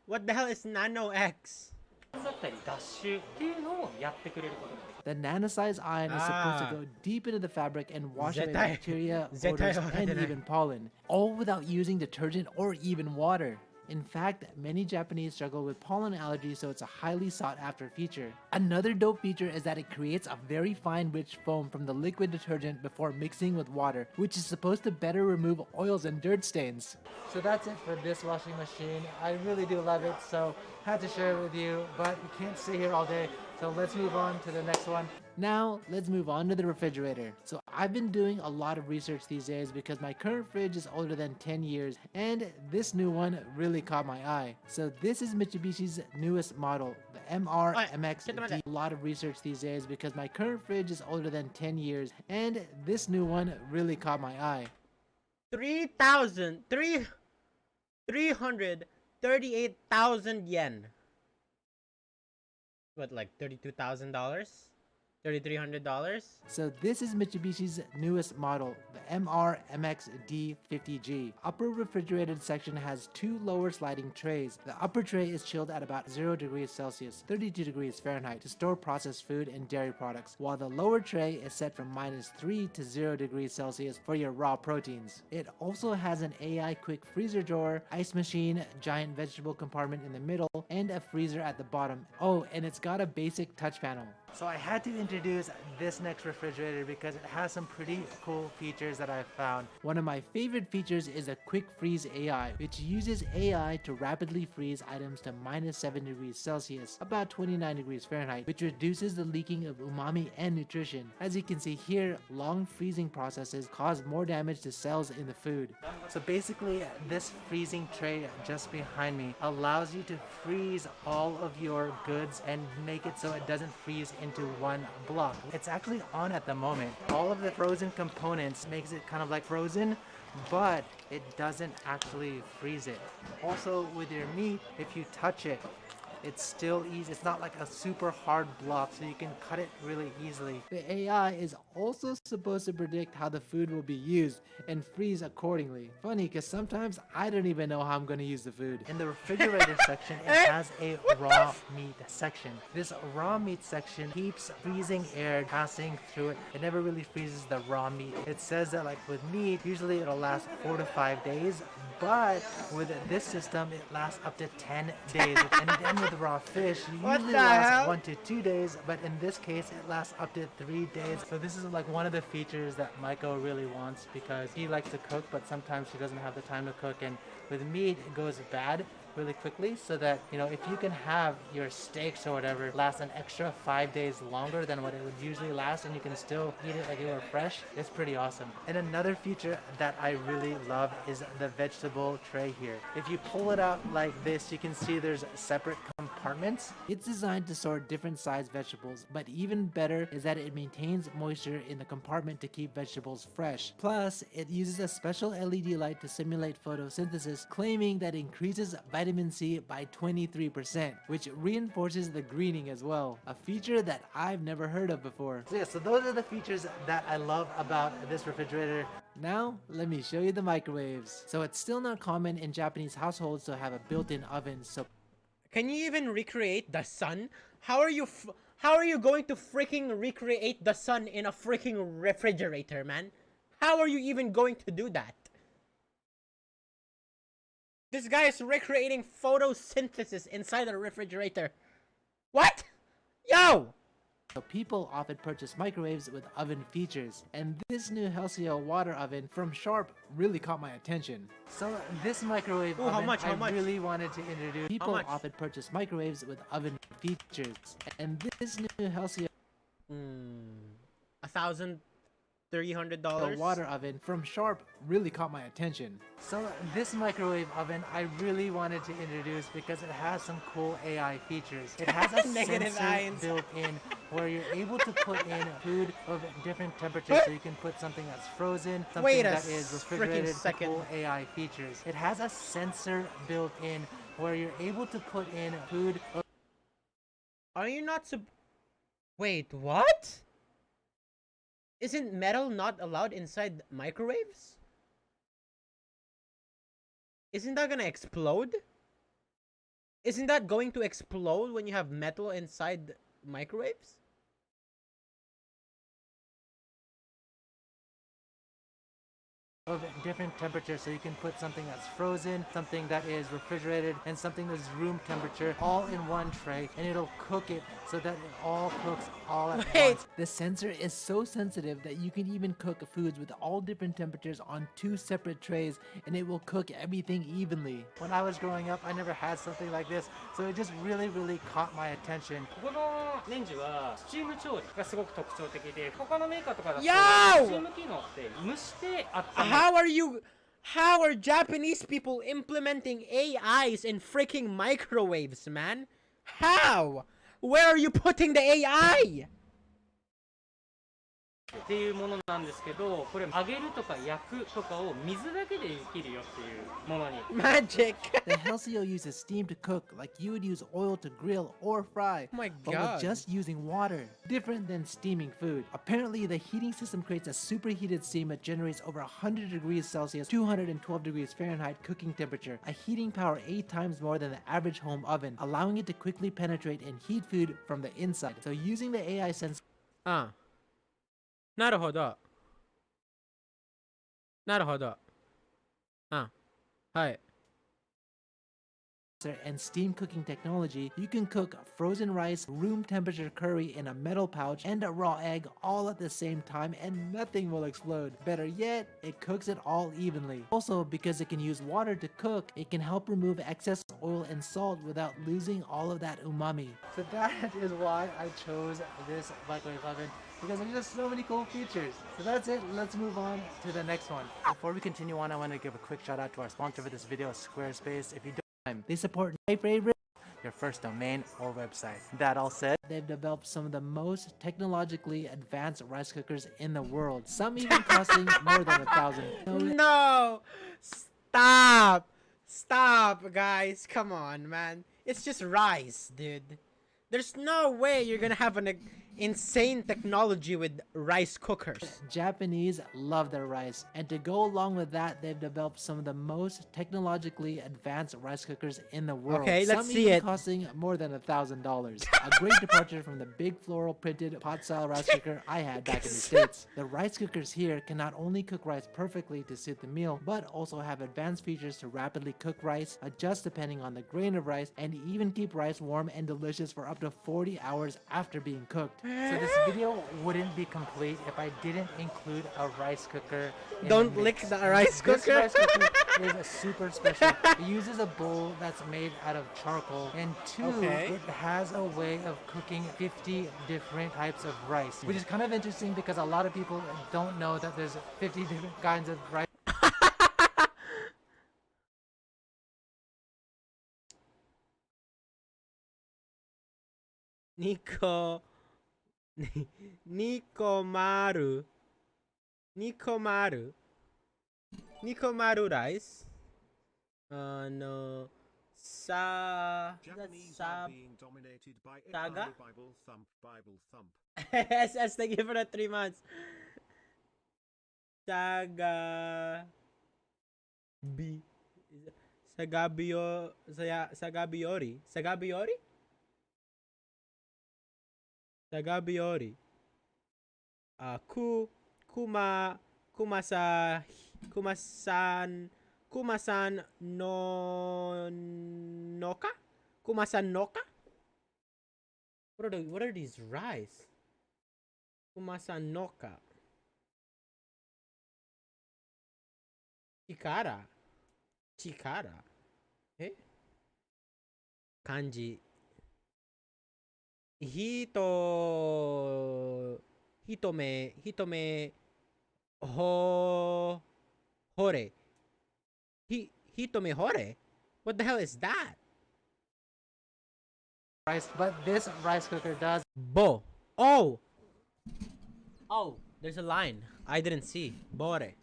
What the hell is Nano X? だったり脱臭っていうのをやってくれることができる。 The nano-sized ion is supposed to go deep into the fabric and wash away bacteria, odors, and even pollen, all without using detergent or even water. In fact, many Japanese struggle with pollen allergies, so it's a highly sought-after feature. Another dope feature is that it creates a very fine rich foam from the liquid detergent before mixing with water, which is supposed to better remove oils and dirt stains. So that's it for this washing machine. I really do love it, so had to share it with you, but we can't stay here all day. So let's move on to the next one. Now, let's move on to the refrigerator. So I've been doing a lot of research these days because my current fridge is older than 10 years and this new one really caught my eye. So this is Mitsubishi's newest model, the MR-MX-D. A lot of research these days because my current fridge is older than 10 years and this new one really caught my eye. 338,000 yen. What, like $32,000? $3,300? So this is Mitsubishi's newest model, the MR-MX-D50G. Upper refrigerated section has 2 lower sliding trays. The upper tray is chilled at about 0 degrees Celsius, 32 degrees Fahrenheit to store processed food and dairy products, while the lower tray is set from -3 to 0 degrees Celsius for your raw proteins. It also has an AI quick freezer drawer, ice machine, giant vegetable compartment in the middle, and a freezer at the bottom. Oh, and it's got a basic touch panel. So I had to introduce this next refrigerator because it has some pretty cool features that I've found. One of my favorite features is a quick freeze AI, which uses AI to rapidly freeze items to -7 degrees Celsius, about 29 degrees Fahrenheit, which reduces the leaking of umami and nutrition. As you can see here, long freezing processes cause more damage to cells in the food. So basically, this freezing tray just behind me allows you to freeze all of your goods and make it so it doesn't freeze into one block. It's actually on at the moment. All of the frozen components makes it kind of like frozen, but it doesn't actually freeze it. Also with your meat, if you touch it, it's still easy. It's not like a super hard block, so you can cut it really easily. The AI is also supposed to predict how the food will be used and freeze accordingly. Funny, because sometimes I don't even know how I'm going to use the food. In the refrigerator section, it has a raw meat section. This raw meat section keeps freezing air passing through it. It never really freezes the raw meat. It says that like with meat, usually it'll last 4 to 5 days, but with this system, it lasts up to 10 days. And then with raw fish, usually lasts 1 to 2 days, but in this case, it lasts up to 3 days. So this is like one of the features that Maiko really wants because he likes to cook, but sometimes he doesn't have the time to cook. And with meat, it goes bad really quickly, so that, you know, if you can have your steaks or whatever last an extra 5 days longer than what it would usually last and you can still eat it like it were fresh, it's pretty awesome. And another feature that I really love is the vegetable tray here. If you pull it out like this, you can see there's separate compartments compartments. It's designed to store different sized vegetables, but even better is that it maintains moisture in the compartment to keep vegetables fresh. Plus, it uses a special LED light to simulate photosynthesis, claiming that increases vitamin C by 23%, which reinforces the greening as well, a feature that I've never heard of before. So yeah, so those are the features that I love about this refrigerator. Now, let me show you the microwaves. So it's still not common in Japanese households to have a built-in oven, so... Can you even recreate the sun? How are you going to freaking recreate the sun in a freaking refrigerator, man? How are you even going to do that? This guy is recreating photosynthesis inside a refrigerator. What? Yo! So people often purchase microwaves with oven features, and this new Halcyon water oven from Sharp really caught my attention. So this microwave oven, how much? I really wanted to introduce. People often purchase microwaves with oven features, and this new Halcyon $1,300. The water oven from Sharp really caught my attention. So this microwave oven I really wanted to introduce because it has some cool AI features. It has a sensor built in where you're able to put in food of different temperatures, so you can put something that's frozen, something that is refrigerated, cool AI features. It has a sensor built in where you're able to put in food of... Are you not Wait, what? Isn't metal not allowed inside microwaves? Isn't that gonna explode? Isn't that going to explode when you have metal inside microwaves? Of different temperatures, so you can put something that's frozen, something that is refrigerated, and something that's room temperature all in one tray, and it'll cook it so that it all cooks all at once. The sensor is so sensitive that you can even cook foods with all different temperatures on 2 separate trays, and it will cook everything evenly. When I was growing up, I never had something like this, so it just really caught my attention. ここのレンジはスチーム調理がすごく特徴的で、他のメーカーとかだとスチ Yo! ーム機能って蒸して温める。 How are Japanese people implementing AIs in freaking microwaves, man? How? Where are you putting the AI? っていうものなんですけど、これ揚げるとか焼くとかを水だけでできるよっていうものに。Magic! The Halcyon uses steam to cook like you would use oil to grill or fry, oh my but with just using water, different than steaming food. Apparently, the heating system creates a superheated steam that generates over 100 degrees Celsius, 212 degrees Fahrenheit cooking temperature, a heating power 8 times more than the average home oven, allowing it to quickly penetrate and heat food from the inside. So using the AI sensor... なるほど。なるほど。はい。and steam cooking technology, you can cook frozen rice, room temperature curry in a metal pouch, and a raw egg all at the same time, and nothing will explode. Better yet, it cooks it all evenly. Also, because it can use water to cook, it can help remove excess oil and salt without losing all of that umami. So that is why I chose this microwave oven, because there's just so many cool features. So that's it. Let's move on to the next one. Before we continue on, I want to give a quick shout out to our sponsor for this video, Squarespace. If you don't, they support my favorite, your first domain or website. That all said, they've developed some of the most technologically advanced rice cookers in the world. Some even costing more than $1,000. No! Stop! Stop, guys. Come on, man. It's just rice, dude. There's no way you're gonna have an insane technology with rice cookers. Japanese love their rice, and to go along with that, they've developed some of the most technologically advanced rice cookers in the world. Okay, let's some see even it. Costing more than $1,000. A great departure from the big floral printed pot-style rice cooker I had back in the States. The rice cookers here can not only cook rice perfectly to suit the meal, but also have advanced features to rapidly cook rice, adjust depending on the grain of rice, and even keep rice warm and delicious for up to 40 hours after being cooked. So this video wouldn't be complete if I didn't include a rice cooker. Don't lick the rice cooker. This rice cooker is super special. It uses a bowl that's made out of charcoal, and two, it has a way of cooking 50 different types of rice, which is kind of interesting because a lot of people don't know that there's 50 different kinds of rice. Nico Maru rice. No. Japanese are being dominated by Saga? Bible thump. SS, thank you for the 3 months. Sagabiori. Kumasan Noka? Kumasan Noka? What are these rice? Kumasan Noka. Chikara. Eh? Kanji. Hitome hore. Hitome hore? What the hell is that? Rice, but this rice cooker does. Bo. Oh, there's a line I didn't see. Bore.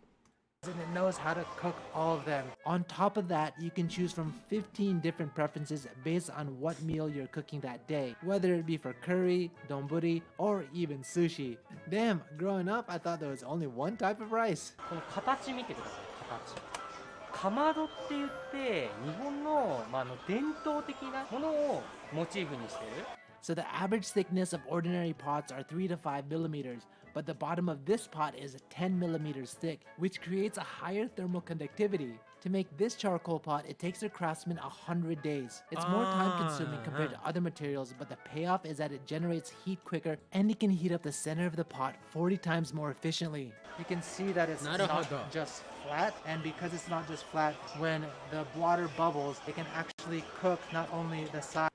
And it knows how to cook all of them. On top of that, you can choose from 15 different preferences based on what meal you're cooking that day, whether it be for curry, donburi, or even sushi. Damn, growing up, I thought there was only one type of rice. この形見てください。形。かまどって言って日本の、伝統的なものをモチーフにしてる。So the average thickness of ordinary pots are 3 to 5 millimeters, but the bottom of this pot is 10 millimeters thick, which creates a higher thermal conductivity. To make this charcoal pot, it takes a craftsman 100 days. It's more time consuming compared to other materials, but the payoff is that it generates heat quicker and it can heat up the center of the pot 40 times more efficiently. You can see that it's not just flat, and because it's not just flat, when the water bubbles, it can actually cook not only the side.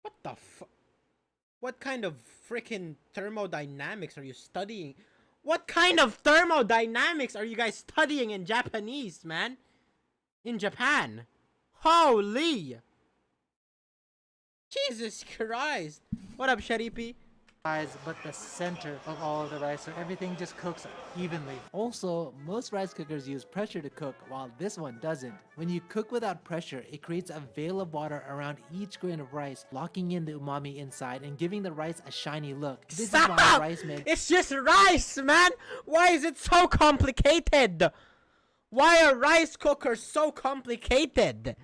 What the fuck? What kind of freaking thermodynamics are you studying? What kind of thermodynamics are you guys studying in Japanese, man? In Japan? Holy! Jesus Christ! What up, Sharipi? But the center of all of the rice, so everything just cooks evenly. Also, most rice cookers use pressure to cook, while this one doesn't. When you cook without pressure, it creates a veil of water around each grain of rice, locking in the umami inside and giving the rice a shiny look. This is why rice makes— It's just rice, man! Why is it so complicated? Why are rice cookers so complicated?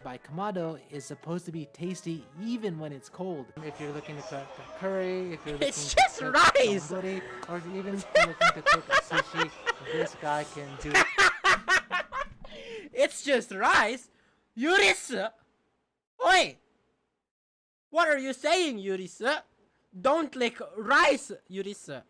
By kamado is supposed to be tasty even when it's cold. If you're looking to cook a curry, if you're looking it's to just cook rice! Donburi, or even if you're looking to cook a sushi, this guy can do it. It's just rice? Euriece! Oi! What are you saying, Euriece? Don't lick rice, Euriece.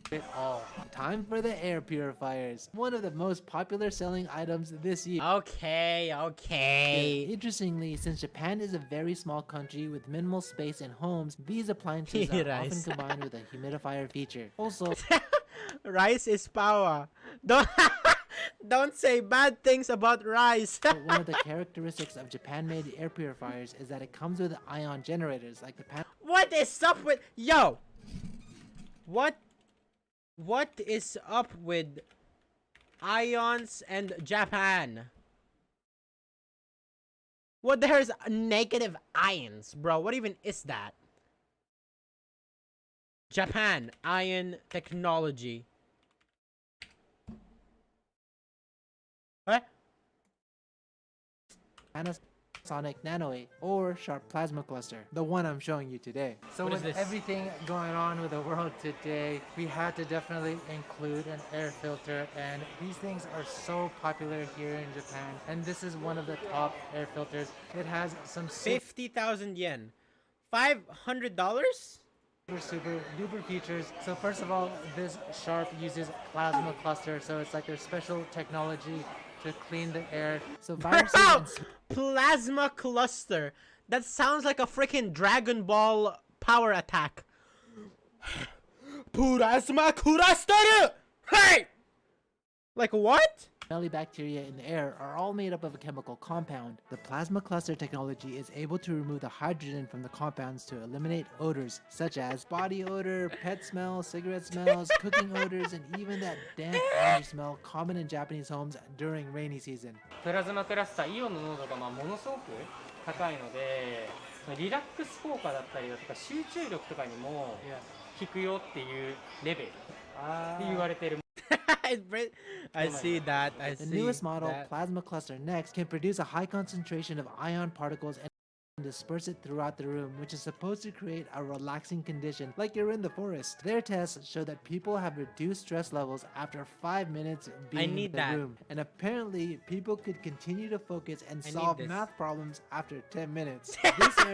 It all. Time for the air purifiers. One of the most popular selling items this year. Okay. Interestingly, since Japan is a very small country with minimal space and homes, these appliances are often combined with a humidifier feature. Also, rice is power. Don't say bad things about rice. One of the characteristics of Japan-made air purifiers is that it comes with ion generators like the pan— What is up with— Yo! What is up with ions and Japan? What the hell is negative ions, bro? What even is that? Japan, ion technology. What? Panasonic Nano8 or Sharp Plasma Cluster, the one I'm showing you today. So with everything going on with the world today, we had to definitely include an air filter, and these things are so popular here in Japan, and this is one of the top air filters. It has some 50,000 yen. $500? Super duper features. So first of all, this Sharp uses plasma cluster, so it's like their special technology to clean the air. So viruses— Plasma cluster. That sounds like a freaking Dragon Ball power attack. Plasma cluster. Hey! Like what? smelly bacteria in the air are all made up of a chemical compound. The plasma cluster technology is able to remove the hydrogen from the compounds to eliminate odors such as body odor, pet smell, cigarette smells, cooking odors, and even that damp laundry smell common in Japanese homes during rainy season. プラズマクラスターイオンの濃度がものすごく高いので、リラックス効果だったりだとか集中力とかにも効くよっていうレベルって言われてる。I see that. I see the newest model, that. Plasma Cluster Next, can produce a high concentration of ion particles and disperse it throughout the room, which is supposed to create a relaxing condition like you're in the forest. Their tests show that people have reduced stress levels after 5 minutes being in the room. And apparently, people could continue to focus and solve math problems after 10 minutes. This air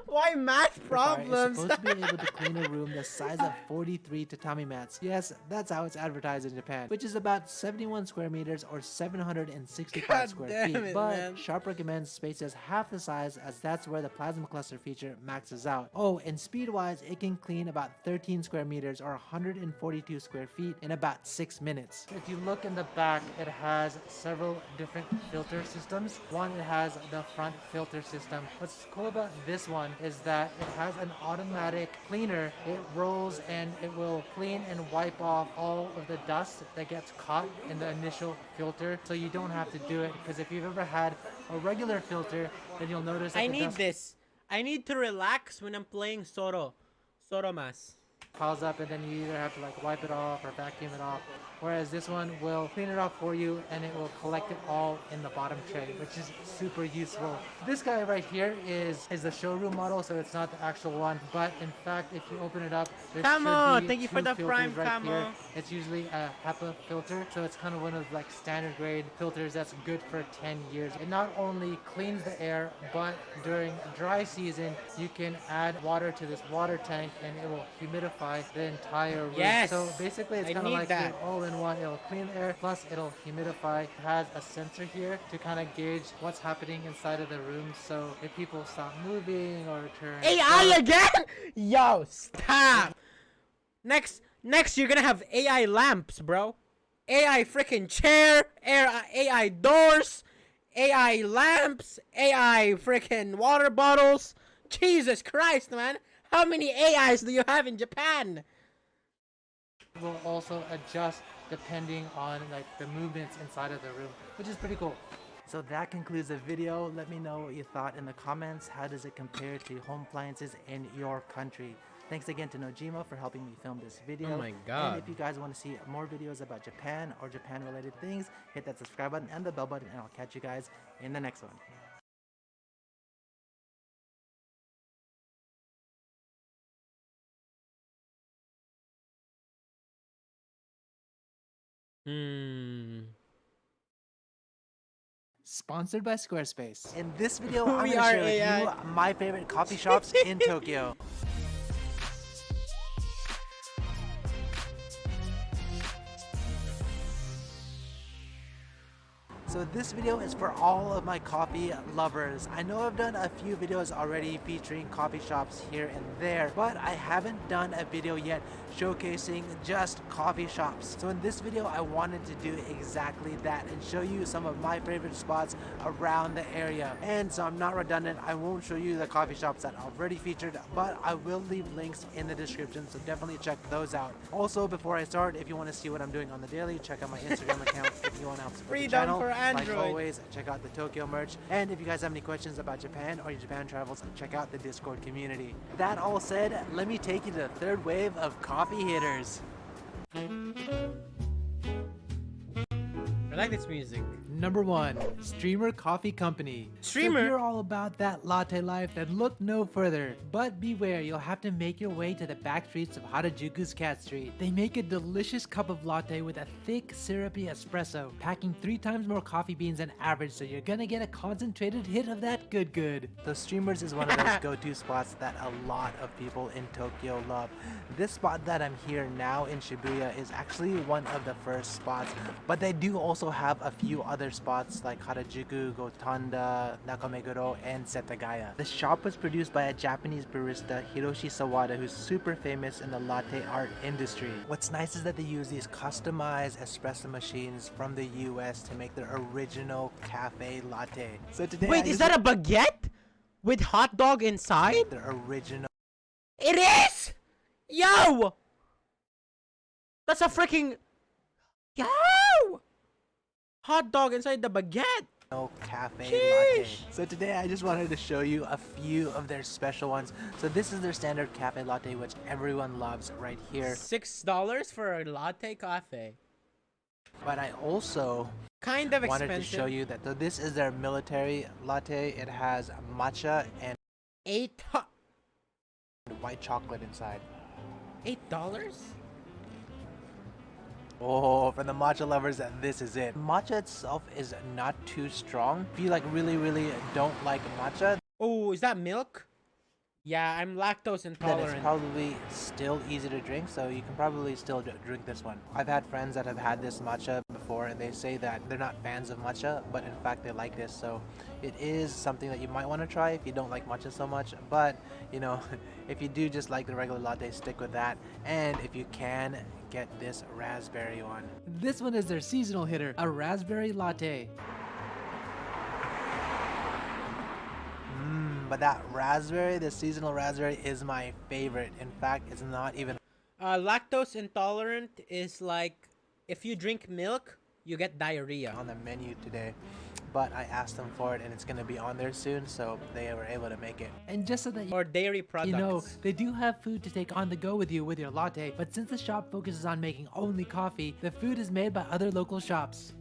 Why math is problems? supposed to be able to clean a room the size of 43 tatami mats. Yes, that's how it's advertised in Japan, which is about 71 square meters or 765 square feet. But Sharp recommends spaces half the size, as that's where the plasma cluster feature maxes out. Oh, and speed-wise, it can clean about 13 square meters or 142 square feet in about 6 minutes. If you look in the back, it has several different filter systems. One, it has the front filter system. What's cool about this one is that it has an automatic cleaner. It rolls and it will clean and wipe off all of the dust that gets caught in the initial filter, so you don't have to do it, because if you've ever had a regular filter, then you'll notice that I need this. I need to relax when I'm playing Soromas. Piles up, and then you either have to like wipe it off or vacuum it off, whereas this one will clean it off for you and it will collect it all in the bottom tray, which is super useful. This guy right here is the showroom model, so it's not the actual one, but in fact if you open it up, there should be thank you for the prime right here. It's usually a HEPA filter, so it's kind of one of like standard grade filters that's good for 10 years. It not only cleans the air, but during dry season you can add water to this water tank and it will humidify the entire room. Yes! So basically it's kind of like an all-in-one. It'll clean the air, plus it'll humidify. It has a sensor here to kind of gauge what's happening inside of the room, so if people stop moving or turn AI again? Yo, stop! Next you're gonna have AI lamps, bro. AI freaking chair, AI doors, AI lamps, AI freaking water bottles. Jesus Christ, man. How many AIs do you have in Japan? will also adjust depending on like the movements inside of the room, which is pretty cool. So that concludes the video. Let me know what you thought in the comments. How does it compare to home appliances in your country? Thanks again to Nojima for helping me film this video. Oh my god. And if you guys want to see more videos about Japan or Japan related things, hit that subscribe button and the bell button, and I'll catch you guys in the next one. Sponsored by Squarespace. In this video, I'm going to share with you my favorite coffee shops in Tokyo. So this video is for all of my coffee lovers. I know I've done a few videos already featuring coffee shops here and there, but I haven't done a video yet showcasing just coffee shops. So in this video, I wanted to do exactly that and show you some of my favorite spots around the area. And so I'm not redundant, I won't show you the coffee shops that I've already featured, but I will leave links in the description, so definitely check those out. Also, before I start, if you want to see what I'm doing on the daily, check out my Instagram account if you want to help support the channel. Like always, check out the Tokyo merch. And if you guys have any questions about Japan or your Japan travels, check out the Discord community. That all said, let me take you to the third wave of coffee hitters. I like this music. Number 1, Streamer Coffee Company. Streamer? So if you're all about that latte life, then look no further. But beware, you'll have to make your way to the back streets of Harajuku's Cat Street. They make a delicious cup of latte with a thick, syrupy espresso, packing 3 times more coffee beans than average, so you're gonna get a concentrated hit of that good. The Streamers is one of those go-to spots that a lot of people in Tokyo love. This spot that I'm here now in Shibuya is actually one of the first spots, but they do also have a few other spots like Harajuku, Gotanda, Nakameguro, and Setagaya. The shop was produced by a Japanese barista, Hiroshi Sawada, who's super famous in the latte art industry. What's nice is that they use these customized espresso machines from the US to make their original cafe latte. So today Wait, is that a baguette? With hot dog inside? Their original. It is! Yo! That's a freaking... Yo! Hot dog inside the baguette! Cafe Sheesh. latte. So today I just wanted to show you a few of their special ones. So this is their standard cafe latte, which everyone loves right here. $6 for a latte cafe. But I also kind of wanted expensive. to show you that this is their military latte. It has matcha and white chocolate inside. $8? Oh, for the matcha lovers, this is it. Matcha itself is not too strong. If you like really don't like matcha, oh, is that milk? Yeah, I'm lactose then intolerant. it's probably still easy to drink, so you can probably still drink this one. I've had friends that have had this matcha before, and they say that they're not fans of matcha, but in fact they like this. So it is something that you might want to try if you don't like matcha so much. But you know, if you do just like the regular latte, stick with that. And if you can, get this raspberry one. This one is their seasonal hitter, a raspberry latte. But that raspberry, the seasonal raspberry, is my favorite. In fact, it's not even... Lactose intolerant is like, if you drink milk, you get diarrhea. On the menu today, but I asked them for it and it's going to be on there soon, so they were able to make it. And just so that or dairy products. You know, they do have food to take on the go with you with your latte, but since the shop focuses on making only coffee, the food is made by other local shops.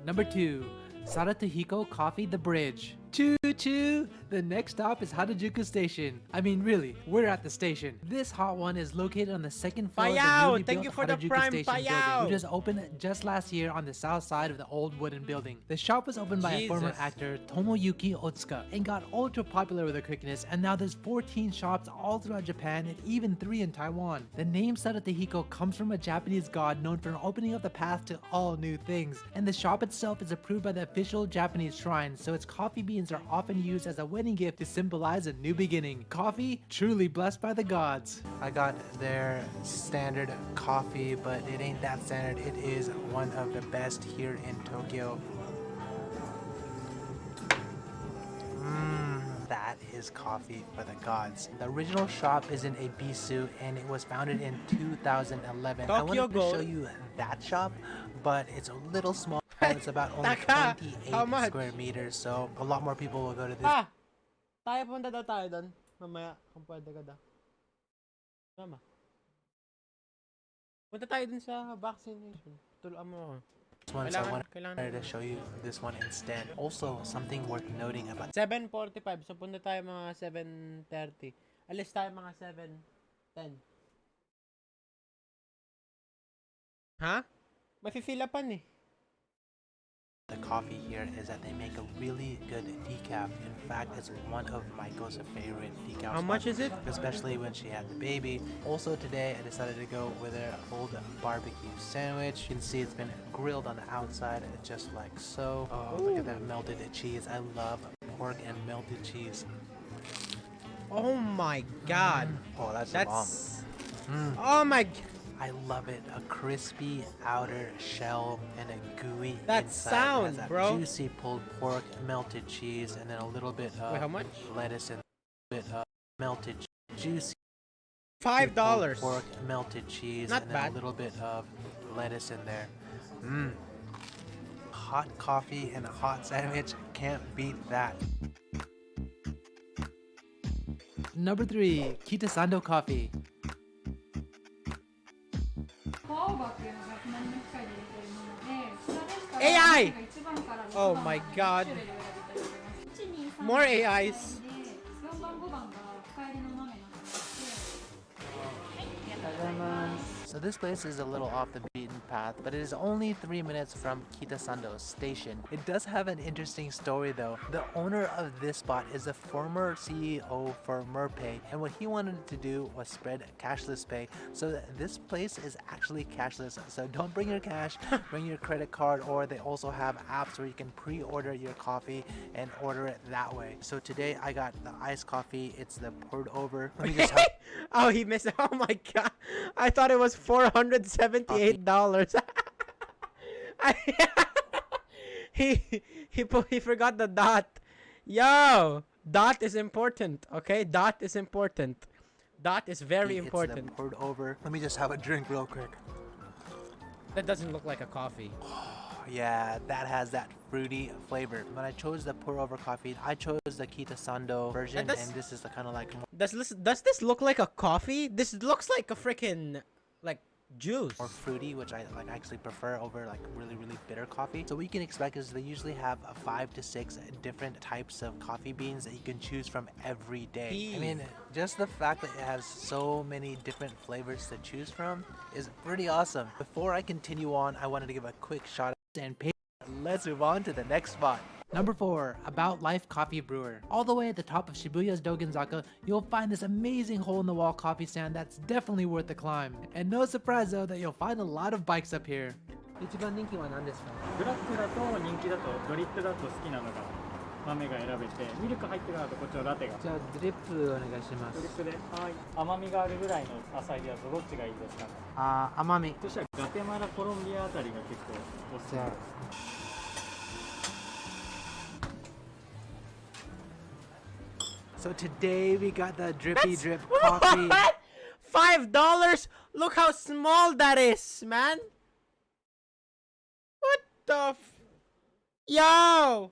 Number 2. Saratahiko Coffee The Bridge. Choo choo! The next stop is Harajuku Station. I mean, really, we're at the station. This hot one is located on the second floor of the newly Thank built you for the Harajuku prime Station building, payout. which was opened just last year on the south side of the old wooden building. The shop was opened by a former actor, Tomoyuki Otsuka, and got ultra popular with their quickness, and now there's 14 shops all throughout Japan and even 3 in Taiwan. The name Saratahiko comes from a Japanese god known for opening up the path to all new things, and the shop itself is approved by the official Japanese shrine, so its coffee beans are often used as a wedding gift to symbolize a new beginning. Coffee, truly blessed by the gods. I got their standard coffee, but it ain't that standard. It is one of the best here in Tokyo. That is coffee for the gods. The original shop is in Ebisu and it was founded in 2011. I wanted to show you that shop, but it's a little small. It's about only 28 square meters, so a lot more people will go to this. Tayo punta daw tayo doon. Mamaya, kung pwede ka daw. Tama. Punta tayo dun sa vaccination. Tuluan mo ako. This one, so I wanted to show you this one instead. Also, something worth noting about 7:45, so punta tayo mga 7:30. Alis tayo mga 7:10. Ha? Mafe-fill-upan eh. the coffee here is that they make a really good decaf. In fact, it's one of Michael's favorite decaf. How much is it? Especially when she had the baby. Also today, I decided to go with an old barbecue sandwich. You can see it's been grilled on the outside, just like so. Oh, look at that melted cheese. I love pork and melted cheese. Oh my god. Oh, that's bomb. Oh my. I love it. A crispy outer shell and a gooey that inside. sound, it has that bro. Juicy pulled pork, melted cheese, and then a little bit of how much? lettuce and a bit of melted juicy $5. Pork, melted cheese, Not and then bad. a little bit of lettuce in there. Hot coffee and a hot sandwich. Can't beat that. Number 3, Kitasando Coffee. AI! Oh my god. More AIs. So this place is a little off the beaten path. path, but it is only 3 minutes from Kitasando Station. It does have an interesting story though. The owner of this spot is the former CEO for Merpay, and what he wanted to do was spread cashless pay, so that this place is actually cashless. So don't bring your cash, bring your credit card, or they also have apps where you can pre-order your coffee and order it that way. So today I got the iced coffee. It's the poured over. Let me just have Oh, he missed. Oh my god. I thought it was $478. He forgot the dot. Yo, dot is important. Okay, dot is important. Dot is very important. It's the poured over. Let me just have a drink real quick. That doesn't look like a coffee. Yeah, that has that fruity flavor. When I chose the pour over coffee, I chose the Kitasando version, and this is the kind of like more does this look like a coffee? This looks like a freaking like juice. Or fruity, which I like actually prefer over like really bitter coffee. So what you can expect is they usually have 5 to 6 different types of coffee beans that you can choose from every day. I mean, just the fact that it has so many different flavors to choose from is pretty awesome. Before I continue on, I wanted to give a quick shout out and pay. Let's move on to the next spot. Number 4, About Life Coffee Brewer. All the way at the top of Shibuya's Dogenzaka, you'll find this amazing hole-in-the-wall coffee stand that's definitely worth the climb. And no surprise though that you'll find a lot of bikes up here. 一番人気は何ですか？ブラックだと人気だとドリップだと好きなのが豆が選べて、ミルク入ってるのだとこっちのラテが。じゃあドリップお願いします。ドリップで、はい。甘みがあるぐらいの浅いでだとどっちがいいですか？甘み。そしたらガテマラ、コロンビアあたりが結構おすすめです。So today we got the drippy drip coffee. What? $5? Look how small that is, man. What the Yo!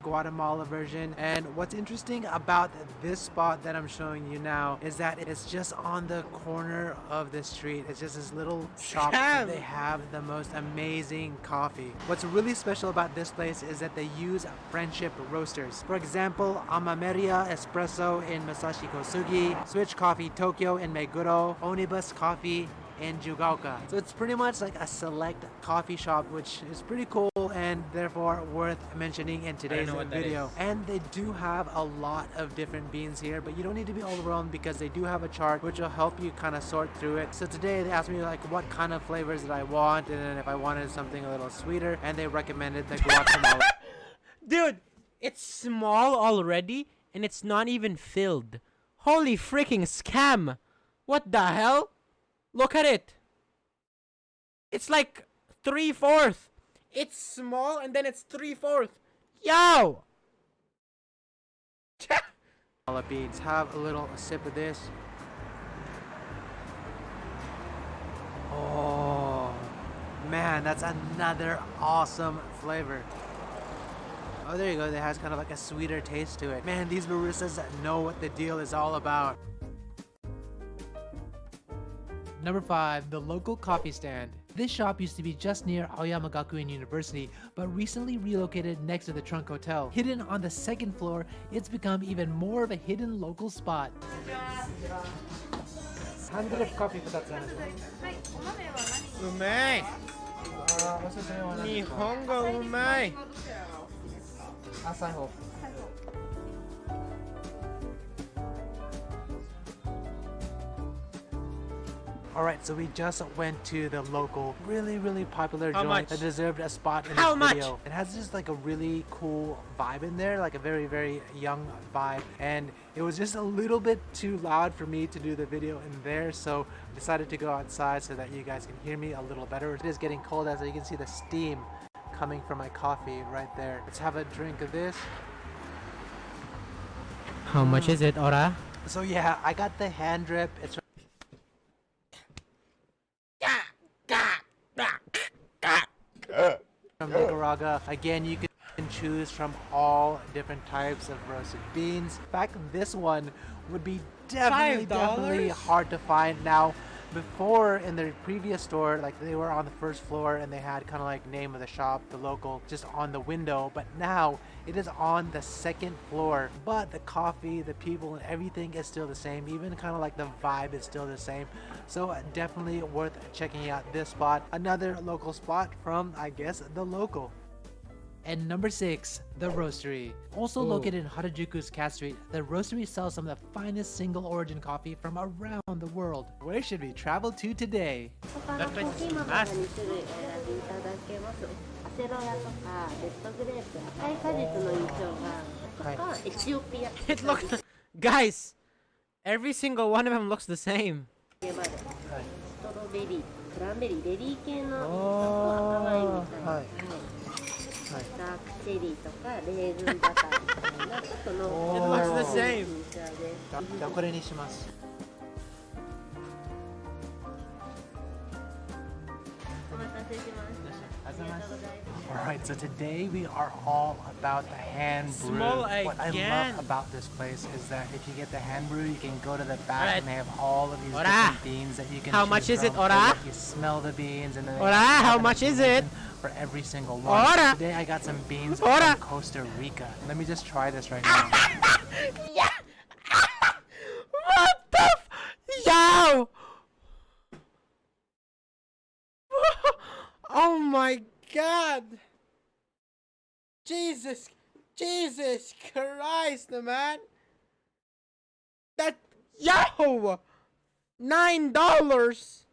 Guatemala version. And what's interesting about this spot that I'm showing you now is that it's just on the corner of the street. It's just this little shop that they have the most amazing coffee. What's really special about this place is that they use friendship roasters. For example, Amameria Espresso in Masashi Kosugi, Switch Coffee Tokyo in Meguro, Onibus Coffee in Jugaoka. So it's pretty much like a select coffee shop, which is pretty cool and therefore worth mentioning in today's video. And they do have a lot of different beans here, but you don't need to be overwhelmed because they do have a chart which will help you kind of sort through it. So today they asked me like what kind of flavors that I want, and then if I wanted something a little sweeter, and they recommended the Guatemala. Dude, it's small already and it's not even filled. Holy freaking scam. What the hell? Look at it. It's like 3/4. It's small and then it's 3/4. Yo! Beans. Have a little sip of this. Oh, man, that's another awesome flavor. Oh, there you go. It has kind of like a sweeter taste to it. Man, these baristas know what the deal is all about. Number 5, the local coffee stand. This shop used to be just near Aoyama Gakuin University, but recently relocated next to the Trunk Hotel. Hidden on the 2nd floor, it's become even more of a hidden local spot. 100 coffee 2つあるんですね。うまい。おすすめは何日ですか？本語うまい。浅い方。Alright, so we just went to the local, really popular joint that deserved a spot in this video. It has just like a really cool vibe in there, like a very young vibe. And it was just a little bit too loud for me to do the video in there, so I decided to go outside so that you guys can hear me a little better. It is getting cold, as you can see the steam coming from my coffee right there. Let's have a drink of this. How much is it, Ora? So yeah, I got the hand drip. It's from Nicaragua. Again, you can choose from all different types of roasted beans. In fact, this one would be definitely hard to find now. before in the previous store, like they were on the first floor and they had kind of like name of the shop, the local, just on the window. But now it is on the second floor. But the coffee, the people, and everything is still the same. Even kind of like the vibe is still the same. So definitely worth checking out this spot. Another local spot from, I guess, the local. And number 6, the Roastery. Also located in Harajuku's Cat Street, the Roastery sells some of the finest single origin coffee from around the world. Where should we travel to today? It looks, guys, every single one of them looks the same. It looks the same. Alright, so today we are all about the hand brew. What I love about this place is that if you get the hand brew, you can go to the back and they have all of these different beans that you can How choose much is it, from. Ora? You smell the beans and then How much is it? For every single one. Ora! Today I got some beans from Costa Rica. Let me just try this right now. Yeah! What the Yo! Oh my god! Jesus Christ, man! That, yo! $9!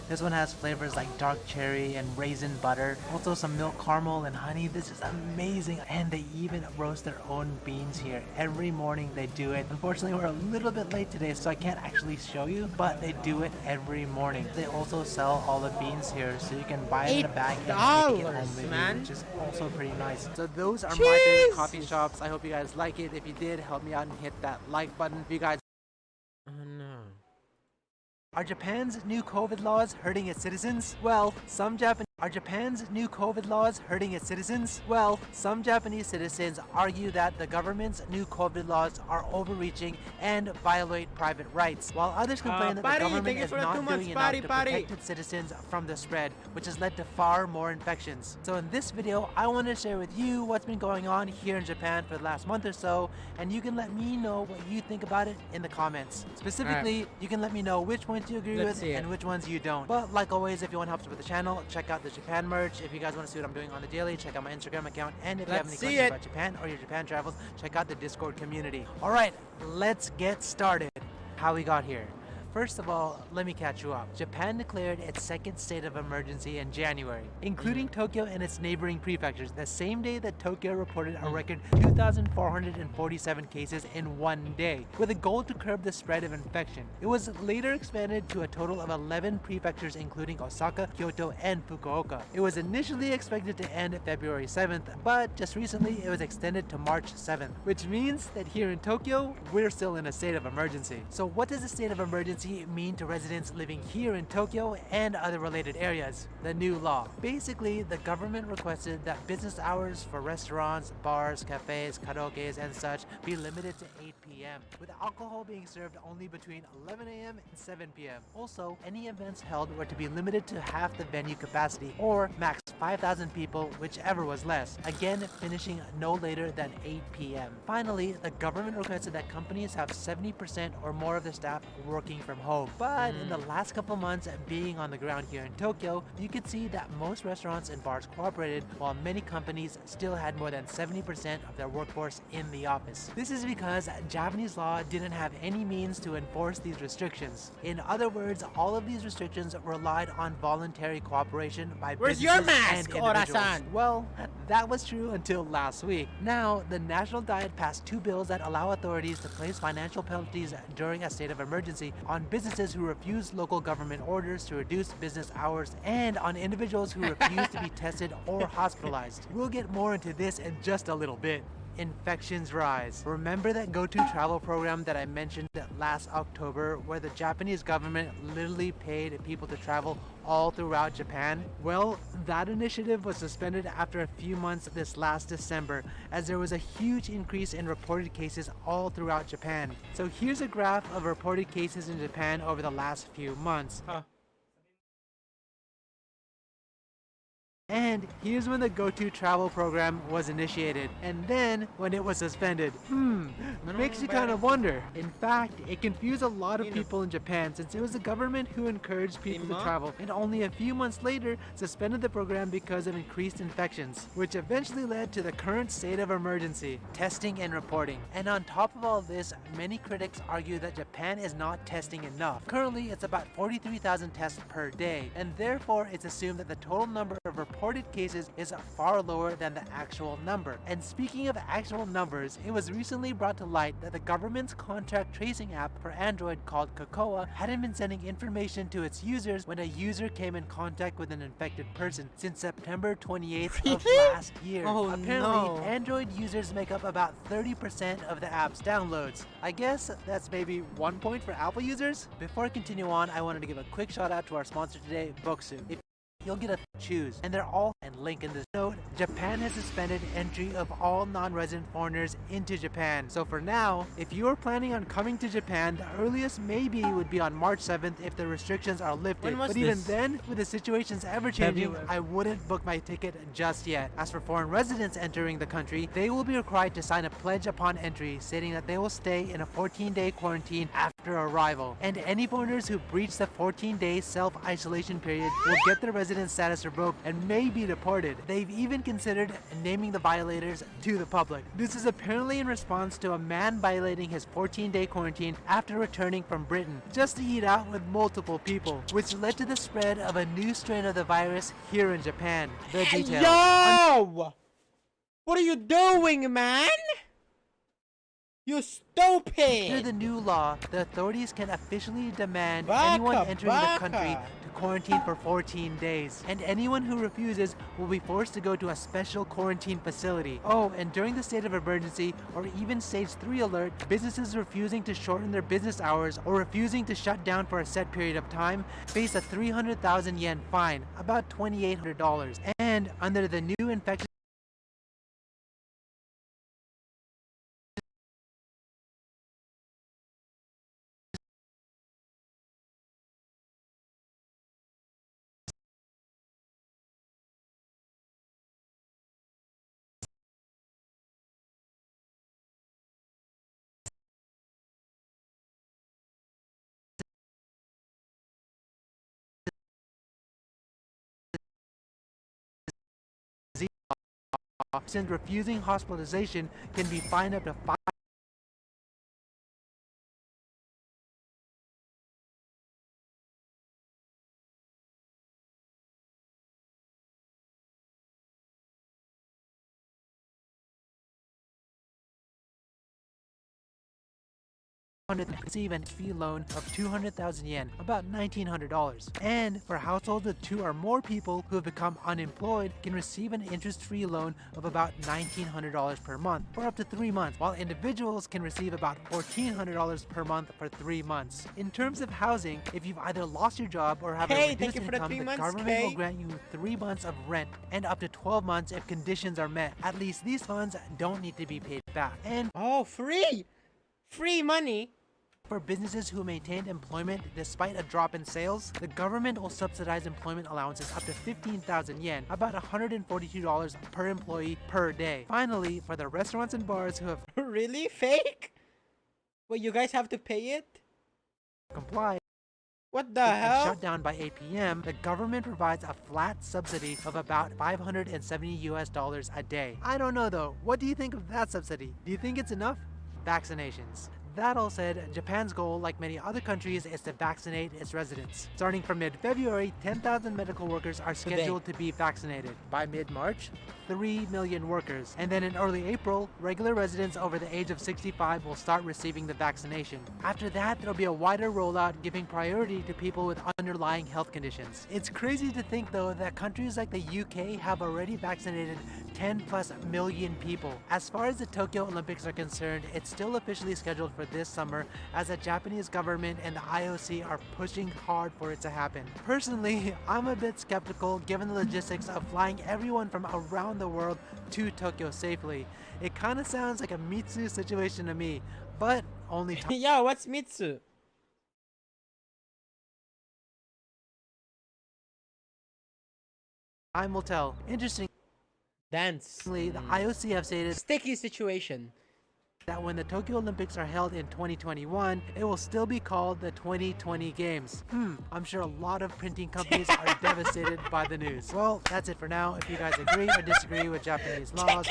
This one has flavors like dark cherry and raisin butter. Also some milk caramel and honey. This is amazing. And they even roast their own beans here. Every morning they do it. Unfortunately, we're a little bit late today, so I can't actually show you, but they do it every morning. They also sell all the beans here, so you can buy it in a bag and take it home with you, which is also pretty nice. So those are my favorite coffee shops. I hope you guys like it. If you did, help me out and hit that like button. If you guys... Oh no. Are Japan's new COVID laws hurting its citizens? Well, some Japanese citizens argue that the government's new COVID laws are overreaching and violate private rights, while others complain that the government is not doing enough to protect its citizens from the spread, which has led to far more infections. So in this video, I want to share with you what's been going on here in Japan for the last month or so, and you can let me know what you think about it in the comments. Specifically, you can let me know which ones you agree with and which ones you don't. But like always, if you want help support the channel, check out the Japan merch. If you guys want to see what I'm doing on the daily, check out my Instagram account. And if you have any questions about Japan or your Japan travels, check out the Discord community. Alright, let's get started. How we got here. First of all, let me catch you up. Japan declared its second state of emergency in January, including Tokyo and its neighboring prefectures, the same day that Tokyo reported a record 2,447 cases in one day, with a goal to curb the spread of infection. It was later expanded to a total of 11 prefectures, including Osaka, Kyoto, and Fukuoka. It was initially expected to end February 7th, but just recently it was extended to March 7th, which means that here in Tokyo, we're still in a state of emergency. So what does a state of emergency mean to residents living here in Tokyo and other related areas? The new law. Basically, the government requested that business hours for restaurants, bars, cafes, karaokes, and such be limited to 8 p.m., with alcohol being served only between 11 a.m. and 7 p.m. Also, any events held were to be limited to half the venue capacity, or max 5,000 people, whichever was less, again finishing no later than 8 p.m. Finally, the government requested that companies have 70% or more of their staff working from home. But in the last couple months being on the ground here in Tokyo, you could see that most restaurants and bars cooperated, while many companies still had more than 70% of their workforce in the office. This is because Japanese law didn't have any means to enforce these restrictions. In other words, all of these restrictions relied on voluntary cooperation by businesses and individuals. Well, that was true until last week. Now, the National Diet passed 2 bills that allow authorities to place financial penalties during a state of emergency on businesses who refuse local government orders to reduce business hours and on individuals who refuse to be tested or hospitalized. We'll get more into this in just a little bit. infections rise. Remember that Go-To Travel program that I mentioned last October, where the Japanese government literally paid people to travel all throughout Japan? Well, that initiative was suspended after a few months this last December, as there was a huge increase in reported cases all throughout Japan. So here's a graph of reported cases in Japan over the last few months. And here's when the Go-To Travel program was initiated, and then when it was suspended. Makes you kind of wonder. In fact, it confused a lot of people in Japan, since it was the government who encouraged people to travel, and only a few months later suspended the program because of increased infections, which eventually led to the current state of emergency, testing and reporting. And on top of all this, many critics argue that Japan is not testing enough. Currently, it's about 43,000 tests per day, and therefore it's assumed that the total number of reported cases is far lower than the actual number. And speaking of actual numbers, it was recently brought to light that the government's contact tracing app for Android called Kokoa hadn't been sending information to its users when a user came in contact with an infected person since September 28th of last year. Apparently, Android users make up about 30% of the app's downloads. I guess that's maybe 1 point for Apple users? Before I continue on, I wanted to give a quick shout out to our sponsor today, Bokusu. You'll get a choose, and they're all and link in this note. Japan has suspended entry of all non-resident foreigners into Japan. So for now, if you are planning on coming to Japan, the earliest maybe would be on March 7th if the restrictions are lifted. But even then, with the situations ever changing, I wouldn't book my ticket just yet. As for foreign residents entering the country, they will be required to sign a pledge upon entry stating that they will stay in a 14-day quarantine after arrival. And any foreigners who breach the 14-day self-isolation period will get their residence status revoked and may be deported. They've even considered naming the violators to the public. This is apparently in response to a man violating his 14-day quarantine after returning from Britain just to eat out with multiple people, which led to the spread of a new strain of the virus here in Japan. The details. Yo! What are you doing, man? You stupid! Under the new law, the authorities can officially demand anyone entering the country to quarantine for 14 days. And anyone who refuses will be forced to go to a special quarantine facility. Oh, and during the state of emergency, or even stage 3 alert, businesses refusing to shorten their business hours or refusing to shut down for a set period of time face a 300,000 yen fine, about $2,800. And under the new infection since refusing hospitalization can be fined up to receive an fee loan of 200,000 yen, about $1,900. And for households with 2 or more people who have become unemployed can receive an interest-free loan of about $1,900 per month for up to 3 months, while individuals can receive about $1,400 per month for 3 months. In terms of housing, if you've either lost your job or have a reduced income, the government will grant you 3 months of rent and up to 12 months if conditions are met. At least these funds don't need to be paid back. And free money. For businesses who maintained employment despite a drop in sales, the government will subsidize employment allowances up to 15,000 yen, about $142 per employee per day. Finally, for the restaurants and bars who have really fake? Wait, you guys have to pay it? Comply. What the hell? Shut down by 8 p.m., the government provides a flat subsidy of about $570 a day. I don't know though. What do you think of that subsidy? Do you think it's enough? Vaccinations. That all said, Japan's goal, like many other countries, is to vaccinate its residents. Starting from mid-February, 10,000 medical workers are scheduled to be vaccinated. By mid-March, 3 million workers. And then in early April, regular residents over the age of 65 will start receiving the vaccination. After that, there'll be a wider rollout giving priority to people with underlying health conditions. It's crazy to think though that countries like the UK have already vaccinated 10 plus million people. As far as the Tokyo Olympics are concerned, it's still officially scheduled for this summer as the Japanese government and the IOC are pushing hard for it to happen. Personally, I'm a bit skeptical given the logistics of flying everyone from around the world to Tokyo safely. It kind of sounds like a Mitsu situation to me, but only time. Yo, what's Mitsu? Time will tell. Interesting. Dance. The IOC have stated sticky situation that when the Tokyo Olympics are held in 2021, it will still be called the 2020 Games. I'm sure a lot of printing companies are devastated by the news. Well, that's it for now. If you guys agree or disagree with Japanese laws,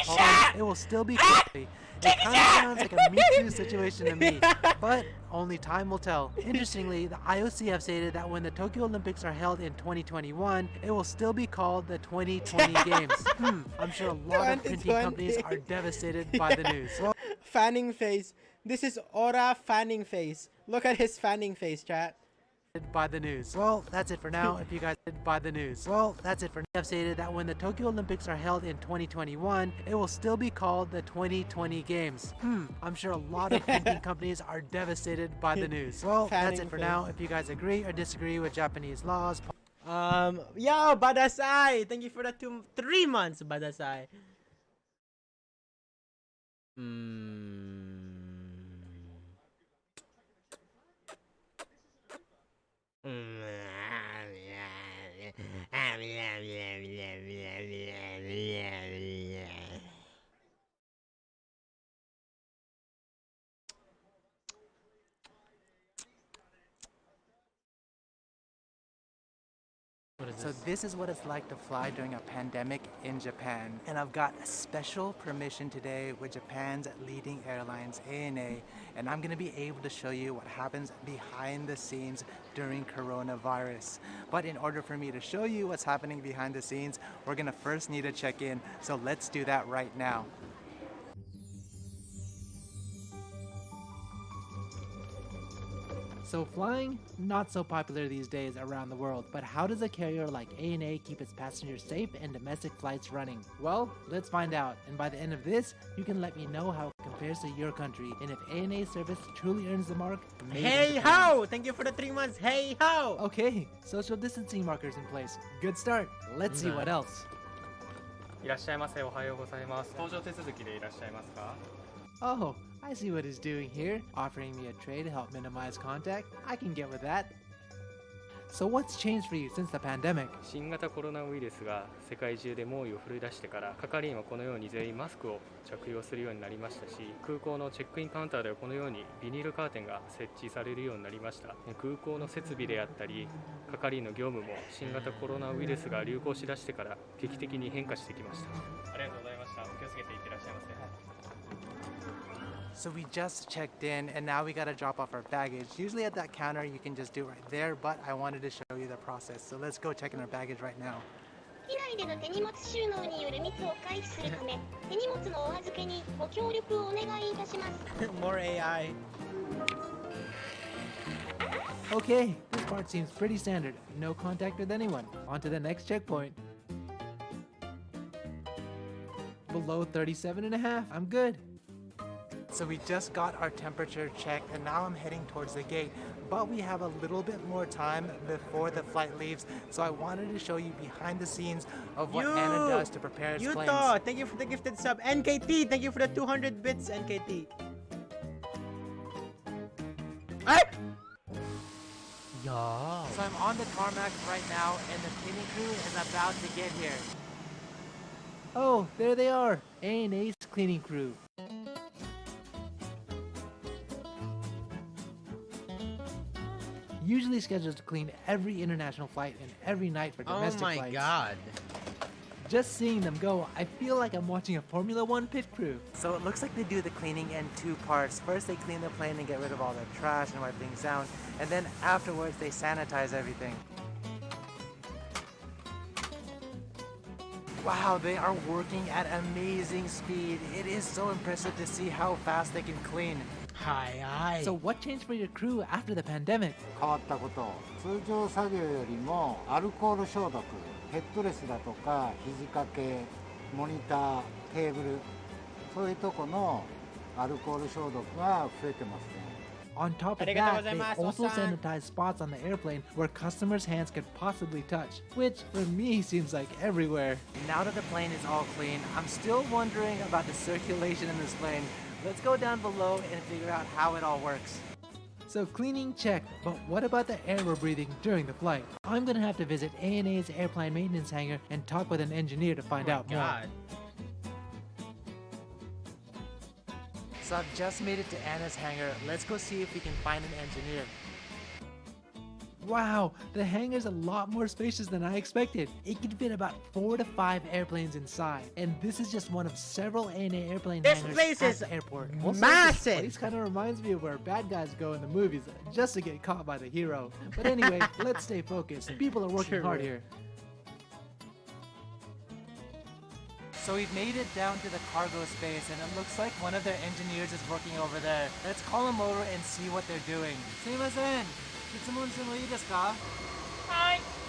it will still be called. It kind of sounds like a Me Too situation to me, but only time will tell. Interestingly, the IOC have stated that when the Tokyo Olympics are held in 2021, it will still be called the 2020 Games. I'm sure a lot of printing companies are devastated by the news. Well, fanning face. This is Aura fanning face. Look at his fanning face, chat. By the news. Well, that's it for now. If you guys by the news. Well, that's it for now. I've stated that when the Tokyo Olympics are held in 2021, it will still be called the 2020 Games. I'm sure a lot of printing companies are devastated by the news. Well, that's it for now. If you guys agree or disagree with Japanese laws. Yo, Badasai! Thank you for the 3 months, Badasai. So this is what it's like to fly during a pandemic in Japan. And I've got a special permission today with Japan's leading airlines, ANA, and I'm gonna be able to show you what happens behind the scenes during coronavirus. But in order for me to show you what's happening behind the scenes, we're gonna first need to check in. So let's do that right now. So flying, not so popular these days around the world, but how does a carrier like ANA keep its passengers safe and domestic flights running? Well, let's find out, and by the end of this, you can let me know how it compares to your country, and if ANA service truly earns the mark. Hey ho! Thank you for the 3 months, hey ho! Okay, social distancing markers in place. Good start. Let's see what else. いらっしゃいませ。おはようございます。搭乗手続きでいらっしゃいますか? Oh, I see what he's doing here, offering me a tray to help minimize contact. I can get with that. So what's changed for you since the pandemic? 新型コロナウイルスが世界中で猛威を振るい出してから、係員はこのように全員マスクを着用するようになりましたし、空港のチェックインカウンターではこのようにビニールカーテンが設置されるようになりました。空港の設備であったり、係員の業務も新型コロナウイルスが流行しだしてから劇的に変化してきました。ありがとうございました。お気をつけていってらっしゃいませ。So we just checked in and now we gotta drop off our baggage. Usually at that counter you can just do it right there, but I wanted to show you the process. So let's go check in our baggage right now. 機内での手荷物収納による密を回避するため、手荷物のお預けにご協力をお願いいたします。More AI. Okay, this part seems pretty standard. No contact with anyone. On to the next checkpoint. Below 37.5. I'm good. So we just got our temperature checked and now I'm heading towards the gate, but we have a little bit more time before the flight leaves, so I wanted to show you behind the scenes of what Anna does to prepare its planes. Yuto, thank you for the gifted sub. NKT, thank you for the 200 bits, NKT. Yeah. So I'm on the tarmac right now and the cleaning crew is about to get here. Oh, there they are, ANA's cleaning crew. Usually scheduled to clean every international flight and every night for domestic flights. Oh my god. Just seeing them go, I feel like I'm watching a Formula 1 pit crew. So it looks like they do the cleaning in two parts. First they clean the plane and get rid of all the trash and wipe things down, and then afterwards they sanitize everything. Wow, they are working at amazing speed. It is so impressive to see how fast they can clean. Hi. So what changed for your crew after the pandemic? 変わったこと、通常作業よりもアルコール消毒、ヘッドレスだとか肘掛けモニター、テーブル、そういうとこのアルコール消毒が増えてますね。On top of that, they also sanitize spots on the airplane where customers' hands could possibly touch, which for me seems like everywhere. Now that the plane is all clean, I'm still wondering about the circulation in this plane. Let's go down below and figure out how it all works. So cleaning checked, but what about the air we're breathing during the flight? I'm gonna have to visit ANA's airplane maintenance hangar and talk with an engineer to find out more. So I've just made it to Anna's hangar. Let's go see if we can find an engineer. Wow, the hangar's a lot more spacious than I expected. It can fit about 4 to 5 airplanes inside, and this is just one of several ANA airplane hangars at the airport. Also, massive! This place kind of reminds me of where bad guys go in the movies just to get caught by the hero. But anyway, let's stay focused. People are working hard here. So we've made it down to the cargo space, and it looks like one of their engineers is working over there. Let's call him over and see what they're doing.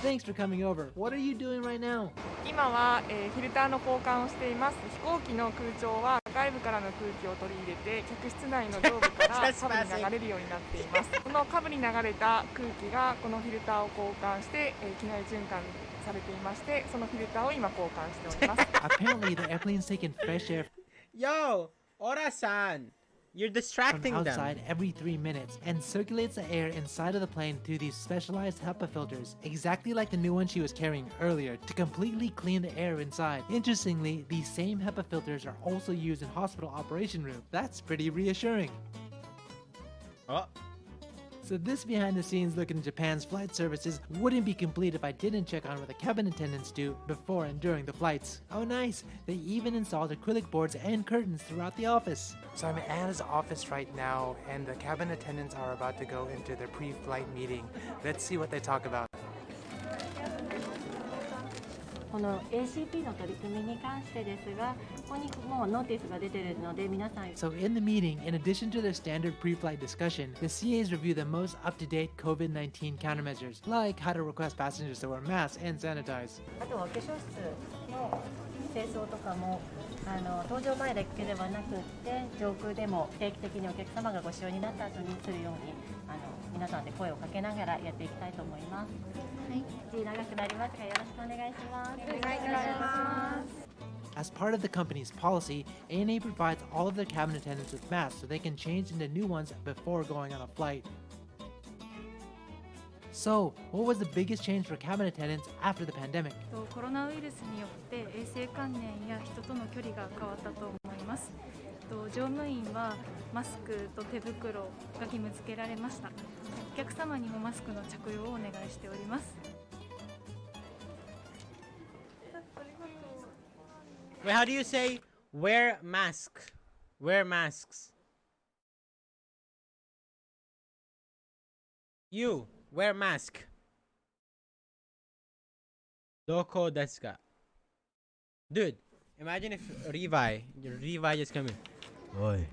Thanks for coming over. What are you doing right now? 今は、フィルターの交換をしています。飛行機の空調は外部からの空気を取り入れて客室内の上部から下部に流れるようになっています。この下部に流れた空気がこのフィルターを交換して機内循環されていまして、そのフィルターを今交換しております。Apparently, the airplane's taking fresh air Yo, Ora-san, you're distracting from outside them. every 3 minutes and circulates the air inside of the plane through these specialized HEPA filters, exactly like the new one she was carrying earlier, to completely clean the air inside. Interestingly, these same HEPA filters are also used in hospital operation room. That's pretty reassuring. Oh. So this behind-the-scenes look in Japan's flight services wouldn't be complete if I didn't check on what the cabin attendants do before and during the flights. Oh nice, they even installed acrylic boards and curtains throughout the office. So I'm at Anna's office right now, and the cabin attendants are about to go into their pre-flight meeting. Let's see what they talk about. この ACP の取り組みに関してですが、ここにもうノーティスが出てるので皆さん。 So in the meeting, in addition to their standard pre-flight discussion, the CAs review the most up-to-date COVID-19 countermeasures, like how to request passengers to wear masks and sanitize. あとはお化粧室の清掃とかも搭乗前だけではなくって上空でも定期的にお客様がご使用になった後にするように皆さんで声をかけながらやっていきたいと思います。はい、長くなりますがよろしくお願いします。お願いします。 As part of the company's policy, ANA provides all of their cabin attendants with masks so they can change into new ones before going on a flight. So, what was the biggest change for cabin attendants after the pandemic? コロナウイルスによって衛生観念や人との距離が変わったと思います。乗務員はマスクと手袋が義務付けられました。お客様にもマスクの着用をお願いしております。 Wait, how do you say wear mask? Wear masks. You wear mask. どこですか? Dude, imagine if Levi just come in. Oi.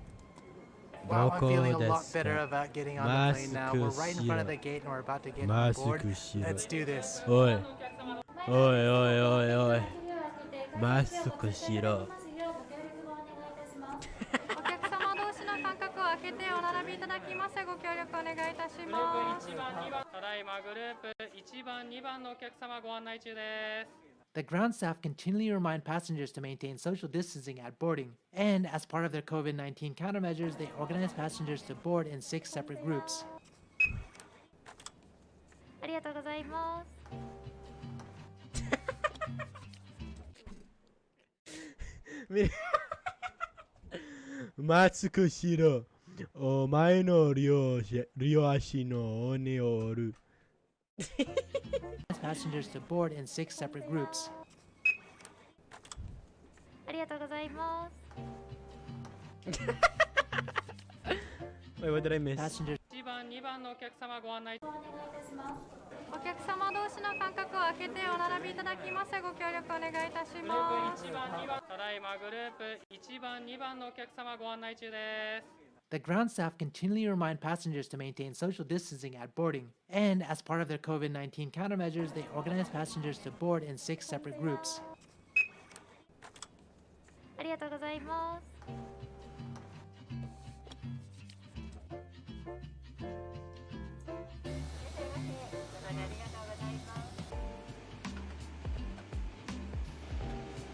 Wow, I'm feeling a lot better about getting on the plane now. We're right in front of the gate and we're about to get on board. Let's do this. Oi. Oi, oi, oi, oi. マスクしろ。お客様同士の間隔を空けてお並びいただきます。ご協力お願いいたします。ただいまグループ1番、2番のお客様ご案内中です。 The ground staff continually remind passengers to maintain social distancing at boarding. And as part of their COVID-19 countermeasures, they organize passengers to board in 6 separate groups. ありがとうございます。 マスクしろ。お前の両足の骨を折る。Passengers to board in 6 separate groups. ありがとうございます。 Wait, what did I miss? Passengers 1番、2番のお客様ご案内お願いいたします。お客様同士の間隔を空けてお並びいただきます。ご協力お願いいたします。1番、2番、ただいまグループ1番、2番のお客様ご案内中です。 The ground staff continually remind passengers to maintain social distancing at boarding. And as part of their COVID-19 countermeasures, they organize passengers to board in 6 separate groups. りがとうございます。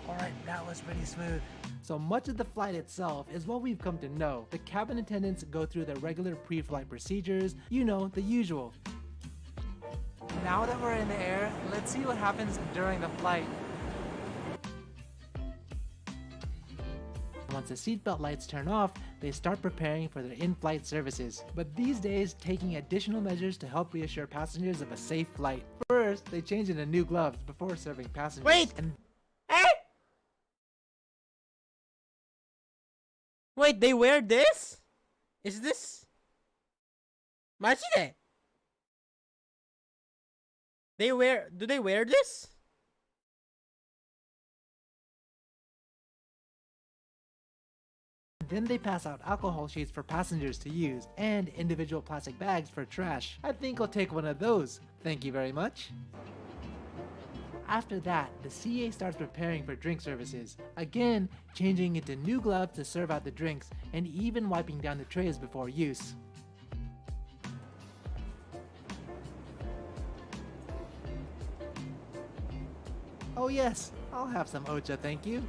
Alright, that was pretty smooth. So much of the flight itself is what we've come to know. The cabin attendants go through the regular pre-flight procedures, you know, the usual. Now that we're in the air, let's see what happens during the flight. Once the seatbelt lights turn off, they start preparing for their in-flight services. But these days, taking additional measures to help reassure passengers of a safe flight. First, they change into new gloves before serving passengers. Wait! Wait, they wear this? Is this... Machide? Do they wear this? Then they pass out alcohol sheets for passengers to use, and individual plastic bags for trash. I think I'll take one of those. Thank you very much. After that, the CA starts preparing for drink services, again changing into new gloves to serve out the drinks, and even wiping down the trays before use. Oh yes, I'll have some ocha, thank you.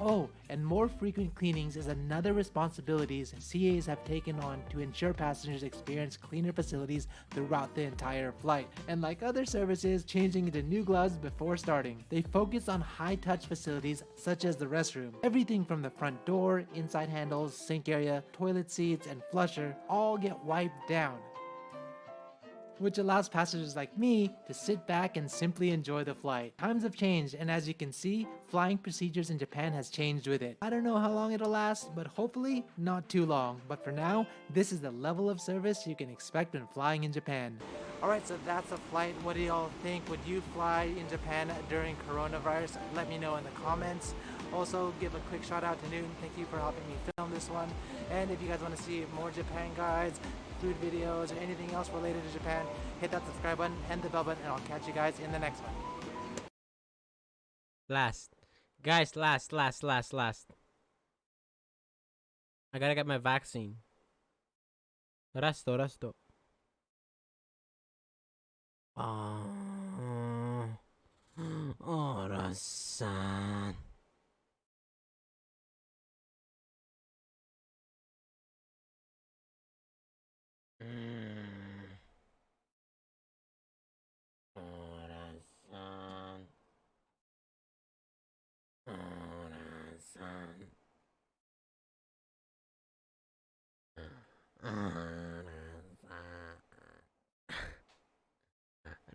Oh, and more frequent cleanings is another responsibilities CAs have taken on to ensure passengers experience cleaner facilities throughout the entire flight. And like other services, changing into new gloves before starting. They focus on high-touch facilities such as the restroom. Everything from the front door, inside handles, sink area, toilet seats, and flusher all get wiped down, which allows passengers like me to sit back and simply enjoy the flight. Times have changed, and as you can see, flying procedures in Japan has changed with it. I don't know how long it'll last, but hopefully not too long. But for now, this is the level of service you can expect when flying in Japan. Alright, so that's a flight. What do y'all think? Would you fly in Japan during coronavirus? Let me know in the comments. Also, give a quick shout out to Newton. Thank you for helping me film this one. And if you guys want to see more Japan guides, food videos, or anything else related to Japan, hit that subscribe button and the bell button, and I'll catch you guys in the next one. Last. Guys, last. I gotta get my vaccine. Rasto. Ora-san.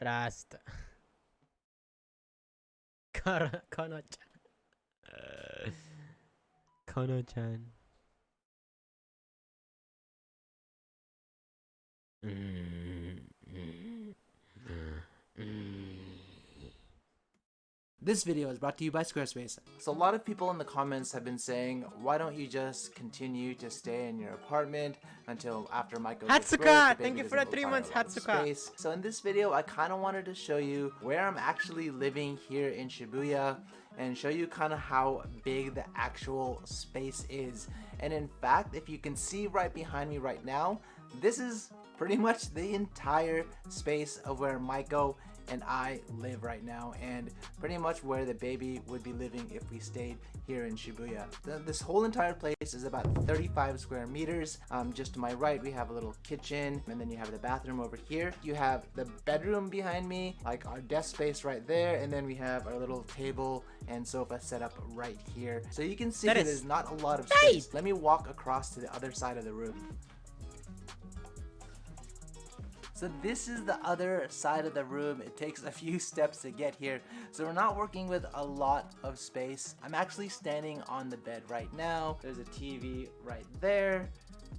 Rasta. Kono-chan. Kono-chan. This video is brought to you by Squarespace. So a lot of people in the comments have been saying, why don't you just continue to stay in your apartment until after Michael gets birth, Hatsuka! Thank you for the 3 months, Hatsuka! Space. So in this video, I kind of wanted to show you where I'm actually living here in Shibuya and show you kind of how big the actual space is. And in fact, if you can see right behind me right now, this is pretty much the entire space of where Maiko and I live right now, and pretty much where the baby would be living if we stayed here in Shibuya. This whole entire place is about 35 square meters. Just to my right, we have a little kitchen, and then you have the bathroom over here. You have the bedroom behind me, like our desk space right there, and then we have our little table and sofa set up right here. So you can see that there's not a lot of space. Let me walk across to the other side of the room. So this is the other side of the room. It takes a few steps to get here. So we're not working with a lot of space. I'm actually standing on the bed right now. There's a TV right there.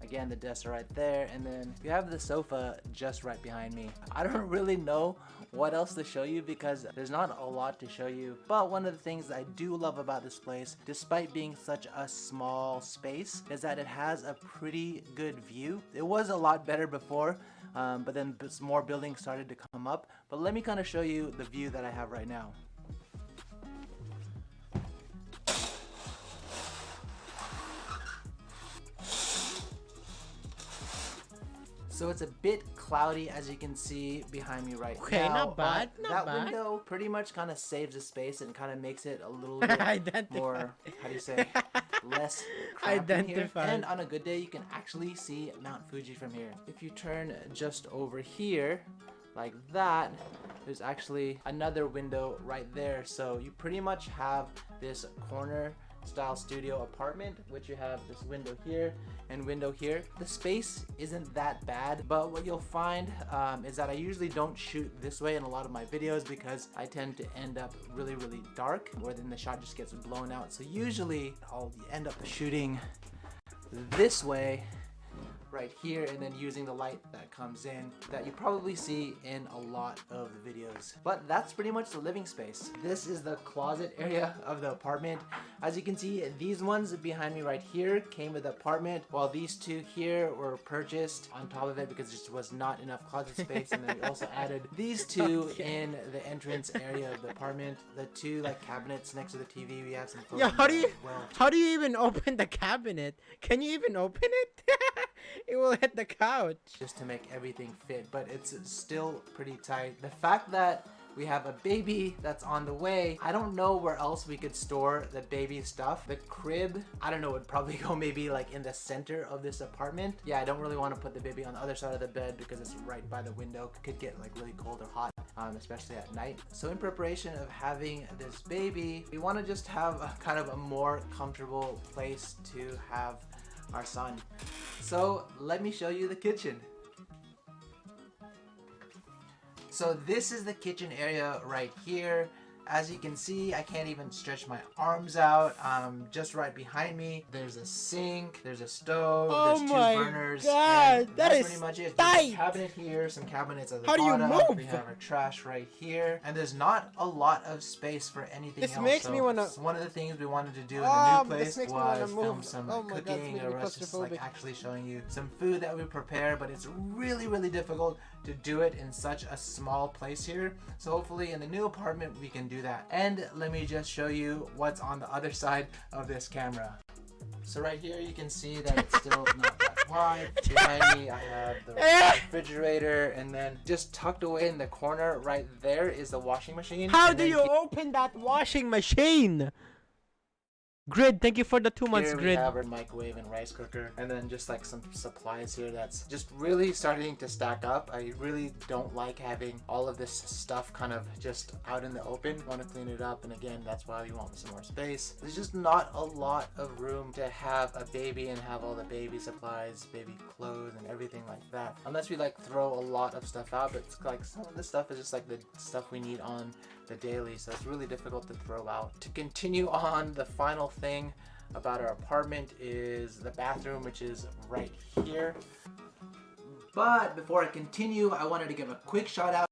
Again, the desks are right there. And then you have the sofa just right behind me. I don't really know what else to show you because there's not a lot to show you. But one of the things that I do love about this place, despite being such a small space, is that it has a pretty good view. It was a lot better before. but then more buildings started to come up. But let me kind of show you the view that I have right now. So it's a bit cloudy, as you can see behind me right now. Okay, not bad, not that bad. window pretty much kind of saves the space and kind of makes it a little bit more, how do you say, less cramped in here. And on a good day, you can actually see Mount Fuji from here. If you turn just over here, like that, there's actually another window right there. So you pretty much have this corner style studio apartment, which you have this window here and window here. The space isn't that bad, but what you'll find is that I usually don't shoot this way in a lot of my videos because I tend to end up really dark, where then the shot just gets blown out. So usually I'll end up shooting this way right here, and then using the light that comes in that you probably see in a lot of the videos. But that's pretty much the living space. This is the closet area of the apartment. As you can see, these ones behind me right here came with the apartment, while these two here were purchased on top of it because there just was not enough closet space. And then we also added these two in the entrance area of the apartment. The two like cabinets next to the TV. We have some photos. Yeah, how do you even open the cabinet? Can you even open it? It will hit the couch. Just to make everything fit, but it's still pretty tight. The fact that we have a baby that's on the way, I don't know where else we could store the baby stuff. The crib, I don't know, would probably go maybe like in the center of this apartment. Yeah, I don't really want to put the baby on the other side of the bed because it's right by the window. It could get like really cold or hot, especially at night. So in preparation of having this baby, we want to just have a kind of a more comfortable place to have our son. So let me show you the kitchen. So this is the kitchen area right here. As you can see, I can't even stretch my arms out. Just right behind me, there's a sink, there's a stove, there's two burners. God, that's pretty much it. There's a cabinet here, some cabinets at the bottom. How do you move? We have our trash right here, and there's not a lot of space for anything else. Makes me wanna. One of the things we wanted to do in the new place was film some cooking, or just like actually showing you some food that we prepare. But it's really difficult to do it in such a small place here. So hopefully in the new apartment we can do that. And let me just show you what's on the other side of this camera. So right here you can see that it's still not that wide. Behind me I have the refrigerator, and then just tucked away in the corner right there is the washing machine. How do you open that washing machine? Grid, thank you for the 2 months, here Grid. We have our microwave and rice cooker, and then just like some supplies here that's just really starting to stack up. I really don't like having all of this stuff kind of just out in the open. Want to clean it up, and again, that's why we want some more space. There's just not a lot of room to have a baby and have all the baby supplies, baby clothes, and everything like that. Unless we like throw a lot of stuff out, but it's like some of the stuff is just like the stuff we need on the daily, so it's really difficult to throw out. To continue on, the final thing about our apartment is the bathroom, which is right here. But before I continue, I wanted to give a quick shout out.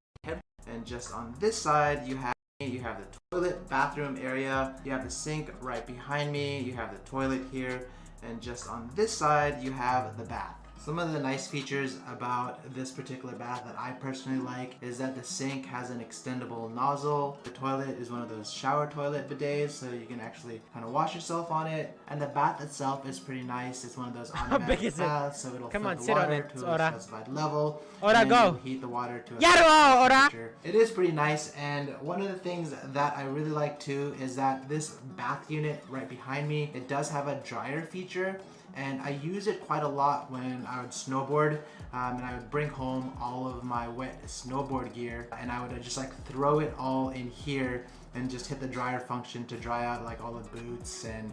And just on this side, you have the toilet bathroom area, you have the sink right behind me, you have the toilet here, and just on this side, you have the bath. Some of the nice features about this particular bath that I personally like is that the sink has an extendable nozzle. The toilet is one of those shower toilet bidets, so you can actually kind of wash yourself on it. And the bath itself is pretty nice. It's one of those automatic baths, so it'll fill the water to a specified level. Ora, go. Heat the water to a specified temperature. It is pretty nice, and one of the things that I really like too is that this bath unit right behind me, it does have a dryer feature. And I use it quite a lot when I would snowboard, and I would bring home all of my wet snowboard gear, and I would just like throw it all in here and just hit the dryer function to dry out like all the boots and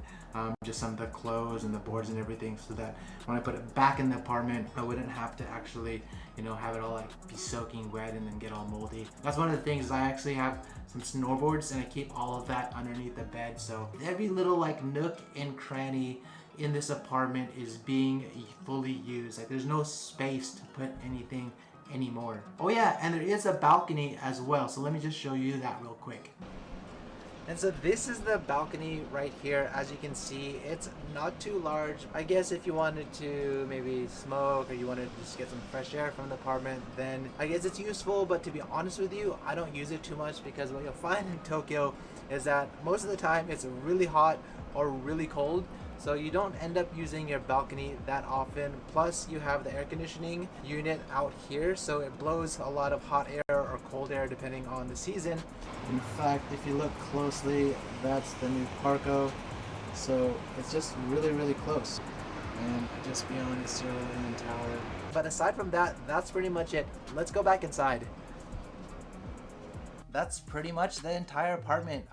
just some of the clothes and the boards and everything, so that when I put it back in the apartment, I wouldn't have to actually, you know, have it all like be soaking wet and then get all moldy. That's one of the things. I actually have some snowboards, and I keep all of that underneath the bed, so every little like nook and cranny in this apartment is being fully used. Like there's no space to put anything anymore. Oh yeah, and there is a balcony as well, so let me just show you that real quick. And so this is the balcony right here. As you can see, it's not too large. I guess if you wanted to maybe smoke or you wanted to just get some fresh air from the apartment, then I guess it's useful. But to be honest with you, I don't use it too much because what you'll find in Tokyo is that most of the time it's really hot or really cold. So you don't end up using your balcony that often. Plus you have the air conditioning unit out here, so it blows a lot of hot air or cold air depending on the season. In fact, if you look closely, that's the new Parco. So it's just really close. And just beyond is Cerulean Tower. But aside from that, that's pretty much it. Let's go back inside. That's pretty much the entire apartment.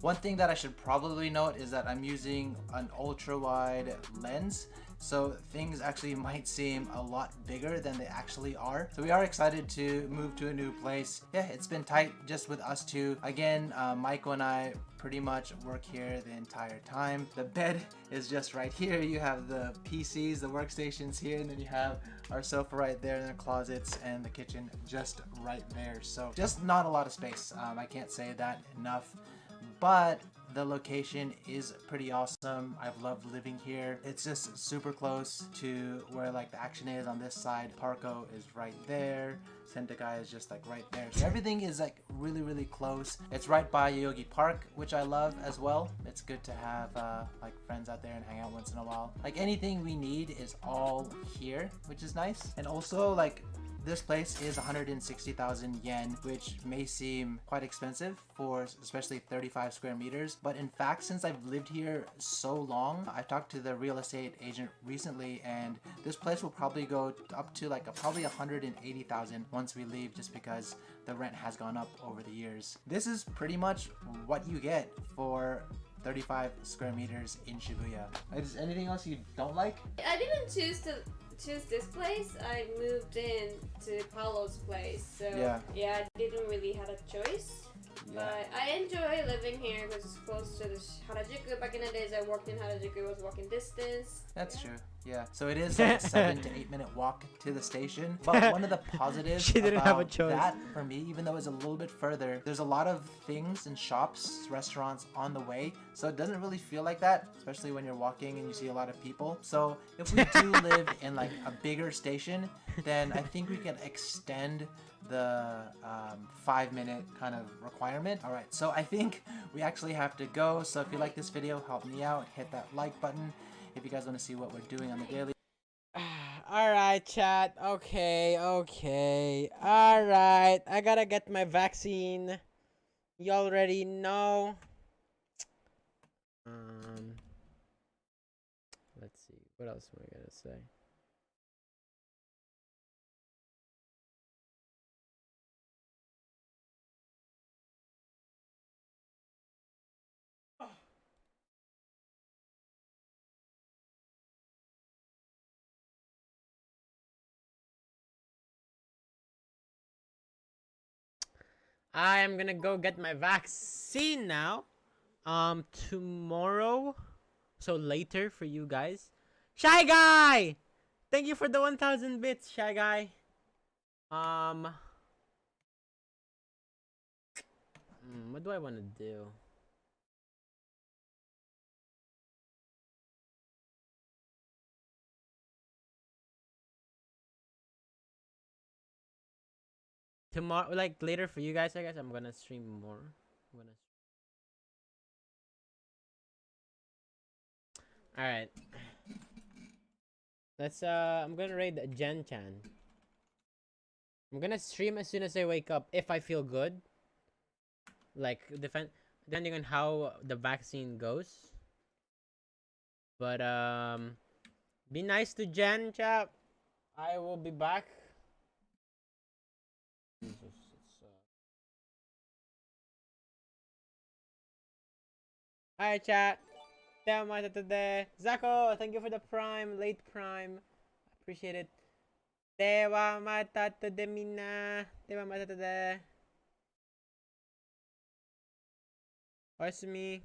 One thing that I should probably note is that I'm using an ultra wide lens, so things actually might seem a lot bigger than they actually are. So we are excited to move to a new place. Yeah, it's been tight just with us two. Again, Michael and I pretty much work here the entire time. The bed is just right here. You have the PCs, the workstations here, and then you have our sofa right there, and the closets and the kitchen just right there. So just not a lot of space. I can't say that enough, but the location is pretty awesome. I've loved living here. It's just super close to where like the action is on this side. Parco is right there. Sentai is just like right there. So everything is like really close. It's right by Yoyogi Park, which I love as well. It's good to have like friends out there and hang out once in a while. Like anything we need is all here, which is nice. And also like this place is 160,000 yen, which may seem quite expensive for especially 35 square meters. But in fact, since I've lived here so long, I talked to the real estate agent recently, and this place will probably go up to like probably 180,000 once we leave, just because the rent has gone up over the years. This is pretty much what you get for 35 square meters in Shibuya. Is anything else you don't like? I didn't choose this place. I moved in to Paulo's place, so yeah, I didn't really have a choice. But I enjoy living here because it's close to the Harajuku. Back in the days I worked in Harajuku, it was walking distance. That's true. Yeah. So it is like a 7 to 8 minute walk to the station. But one of the positives about that for me, even though it's a little bit further, there's a lot of things and shops, restaurants on the way. So it doesn't really feel like that, especially when you're walking and you see a lot of people. So if we do live in like a bigger station, then I think we can extend the 5-minute kind of requirement. All right, so I think we actually have to go. So if you like this video, help me out, hit that like button if you guys want to see what we're doing on the daily. All right, chat. Okay. All right, I gotta get my vaccine. You already know. Let's see, what else am I gonna say? I am gonna go get my vaccine now. Tomorrow, so later for you guys. Shy Guy, thank you for the 1,000 bits, Shy Guy. What do I want to do? Tomorrow, like later for you guys, I guess I'm gonna stream more. All right. Let's I'm gonna raid Jen Chan. I'm gonna stream as soon as I wake up if I feel good. Like depending on how the vaccine goes. But be nice to Jen, chap. I will be back. Jesus, Hi chat. Zako, thank you for the prime, late prime. Appreciate it. Dewa matata de mina. Dewa matata de. Oyasumi.